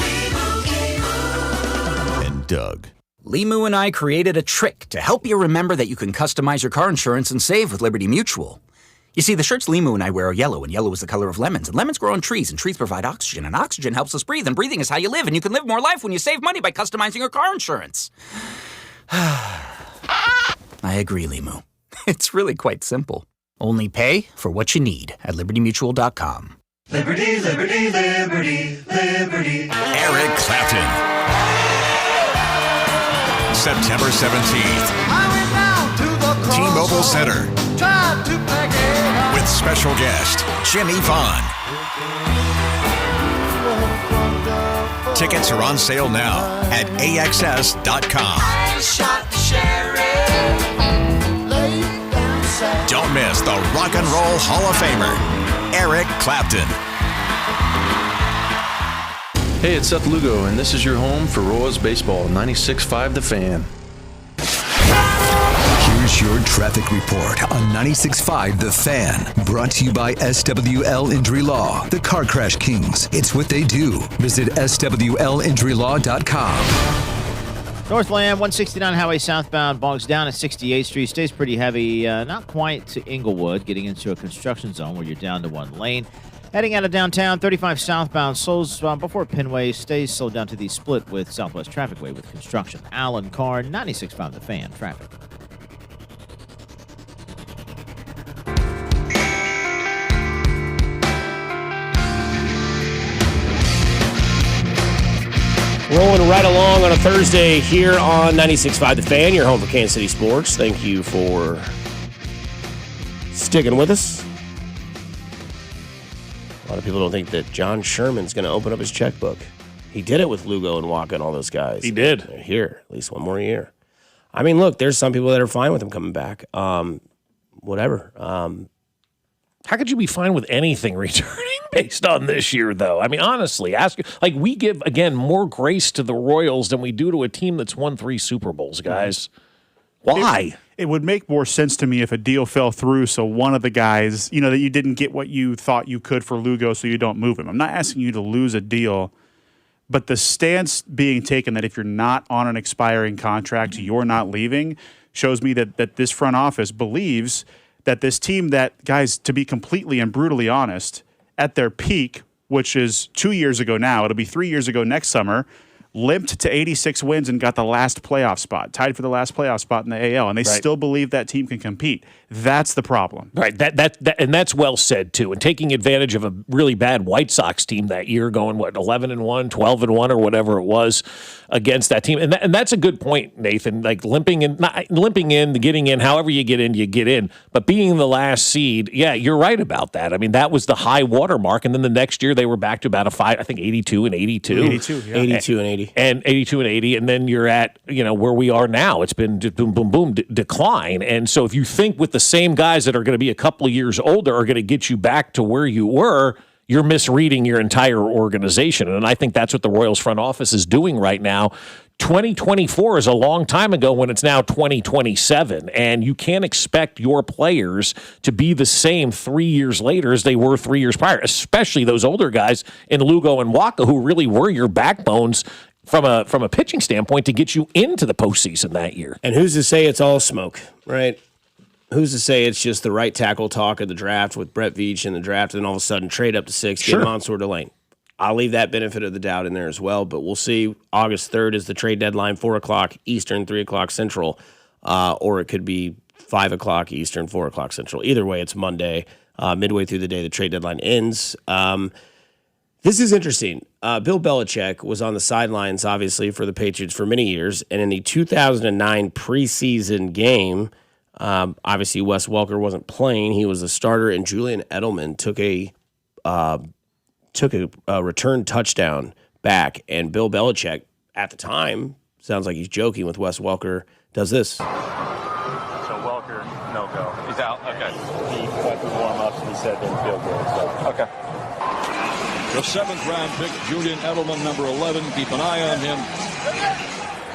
And Doug. Limu and I created a trick to help you remember that you can customize your car insurance and save with Liberty Mutual. You see, the shirts Limu and I wear are yellow, and yellow is the color of lemons, and lemons grow on trees, and trees provide oxygen, and oxygen helps us breathe, and breathing is how you live, and you can live more life when you save money by customizing your car insurance. I agree, Limu. It's really quite simple. Only pay for what you need at libertymutual.com. Liberty, liberty, liberty, liberty. Eric Clapton. September 17th. T-Mobile Center. With special guest, Jimmy Vaughn. Tickets are on sale now at AXS.com. Don't miss the Rock and Roll Hall of Famer, Eric Clapton. Hey, it's Seth Lugo, and this is your home for Roa's Baseball, 96.5 The Fan. Here's your traffic report on 96.5 The Fan. Brought to you by SWL Injury Law, the Car Crash Kings. It's what they do. Visit SWLinjurylaw.com. Northland, 169 highway southbound, bogs down at 68th Street. Stays pretty heavy, not quite to Inglewood, getting into a construction zone where you're down to one lane. Heading out of downtown, 35 southbound, slows before Penway, stays slowed down to the split with Southwest Trafficway with construction. Alan Carr, 96.5 The Fan, traffic. Rolling right along on a Thursday here on 96.5 The Fan, your home for Kansas City sports. Thank you for sticking with us. A lot of people don't think that John Sherman's going to open up his checkbook. He did it with Lugo and Waka and all those guys. He did. They're here, at least one more year. I mean, look, there's some people that are fine with him coming back. Whatever. How could you be fine with anything returning based on this year, though? I mean, honestly, we give, again, more grace to the Royals than we do to a team that's won 3 Super Bowls, guys. Why? it would make more sense to me if a deal fell through. So one of the guys, that you didn't get what you thought you could for Lugo, so you don't move him. I'm not asking you to lose a deal, but the stance being taken that if you're not on an expiring contract, you're not leaving, shows me that this front office believes that this team that, guys, to be completely and brutally honest, at their peak, which is 2 years ago now, it'll be 3 years ago next summer, limped to 86 wins and got the last playoff spot, tied for the last playoff spot in the AL, and they still believe that team can compete. That's the problem. Right. That and that's well said too. And taking advantage of a really bad White Sox team that year, going 11-1, 12-1, or whatever it was against that team. And that's a good point, Nathan. Like limping in, getting in, however you get in, you get in. But being the last seed, yeah, you're right about that. I mean, that was the high water mark. And then the next year they were back to about 82 and 82. 82, yeah. 82 and 80. And 82 and 80, and then you're at where we are now. It's been just boom, boom, boom, decline. And so if you think with the same guys that are going to be a couple of years older are going to get you back to where you were, you're misreading your entire organization. And I think that's what the Royals front office is doing right now. 2024 is a long time ago when it's now 2027, and you can't expect your players to be the same 3 years later as they were 3 years prior, especially those older guys in Lugo and Waka who really were your backbones from a pitching standpoint to get you into the postseason that year. And who's to say it's all smoke, right? Who's to say it's just the right tackle talk of the draft with Brett Veach in the draft, and all of a sudden trade up to 6, get Mansour Delane. I'll leave that benefit of the doubt in there as well, but we'll see. August 3rd is the trade deadline, 4 o'clock Eastern, 3 o'clock Central, or it could be 5 o'clock Eastern, 4 o'clock Central. Either way, it's Monday, midway through the day the trade deadline ends. This is interesting. Bill Belichick was on the sidelines, obviously, for the Patriots for many years, and in the 2009 preseason game, obviously Wes Welker wasn't playing. He was a starter, and Julian Edelman took a return touchdown back, and Bill Belichick, at the time, sounds like he's joking with Wes Welker, does this. So Welker, no go. He's out? Okay. He went through warm-ups, and he said didn't feel good. So. Okay. The 7th-round pick, Julian Edelman, number 11. Keep an eye on him.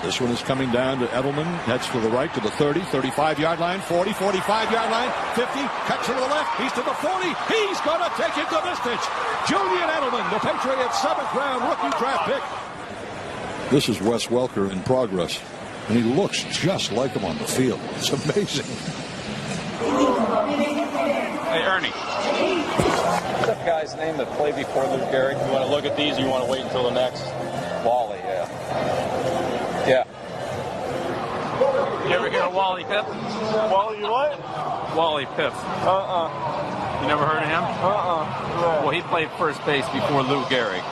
This one is coming down to Edelman. Heads to the right to the 30, 35-yard line, 40, 45-yard line, 50. Cuts to the left. He's to the 40. He's going to take it to distance. Julian Edelman, the Patriots' 7th-round rookie draft pick. This is Wes Welker in progress, and he looks just like him on the field. It's amazing. Hey, Ernie. What's that guy's name that played before Lou Gehrig? You want to look at these or you want to wait until the next? Wally, yeah. Yeah. You ever hear of Wally Pipp? Wally what? Wally Pipp. You never heard of him? Right. Well, he played first base before Lou Gehrig.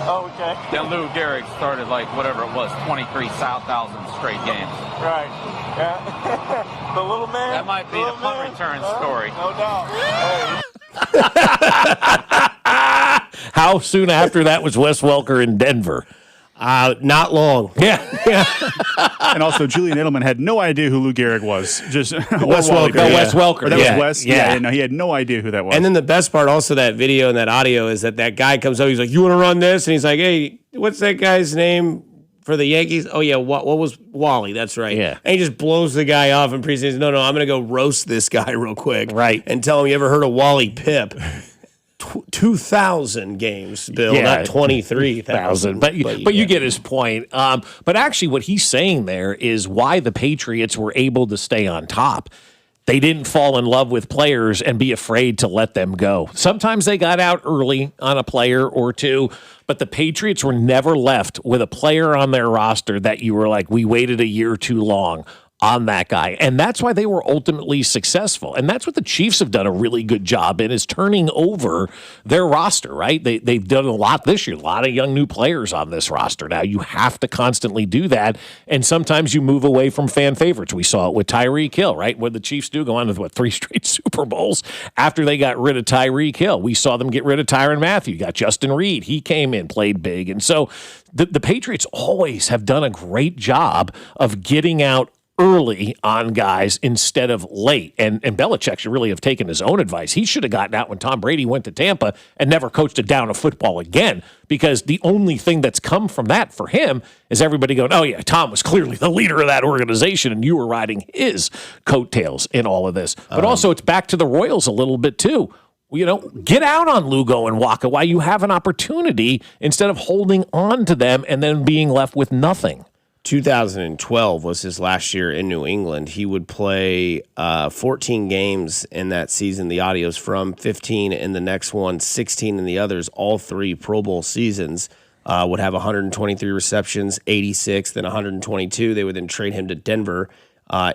Oh, okay. Then Lou Gehrig started whatever it was, 23,000 straight games. Right. Yeah. The little man. That might be the punt return story. No doubt. How soon after that was Wes Welker in Denver? Not long. Yeah. And also, Julian Edelman had no idea who Lou Gehrig was. Just Wes Welker. Wes Welker. That was Wes. Yeah. No, he had no idea who that was. And then the best part, also that video and that audio, is that guy comes up. He's like, "You want to run this?" And he's like, "Hey, what's that guy's name for the Yankees?" "Oh yeah, what was Wally?" "That's right." Yeah. And he just blows the guy off in preseason. No, I'm going to go roast this guy real quick, right? And tell him, "You ever heard of Wally Pipp?" 2,000 games, Bill, not 23,000. But you get his point. But actually, what he's saying there is why the Patriots were able to stay on top. They didn't fall in love with players and be afraid to let them go. Sometimes they got out early on a player or two, but the Patriots were never left with a player on their roster that you were like, we waited a year too long on that guy. And that's why they were ultimately successful. And that's what the Chiefs have done a really good job in, is turning over their roster, right? They've done a lot this year, a lot of young new players on this roster. Now, you have to constantly do that. And sometimes you move away from fan favorites. We saw it with Tyreek Hill, right? What the Chiefs do, go on with 3 straight Super Bowls after they got rid of Tyreek Hill. We saw them get rid of Tyrann Mathieu. Got Justin Reed. He came in, played big. And so the Patriots always have done a great job of getting out early on guys instead of late. And Belichick should really have taken his own advice. He should have gotten out when Tom Brady went to Tampa and never coached a down of football again, because the only thing that's come from that for him is everybody going, oh, yeah, Tom was clearly the leader of that organization, and you were riding his coattails in all of this. But also it's back to the Royals a little bit too. Get out on Lugo and Waka while you have an opportunity instead of holding on to them and then being left with nothing. 2012 was his last year in New England. He would play 14 games in that season. The audio's from 15 in the next one, 16 in the others, all 3 Pro Bowl seasons. Would have 123 receptions, 86, then 122. They would then trade him to Denver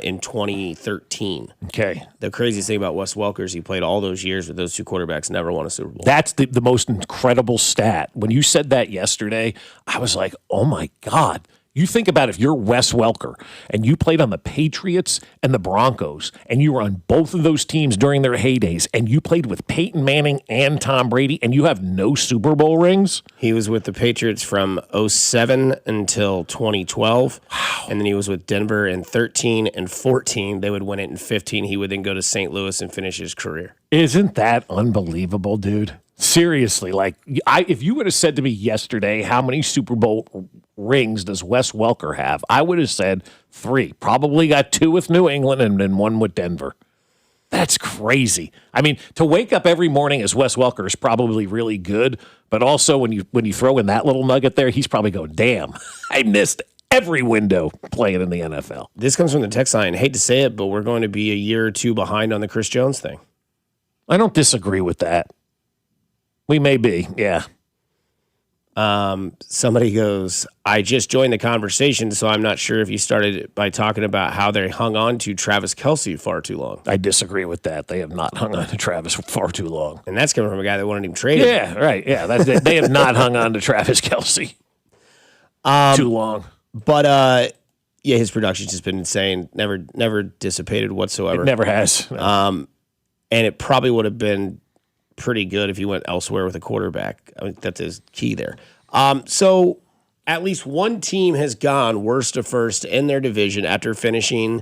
in 2013. Okay. The craziest thing about Wes Welker is he played all those years with those 2 quarterbacks, never won a Super Bowl. That's the most incredible stat. When you said that yesterday, I was like, oh, my God. You think about if you're Wes Welker and you played on the Patriots and the Broncos and you were on both of those teams during their heydays and you played with Peyton Manning and Tom Brady and you have no Super Bowl rings. He was with the Patriots from 2007 until 2012. Wow. And then he was with Denver in 13 and 14. They would win it in 15. He would then go to St. Louis and finish his career. Isn't that unbelievable, dude? Seriously, if you would have said to me yesterday, how many Super Bowl rings does Wes Welker have? I would have said 3. Probably got 2 with New England and then 1 with Denver. That's crazy. I mean, to wake up every morning as Wes Welker is probably really good, but also when you throw in that little nugget there, he's probably going, damn, I missed every window playing in the NFL. This comes from the text line. Hate to say it, but we're going to be a year or 2 behind on the Chris Jones thing. I don't disagree with that. We may be, yeah. Somebody goes, I just joined the conversation, so I'm not sure if you started by talking about how they hung on to Travis Kelce far too long. I disagree with that. They have not hung on to Travis far too long. And that's coming from a guy that wanted him traded. Yeah, right. Yeah, they have not hung on to Travis Kelce too long. But, yeah, his production's just been insane. Never dissipated whatsoever. It never has. And it probably would have been pretty good if he went elsewhere with a quarterback. I mean, that's his key there. So at least one team has gone worst to first in their division after finishing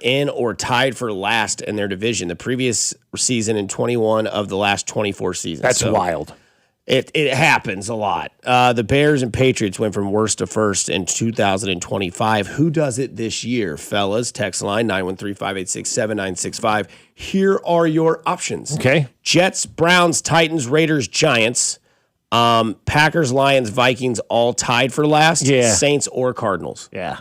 in or tied for last in their division. The previous season in 21 of the last 24 seasons. That's wild. It happens a lot. The Bears and Patriots went from worst to first in 2025. Who does it this year, fellas? Text line 913-586-7965. Here are your options. Okay. Jets, Browns, Titans, Raiders, Giants, Packers, Lions, Vikings, all tied for last. Yeah. Saints or Cardinals. Yeah.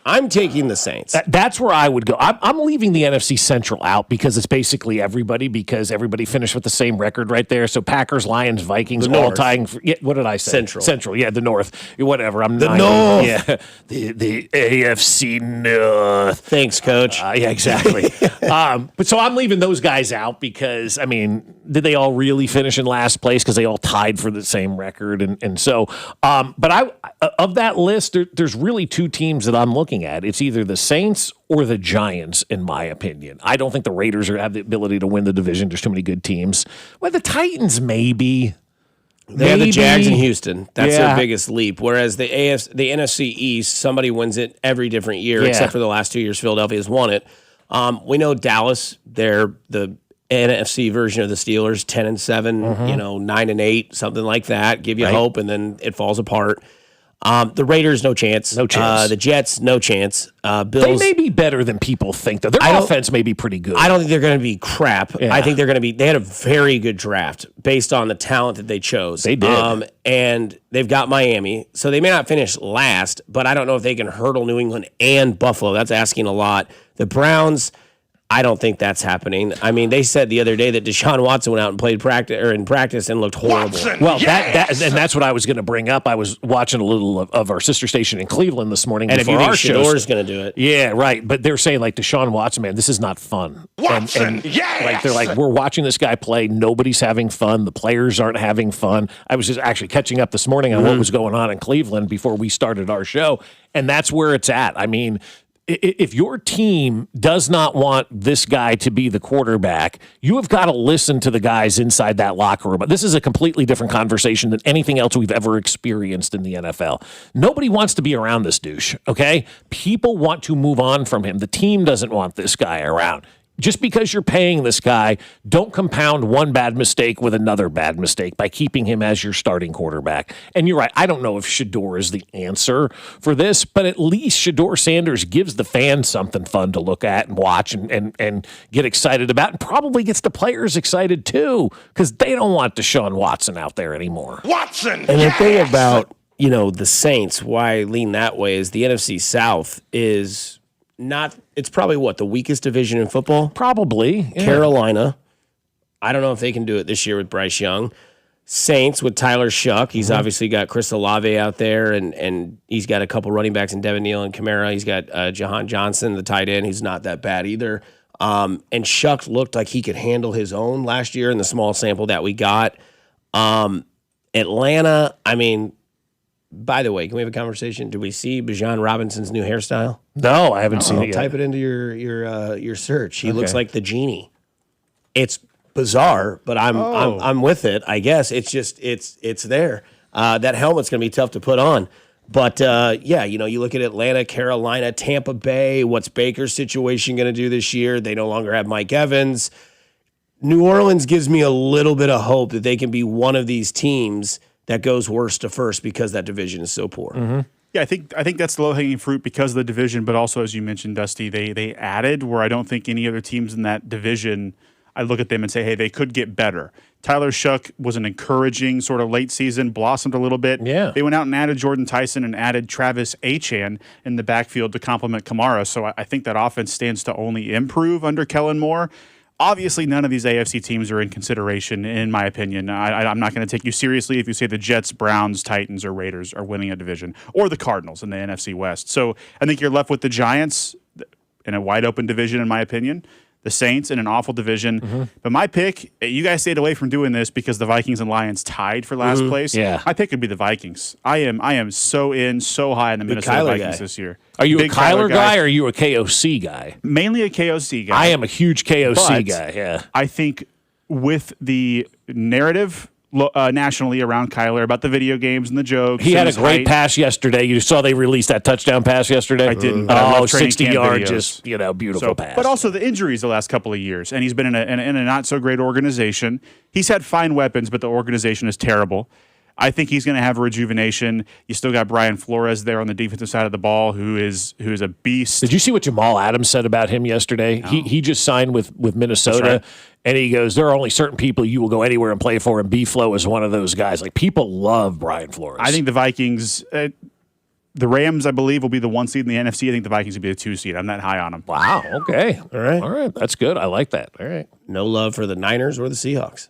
I'm taking the Saints. That's where I would go. I'm leaving the NFC Central out because it's basically everybody, because everybody finished with the same record right there. So Packers, Lions, Vikings, all tying for, what did I say? Central, yeah, the North. Whatever. The North. Yeah, the AFC North. Thanks, Coach. Yeah, exactly. But so I'm leaving those guys out because, I mean, did they all really finish in last place because they all tied for the same record? And so, but of that list, there's really 2 teams that I'm looking at. It's either the Saints or the Giants, in my opinion. I don't think the Raiders have the ability to win the division. There's too many good teams. Well, the Titans, maybe. They have the Jags in Houston. That's their biggest leap. Whereas the NFC East, somebody wins it every different year, except for the last 2 years. Philadelphia has won it. We know Dallas, they're the NFC version of the Steelers, 10-7, 9-8, something like that. Give you hope, and then it falls apart. The Raiders, no chance. No chance. The Jets, no chance. Bills. They may be better than people think, though. Their offense may be pretty good. I don't think they're going to be crap. Yeah. I think they're going to be. They had a very good draft based on the talent that they chose. They did. And they've got Miami, so they may not finish last, but I don't know if they can hurdle New England and Buffalo. That's asking a lot. The Browns, I don't think that's happening. I mean, they said the other day that Deshaun Watson went out and played practice and looked horrible. Well, that's what I was going to bring up. I was watching a little of our sister station in Cleveland this morning. And if you think Shador's going to do it. Yeah, right. But they're saying, like, Deshaun Watson, man, this is not fun. Watson, like, they're like, we're watching this guy play. Nobody's having fun. The players aren't having fun. I was just actually catching up this morning on what was going on in Cleveland before we started our show. And that's where it's at. I mean, if your team does not want this guy to be the quarterback, you have got to listen to the guys inside that locker room. This is a completely different conversation than anything else we've ever experienced in the NFL. Nobody wants to be around this douche, okay? People want to move on from him. The team doesn't want this guy around. Just because you're paying this guy, don't compound one bad mistake with another bad mistake by keeping him as your starting quarterback. And you're right. I don't know if Shedeur is the answer for this, but at least Shedeur Sanders gives the fans something fun to look at and watch and get excited about, and probably gets the players excited too, because they don't want Deshaun Watson out there anymore. Watson! And the thing about, the Saints, why I lean that way, is the NFC South is not, it's probably the weakest division in football? Probably. Yeah. Carolina. I don't know if they can do it this year with Bryce Young. Saints with Tyler Shuck. He's obviously got Chris Olave out there, and he's got a couple running backs in Devin Neal and Kamara. He's got Jahan Johnson, the tight end. He's not that bad either. And Shuck looked like he could handle his own last year in the small sample that we got. Atlanta, by the way, can we have a conversation? Did we see Bijan Robinson's new hairstyle? No, I haven't seen it yet. Type it into your search. He looks like the genie. It's bizarre, but I'm with it. I guess it's just it's there. That helmet's gonna be tough to put on. But you look at Atlanta, Carolina, Tampa Bay. What's Baker's situation gonna do this year? They no longer have Mike Evans. New Orleans gives me a little bit of hope that they can be one of these teams that goes worst to first because that division is so poor. Mm-hmm. Yeah, I think that's the low-hanging fruit because of the division, but also, as you mentioned, Dusty, they added where I don't think any other teams in that division, I look at them and say, hey, they could get better. Tyler Shuck was an encouraging sort of late season, blossomed a little bit. Yeah. They went out and added Jordan Tyson and added Travis Achan in the backfield to complement Kamara, so I think that offense stands to only improve under Kellen Moore. Obviously, none of these AFC teams are in consideration, in my opinion. I'm not going to take you seriously if you say the Jets, Browns, Titans, or Raiders are winning a division, or the Cardinals in the NFC West. So I think you're left with the Giants in a wide-open division, in my opinion, the Saints in an awful division. Mm-hmm. But my pick, you guys stayed away from doing this because the Vikings and Lions tied for last place. Yeah. My pick would be the Vikings. I am so high in the Minnesota Kyler Vikings guy. this year. Are you Big a Kyler guy or are you a KOC guy? Mainly a KOC guy. I am a huge KOC But guy, yeah. I think with the narrative nationally around Kyler about the video games and the jokes. He had a his great height. pass yesterday. You saw they released that touchdown pass yesterday? I didn't. But I love training 60 camp yard, videos. just, beautiful pass. But also the injuries the last couple of years. And he's been in a not so great organization. He's had fine weapons, but the organization is terrible. I think he's going to have a rejuvenation. You still got Brian Flores there on the defensive side of the ball, who is a beast. Did you see what Jamal Adams said about him yesterday? No. He just signed with Minnesota, right. and he goes, there are only certain people you will go anywhere and play for, and B-Flow is one of those guys. Like, people love Brian Flores. I think the Vikings, the Rams, I believe, will be the 1 seed in the NFC. I think the Vikings will be the 2 seed. I'm that high on them. Wow, okay. All right. That's good. I like that. All right. No love for the Niners or the Seahawks.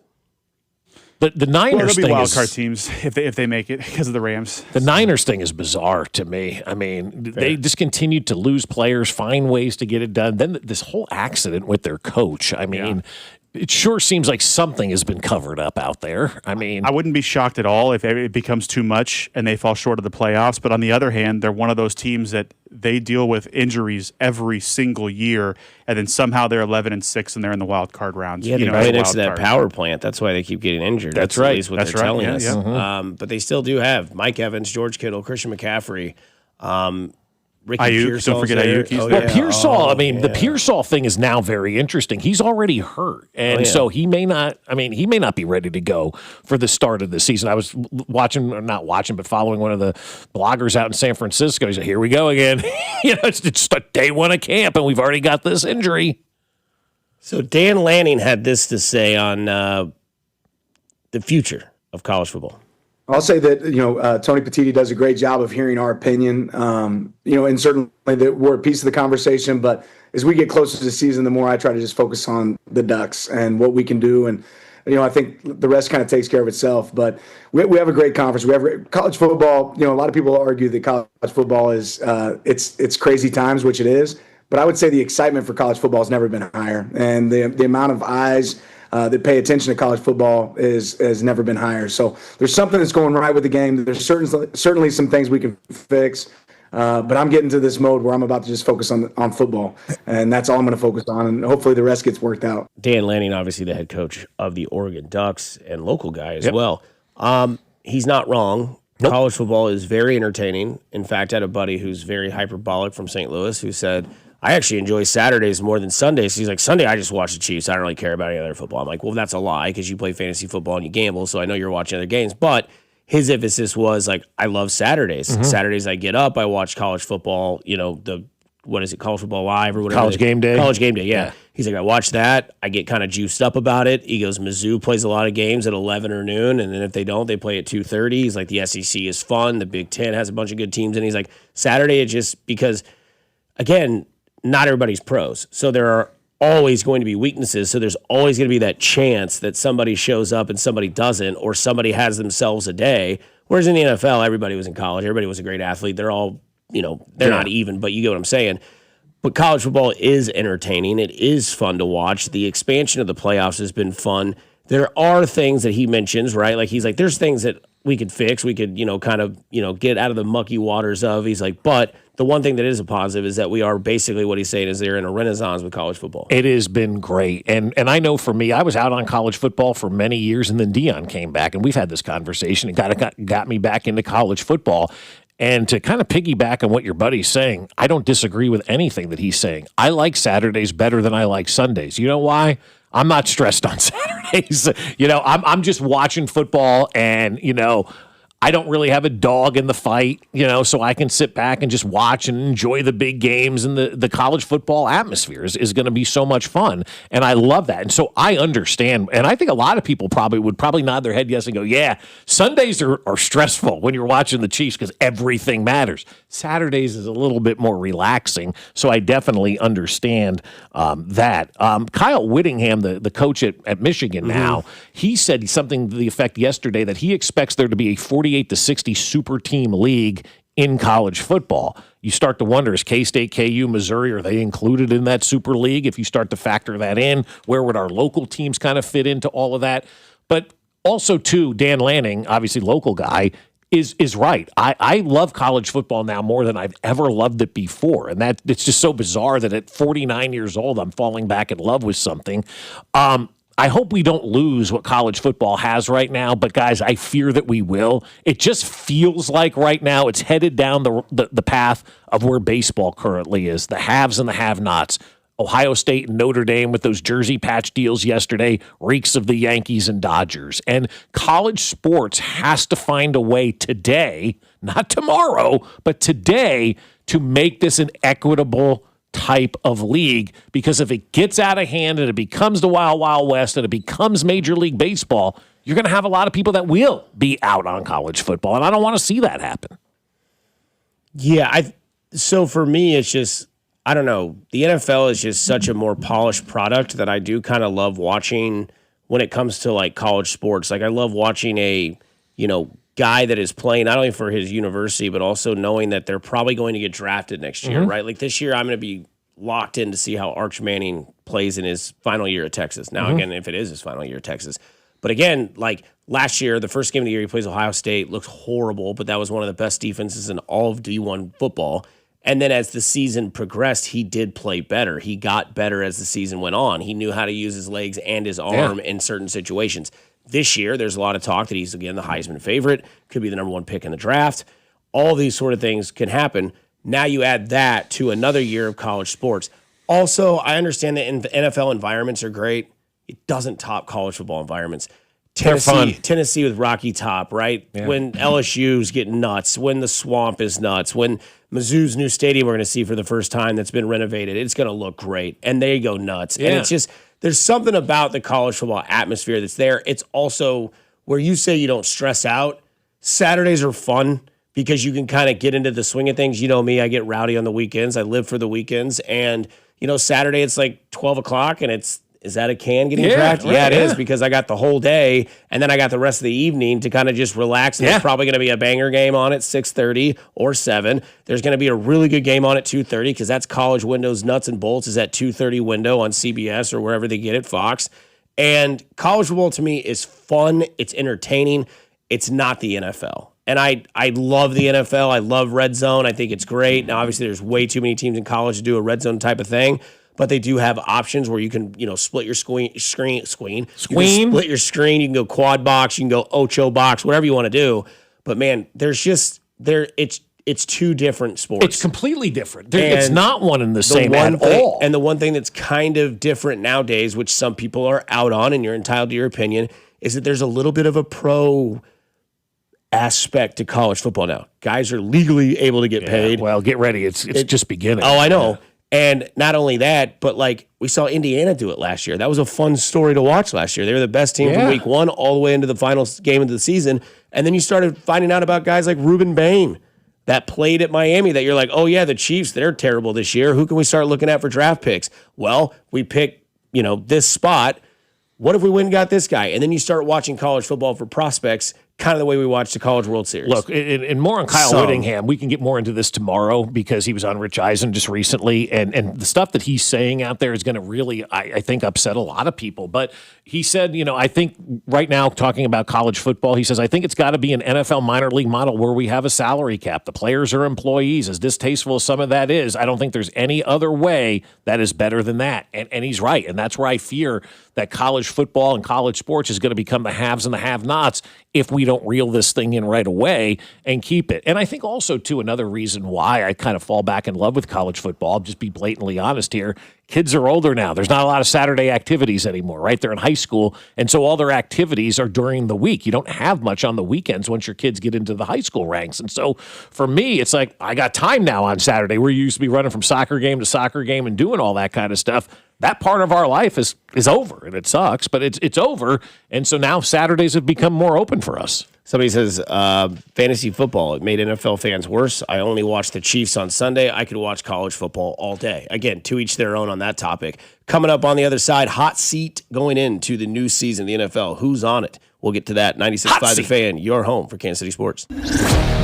The Niners they'll be thing wild is, card teams if they make it because of the Rams. The Niners thing is bizarre to me. I mean, they just continued to lose players, find ways to get it done. Then this whole accident with their coach. I mean, it sure seems like something has been covered up out there. I mean, I wouldn't be shocked at all if it becomes too much and they fall short of the playoffs. But on the other hand, they're one of those teams that they deal with injuries every single year, and then somehow they're 11-6 and they're in the wild card rounds. Yeah, they're right next to that power plant. That's why they keep getting injured. That's right. At least what That's they're right. telling Yeah, us. yeah. Mm-hmm. But they still do have Mike Evans, George Kittle, Christian McCaffrey, Ricky Ayuk, Pearsall's don't forget there. Ayuk, he's Oh, there. yeah. Pearsall, Oh, the Pearsall thing is now very interesting. He's already hurt, and so he may not be ready to go for the start of the season. I was but following one of the bloggers out in San Francisco. He said, here we go again. It's day one of camp, and we've already got this injury. So Dan Lanning had this to say on the future of college football. I'll say that, Tony Petitti does a great job of hearing our opinion, and certainly that we're a piece of the conversation. But as we get closer to the season, the more I try to just focus on the Ducks and what we can do. And, I think the rest kind of takes care of itself. But we have a great conference. We have college football. A lot of people argue that college football is it's crazy times, which it is. But I would say the excitement for college football has never been higher. And the amount of eyes that pay attention to college football has never been higher. So there's something that's going right with the game. There's certainly some things we can fix. But I'm getting to this mode where I'm about to just focus on football, and that's all I'm going to focus on, and hopefully the rest gets worked out. Dan Lanning, obviously the head coach of the Oregon Ducks and local guy as well. He's not wrong. Nope. College football is very entertaining. In fact, I had a buddy who's very hyperbolic from St. Louis who said, I actually enjoy Saturdays more than Sundays. He's like, Sunday, I just watch the Chiefs. I don't really care about any other football. I'm like, well, that's a lie because you play fantasy football and you gamble, so I know you're watching other games. But his emphasis was like, I love Saturdays. Mm-hmm. Saturdays I get up, I watch college football, what is it, College Football Live or whatever? College Game Day. College Game Day, yeah. He's like, I watch that. I get kind of juiced up about it. He goes, Mizzou plays a lot of games at 11 or noon, and then if they don't, they play at 2:30. He's like, the SEC is fun. The Big Ten has a bunch of good teams. And he's like, Saturday, it just because, again, not everybody's pros. So there are always going to be weaknesses. So there's always going to be that chance that somebody shows up and somebody doesn't, or somebody has themselves a day. Whereas in the NFL, everybody was in college. Everybody was a great athlete. They're all, they're not even, but you get what I'm saying. But college football is entertaining. It is fun to watch. The expansion of the playoffs has been fun. There are things that he mentions, right? Like he's like, there's things that we could fix. We could, get out of the mucky waters of. He's like, but the one thing that is a positive is that we are basically what he's saying is they're in a renaissance with college football. It has been great. And I know for me, I was out on college football for many years, and then Dion came back, and we've had this conversation. It got me back into college football. And to kind of piggyback on what your buddy's saying, I don't disagree with anything that he's saying. I like Saturdays better than I like Sundays. You know why? I'm not stressed on Saturdays. I'm just watching football, and, I don't really have a dog in the fight, so I can sit back and just watch and enjoy the big games, and the college football atmosphere is going to be so much fun. And I love that. And so I understand. And I think a lot of people would nod their head yes and go, yeah, Sundays are stressful when you're watching the Chiefs because everything matters. Saturdays is a little bit more relaxing. So I definitely understand that. Kyle Whittingham, the coach at Michigan now, he said something to the effect yesterday that he expects there to be a 48 to 60 super team league in college football. You start to wonder, is K-State, KU, Missouri, are they included in that super league? If you start to factor that in, where would our local teams kind of fit into all of that? But also, too, Dan Lanning, obviously local guy, is right. I love college football now more than I've ever loved it before. And that it's just so bizarre that at 49 years old, I'm falling back in love with something. I hope we don't lose what college football has right now, but guys, I fear that we will. It just feels like right now it's headed down the path of where baseball currently is, the haves and the have-nots. Ohio State and Notre Dame with those jersey patch deals yesterday reeks of the Yankees and Dodgers. And college sports has to find a way today, not tomorrow, but today, to make this an equitable type of league, because if it gets out of hand and it becomes the Wild Wild West and it becomes Major League Baseball, you're going to have a lot of people that will be out on college football, and I don't want to see that happen. Yeah, so for me, it's just, I don't know, the NFL is just such a more polished product that I do kind of love watching when it comes to like college sports. Like I love watching a, guy that is playing not only for his university, but also knowing that they're probably going to get drafted next year, right? Like this year, I'm going to be locked in to see how Arch Manning plays in his final year at Texas. Now, again, if it is his final year at Texas. But again, like last year, the first game of the year, he plays Ohio State, looks horrible, but that was one of the best defenses in all of D1 football. And then as the season progressed, he did play better. He got better as the season went on. He knew how to use his legs and his arm in certain situations. This year, there's a lot of talk that he's, again, the Heisman favorite, could be the number one pick in the draft. All these sort of things can happen. Now you add that to another year of college sports. Also, I understand that NFL environments are great. It doesn't top college football environments. Tennessee with Rocky Top, right? Yeah. When LSU's getting nuts, when the Swamp is nuts, when Mizzou's new stadium we're going to see for the first time that's been renovated, it's going to look great. And they go nuts. Yeah. And it's just, there's something about the college football atmosphere that's there. It's also where you say you don't stress out. Saturdays are fun because you can kind of get into the swing of things. You know me, I get rowdy on the weekends. I live for the weekends. And, Saturday it's like 12 o'clock and is that a can getting drafted? Right, yeah, it is, because I got the whole day, and then I got the rest of the evening to kind of just relax. And there's probably going to be a banger game on at 6:30 or 7. There's going to be a really good game on at 2:30 because that's college windows, nuts and bolts is at 2:30 window on CBS or wherever they get it, Fox. And college football to me is fun. It's entertaining. It's not the NFL. And I love the NFL. I love red zone. I think it's great. Now, obviously, there's way too many teams in college to do a red zone type of thing, but they do have options where you can, split your screen. You can split your screen. You can go quad box. You can go ocho box, whatever you want to do. But man, it's two different sports. It's completely different. It's not one and the same at all. And the one thing that's kind of different nowadays, which some people are out on, and you're entitled to your opinion, is that there's a little bit of a pro aspect to college football now. Guys are legally able to get paid. Well, get ready. It's just beginning. Oh, I know. And not only that, but like we saw Indiana do it last year. That was a fun story to watch last year. They were the best team from week 1 all the way into the final game of the season. And then you started finding out about guys like Reuben Bain that played at Miami that you're like, oh, yeah, the Chiefs, they're terrible this year. Who can we start looking at for draft picks? Well, we pick, this spot. What if we went and got this guy? And then you start watching college football for prospects, kind of the way we watched the College World Series. Look, and more on Kyle Whittingham. We can get more into this tomorrow because he was on Rich Eisen just recently. And the stuff that he's saying out there is going to really, I think, upset a lot of people. But he said, I think right now, talking about college football, he says, I think it's got to be an NFL minor league model where we have a salary cap. The players are employees. As distasteful as some of that is, I don't think there's any other way that is better than that. And he's right. And that's where I fear that college football and college sports is going to become the haves and the have-nots if we don't reel this thing in right away and keep it. And I think also, too, another reason why I kind of fall back in love with college football, I'll just be blatantly honest here, kids are older now. There's not a lot of Saturday activities anymore, right? They're in high school, and so all their activities are during the week. You don't have much on the weekends once your kids get into the high school ranks. And so for me, it's like I got time now on Saturday. Where you used to be running from soccer game to soccer game and doing all that kind of stuff. That part of our life is over, and it sucks, but it's over. And so now Saturdays have become more open for us. Somebody says, fantasy football, it made NFL fans worse. I only watch the Chiefs on Sunday. I could watch college football all day. Again, to each their own on that topic. Coming up on the other side, hot seat going into the new season of the NFL. Who's on it? We'll get to that. 96.5 The Fan, your home for Kansas City sports.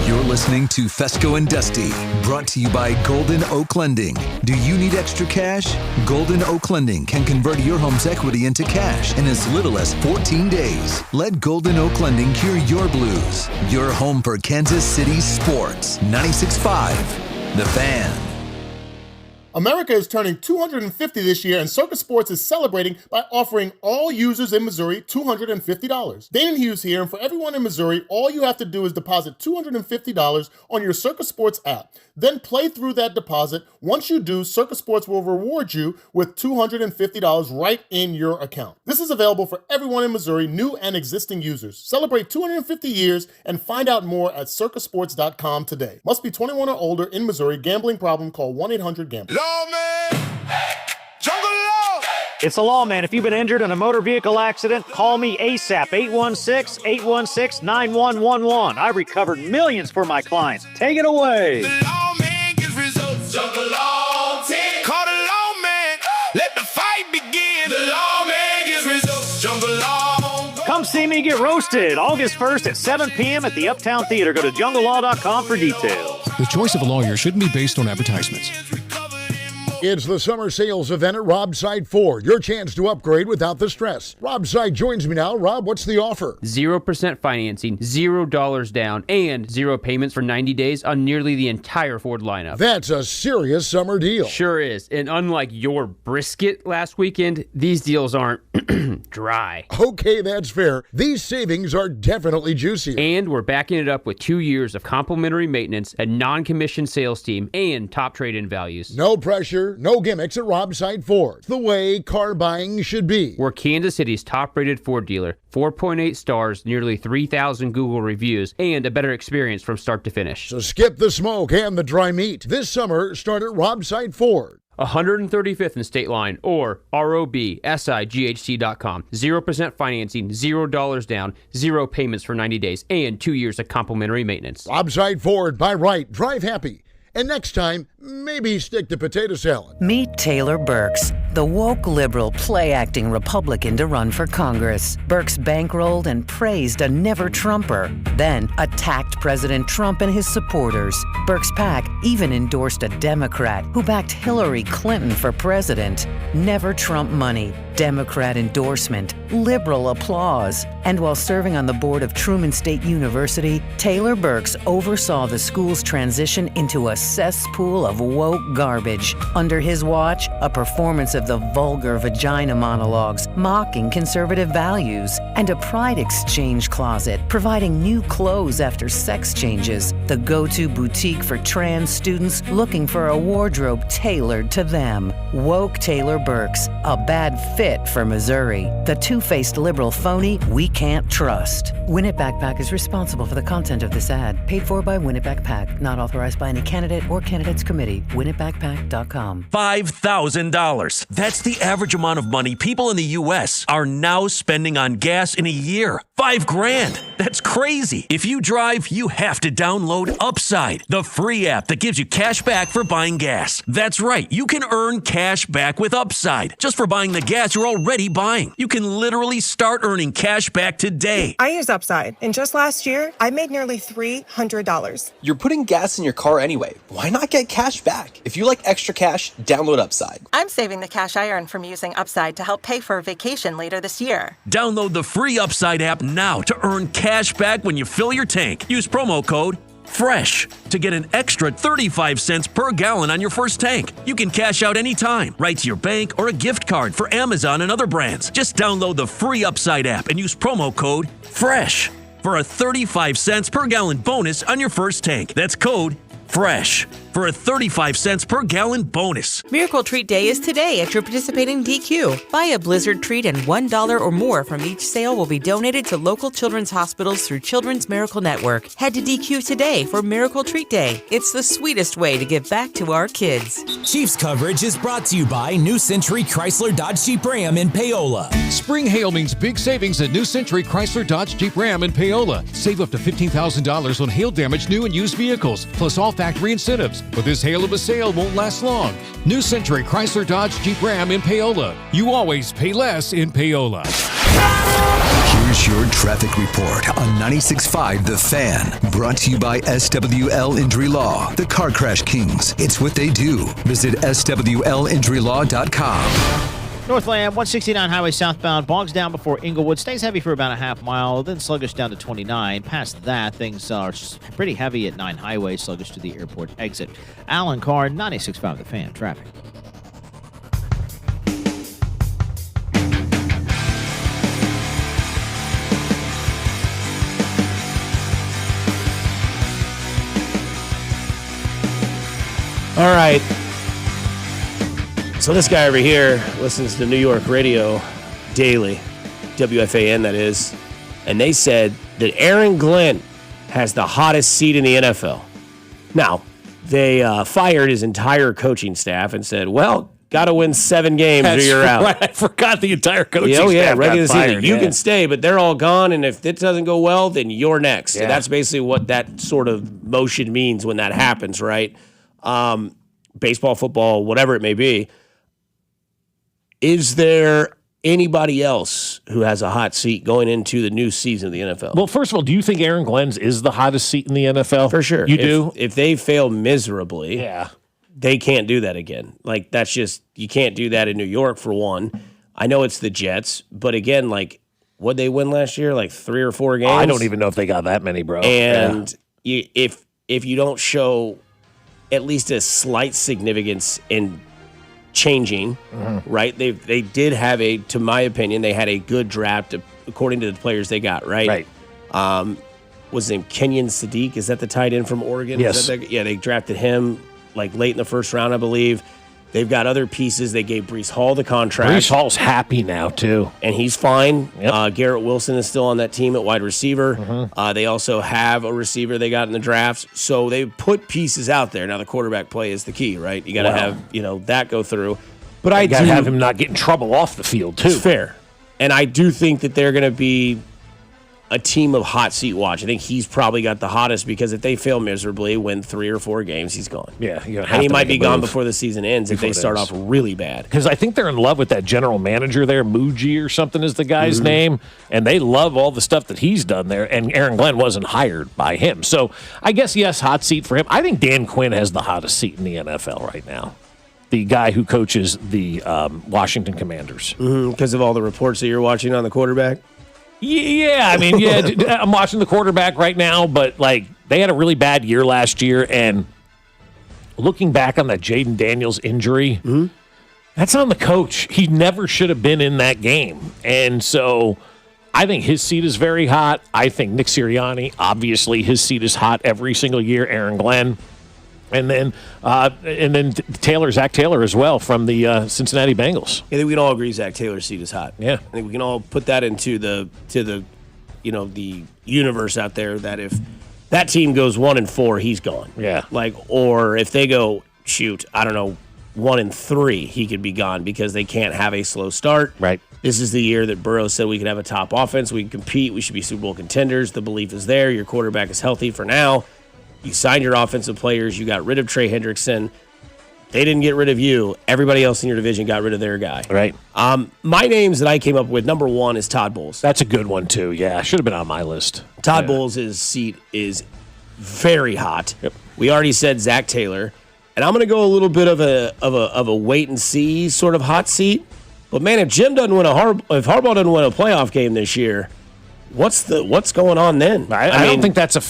You're listening to Fescoe and Dusty, brought to you by Golden Oak Lending. Do you need extra cash? Golden Oak Lending can convert your home's equity into cash in as little as 14 days. Let Golden Oak Lending cure your blues. Your home for Kansas City sports. 96.5 The Fan. America is turning 250 this year, and Circus Sports is celebrating by offering all users in Missouri $250. Dane Hughes here, and for everyone in Missouri, all you have to do is deposit $250 on your Circus Sports app. Then play through that deposit. Once you do, Circus Sports will reward you with $250 right in your account. This is available for everyone in Missouri, new and existing users. Celebrate 250 years and find out more at circusports.com today. Must be 21 or older in Missouri. Gambling problem, call 1-800-GAMBLER. It's the law, man. If you've been injured in a motor vehicle accident, call me ASAP, 816-816-9111. I recovered millions for my clients. Take it away. The lawman gets results. Jungle Law 10. Call the lawman. Let the fight begin. The lawman gets results. Jungle Law. Come see me get roasted August 1st at 7 p.m. at the Uptown Theater. Go to junglelaw.com for details. The choice of a lawyer shouldn't be based on advertisements. It's the summer sales event at Rob's Side Ford. Your chance to upgrade without the stress. Rob Side joins me now. Rob, what's the offer? 0% financing, $0 down, and 0 payments for 90 days on nearly the entire Ford lineup. That's a serious summer deal. Sure is. And unlike your brisket last weekend, these deals aren't dry. Okay, that's fair. These savings are definitely juicy. And we're backing it up with 2 years of complimentary maintenance, a non-commissioned sales team, and top trade-in values. No pressure. No gimmicks at Rob's Side Ford. It's the way car buying should be. We're Kansas City's top-rated Ford dealer. 4.8 stars, nearly 3,000 Google reviews, and a better experience from start to finish. So skip the smoke and the dry meat. This summer, start at Rob's Side Ford. 135th and State Line or robsighc.com. 0% financing, $0 down, 0 payments for 90 days, and 2 years of complimentary maintenance. Rob's Side Ford. Buy right. Drive happy. And next time, maybe stick to potato salad. Meet Taylor Burks, the woke liberal play-acting Republican to run for Congress. Burks bankrolled and praised a never-Trumper, then attacked President Trump and his supporters. Burks' PAC even endorsed a Democrat who backed Hillary Clinton for president. Never Trump money, Democrat endorsement, liberal applause. And while serving on the board of Truman State University, Taylor Burks oversaw the school's transition into a cesspool of woke garbage. Under his watch, a performance of the vulgar vagina monologues, mocking conservative values, and a pride exchange closet, providing new clothes after sex changes, the go-to boutique for trans students looking for a wardrobe tailored to them. Woke Taylor Burks, a bad fit for Missouri. The two-faced liberal phony we can't trust. Win It Backpack is responsible for the content of this ad. Paid for by Win It Backpack. Not authorized by any candidate or candidates committee. WinItBackpack.com. $5,000. That's the average amount of money people in the U.S. are now spending on gas in a year. $5,000. That's crazy. If you drive, you have to download Upside, the free app that gives you cash back for buying gas. That's right. You can earn cash back with Upside just for buying the gas you're already buying. You can literally start earning cash back today. I use Upside, and just last year, I made nearly $300. You're putting gas in your car anyway. Why not get cash back? If you like extra cash, download Upside. I'm saving the cash I earn from using Upside to help pay for a vacation later this year. Download the free Upside app now to earn cash back when you fill your tank. Use promo code FRESH to get an extra 35 cents per gallon on your first tank. You can cash out anytime, right to your bank or a gift card for Amazon and other brands. Just download the free Upside app and use promo code FRESH for a 35 cents per gallon bonus on your first tank. That's code FRESH for a 35 cents per gallon bonus. Miracle Treat Day is today at your participating DQ. Buy a Blizzard treat and $1 or more from each sale will be donated to local children's hospitals through Children's Miracle Network. Head to DQ today for Miracle Treat Day. It's the sweetest way to give back to our kids. Chiefs coverage is brought to you by New Century Chrysler Dodge Jeep Ram in Paola. Spring hail means big savings at New Century Chrysler Dodge Jeep Ram in Paola. Save up to $15,000 on hail damage new and used vehicles, plus all factory incentives. But this hail of a sale won't last long. New Century Chrysler Dodge Jeep Ram in Paola. You always pay less in Paola. Here's your traffic report on 96.5 The Fan. Brought to you by SWL Injury Law, the Car Crash Kings. It's what they do. Visit SWLinjurylaw.com. Northland, 169 highway southbound, bogs down before Inglewood, stays heavy for about a half mile, then sluggish down to 29. Past that, things are pretty heavy at 9 highway, sluggish to the airport exit. Alan Carr, 96.5 The Fan, traffic. All right. So this guy over here listens to New York radio daily, WFAN that is, and they said that Aaron Glenn has the hottest seat in the NFL. Now, they fired his entire coaching staff and said, well, got to win 7 games or you're out. Right. I forgot the entire coaching staff regular got fired. season. You can stay, but they're all gone, and if it doesn't go well, then you're next. Yeah. And that's basically what that sort of motion means when that happens, right? Baseball, football, whatever it may be. Is there anybody else who has a hot seat going into the new season of the NFL? Well, first of all, do you think Aaron Glenn's is the hottest seat in the NFL? For sure. You do? If they fail miserably, yeah, they can't do that again. Like, that's just, you can't do that in New York, for one. I know it's the Jets, but again, like, what'd they win last year? Like 3 or 4 games? I don't even know if they got that many, bro. And if you don't show at least a slight significance in changing, right? They did have to my opinion, they had a good draft according to the players they got, right? Right. Was his name Kenyon Sadiq? Is that the tight end from Oregon? Yes. They drafted him like late in the first round, I believe. They've got other pieces. They gave Breece Hall the contract. Breece Hall's happy now, too. And he's fine. Yep. Garrett Wilson is still on that team at wide receiver. They also have a receiver they got in the drafts. So they put pieces out there. Now, the quarterback play is the key, right? You got to have that go through. But I got to have him not get in trouble off the field, too. It's fair. And I do think that they're going to be a team of hot seat watch. I think he's probably got the hottest because if they fail miserably, win 3 or 4 games, he's gone. Yeah, and he might be gone before the season ends if they start off really bad. Because I think they're in love with that general manager there, Muji or something is the guy's name, and they love all the stuff that he's done there, and Aaron Glenn wasn't hired by him. So I guess, yes, hot seat for him. I think Dan Quinn has the hottest seat in the NFL right now. The guy who coaches the Washington Commanders. Because of all the reports that you're watching on the quarterback? Yeah, I mean, I'm watching the quarterback right now, but like they had a really bad year last year, and looking back on that Jaden Daniels injury, that's on the coach. He never should have been in that game, and so I think his seat is very hot. I think Nick Sirianni, obviously, his seat is hot every single year. Aaron Glenn. And then Zach Taylor as well from the Cincinnati Bengals. I think we can all agree Zach Taylor's seat is hot. Yeah, I think we can all put that into the universe out there that if that team goes 1-4, he's gone. Yeah, or if they go 1-3, he could be gone because they can't have a slow start. Right. This is the year that Burrow said we can have a top offense, we can compete, we should be Super Bowl contenders. The belief is there. Your quarterback is healthy for now. You signed your offensive players. You got rid of Trey Hendrickson. They didn't get rid of you. Everybody else in your division got rid of their guy. Right. My names that I came up with, number 1 is Todd Bowles. That's a good one, too. Yeah, should have been on my list. Todd Bowles' seat is very hot. Yep. We already said Zach Taylor. And I'm going to go a little bit of a wait-and-see sort of hot seat. But, man, if Harbaugh doesn't win a playoff game this year, what's going on then? I don't think that's a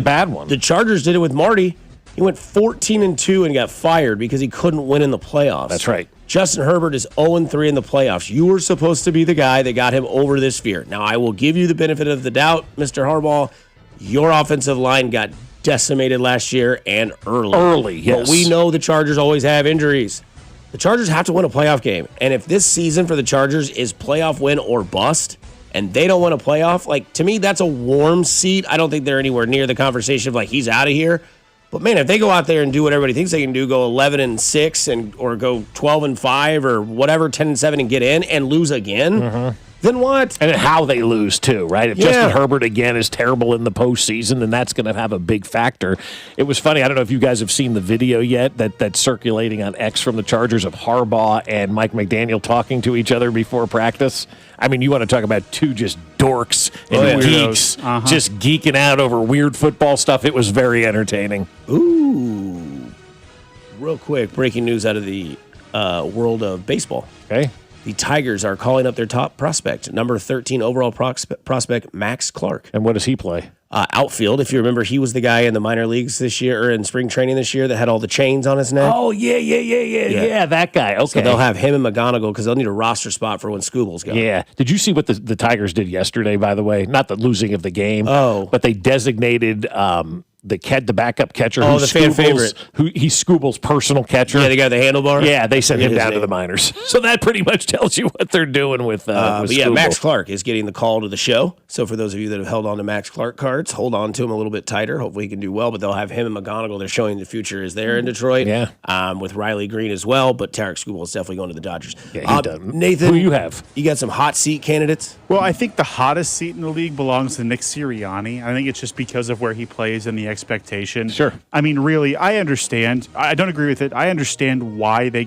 bad one. The Chargers did it with Marty. He went 14-2 and got fired because he couldn't win in the playoffs. That's right. Justin Herbert is 0-3 in the playoffs. You were supposed to be the guy that got him over this fear. Now, I will give you the benefit of the doubt, Mr. Harbaugh. Your offensive line got decimated last year and early. Early, yes. But we know the Chargers always have injuries. The Chargers have to win a playoff game. And if this season for the Chargers is playoff win or bust, and they don't win a playoff, to me, that's a warm seat. I don't think they're anywhere near the conversation of, he's out of here. But, man, if they go out there and do what everybody thinks they can do, go 11-6 or go 12-5 or whatever, 10-7 and get in and lose again, then what? And how they lose, too, right? If Justin Herbert, again, is terrible in the postseason, then that's going to have a big factor. It was funny. I don't know if you guys have seen the video yet that's circulating on X from the Chargers of Harbaugh and Mike McDaniel talking to each other before practice. I mean, you want to talk about two just dorks and geeks just geeking out over weird football stuff. It was very entertaining. Ooh. Real quick, breaking news out of the world of baseball. Okay. The Tigers are calling up their top prospect, number 13 overall prospect, Max Clark. And what does he play? Outfield. If you remember, he was the guy in the minor leagues this year, or in spring training this year, that had all the chains on his neck. Oh, yeah, that guy. Okay. So they'll have him and McGonigal because they'll need a roster spot for when Scooble's gone. Yeah. Did you see what the Tigers did yesterday, by the way? Not the losing of the game. Oh. But they designated the backup catcher. Oh, the fan favorite. He's Scooble's personal catcher. Yeah, the guy with the handlebar? Yeah, they sent him down to the minors. So that pretty much tells you what they're doing with but yeah, Max Clark is getting the call to the show. So for those of you that have held on to Max Clark cards, hold on to him a little bit tighter. Hopefully he can do well, but they'll have him and McGonigal. They're showing the future is there in Detroit. Yeah. With Riley Green as well, but Tarek Skubal is definitely going to the Dodgers. Yeah, he does. Nathan, who you have? You got some hot seat candidates? Well, I think the hottest seat in the league belongs to Nick Sirianni. I think it's just because of where he plays and the expectation. Sure. I mean, really, I understand. I don't agree with it. I understand why they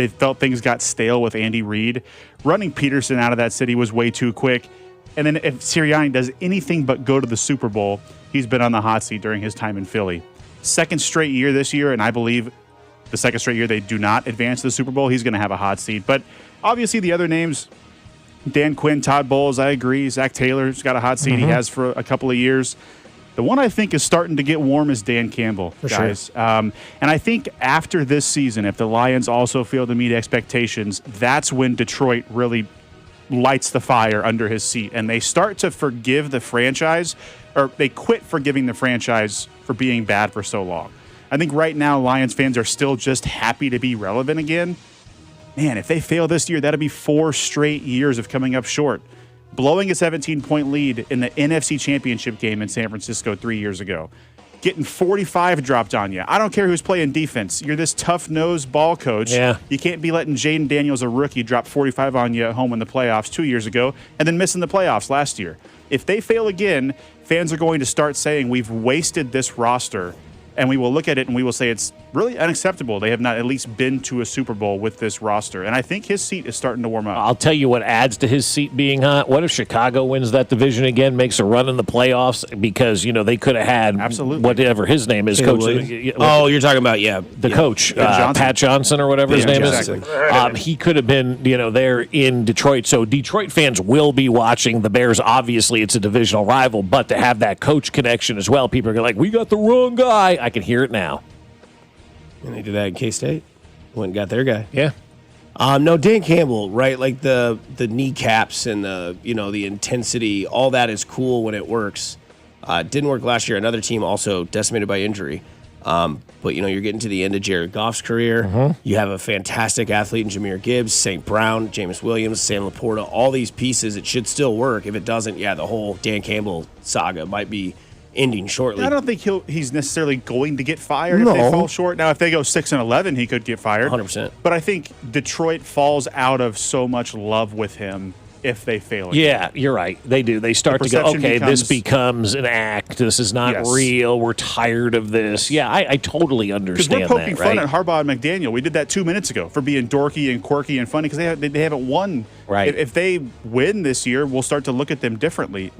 felt things got stale with Andy Reid. Running Peterson out of that city was way too quick. And then if Sirianni does anything but go to the Super Bowl, he's been on the hot seat during his time in Philly. Second straight year this year, and I believe the second straight year they do not advance to the Super Bowl, he's going to have a hot seat. But obviously the other names, Dan Quinn, Todd Bowles, I agree. Zach Taylor's got a hot seat. He has for a couple of years. The one I think is starting to get warm is Dan Campbell, guys. Sure. And I think after this season, if the Lions also fail to meet expectations, that's when Detroit really lights the fire under his seat. And they start to forgive the franchise, or they quit forgiving the franchise for being bad for so long. I think right now Lions fans are still just happy to be relevant again. Man, if they fail this year, that'll be 4 straight years of coming up short. Blowing a 17-point lead in the NFC Championship game in San Francisco 3 years ago. getting 45 dropped on you. I don't care who's playing defense. You're this tough-nosed ball coach. Yeah. You can't be letting Jaden Daniels, a rookie, drop 45 on you at home in the playoffs 2 years ago and then missing the playoffs last year. If they fail again, fans are going to start saying we've wasted this roster, and we will look at it and we will say it's really unacceptable. They have not at least been to a Super Bowl with this roster. And I think his seat is starting to warm up. I'll tell you what adds to his seat being hot. What if Chicago wins that division again, makes a run in the playoffs? Because, they could have had whatever his name is. Coach. You're talking about, the coach, Pat Johnson or whatever his name is. He could have been, there in Detroit. So Detroit fans will be watching the Bears. Obviously, it's a divisional rival, but to have that coach connection as well, people are like, we got the wrong guy. I can hear it now. And they did that in K-State. Went and got their guy. Yeah. No, Dan Campbell, right? Like the kneecaps and the intensity, all that is cool when it works. Didn't work last year. Another team also decimated by injury. But you're getting to the end of Jared Goff's career. Mm-hmm. You have a fantastic athlete in Jahmyr Gibbs, St. Brown, Jameis Williams, Sam Laporta, all these pieces. It should still work. If it doesn't, the whole Dan Campbell saga might be ending shortly. I don't think he's necessarily going to get fired if they fall short. Now, if they go 6-11, he could get fired. 100%. But I think Detroit falls out of so much love with him if they fail again. Yeah, you're right. They do. They start to go, okay, this becomes an act. This is not real. We're tired of this. Yeah, I totally understand that. Because we're poking fun at Harbaugh and McDaniel. We did that 2 minutes ago for being dorky and quirky and funny because they haven't won. Right. If they win this year, we'll start to look at them differently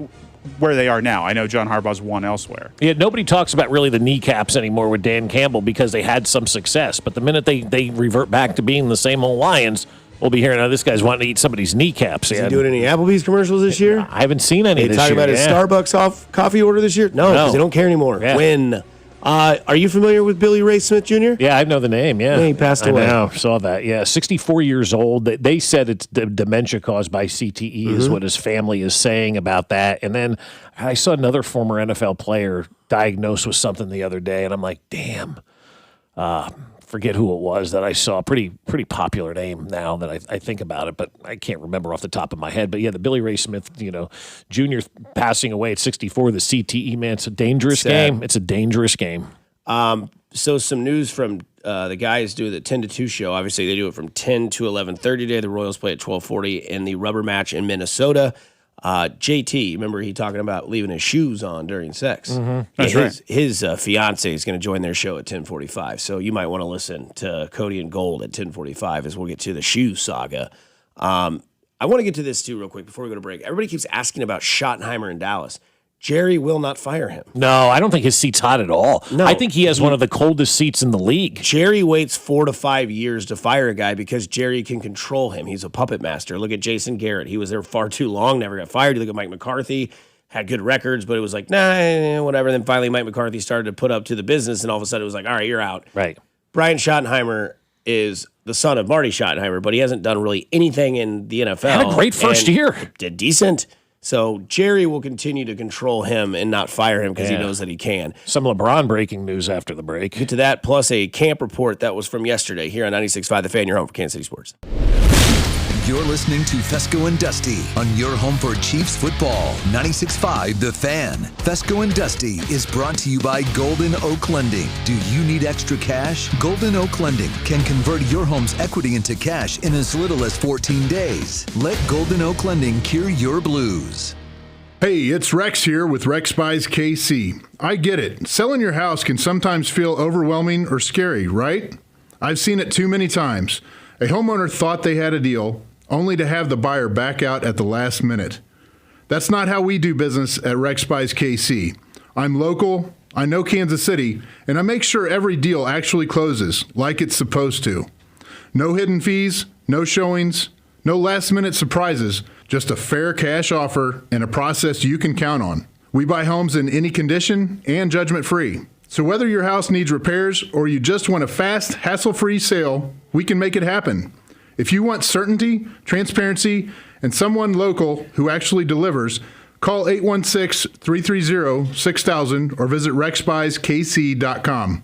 where they are now. I know John Harbaugh's won elsewhere. Yeah, nobody talks about really the kneecaps anymore with Dan Campbell because they had some success. But the minute they revert back to being the same old Lions, we'll be hearing, this guy's wanting to eat somebody's kneecaps. Is he doing any Applebee's commercials this year? I haven't seen any this year. Talking about his Starbucks coffee order this year? No, because they don't care anymore. Yeah. When? Are you familiar with Billy Ray Smith Jr.? Yeah, I know the name, yeah. He passed away. I know, saw that. Yeah, 64 years old. They said it's dementia caused by CTE is what his family is saying about that. And then I saw another former NFL player diagnosed with something the other day, and I'm like, damn. Forget who it was that I saw. Pretty popular name now that I think about it, but I can't remember off the top of my head. But yeah, the Billy Ray Smith, Jr. passing away at 64. The CTE, man, it's a dangerous game. It's a dangerous game. So some news from the guys do the 10 to 2 show. Obviously, they do it from 10 to 11:30 today. The Royals play at 12:40 in the rubber match in Minnesota. JT, remember he talking about leaving his shoes on during sex? Mm-hmm. That's right. His fiance is going to join their show at 10:45, so you might want to listen to Cody and Gold at 10:45 as we'll get to the shoe saga. I want to get to this too real quick before we go to break. Everybody keeps asking about Schottenheimer in Dallas. Jerry will not fire him. No, I don't think his seat's hot at all. No, I think he has one of the coldest seats in the league. Jerry waits 4 to 5 years to fire a guy because Jerry can control him. He's a puppet master. Look at Jason Garrett. He was there far too long, never got fired. You look at Mike McCarthy, had good records, but it was like, nah, whatever. Then finally Mike McCarthy started to put up to the business, and all of a sudden it was like, all right, you're out. Right. Brian Schottenheimer is the son of Marty Schottenheimer, but he hasn't done really anything in the NFL. Had a great first year. Did decent. So Jerry will continue to control him and not fire him because he knows that he can. Some LeBron breaking news after the break. Get to that, plus a camp report that was from yesterday here on 96.5 The Fan, your home for Kansas City Sports. You're listening to Fescoe and Dusty on your home for Chiefs football. 96.5 The Fan. Fescoe and Dusty is brought to you by Golden Oak Lending. Do you need extra cash? Golden Oak Lending can convert your home's equity into cash in as little as 14 days. Let Golden Oak Lending cure your blues. Hey, it's Rex here with Rex Buys KC. I get it. Selling your house can sometimes feel overwhelming or scary, right? I've seen it too many times. A homeowner thought they had a deal, only to have the buyer back out at the last minute. That's not how we do business at Rex Buys KC. I'm local, I know Kansas City, and I make sure every deal actually closes like it's supposed to. No hidden fees, no showings, no last-minute surprises, just a fair cash offer and a process you can count on. We buy homes in any condition and judgment-free. So whether your house needs repairs or you just want a fast, hassle-free sale, we can make it happen. If you want certainty, transparency, and someone local who actually delivers, call 816-330-6000 or visit rexbuyskc.com.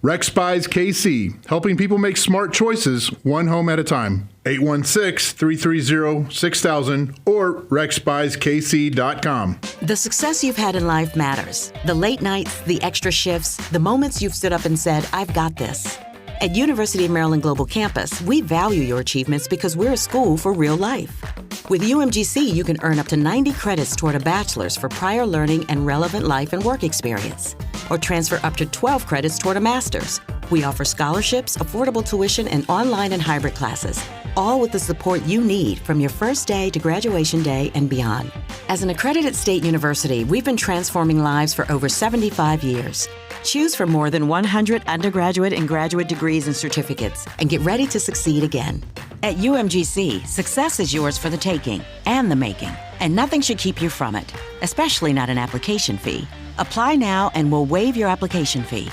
Rex Buys KC, helping people make smart choices one home at a time. 816-330-6000 or rexbuyskc.com. The success you've had in life matters. The late nights, the extra shifts, the moments you've stood up and said, I've got this. At University of Maryland Global Campus, we value your achievements because we're a school for real life. With UMGC, you can earn up to 90 credits toward a bachelor's for prior learning and relevant life and work experience, or transfer up to 12 credits toward a master's. We offer scholarships, affordable tuition, and online and hybrid classes, all with the support you need from your first day to graduation day and beyond. As an accredited state university, we've been transforming lives for over 75 years. Choose from more than 100 undergraduate and graduate degrees and certificates, and get ready to succeed again. At UMGC, success is yours for the taking and the making, and nothing should keep you from it, especially not an application fee. Apply now and we'll waive your application fee.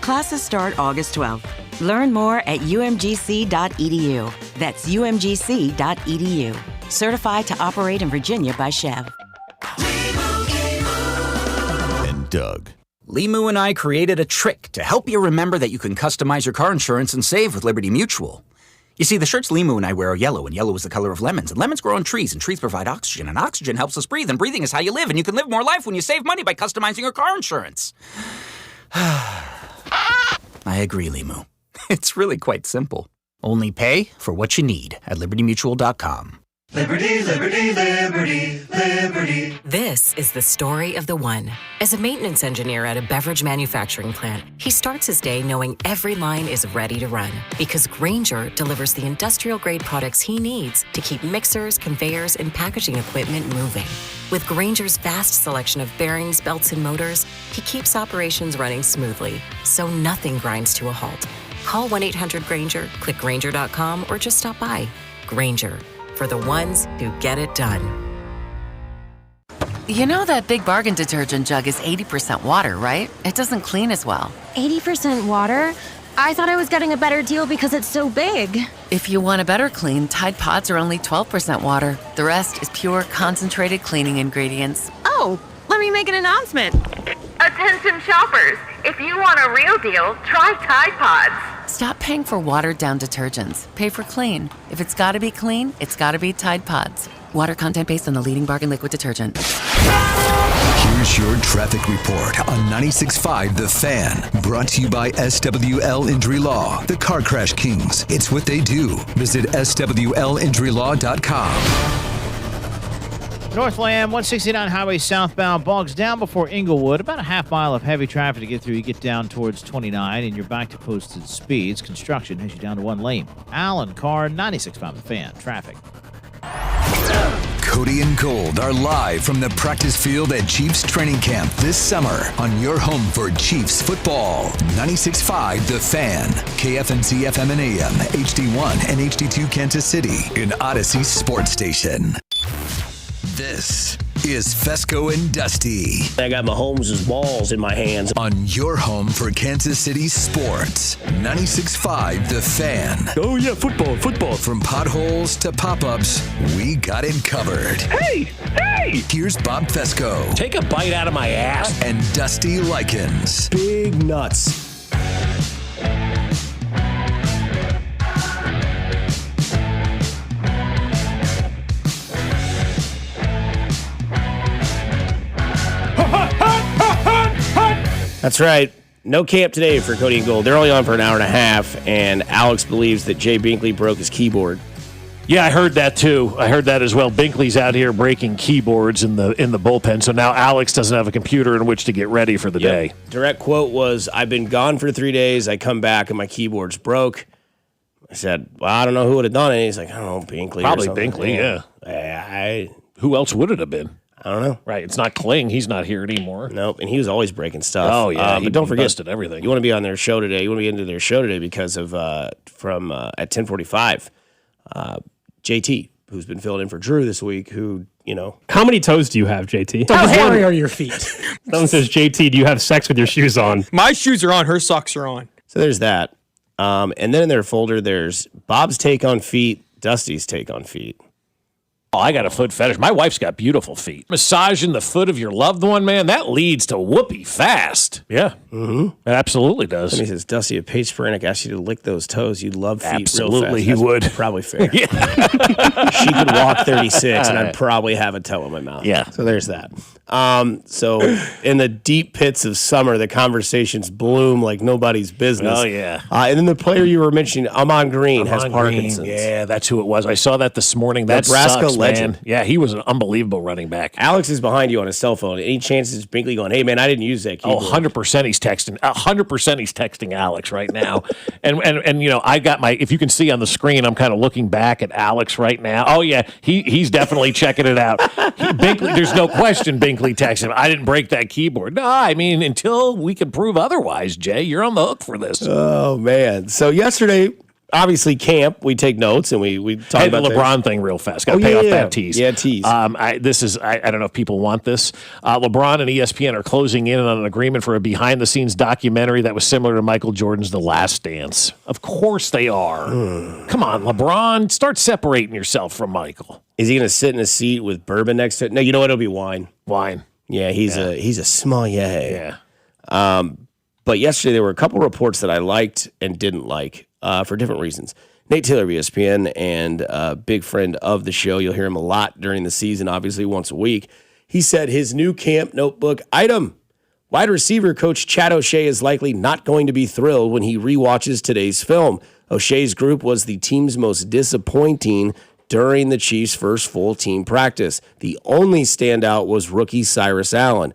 Classes start August 12th. Learn more at umgc.edu. That's umgc.edu. Certified to operate in Virginia by Chev. And Doug. Limu and I created a trick to help you remember that you can customize your car insurance and save with Liberty Mutual. You see, the shirts Limu and I wear are yellow, and yellow is the color of lemons, and lemons grow on trees, and trees provide oxygen, and oxygen helps us breathe, and breathing is how you live, and you can live more life when you save money by customizing your car insurance. I agree, Limu. It's really quite simple. Only pay for what you need at libertymutual.com. Liberty, liberty, liberty, liberty. This is the story of the one. As a maintenance engineer at a beverage manufacturing plant, he starts his day knowing every line is ready to run because Grainger delivers the industrial-grade products he needs to keep mixers, conveyors, and packaging equipment moving. With Grainger's vast selection of bearings, belts, and motors, he keeps operations running smoothly, so nothing grinds to a halt. Call 1-800-GRAINGER, click Grainger.com, or just stop by. Grainger, for the ones who get it done. You know that Big Bargain detergent jug is 80% water, right? It doesn't clean as well. 80% water? I thought I was getting a better deal because it's so big. If you want a better clean, Tide Pods are only 12% water. The rest is pure, concentrated cleaning ingredients. Oh, let me make an announcement. Attention shoppers, if you want a real deal, try Tide Pods. Stop paying for watered-down detergents. Pay for clean. If it's gotta be clean, it's gotta be Tide Pods. Water content based on the leading bargain liquid detergent. Here's your traffic report on 96.5 The Fan. Brought to you by SWL Injury Law, the Car Crash Kings. It's what they do. Visit SWLinjurylaw.com. Northland 169 highway southbound bogs down before Inglewood. About a half mile of heavy traffic to get through. You get down towards 29 and you're back to posted speeds. Construction has you down to one lane. Alan Carr, 96.5 The Fan. Traffic. Cody and Gold are live from the practice field at Chiefs training camp this summer on your home for Chiefs football. 96.5 The Fan, KFNC FM and AM, HD1 and HD2 Kansas City, an Odyssey sports station. This is Fescoe and Dusty. I got Mahomes' balls in my hands. On your home for Kansas City sports. 96.5 The Fan. Oh, yeah, football. From potholes to pop-ups, we got it covered. Hey! Here's Bob Fescoe. Take a bite out of my ass. And Dusty Likens. Big nuts. That's right. No camp today for Cody and Gold. They're only on for an hour and a half, and Alex believes that Jay Binkley broke his keyboard. Yeah, I heard that too. I heard that as well. Binkley's out here breaking keyboards in the bullpen, so now Alex doesn't have a computer in which to get ready for the day. Direct quote was, "I've been gone for 3 days. I come back and my keyboard's broke." I said, "Well, I don't know who would have done it." He's like, "I don't know, Binkley." Probably or something. Binkley, yeah. Who else would it have been? I don't know. Right, it's not Kling. He's not here anymore. Nope, and he was always breaking stuff. Oh, yeah, but don't forget, busted everything. You want to be on their show today. You want to be into their show today because of from at 10:45, JT, who's been filling in for Drew this week, who, you know. How many toes do you have, JT? How hairy are your feet? Someone says, JT, do you have sex with your shoes on? My shoes are on, her socks are on. So there's that. And then in their folder, there's Bob's take on feet, Dusty's take on feet. Oh, I got a foot fetish. My wife's got beautiful feet. Massaging the foot of your loved one, man, that leads to whoopee fast. Yeah. Mm-hmm. It absolutely does. Somebody says, Dusty, if Paige Sporanic asked you to lick those toes, you'd love feet Absolutely, real fast. he would. Probably fair. Yeah. She could walk 36, and I'd probably have a toe in my mouth. Yeah. So there's that. So in the deep pits of summer, the conversations bloom like nobody's business. Oh, yeah. And then the player you were mentioning, Amon Green, has Parkinson's. Yeah, that's who it was. I saw that this morning. That Nebraska sucks, legend. man. Yeah, he was an unbelievable running back. Alex is behind you on his cell phone. Any chances Binkley going, hey, man, I didn't use that keyboard? 100% he's texting. 100% he's texting Alex right now. and you know, I got my, if you can see on the screen, I'm kind of looking back at Alex right now. Oh, yeah, he's definitely checking it out. Binkley, there's no question Binkley texted him. I didn't break that keyboard. No, I mean, until we can prove otherwise, Jay, you're on the hook for this. Oh, man. So yesterday, obviously, camp, we take notes and we talk Hey, about the LeBron thing real fast. Got to pay off that tease. Yeah, tease. I don't know if people want this. LeBron and ESPN are closing in on an agreement for a behind-the-scenes documentary that was similar to Michael Jordan's The Last Dance. Of course they are. Come on, LeBron, start separating yourself from Michael. Is he going to sit in a seat with bourbon next to it? No, you know what? It'll be wine. Wine. Yeah, he's a sommelier. Yeah. But yesterday there were a couple reports that I liked and didn't like for different reasons. Nate Taylor of ESPN and a big friend of the show. You'll hear him a lot during the season, obviously once a week. He said his new camp notebook item. Wide receiver coach Chad O'Shea is likely not going to be thrilled when he rewatches today's film. O'Shea's group was the team's most disappointing during the Chiefs' first full team practice. The only standout was rookie Cyrus Allen.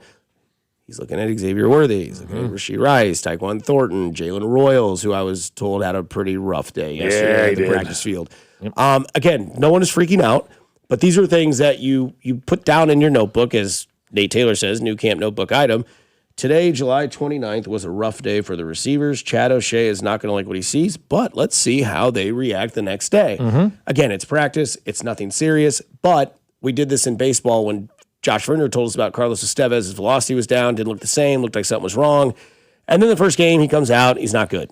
He's looking at Xavier Worthy. He's looking at Rashee Rice, Tyquan Thornton, Jalen Royals, who I was told had a pretty rough day yesterday at the practice field. Yep. Again, no one is freaking out, but these are things that you put down in your notebook, as Nate Taylor says, new camp notebook item. Today, July 29th, was a rough day for the receivers. Chad O'Shea is not going to like what he sees, but let's see how they react the next day. Again, it's practice. It's nothing serious, but we did this in baseball when Josh Verner told us about Carlos Estevez. His velocity was down, didn't look the same, looked like something was wrong. And then the first game, he comes out, he's not good.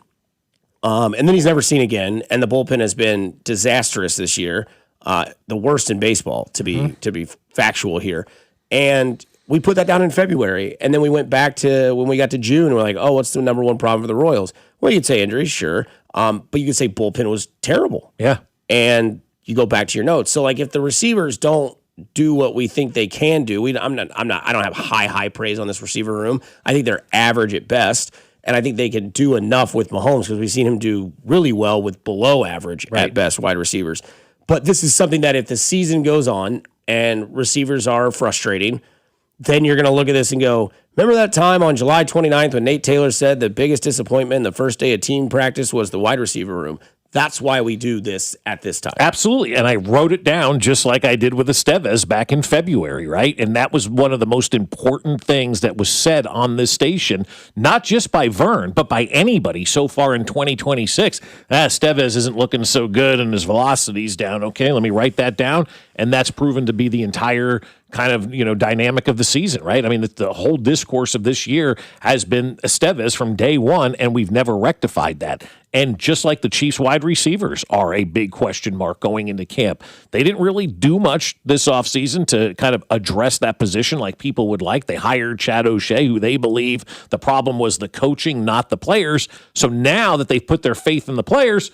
And then he's never seen again, and the bullpen has been disastrous this year, the worst in baseball, to be factual here. And we put that down in February, and then we went back to when we got to June, and we're like, oh, what's the number one problem for the Royals? Well, you could say injuries, sure, but you could say bullpen was terrible. Yeah. And you go back to your notes. So, like, if the receivers don't do what we think they can do, I don't have high praise on this receiver room. I think they're average at best, and I think they can do enough with Mahomes because we've seen him do really well with below average at best wide receivers. But this is something that if the season goes on and receivers are frustrating, then you're going to look at this and go, remember that time on July 29th when Nate Taylor said the biggest disappointment the first day of team practice was the wide receiver room? That's why we do this at this time. Absolutely. And I wrote it down just like I did with Estevez back in February, right? And that was one of the most important things that was said on this station, not just by Vern, but by anybody so far in 2026. Estevez isn't looking so good and his velocity's down. Okay, let me write that down. And that's proven to be the entire kind of, dynamic of the season, right? I mean, the whole discourse of this year has been Estevez from day one, and we've never rectified that. And just like the Chiefs wide receivers are a big question mark going into camp, they didn't really do much this offseason to kind of address that position like people would like. They hired Chad O'Shea, who they believe the problem was the coaching, not the players. So now that they've put their faith in the players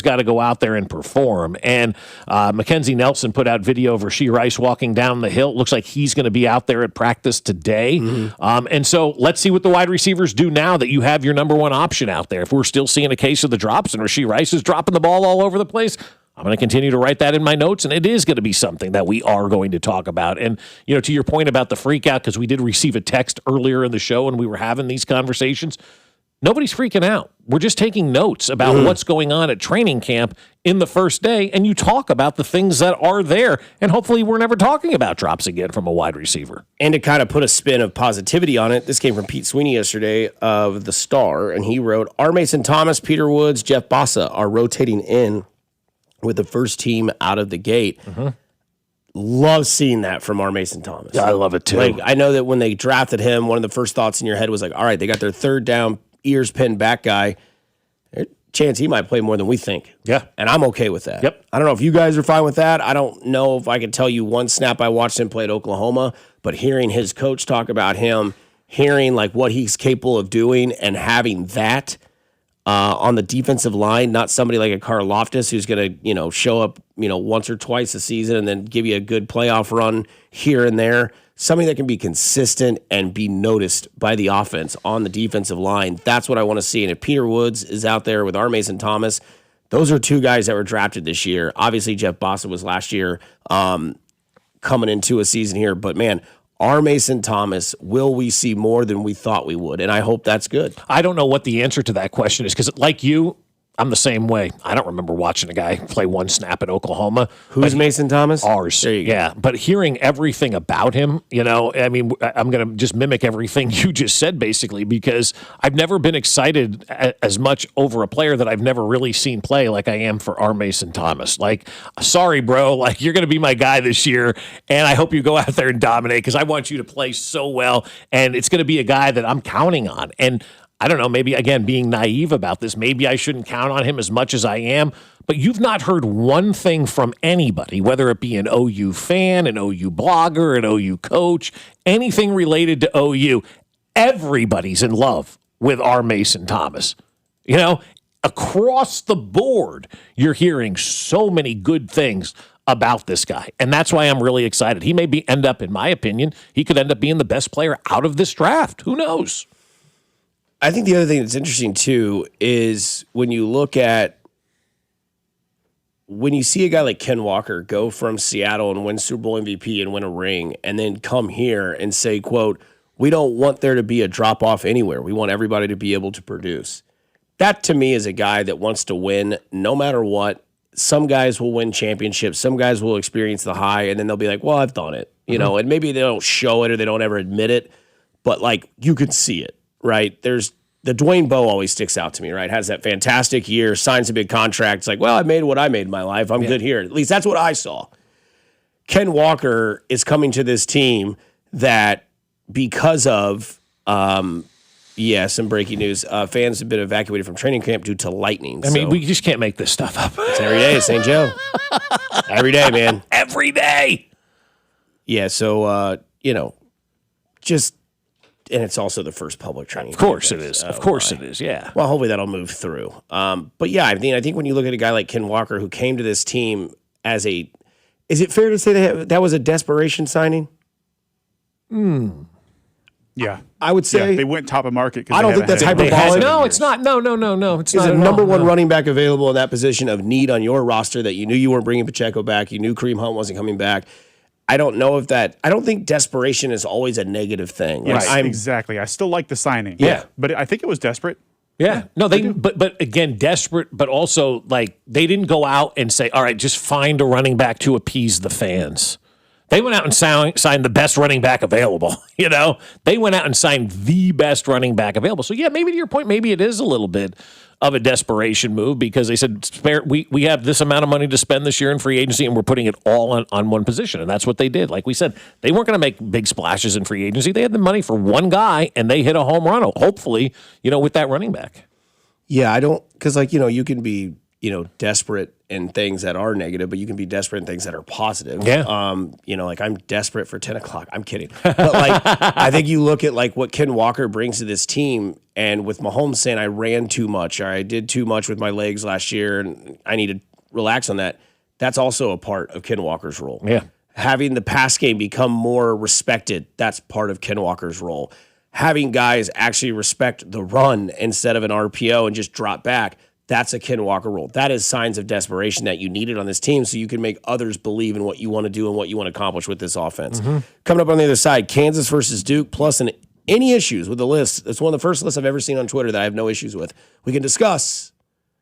got to go out there and perform. And Mackenzie Nelson put out video of Rashee Rice walking down the hill. It looks like he's going to be out there at practice today. And so let's see what the wide receivers do now that you have your number one option out there. If we're still seeing a case of the drops and Rashee Rice is dropping the ball all over the place, I'm going to continue to write that in my notes, and it is going to be something that we are going to talk about. And, to your point about the freak out, because we did receive a text earlier in the show when we were having these conversations, nobody's freaking out. We're just taking notes about what's going on at training camp in the first day, and you talk about the things that are there, and hopefully we're never talking about drops again from a wide receiver. And to kind of put a spin of positivity on it, this came from Pete Sweeney yesterday of The Star, and he wrote, R. Mason Thomas, Peter Woods, Jeff Bossa are rotating in with the first team out of the gate. Love seeing that from R. Mason Thomas. Yeah, I love it too. Like, I know that when they drafted him, one of the first thoughts in your head was like, all right, they got their third down, ears pinned back guy. They're chance he might play more than we think. Yeah. And I'm okay with that. Yep. I don't know if you guys are fine with that. I don't know if I can tell you one snap I watched him play at Oklahoma, but hearing his coach talk about him, hearing like what he's capable of doing and having that on the defensive line, not somebody like a Karlaftis who's going to, show up, once or twice a season and then give you a good playoff run here and there. Somebody that can be consistent and be noticed by the offense on the defensive line. That's what I want to see. And if Peter Woods is out there with R. Mason Thomas, those are two guys that were drafted this year. Obviously, Jeff Bossa was last year coming into a season here. But, man, R. Mason Thomas, will we see more than we thought we would? And I hope that's good. I don't know what the answer to that question is because, like you, I'm the same way. I don't remember watching a guy play one snap at Oklahoma. Who's Mason Thomas? Ours. There you go. Yeah, but hearing everything about him, I mean, I'm going to just mimic everything you just said, basically, because I've never been excited as much over a player that I've never really seen play like I am for R. Mason Thomas. Like, sorry, bro, like you're going to be my guy this year, and I hope you go out there and dominate because I want you to play so well, and it's going to be a guy that I'm counting on. And I don't know, maybe, again, being naive about this, maybe I shouldn't count on him as much as I am, but you've not heard one thing from anybody, whether it be an OU fan, an OU blogger, an OU coach, anything related to OU. Everybody's in love with R. Mason Thomas. Across the board, you're hearing so many good things about this guy, and that's why I'm really excited. He may end up, in my opinion, he could end up being the best player out of this draft. Who knows? I think the other thing that's interesting, too, is when you see a guy like Ken Walker go from Seattle and win Super Bowl MVP and win a ring and then come here and say, quote, we don't want there to be a drop-off anywhere. We want everybody to be able to produce. That, to me, is a guy that wants to win no matter what. Some guys will win championships. Some guys will experience the high, and then they'll be like, well, I've done it. And maybe they don't show it or they don't ever admit it, but, like, you could see it. Right. There's the Dwayne Bowe always sticks out to me, right? Has that fantastic year, signs a big contract. It's like, well, I made what I made in my life. I'm good here. At least that's what I saw. Ken Walker is coming to this team that because of, some breaking news. Fans have been evacuated from training camp due to lightning. I mean, we just can't make this stuff up. It's every day, St. Joe. Every day, man. Every day. Yeah. So, and it's also the first public training. Of course it is. Of course it is, yeah. Well, hopefully that'll move through. But yeah, I think when you look at a guy like Ken Walker who came to this team is it fair to say that was a desperation signing? Yeah. I would say. Yeah, they went top of market. I don't think that's hyperbolic. No, it's not. No. It's not. Is a number one running back available in that position of need on your roster that you knew you weren't bringing Pacheco back, you knew Kareem Hunt wasn't coming back. I don't think desperation is always a negative thing. Yes, exactly. I still like the signing. Yeah. But I think it was desperate. Yeah. No, but again, desperate, but also like they didn't go out and say, all right, just find a running back to appease the fans. They went out and signed the best running back available. They went out and signed the best running back available. So yeah, maybe to your point, maybe it is a little bit of a desperation move because they said, we have this amount of money to spend this year in free agency and we're putting it all on one position. And that's what they did. Like we said, they weren't going to make big splashes in free agency. They had the money for one guy and they hit a home run, hopefully, with that running back. Yeah, because you can be, desperate in things that are negative, but you can be desperate in things that are positive. Yeah. Like I'm desperate for 10 o'clock. I'm kidding. But like, I think you look at like what Ken Walker brings to this team and with Mahomes saying I ran too much or I did too much with my legs last year and I need to relax on that. That's also a part of Ken Walker's role. Yeah. Having the pass game become more respected, that's part of Ken Walker's role. Having guys actually respect the run instead of an RPO and just drop back, that's a Ken Walker role. That is signs of desperation that you needed on this team so you can make others believe in what you want to do and what you want to accomplish with this offense. Mm-hmm. Coming up on the other side, Kansas versus Duke, plus any issues with the list. It's one of the first lists I've ever seen on Twitter that I have no issues with. We can discuss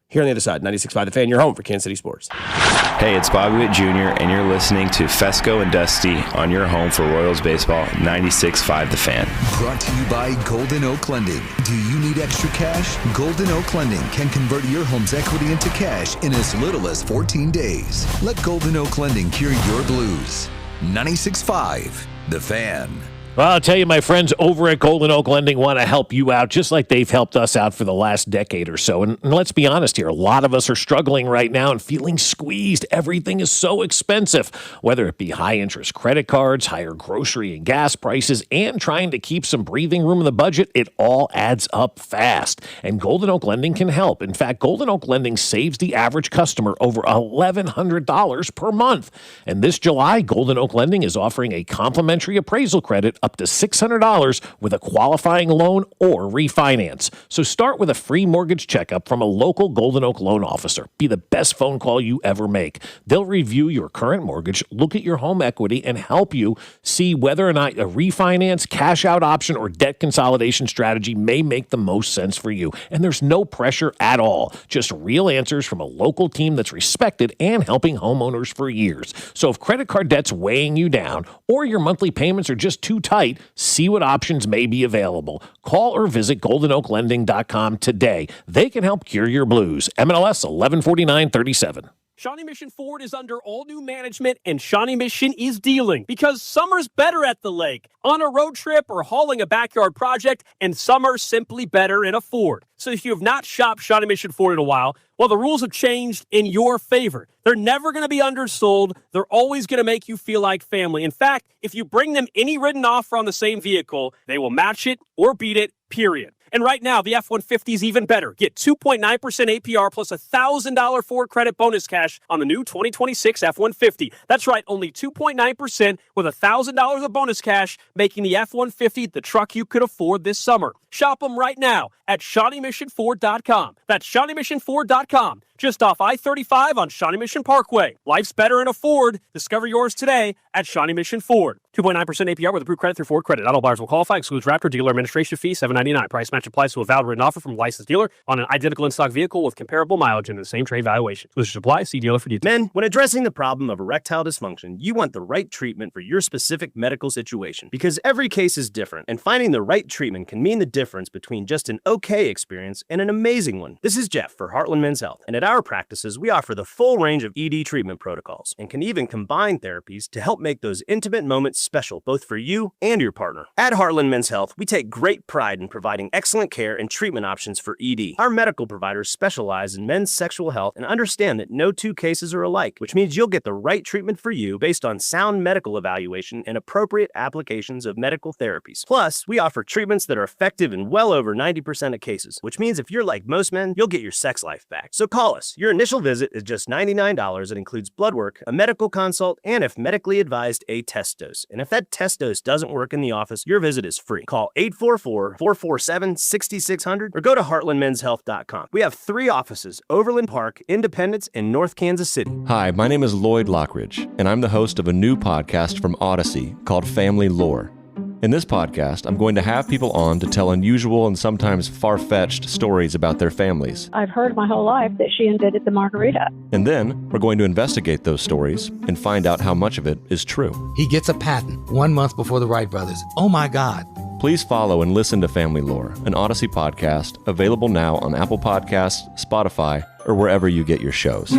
here on the other side. 96.5 The Fan, your home for Kansas City sports. Hey, it's Bobby Witt Jr., and you're listening to Fescoe and Dusty on your home for Royals baseball, 96.5 The Fan. Brought to you by Golden Oak Lending. Do you need extra cash? Golden Oak Lending can convert your home's equity into cash in as little as 14 days. Let Golden Oak Lending cure your blues. 96.5 The Fan. Well, I'll tell you, my friends over at Golden Oak Lending want to help you out just like they've helped us out for the last decade or so. And let's be honest here, a lot of us are struggling right now and feeling squeezed. Everything is so expensive, whether it be high interest credit cards, higher grocery and gas prices, and trying to keep some breathing room in the budget. It all adds up fast. And Golden Oak Lending can help. In fact, Golden Oak Lending saves the average customer over $1,100 per month. And this July, Golden Oak Lending is offering a complimentary appraisal credit up to $600 with a qualifying loan or refinance. So start with a free mortgage checkup from a local Golden Oak loan officer. Be the best phone call you ever make. They'll review your current mortgage, look at your home equity, and help you see whether or not a refinance, cash out option, or debt consolidation strategy may make the most sense for you. And there's no pressure at all. Just real answers from a local team that's respected and helping homeowners for years. So if credit card debt's weighing you down or your monthly payments are just too tight, see what options may be available. Call or visit GoldenOakLending.com today. They can help cure your blues. MLS 114937. Shawnee Mission Ford is under all new management, and Shawnee Mission is dealing because summer's better at the lake, on a road trip, or hauling a backyard project, and summer's simply better in a Ford. So if you have not shopped Shawnee Mission Ford in a while, well, the rules have changed in your favor. They're never going to be undersold. They're always going to make you feel like family. In fact, if you bring them any written offer on the same vehicle, they will match it or beat it, period. And right now, the F-150 is even better. Get 2.9% APR plus a $1,000 Ford credit bonus cash on the new 2026 F-150. That's right, only 2.9% with $1,000 of bonus cash, making the F-150 the truck you could afford this summer. Shop them right now at ShawneeMissionFord.com. That's ShawneeMissionFord.com. Just off I-35 on Shawnee Mission Parkway. Life's better in a Ford. Discover yours today at Shawnee Mission Ford. 2.9% APR with approved credit through Ford Credit. Not all buyers will qualify. Excludes Raptor. Dealer administration fee $7.99. Price match applies to a valid written offer from a licensed dealer on an identical in-stock vehicle with comparable mileage and the same trade valuation. Exclusions apply. See dealer for details. Men, when addressing the problem of erectile dysfunction, you want the right treatment for your specific medical situation because every case is different, and finding the right treatment can mean the difference between just an okay experience and an amazing one. This is Jeff for Heartland Men's Health, and at our practices, we offer the full range of ED treatment protocols and can even combine therapies to help make those intimate moments special both for you and your partner. At Heartland Men's Health, we take great pride in providing excellent care and treatment options for ED. Our medical providers specialize in men's sexual health and understand that no two cases are alike, which means you'll get the right treatment for you based on sound medical evaluation and appropriate applications of medical therapies. Plus, we offer treatments that are effective in well over 90% of cases, which means if you're like most men, you'll get your sex life back. So call us. Your initial visit is just $99. It includes blood work, a medical consult, and if medically advised, a test dose. And if that test dose doesn't work in the office, your visit is free. Call 844-447-6600 or go to heartlandmenshealth.com. We have 3 offices: Overland Park, Independence, and North Kansas City. Hi, my name is Lloyd Lockridge, and I'm the host of a new podcast from Odyssey called Family Lore. In this podcast, I'm going to have people on to tell unusual and sometimes far-fetched stories about their families. I've heard my whole life that she invented the margarita. And then we're going to investigate those stories and find out how much of it is true. He gets a patent 1 month before the Wright brothers. Oh my God. Please follow and listen to Family Lore, an Odyssey podcast, available now on Apple Podcasts, Spotify, or wherever you get your shows.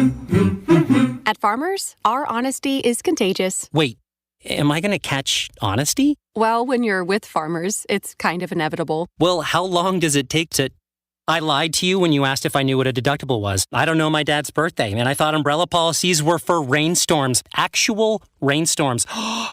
At Farmers, our honesty is contagious. Wait, am I going to catch honesty? Well, when you're with Farmers, it's kind of inevitable. Well, how long does it take to... I lied to you when you asked if I knew what a deductible was. I don't know my dad's birthday, and I thought umbrella policies were for rainstorms. Actual rainstorms. I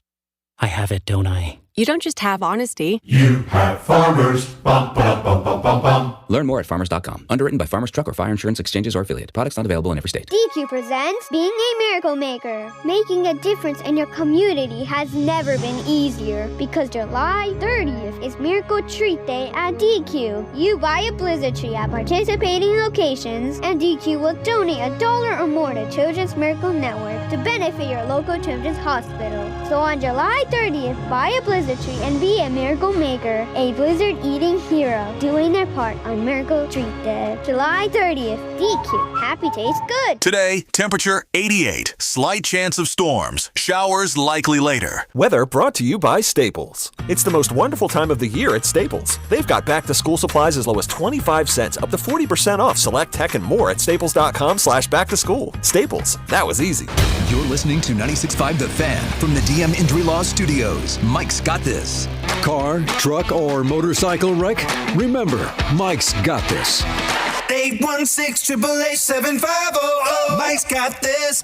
have it, don't I? You don't just have honesty. You have Farmers. Bum, ba, bum, bum, bum, bum. Learn more at farmers.com. Underwritten by Farmers Truck or Fire Insurance Exchanges or affiliate. Products not available in every state. DQ presents Being a Miracle Maker. Making a difference in your community has never been easier because July 30th is Miracle Treat Day at DQ. You buy a blizzard tree at participating locations and DQ will donate $1 or more to Children's Miracle Network to benefit your local children's hospital. So on July 30th, buy a blizzard tree and be a miracle maker, a blizzard eating hero, doing their part on Miracle Treat Day. July 30th, DQ. Happy tastes good. Today, temperature 88. Slight chance of storms. Showers likely later. Weather brought to you by Staples. It's the most wonderful time of the year at Staples. They've got back-to-school supplies as low as 25 cents, up to 40% off select tech and more at staples.com/back-to-school. Staples. That was easy. You're listening to 96.5 The Fan from the DM Injury Law Studios. Mike Scott got this. Car, truck, or motorcycle wreck? Remember, Mike's got this. 816-888-7500. Mike's got this.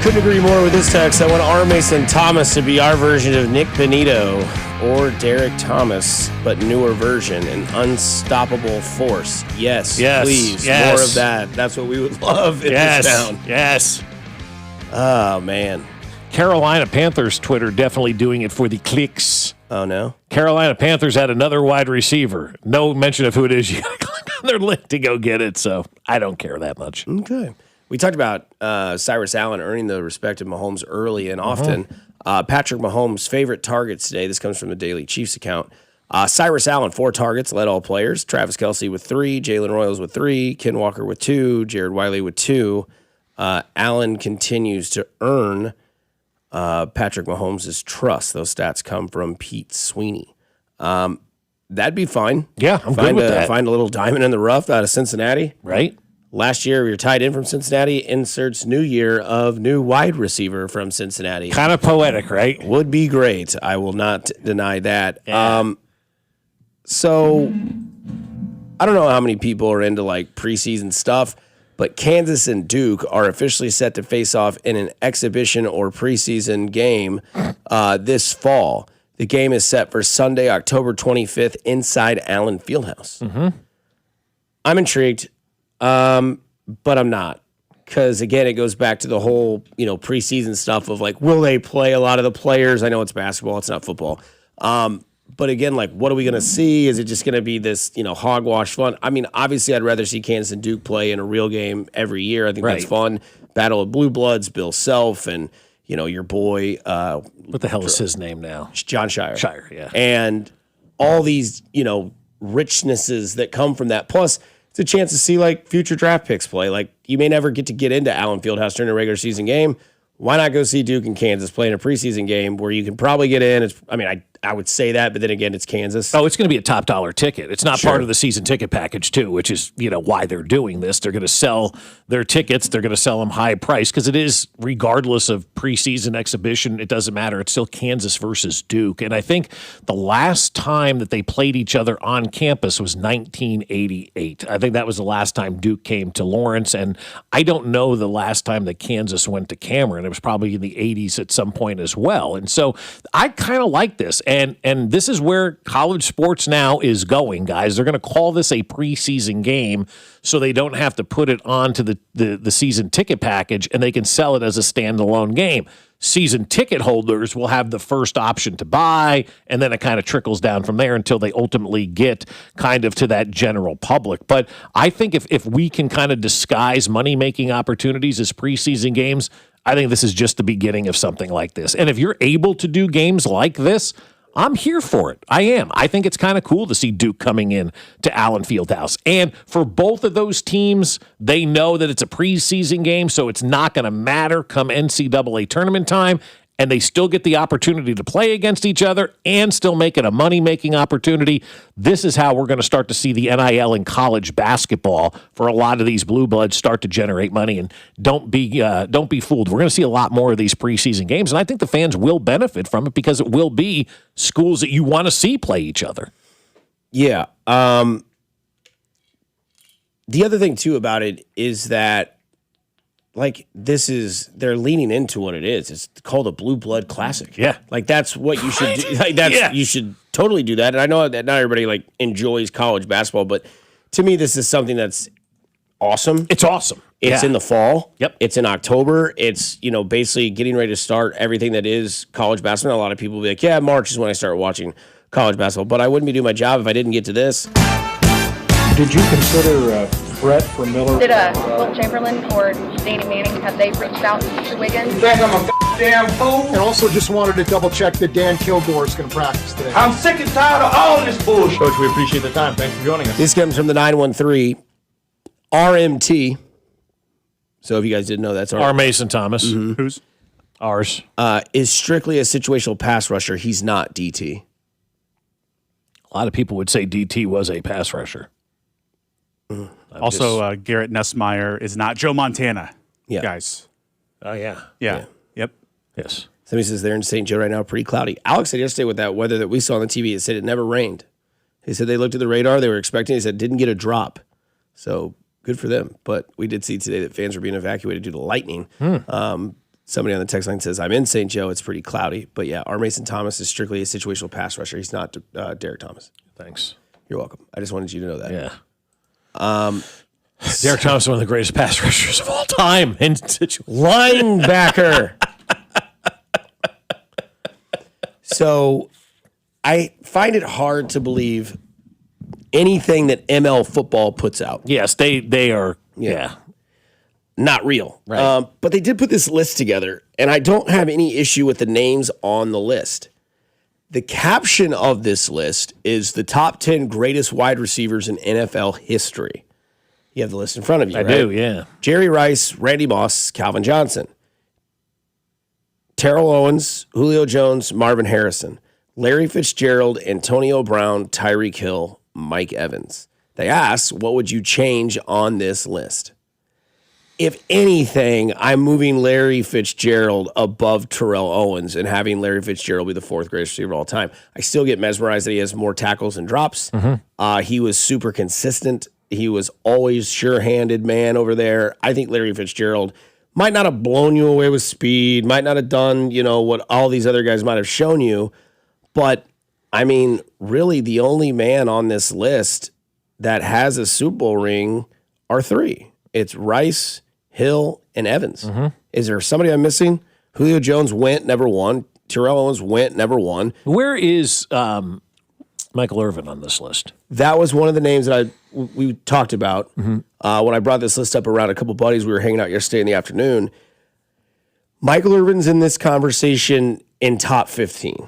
Couldn't agree more with this text. I want R. Mason Thomas to be our version of Nick Benito or Derek Thomas, but newer version, an unstoppable force. Yes, please, more of that. That's what we would love in this town. Yes. Oh, man. Carolina Panthers Twitter definitely doing it for the clicks. Oh, no? Carolina Panthers had another wide receiver. No mention of who it is. You got to click on their link to go get it, so I don't care that much. Okay. We talked about Cyrus Allen earning the respect of Mahomes early and often. Patrick Mahomes' favorite targets today. This comes from the Daily Chiefs account. Cyrus Allen, 4 targets, led all players. Travis Kelce with 3, Jalen Royals with 3, Ken Walker with 2, Jared Wiley with 2. Allen continues to earn Patrick Mahomes' trust. Those stats come from Pete Sweeney. That'd be fine. Yeah, I'm good with that. Find a little diamond in the rough out of Cincinnati. Right. Last year, your tight end from Cincinnati inserts new year of new wide receiver from Cincinnati. Kind of poetic, right? Would be great. I will not deny that. Yeah. So, I don't know how many people are into like preseason stuff, but Kansas and Duke are officially set to face off in an exhibition or preseason game this fall. The game is set for Sunday, October 25th, inside Allen Fieldhouse. Mm-hmm. I'm intrigued. But I'm not, because again, it goes back to the whole, preseason stuff of like, will they play a lot of the players? I know it's basketball, it's not football. But again, like, what are we going to see? Is it just going to be this, hogwash fun? I mean, obviously I'd rather see Kansas and Duke play in a real game every year. I think that's fun. Battle of Blue Bloods, Bill Self, and, your boy, what the hell is his name now? John Shire. Shire, yeah. And all these, richnesses that come from that. Plus, it's a chance to see like future draft picks play. Like you may never get into Allen Fieldhouse during a regular season game. Why not go see Duke and Kansas play in a preseason game where you can probably get in? I would say that, but then again, it's Kansas. Oh, it's going to be a top dollar ticket. It's not part of the season ticket package too, which is, why they're doing this. They're going to sell their tickets. They're going to sell them high price because it is, regardless of preseason exhibition, it doesn't matter. It's still Kansas versus Duke. And I think the last time that they played each other on campus was 1988. I think that was the last time Duke came to Lawrence. And I don't know the last time that Kansas went to Cameron. It was probably in the 80s at some point as well. And so I kind of like this. And this is where college sports now is going, guys. They're going to call this a preseason game so they don't have to put it onto the season ticket package, and they can sell it as a standalone game. Season ticket holders will have the first option to buy, and then it kind of trickles down from there until they ultimately get kind of to that general public. But I think if we can kind of disguise money-making opportunities as preseason games, I think this is just the beginning of something like this. And if you're able to do games like this, I'm here for it. I am. I think it's kind of cool to see Duke coming in to Allen Fieldhouse. And for both of those teams, they know that it's a preseason game, so it's not going to matter come NCAA tournament time, and they still get the opportunity to play against each other and still make it a money-making opportunity. This is how we're going to start to see the NIL in college basketball for a lot of these blue bloods start to generate money. And don't be fooled. We're going to see a lot more of these preseason games, and I think the fans will benefit from it because it will be schools that you want to see play each other. Yeah. The other thing, too, about it is that they're leaning into what it is. It's called a Blue Blood Classic. Yeah. That's what you should do. You should totally do that. And I know that not everybody enjoys college basketball, but to me, this is something that's awesome. It's awesome. It's in the fall. Yep. It's in October. It's, basically getting ready to start everything that is college basketball. A lot of people will be like, yeah, March is when I start watching college basketball, but I wouldn't be doing my job if I didn't get to this. Did you consider Brett for Miller? Did Will Chamberlain or Danny Manning, have they reached out to Wiggins? Think I'm a damn fool? And also just wanted to double check that Dan Kilgore is going to practice today. I'm sick and tired of all this bullshit. Coach, we appreciate the time. Thanks for joining us. This comes from the 913 RMT. So if you guys didn't know, that's R. Mason Thomas. Mm-hmm. Who's? Ours. Is strictly a situational pass rusher. He's not DT. A lot of people would say DT was a pass rusher. Also, Garrett Nussmeier is not Joe Montana, guys. Oh, yeah. Yeah. Yep. Yes. Somebody says they're in St. Joe right now, pretty cloudy. Alex said yesterday with that weather that we saw on the TV, it said it never rained. He said they looked at the radar, they were expecting, he said didn't get a drop. So good for them. But we did see today that fans were being evacuated due to lightning. Somebody on the text line says, I'm in St. Joe, it's pretty cloudy. But yeah, R. Mason Thomas is strictly a situational pass rusher. He's not Derek Thomas. Thanks. You're welcome. I just wanted you to know that. Yeah. Derek Thomas is one of the greatest pass rushers of all time. Linebacker. So I find it hard to believe anything that ML football puts out. Yes, they are. Not real. Right. But they did put this list together, and I don't have any issue with the names on the list. The caption of this list is the top 10 greatest wide receivers in NFL history. You have the list in front of you, I right? do, yeah. Jerry Rice, Randy Moss, Calvin Johnson, Terrell Owens, Julio Jones, Marvin Harrison, Larry Fitzgerald, Antonio Brown, Tyreek Hill, Mike Evans. They asked, what would you change on this list? If anything, I'm moving Larry Fitzgerald above Terrell Owens and having Larry Fitzgerald be the fourth greatest receiver of all time. I still get mesmerized that he has more tackles and drops. He was super consistent. He was always sure-handed man over there. I think Larry Fitzgerald might not have blown you away with speed, might not have done, what all these other guys might have shown you. But, I mean, really the only man on this list that has a Super Bowl ring are three. It's Rice, Hill, and Evans. Is there somebody I'm missing? Julio Jones went, never won. Terrell Owens went, never won. Where is Michael Irvin on this list? That was one of the names that we talked about. When I brought this list up around a couple buddies, we were hanging out yesterday in the afternoon. Michael Irvin's in this conversation in top 15.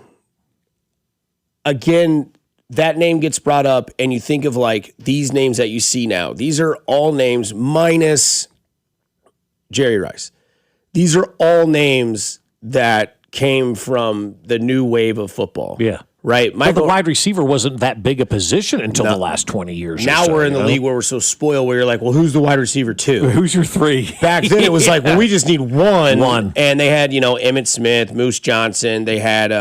Again, that name gets brought up, and you think of like these names that you see now. These are all names minus Jerry Rice. These are all names that came from the new wave of football. Yeah. Right? But the wide receiver wasn't that big a position until the last 20 years. Now we're in the league where we're so spoiled where you're like, well, who's the wide receiver two? Who's your three? Back then it was like, well, we just need one. And they had, Emmitt Smith, Moose Johnson. They had,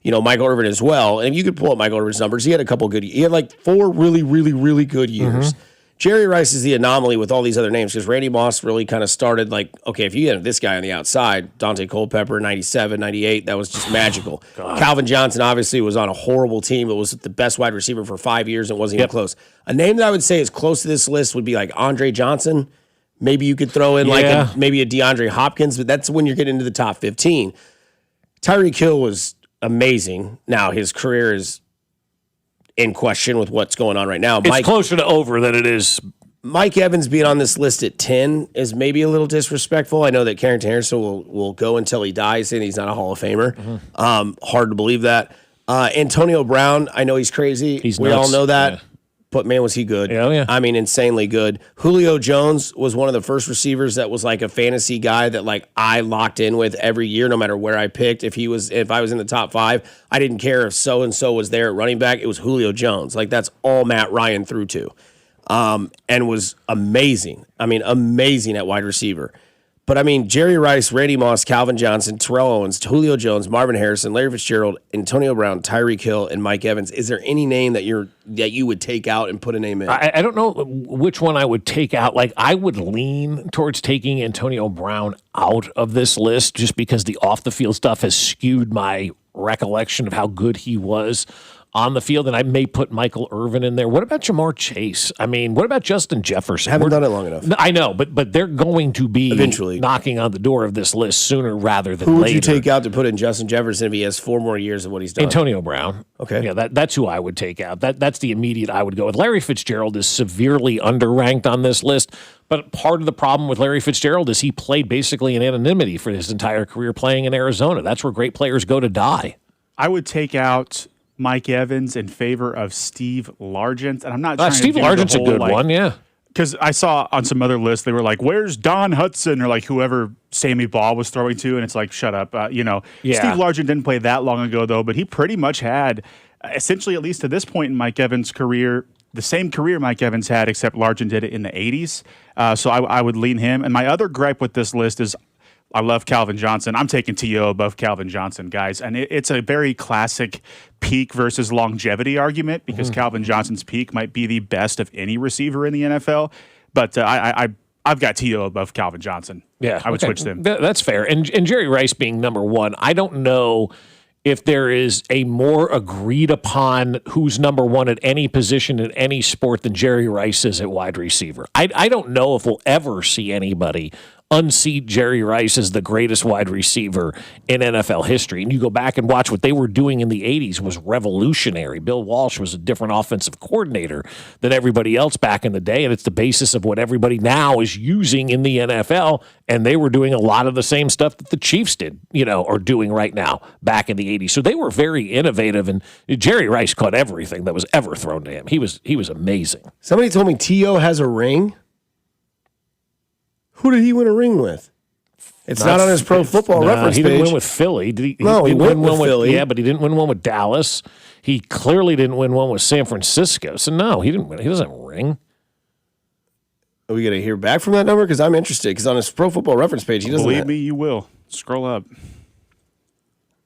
Michael Irvin as well. And if you could pull up Michael Irvin's numbers, he had a couple good. He had like 4 really, really, really good years. Jerry Rice is the anomaly with all these other names because Randy Moss really kind of started like, okay, if you had this guy on the outside, Dante Culpepper, 97, 98, that was just magical. Calvin Johnson obviously was on a horrible team. It was the best wide receiver for 5 years and wasn't even close. A name that I would say is close to this list would be like Andre Johnson. Maybe you could throw in maybe a DeAndre Hopkins, but that's when you're getting into the top 15. Tyreek Hill was amazing. Now his career is in question with what's going on right now. It's closer to over than it is. Mike Evans being on this list at 10 is maybe a little disrespectful. I know that Carrington Harrison will go until he dies, and he's not a Hall of Famer. Hard to believe that. Antonio Brown, I know he's crazy. We all know that. But, man, was he good. Yeah. I mean, insanely good. Julio Jones was one of the first receivers that was like a fantasy guy that like I locked in with every year, no matter where I picked. If I was in the top 5, I didn't care if so-and-so was there at running back. It was Julio Jones. Like, that's all Matt Ryan threw to. And was amazing. I mean, amazing at wide receiver. But, I mean, Jerry Rice, Randy Moss, Calvin Johnson, Terrell Owens, Julio Jones, Marvin Harrison, Larry Fitzgerald, Antonio Brown, Tyreek Hill, and Mike Evans. Is there any name that you would take out and put a name in? I don't know which one I would take out. Like, I would lean towards taking Antonio Brown out of this list just because the off-the-field stuff has skewed my recollection of how good he was on the field, and I may put Michael Irvin in there. What about Jamar Chase? I mean, what about Justin Jefferson? Haven't done it long enough. I know, but they're going to be eventually knocking on the door of this list sooner rather than later. Who would later. you take out to put in Justin Jefferson if he has 4 more years of what he's done? Antonio Brown. Okay. Yeah, that's who I would take out. That's the immediate I would go with. Larry Fitzgerald is severely underranked on this list, but part of the problem with Larry Fitzgerald is he played basically in anonymity for his entire career playing in Arizona. That's where great players go to die. I would take out Mike Evans in favor of Steve Largent, and I'm not trying Steve to do Largent's the whole, a good one, yeah. Because I saw on some other lists, they were like, where's Don Hudson? Or like whoever Sammy Baugh was throwing to, and it's like, shut up. Steve Largent didn't play that long ago, though, but he pretty much had essentially, at least to this point in Mike Evans' career, the same career Mike Evans had, except Largent did it in the 80s. So I would lean him. And my other gripe with this list is I love Calvin Johnson. I'm taking T.O. above Calvin Johnson, guys. And it's a very classic peak versus longevity argument because Calvin Johnson's peak might be the best of any receiver in the NFL. But I've got T.O. above Calvin Johnson. Yeah, I would switch them. That's fair. And Jerry Rice being number one, I don't know if there is a more agreed upon who's number one at any position in any sport than Jerry Rice is at wide receiver. I don't know if we'll ever see anybody unseat Jerry Rice as the greatest wide receiver in NFL history. And you go back and watch what they were doing in the 80s was revolutionary. Bill Walsh was a different offensive coordinator than everybody else back in the day, and it's the basis of what everybody now is using in the NFL, and they were doing a lot of the same stuff that the Chiefs did, are doing right now back in the 80s. So they were very innovative, and Jerry Rice caught everything that was ever thrown to him. He was amazing. Somebody told me T.O. has a ring. Who did he win a ring with? It's not on his Pro Football Reference he page. didn't win with Philly. He won with Philly. Yeah, but he didn't win one with Dallas. He clearly didn't win one with San Francisco. So, no, he didn't win. He doesn't have a ring. Are we going to hear back from that number? Because I'm interested. Because on his Pro Football Reference page, he doesn't Believe me, you will. Scroll up.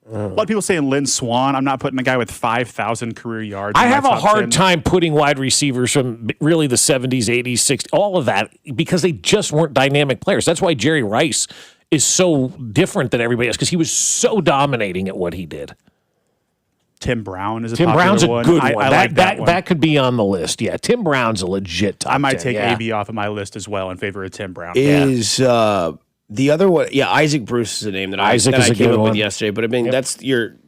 A lot of people saying Lynn Swann. I'm not putting a guy with 5,000 career yards. I have a hard time putting wide receivers from really the 70s, 80s, 60s, all of that, because they just weren't dynamic players. That's why Jerry Rice is so different than everybody else, because he was so dominating at what he did. Tim Brown is a Tim popular Brown's a one. good one. I like that one. That could be on the list. Yeah, Tim Brown's a legit top I might 10, take yeah. AB off of my list as well in favor of Tim Brown. The other one, Isaac Bruce is a name that I came up with yesterday. But I mean, that's then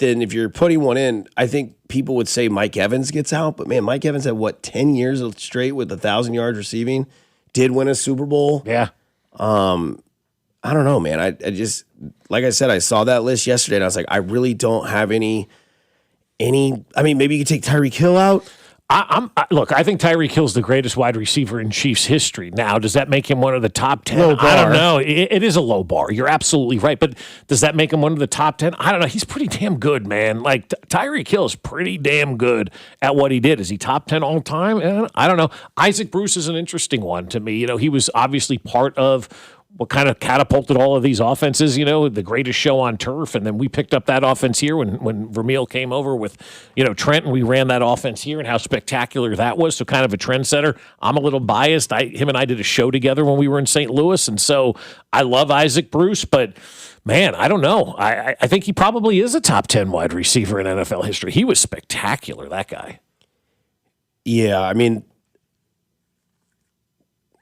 if you're putting one in, I think people would say Mike Evans gets out. But man, Mike Evans had 10 years straight with 1,000 yards receiving, did win a Super Bowl. Yeah. I don't know, man. I just, like I said, I saw that list yesterday and I was like, I really don't have any. I mean, maybe you could take Tyreek Hill out. Look, I think Tyreek Hill's the greatest wide receiver in Chiefs history. Now, does that make him one of the top 10? Low bar. I don't know. It is a low bar. You're absolutely right. But does that make him one of the top 10? I don't know. He's pretty damn good, man. Like, Tyreek Hill is pretty damn good at what he did. Is he top 10 all time? I don't know. Isaac Bruce is an interesting one to me. He was obviously part of what kind of catapulted all of these offenses, the greatest show on turf. And then we picked up that offense here when Vermeil came over with, Trent, and we ran that offense here and how spectacular that was. So kind of a trendsetter. I'm a little biased. Him and I did a show together when we were in St. Louis. And so I love Isaac Bruce, but man, I don't know. I think he probably is a top 10 wide receiver in NFL history. He was spectacular, that guy. Yeah, I mean,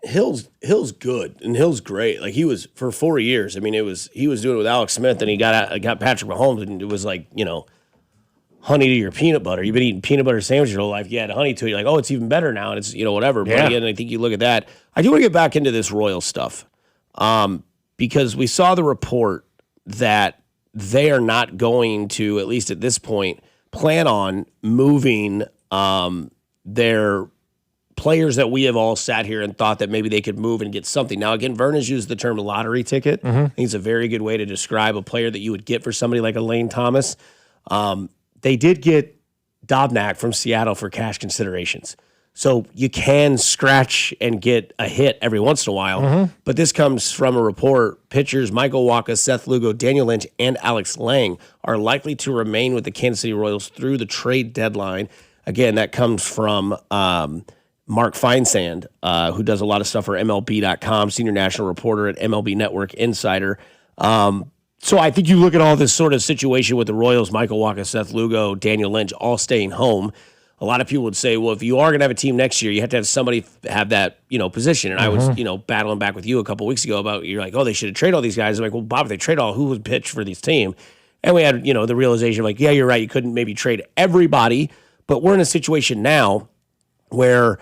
Hill's good and Hill's great. Like he was for 4 years. I mean, he was doing it with Alex Smith, and he got Patrick Mahomes, and it was like honey to your peanut butter. You've been eating peanut butter sandwiches your whole life. You add honey to it, you're like, oh, it's even better now, and it's whatever. But again, I think you look at that. I do want to get back into this Royal stuff because we saw the report that they are not going to, at least at this point, plan on moving their players that we have all sat here and thought that maybe they could move and get something. Now, again, Vern has used the term lottery ticket. I think it's a very good way to describe a player that you would get for somebody like a Lane Thomas. They did get Dobnak from Seattle for cash considerations. So you can scratch and get a hit every once in a while. But this comes from a report. Pitchers Michael Wacha, Seth Lugo, Daniel Lynch, and Alex Lang are likely to remain with the Kansas City Royals through the trade deadline. Again, that comes from Mark Feinsand, who does a lot of stuff for MLB.com, senior national reporter at MLB Network Insider. So I think you look at all this sort of situation with the Royals, Michael Wacha, Seth Lugo, Daniel Lynch, all staying home. A lot of people would say, well, if you are going to have a team next year, you have to have somebody have that, position. And I was, battling back with you a couple weeks ago about, you're like, oh, they should have traded all these guys. I'm like, well, Bob, if they trade all, who would pitch for this team? And we had, the realization of like, yeah, you're right. You couldn't maybe trade everybody, but we're in a situation now where,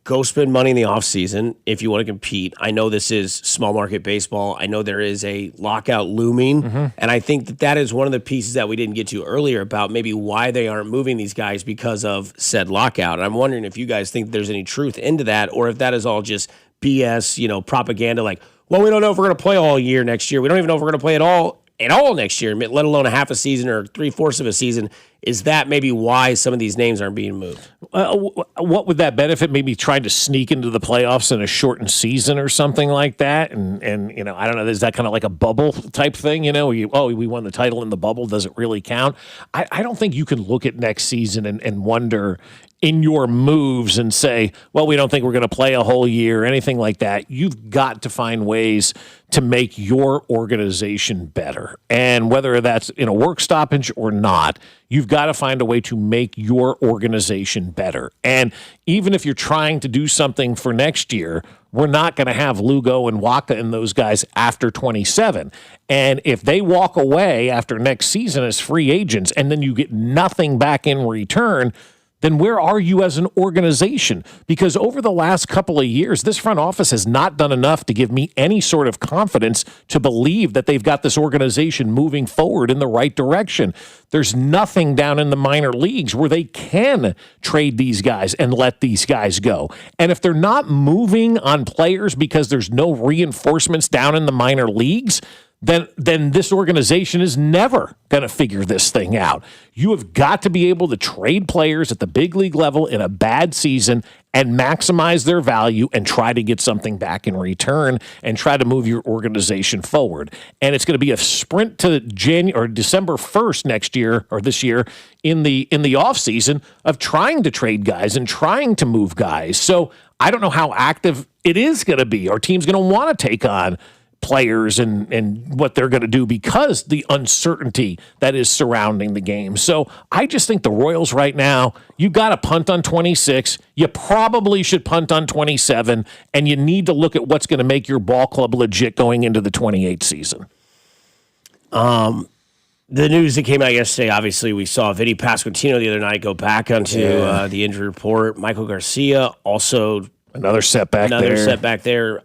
go spend money in the offseason if you want to compete. I know this is small market baseball. I know there is a lockout looming. And I think that is one of the pieces that we didn't get to earlier about maybe why they aren't moving these guys because of said lockout. And I'm wondering if you guys think there's any truth into that or if that is all just BS, propaganda like, well, we don't know if we're going to play all year next year. We don't even know if we're going to play at all. at all next year, let alone a half a season or 3/4 of a season. Is that maybe why some of these names aren't being moved? What would that benefit? Maybe trying to sneak into the playoffs in a shortened season or something like that. And I don't know. Is that kind of like a bubble type thing? We won the title in the bubble. Does it really count? I don't think you can look at next season and wonder in your moves and say, well, we don't think we're going to play a whole year or anything like that. You've got to find ways to make your organization better. And whether that's in a work stoppage or not, you've got to find a way to make your organization better. And even if you're trying to do something for next year, we're not going to have Lugo and Waka and those guys after 27. And if they walk away after next season as free agents and then you get nothing back in return, then where are you as an organization? Because over the last couple of years, this front office has not done enough to give me any sort of confidence to believe that they've got this organization moving forward in the right direction. There's nothing down in the minor leagues where they can trade these guys and let these guys go. And if they're not moving on players because there's no reinforcements down in the minor leagues, then this organization is never going to figure this thing out. You have got to be able to trade players at the big league level in a bad season and maximize their value and try to get something back in return and try to move your organization forward. And it's going to be a sprint to December 1st next year or this year in the offseason of trying to trade guys and trying to move guys. So I don't know how active it is going to be. Our team's going to want to take on players and what they're going to do because the uncertainty that is surrounding the game. So I just think the Royals right now, you got to punt on 26. You probably should punt on 27, and you need to look at what's going to make your ball club legit going into the 28 season. The news that came out yesterday, obviously we saw Vinny Pasquantino the other night go back onto the injury report. Michael Garcia also another setback there.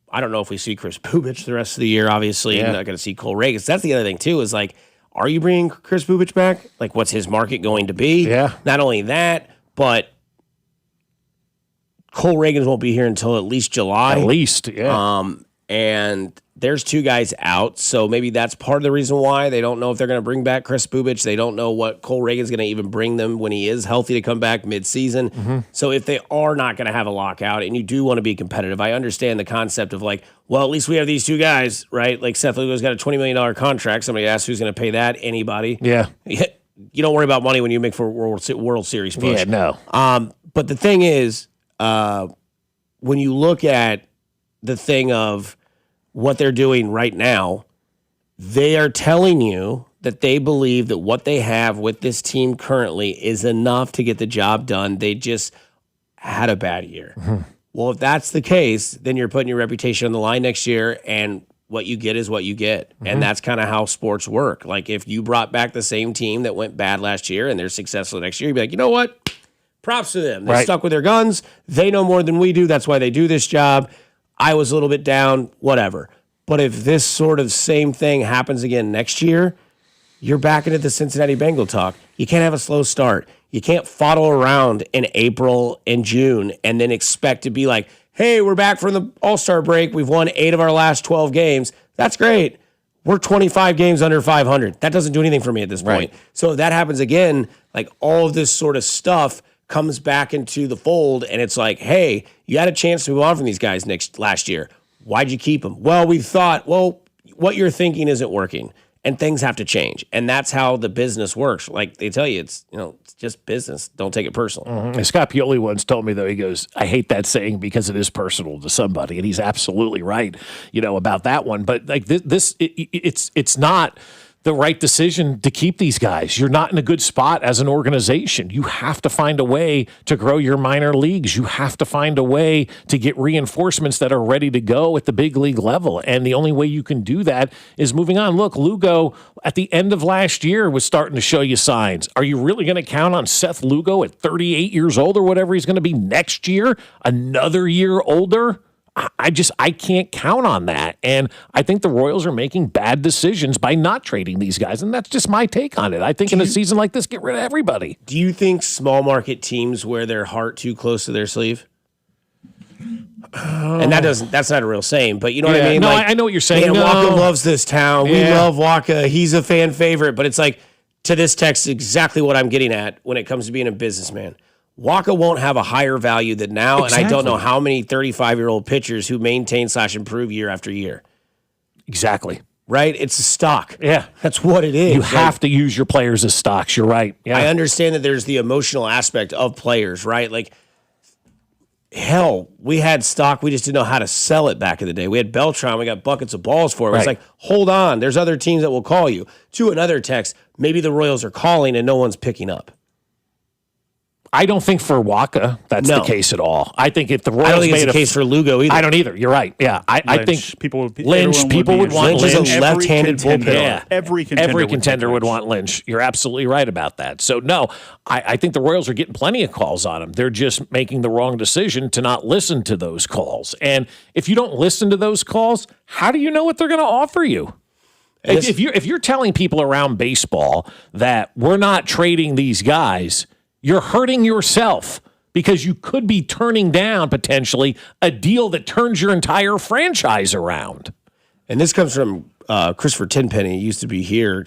I don't know if we see Chris Bubich the rest of the year, obviously. You're not going to see Cole Reagans. That's the other thing, too, is like, are you bringing Chris Bubich back? Like, what's his market going to be? Yeah. Not only that, but Cole Reagans won't be here until at least July. At least, yeah. And there's two guys out, so maybe that's part of the reason why they don't know if they're going to bring back Chris Bubich. They don't know what Cole Reagan's going to even bring them when he is healthy to come back mid-season. Mm-hmm. So if they are not going to have a lockout and you do want to be competitive, I understand the concept of like, well, at least we have these two guys, right? Like Seth Lugo's got a $20 million contract. Somebody asked who's going to pay that. Anybody. Yeah. You don't worry about money when you make for a World Series push. Yeah, no. But the thing is, when you look at the thing of what they're doing right now, they are telling you that they believe that what they have with this team currently is enough to get the job done. They just had a bad year. Mm-hmm. Well, if that's the case, then you're putting your reputation on the line next year, and what you get is what you get. Mm-hmm. And that's kind of how sports work. Like if you brought back the same team that went bad last year and they're successful next year, you'd be like, you know what? Props to them. They stuck with their guns. They know more than we do. That's why they do this job. I was a little bit down, whatever. But if this sort of same thing happens again next year, you're back into the Cincinnati Bengal talk. You can't have a slow start. You can't fodle around in April and June and then expect to be like, hey, we're back from the All-Star break. We've won 8 of our last 12 games. That's great. We're 25 games under 500. That doesn't do anything for me at this point. So if that happens again, like all of this sort of stuff comes back into the fold, and it's like, hey, you had a chance to move on from these guys last year. Why'd you keep them? Well, we thought, what you're thinking isn't working, and things have to change. And that's how the business works. Like they tell you, it's just business. Don't take it personal. Mm-hmm. And Scott Pioli once told me, though, he goes, I hate that saying because it is personal to somebody. And he's absolutely right, about that one. But like it's not the right decision to keep these guys. You're not in a good spot as an organization. You have to find a way to grow your minor leagues. You have to find a way to get reinforcements that are ready to go at the big league level. And the only way you can do that is moving on. Look, Lugo at the end of last year was starting to show you signs. Are you really going to count on Seth Lugo at 38 years old or whatever he's going to be next year? Another year older? I can't count on that. And I think the Royals are making bad decisions by not trading these guys. And that's just my take on it. I think in a season like this, get rid of everybody. Do you think small market teams wear their heart too close to their sleeve? And that's not a real saying, but you know what I mean? No, like, I know what you're saying. Man, No. Waka loves this town. We Yeah. love Waka. He's a fan favorite. But it's like, to this text, exactly what I'm getting at when it comes to being a businessman. Waka won't have a higher value than now, and I don't know how many 35-year-old pitchers who maintain / improve year after year. Exactly. Right? It's a stock. Yeah. That's what it is. You have to use your players as stocks. You're right. Yeah. I understand that there's the emotional aspect of players, right? Like, hell, we had stock. We just didn't know how to sell it back in the day. We had Beltran. We got buckets of balls for it. It's like, hold on. There's other teams that will call you. To another text, maybe the Royals are calling and no one's picking up. I don't think for Waka that's the case at all. I think if the Royals I don't think made it's the case for Lugo either. I don't either. You're right. Yeah, I think people would would want Lynch. Lynch is a left-handed bullpen. Yeah, every contender would want Lynch. You're absolutely right about that. So no, I think the Royals are getting plenty of calls on him. They're just making the wrong decision to not listen to those calls. And if you don't listen to those calls, how do you know what they're going to offer you? If you're telling people around baseball that we're not trading these guys, you're hurting yourself because you could be turning down potentially a deal that turns your entire franchise around. And this comes from Christopher Tenpenny. He used to be here.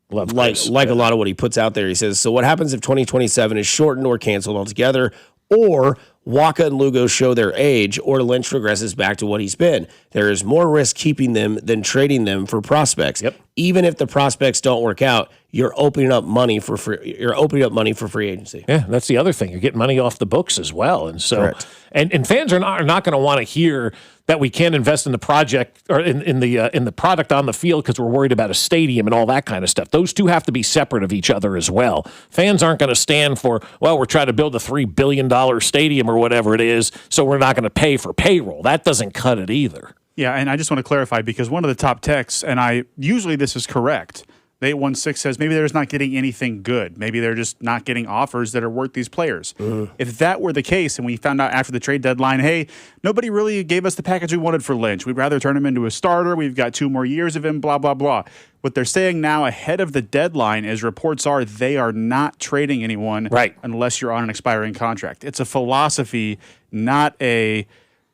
Like a lot of what he puts out there. He says, so what happens if 2027 is shortened or canceled altogether, or Waka and Lugo show their age, or Lynch regresses back to what he's been? There is more risk keeping them than trading them for prospects. Yep. Even if the prospects don't work out, you're opening up money for free agency. Yeah, that's the other thing. You're getting money off the books as well, and so and fans are not going to want to hear that we can't invest in the project or in the product on the field because we're worried about a stadium and all that kind of stuff. Those two have to be separate of each other as well. Fans aren't going to stand for, well, we're trying to build a $3 billion stadium or whatever it is, so we're not going to pay for payroll. That doesn't cut it either. Yeah, and I just want to clarify because one of the top texts, and usually this is correct. The 816 says maybe they're just not getting anything good. Maybe they're just not getting offers that are worth these players. If that were the case, and we found out after the trade deadline, hey, nobody really gave us the package we wanted for Lynch. We'd rather turn him into a starter. We've got 2 more years of him, blah, blah, blah. What they're saying now ahead of the deadline is reports are they are not trading anyone unless you're on an expiring contract. It's a philosophy, not a...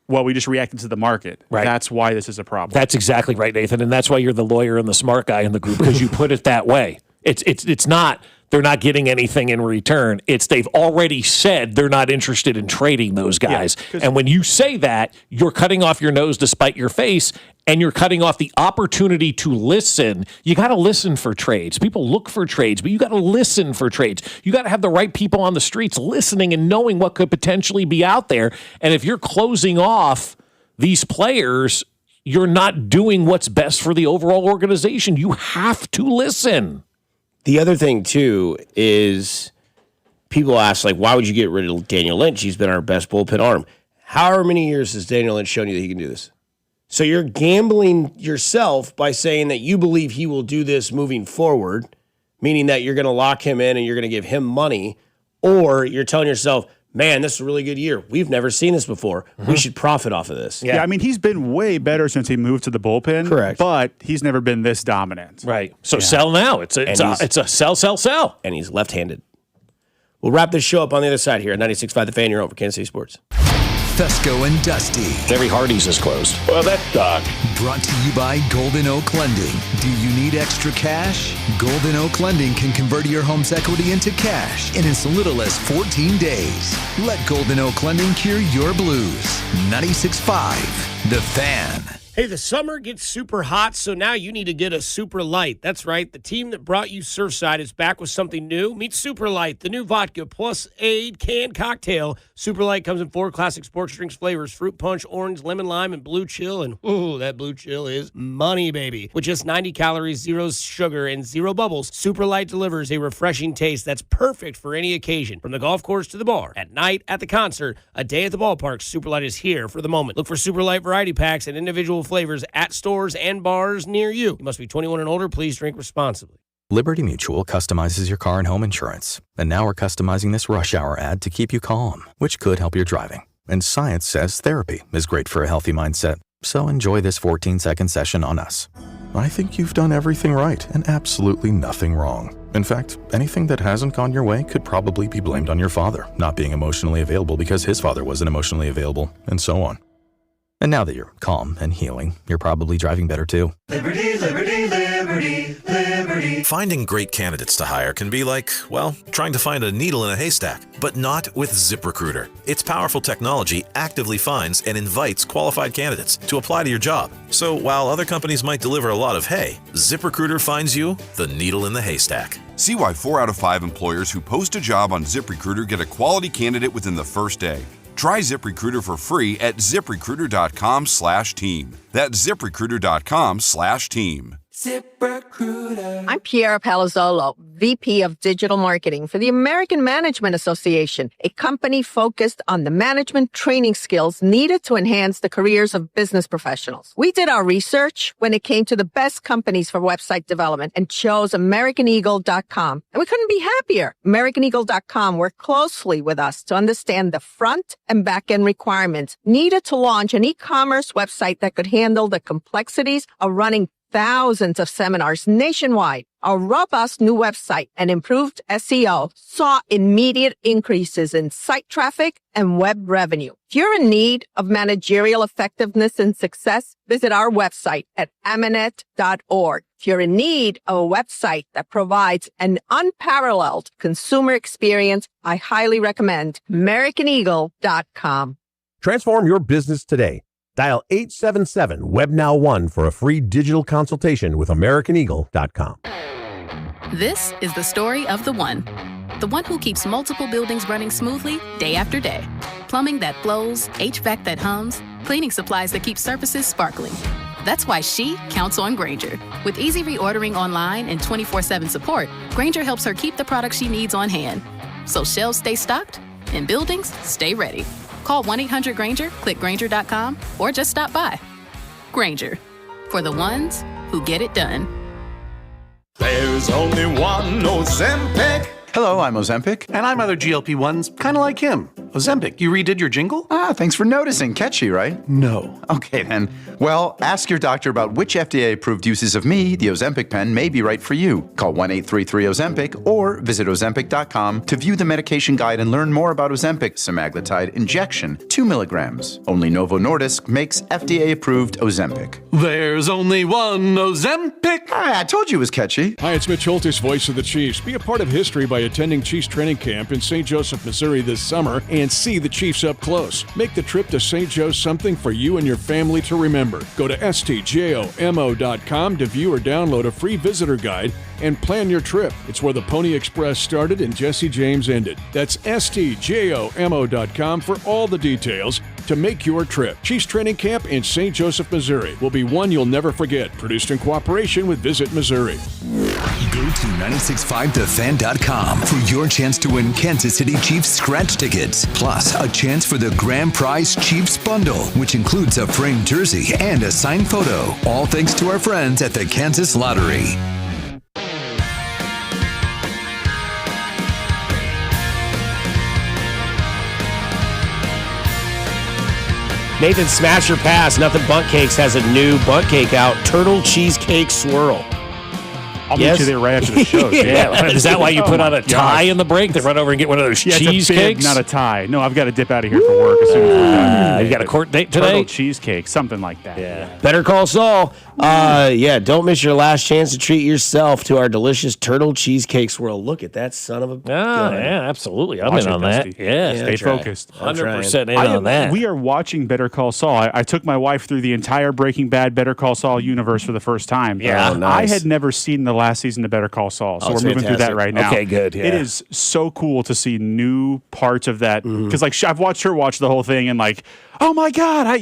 well, we just reacted to the market. Right. That's why this is a problem. That's exactly right, Nathan. And that's why you're the lawyer and the smart guy in the group, because you put it that way. It's not they're not getting anything in return. It's they've already said they're not interested in trading those guys. Yeah, and when you say that, you're cutting off your nose to spite your face, and you're cutting off the opportunity to listen. You got to listen for trades. People look for trades, but you got to listen for trades. You got to have the right people on the streets listening and knowing what could potentially be out there. And if you're closing off these players, you're not doing what's best for the overall organization. You have to listen. The other thing, too, is people ask, like, why would you get rid of Daniel Lynch? He's been our best bullpen arm. However many years has Daniel Lynch shown you that he can do this? So you're gambling yourself by saying that you believe he will do this moving forward, meaning that you're going to lock him in and you're going to give him money, or you're telling yourself, man, this is a really good year. We've never seen this before. We should profit off of this. Yeah, I mean, he's been way better since he moved to the bullpen. Correct. But he's never been this dominant. Right. So sell now. It's a sell. And he's left-handed. We'll wrap this show up on the other side here at 96.5 The Fan, your home for Kansas City Sports. Fescoe and Dusty. Every Hardee's is closed. Well, that sucks. Brought to you by Golden Oak Lending. Do you need extra cash? Golden Oak Lending can convert your home's equity into cash in as little as 14 days. Let Golden Oak Lending cure your blues. 96.5 The Fan. Hey, the summer gets super hot, so now you need to get a Super Light. That's right. The team that brought you Surfside is back with something new. Meet Super Light, the new vodka plus aid canned cocktail. Super Light comes in 4 classic sports drinks flavors: fruit punch, orange, lemon lime, and blue chill. And ooh, that blue chill is money, baby. With just 90 calories, 0 sugar, and 0 bubbles, Super Light delivers a refreshing taste that's perfect for any occasion. From the golf course to the bar, at night, at the concert, a day at the ballpark, Super Light is here for the moment. Look for Super Light variety packs and individual flavors at stores and bars near you. You must be 21 and older. Please drink responsibly. Liberty Mutual customizes your car and home insurance. And now we're customizing this rush hour ad to keep you calm, which could help your driving. And science says therapy is great for a healthy mindset. So enjoy this 14-second session on us. I think you've done everything right and absolutely nothing wrong. In fact, anything that hasn't gone your way could probably be blamed on your father not being emotionally available because his father wasn't emotionally available, and so on. And now that you're calm and healing, you're probably driving better too. Liberty, liberty, liberty, liberty. Finding great candidates to hire can be like, well, trying to find a needle in a haystack, but not with ZipRecruiter. Its powerful technology actively finds and invites qualified candidates to apply to your job. So while other companies might deliver a lot of hay, ZipRecruiter finds you the needle in the haystack. See why 4 out of 5 employers who post a job on ZipRecruiter get a quality candidate within the first day. Try ZipRecruiter for free at ZipRecruiter.com/team. That's ZipRecruiter.com/team. ZipRecruiter. I'm Piera Palazzolo, VP of Digital Marketing for the American Management Association, a company focused on the management training skills needed to enhance the careers of business professionals. We did our research when it came to the best companies for website development and chose AmericanEagle.com. And we couldn't be happier. AmericanEagle.com worked closely with us to understand the front and back end requirements needed to launch an e-commerce website that could handle the complexities of running thousands of seminars nationwide. Our robust new website and improved SEO saw immediate increases in site traffic and web revenue. If you're in need of managerial effectiveness and success, visit our website at amanet.org. If you're in need of a website that provides an unparalleled consumer experience, I highly recommend AmericanEagle.com. Transform your business today. Dial 877-WEB-NOW-1 for a free digital consultation with AmericanEagle.com. This is the story of the one who keeps multiple buildings running smoothly day after day. Plumbing that flows, HVAC that hums, cleaning supplies that keep surfaces sparkling. That's why she counts on Grainger. With easy reordering online and 24/7 support, Grainger helps her keep the products she needs on hand. So shelves stay stocked and buildings stay ready. Call 1-800-GRAINGER, click Grainger.com, or just stop by. Grainger, for the ones who get it done. There's only one Ozempic. Hello, I'm Ozempic. And I'm other GLP-1s, kind of like him. Ozempic, you redid your jingle? Thanks for noticing. Catchy, right? No. Okay, then. Well, ask your doctor about which FDA-approved uses of me, the Ozempic pen, may be right for you. Call 1-833-OZEMPIC or visit Ozempic.com to view the medication guide and learn more about Ozempic semaglutide injection, 2 milligrams. Only Novo Nordisk makes FDA-approved Ozempic. There's only one Ozempic. I told you it was catchy. Hi, it's Mitch Holtis, voice of the Chiefs. Be a part of history by attending Chiefs training camp in St. Joseph, Missouri this summer and see the Chiefs up close. Make the trip to St. Joe something for you and your family to remember. Go to stjomo.com to view or download a free visitor guide and plan your trip. It's where the Pony Express started and Jesse James ended. That's stjomo.com for all the details to make your trip. Chiefs Training Camp in St. Joseph, Missouri will be one you'll never forget. Produced in cooperation with Visit Missouri. Go to 965thefan.com for your chance to win Kansas City Chiefs scratch tickets, plus a chance for the grand prize Chiefs bundle, which includes a framed jersey and a signed photo. All thanks to our friends at the Kansas Lottery. Nathan Smasher Pass, Nothing Bunt Cakes has a new bunt cake out, Turtle Cheesecake Swirl. I'll meet you there right after the show. Yeah. Is that why you put on a tie in the break to run over and get one of those cheesecakes? Not a tie. No, I've got to dip out of here for work as soon as we're done. You got a court date today? Turtle cheesecake, something like that. Yeah. Better Call Saul. Don't miss your last chance to treat yourself to our delicious Turtle Cheesecake Swirl. Look at that son of a gun. Yeah, absolutely. I'm Watch in it, on that. Dusty. Yeah, Stay focused. 100% in on that. We are watching Better Call Saul. I took my wife through the entire Breaking Bad Better Call Saul universe for the first time. Yeah. Oh, nice. I had never seen the last season of Better Call Saul, so we're moving through that right now. Okay, good. Yeah. It is so cool to see new parts of that because, I've watched her watch the whole thing and oh my god, have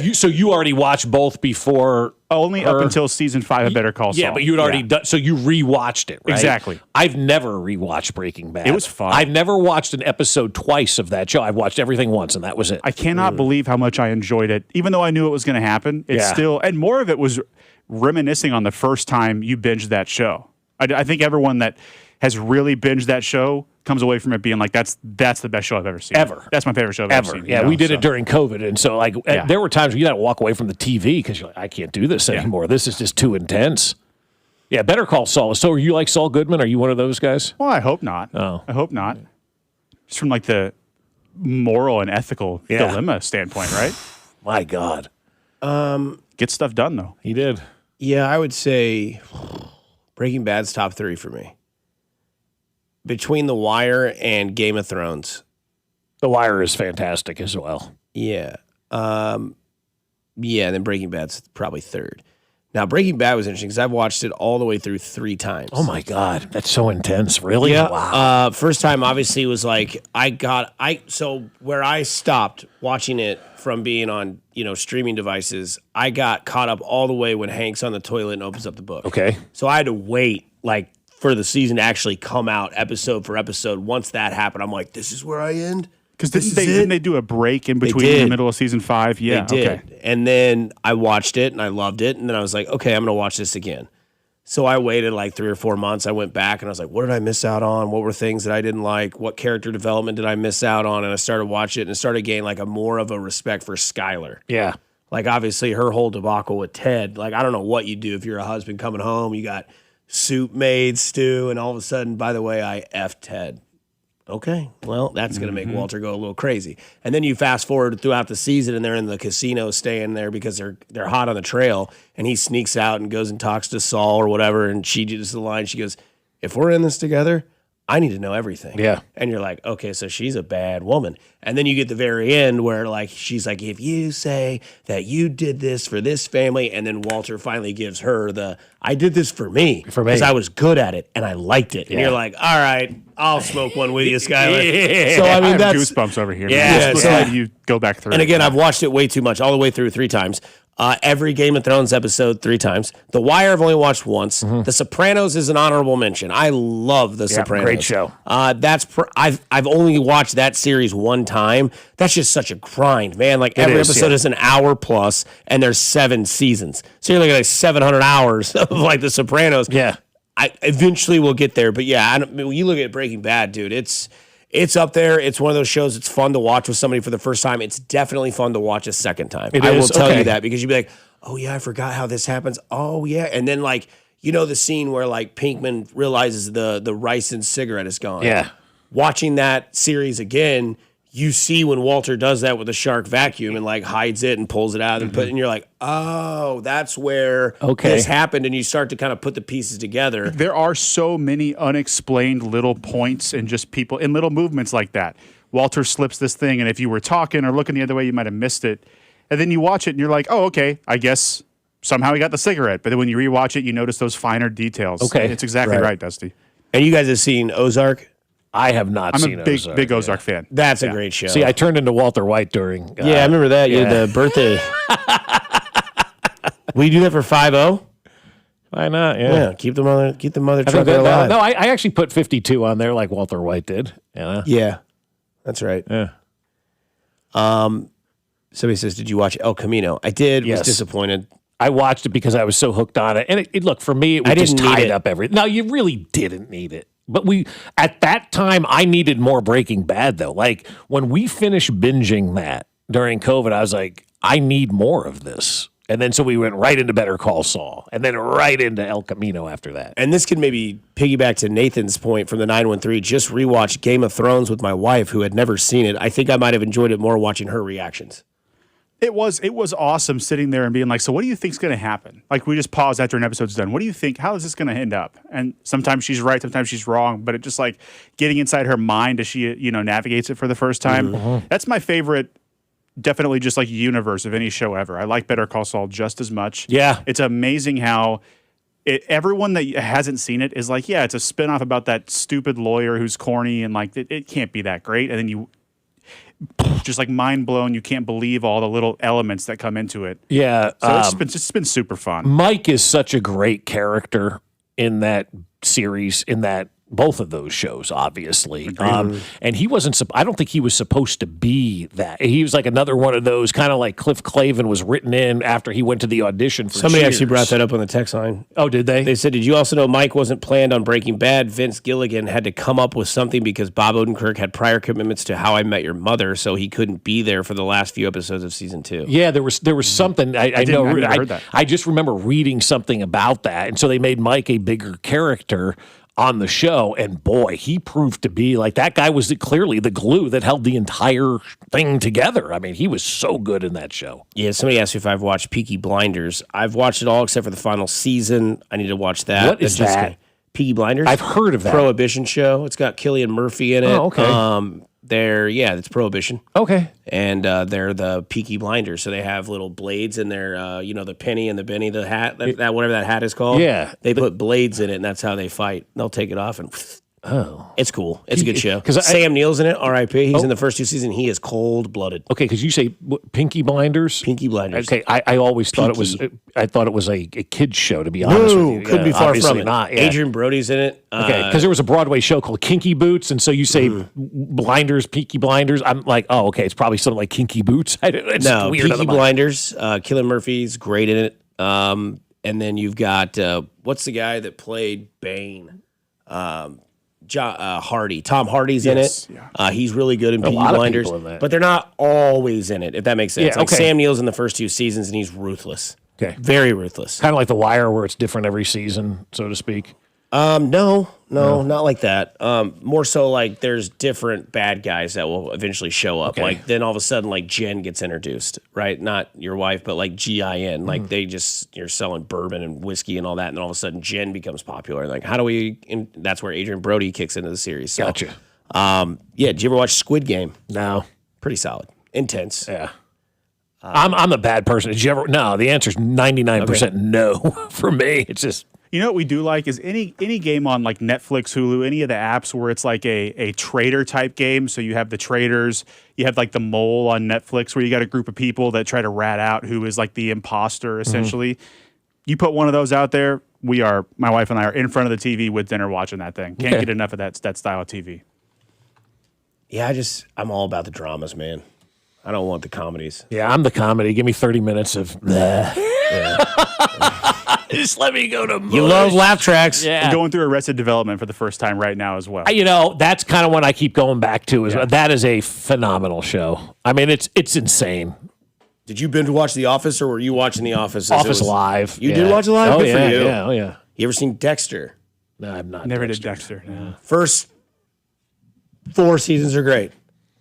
you? So you already watched both before? Only up until season 5 of Better Call Saul. Yeah, but you'd already done. So you rewatched it, right? Exactly. I've never rewatched Breaking Bad. It was fun. I've never watched an episode twice of that show. I've watched everything once, and that was it. I cannot believe how much I enjoyed it, even though I knew it was going to happen. It's still, and more of it was reminiscing on the first time you binged that show. I think everyone that has really binged that show comes away from it being like, that's the best show I've ever seen. Ever. That's my favorite show I've ever seen. Yeah, we did it during COVID. And so, like, there were times where you got to walk away from the TV because you're like, I can't do this anymore. This is just too intense. Yeah, Better Call Saul. So, are you like Saul Goodman? Are you one of those guys? Well, I hope not. Oh. I hope not. Just from like the moral and ethical dilemma standpoint, right? My God. Get stuff done, though. He did. Yeah, I would say Breaking Bad's top 3 for me. Between The Wire and Game of Thrones. The Wire is fantastic as well. Yeah. And then Breaking Bad's probably third. Now, Breaking Bad was interesting because I've watched it all the way through 3 times. Oh, my God. That's so intense. Really? Yeah. Wow. First time, obviously, was like, so where I stopped watching it from being on, streaming devices, I got caught up all the way when Hank's on the toilet and opens up the book. Okay. So I had to wait, for the season to actually come out episode for episode. Once that happened, I'm like, this is where I end? Because didn't they do a break in between in the middle of season 5? Yeah, they did. Okay. And then I watched it and I loved it. And then I was like, okay, I'm going to watch this again. So I waited like 3 or 4 months. I went back and I was like, what did I miss out on? What were things that I didn't like? What character development did I miss out on? And I started watching it and started getting like more of a respect for Skylar. Yeah. Like obviously her whole debacle with Ted. Like I don't know what you do if you're a husband coming home. You got soup made, stew, and all of a sudden, by the way, I effed Ted. Okay, well, that's going to make Walter go a little crazy. And then you fast forward throughout the season, and they're in the casino staying there because they're hot on the trail, and he sneaks out and goes and talks to Saul or whatever, and she uses the line, she goes, if we're in this together, I need to know everything. Yeah. And you're like, okay, so she's a bad woman. And then you get the very end where like she's like, if you say that you did this for this family, and then Walter finally gives her I did this for me. Because I was good at it and I liked it. And you're like, all right, I'll smoke one with you, Skylar. So I mean have goosebumps over here. Yeah. So you go back through. And again, I've watched it way too much, all the way through 3 times. Every Game of Thrones episode 3 times. The Wire I've only watched once. The Sopranos is an honorable mention. I love The Sopranos. Great show. I've only watched that series 1 time. That's just such a grind, man. Like every episode is an hour plus, and there's 7 seasons. So you're looking at like 700 hours of like The Sopranos. Yeah. I eventually will get there, but yeah, when you look at Breaking Bad, dude, it's up there. It's one of those shows. It's fun to watch with somebody for the first time. It's definitely fun to watch a second time. I will tell you that because you'd be like, oh yeah, I forgot how this happens. Oh yeah. And then like, the scene where like Pinkman realizes the rice and cigarette is gone. Yeah. Watching that series again, you see when Walter does that with the shark vacuum and like hides it and pulls it out and and you're like, oh, that's where this happened. And you start to kind of put the pieces together. There are so many unexplained little points and just people in little movements like that. Walter slips this thing, and if you were talking or looking the other way, you might have missed it. And then you watch it and you're like, oh, okay, I guess somehow he got the cigarette. But then when you rewatch it, you notice those finer details. Okay. It's exactly right, Dusty. And you guys have seen Ozark? I have not seen Ozark. I'm a big Ozark fan. That's a great show. See, I turned into Walter White during... I remember that. You had the birthday. Will you do that for 5-0? Why not? Yeah. Keep the mother trucker alive. No, I actually put 52 on there like Walter White did. Yeah. That's right. Yeah. Somebody says, did you watch El Camino? I did. Yes. Was disappointed. I watched it because I was so hooked on it. And look, for me, it was just tied up everything. No, you really didn't need it. But at that time, I needed more Breaking Bad, though. Like, when we finished binging that during COVID, I was like, I need more of this. And then so we went right into Better Call Saul, and then right into El Camino after that. And this can maybe piggyback to Nathan's point from the 913. Just rewatched Game of Thrones with my wife, who had never seen it. I think I might have enjoyed it more watching her reactions. It was awesome sitting there and being like, so what do you think's going to happen? Like, we just pause after an episode's done. What do you think? How is this going to end up? And sometimes she's right, sometimes she's wrong, but it just like getting inside her mind as she, navigates it for the first time. Mm-hmm. That's my favorite, definitely just like universe of any show ever. I like Better Call Saul just as much. Yeah. It's amazing how everyone that hasn't seen it is like, yeah, it's a spinoff about that stupid lawyer who's corny and like, it can't be that great. And then you just like mind blown. You can't believe all the little elements that come into it. Yeah. So it's been super fun. Mike is such a great character in that series, in that both of those shows, obviously. And he wasn't, I don't think he was supposed to be that. He was like another one of those, kind of like Cliff Clavin was written in after he went to the audition for Somebody Cheers. actually brought that up on the text line. Oh, did they? They said, did you also know Mike wasn't planned on Breaking Bad? Vince Gilligan had to come up with something because Bob Odenkirk had prior commitments to How I Met Your Mother, so he couldn't be there for the last few episodes of season 2. Yeah, there was something, I know. I heard that. I just remember reading something about that. And so they made Mike a bigger character on the show, and boy, he proved to be like, that guy was clearly the glue that held the entire thing together. I mean, he was so good in that show. Yeah, somebody asked me if I've watched Peaky Blinders. I've watched it all except for the final season. I need to watch that. What is that? Peaky Blinders? I've heard of that. Prohibition show. It's got Cillian Murphy in it. Oh, okay. It's Prohibition. Okay. And they're the Peaky Blinders. So they have little blades in their, the penny and the Benny, the hat, that whatever that hat is called. Yeah. They put blades in it, and that's how they fight. They'll take it off, and it's cool. It's a good show. Sam Neill's in it, R.I.P. He's in the first 2 seasons. He is cold-blooded. Okay, because you say Pinky Blinders? Pinky Blinders. Okay, I always thought it was a kid's show, to be honest with you. Could be far from it. Not. Yeah. Adrian Brody's in it. Okay, because there was a Broadway show called Kinky Boots, and so you say Blinders, Peaky Blinders. I'm like, oh, okay, it's probably something like Kinky Boots. It's weird. Peaky Blinders. Cillian Murphy's great in it. And then you've got, what's the guy that played Bane? Hardy. Tom Hardy's in it. Yeah. He's really good in Peaky Blinders. But they're not always in it, if that makes sense. Yeah, okay. Sam Neill's in the first 2 seasons, and he's ruthless. Okay. Very ruthless. Kind of like The Wire, where it's different every season, so to speak. No, not like that. More so like there's different bad guys that will eventually show up. Okay. Like then all of a sudden like Jen gets introduced, right? Not your wife, but like GIN. Like you're selling bourbon and whiskey and all that, and then all of a sudden Jen becomes popular. Like how do we? And that's where Adrian Brody kicks into the series. So, Gotcha. Did you ever watch Squid Game? No. Pretty solid, intense. Yeah. I'm a bad person. Did you ever? No. The answer is 99% no for me. It's just. You know what we do like is any game on like Netflix, Hulu, any of the apps where it's like a trader type game. So you have the traders, you have like the mole on Netflix where you got a group of people that try to rat out who is like the imposter essentially. You put one of those out there, my wife and I are in front of the TV with dinner watching that thing. Can't get enough of that style of TV. Yeah, I'm all about the dramas, man. I don't want the comedies. Yeah, I'm the comedy. Give me 30 minutes of just let me go to mush. You love laugh tracks. Yeah. I'm going through Arrested Development for the first time right now as well. That's kind of what I keep going back to. That is a phenomenal show. I mean, it's insane. Did you binge watch The Office, or were you watching The Office? Office live. You did watch it live? Oh, Good yeah, for you. yeah, oh, yeah. You ever seen Dexter? No, I've not. Never did Dexter. No. First 4 seasons are great.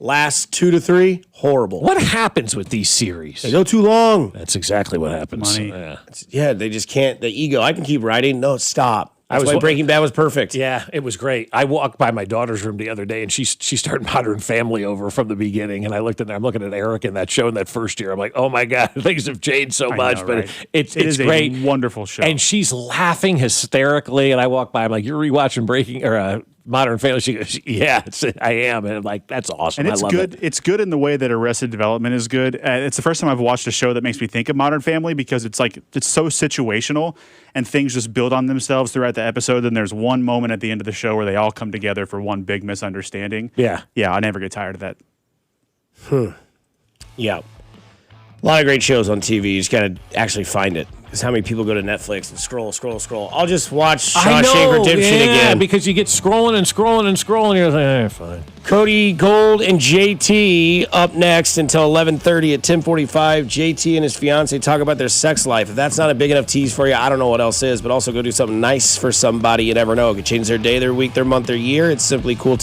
Last 2 to 3, horrible. What happens with these series? They go too long. That's exactly what happens. Money. Yeah, they just can't. The ego. I can keep writing. No, stop. That's why Breaking Bad was perfect. Yeah, it was great. I walked by my daughter's room the other day, and she started Modern Family over from the beginning. And I looked in there. I'm looking at Eric in that show in that first year. I'm like, oh my god, things have changed so much. Know, but right? it's great, a wonderful show. And she's laughing hysterically. And I walk by. I'm like, you're rewatching Modern Family. She goes, yeah, I am. And I'm like, that's awesome. And it's I love good. it. It's good in the way that Arrested Development is good. It's the first time I've watched a show that makes me think of Modern Family because it's so situational and things just build on themselves throughout the episode. And there's one moment at the end of the show where they all come together for one big misunderstanding. Yeah. Yeah, I never get tired of that. Yeah. A lot of great shows on TV. You just got to actually find it. Because how many people go to Netflix and scroll? I'll just watch Shawshank Redemption again. Because you get scrolling and scrolling and scrolling. You're like, fine. Cody Gold and JT up next until 11:30 at 10:45. JT and his fiance talk about their sex life. If that's not a big enough tease for you, I don't know what else is. But also go do something nice for somebody. You never know. It could change their day, their week, their month, their year. It's simply cool to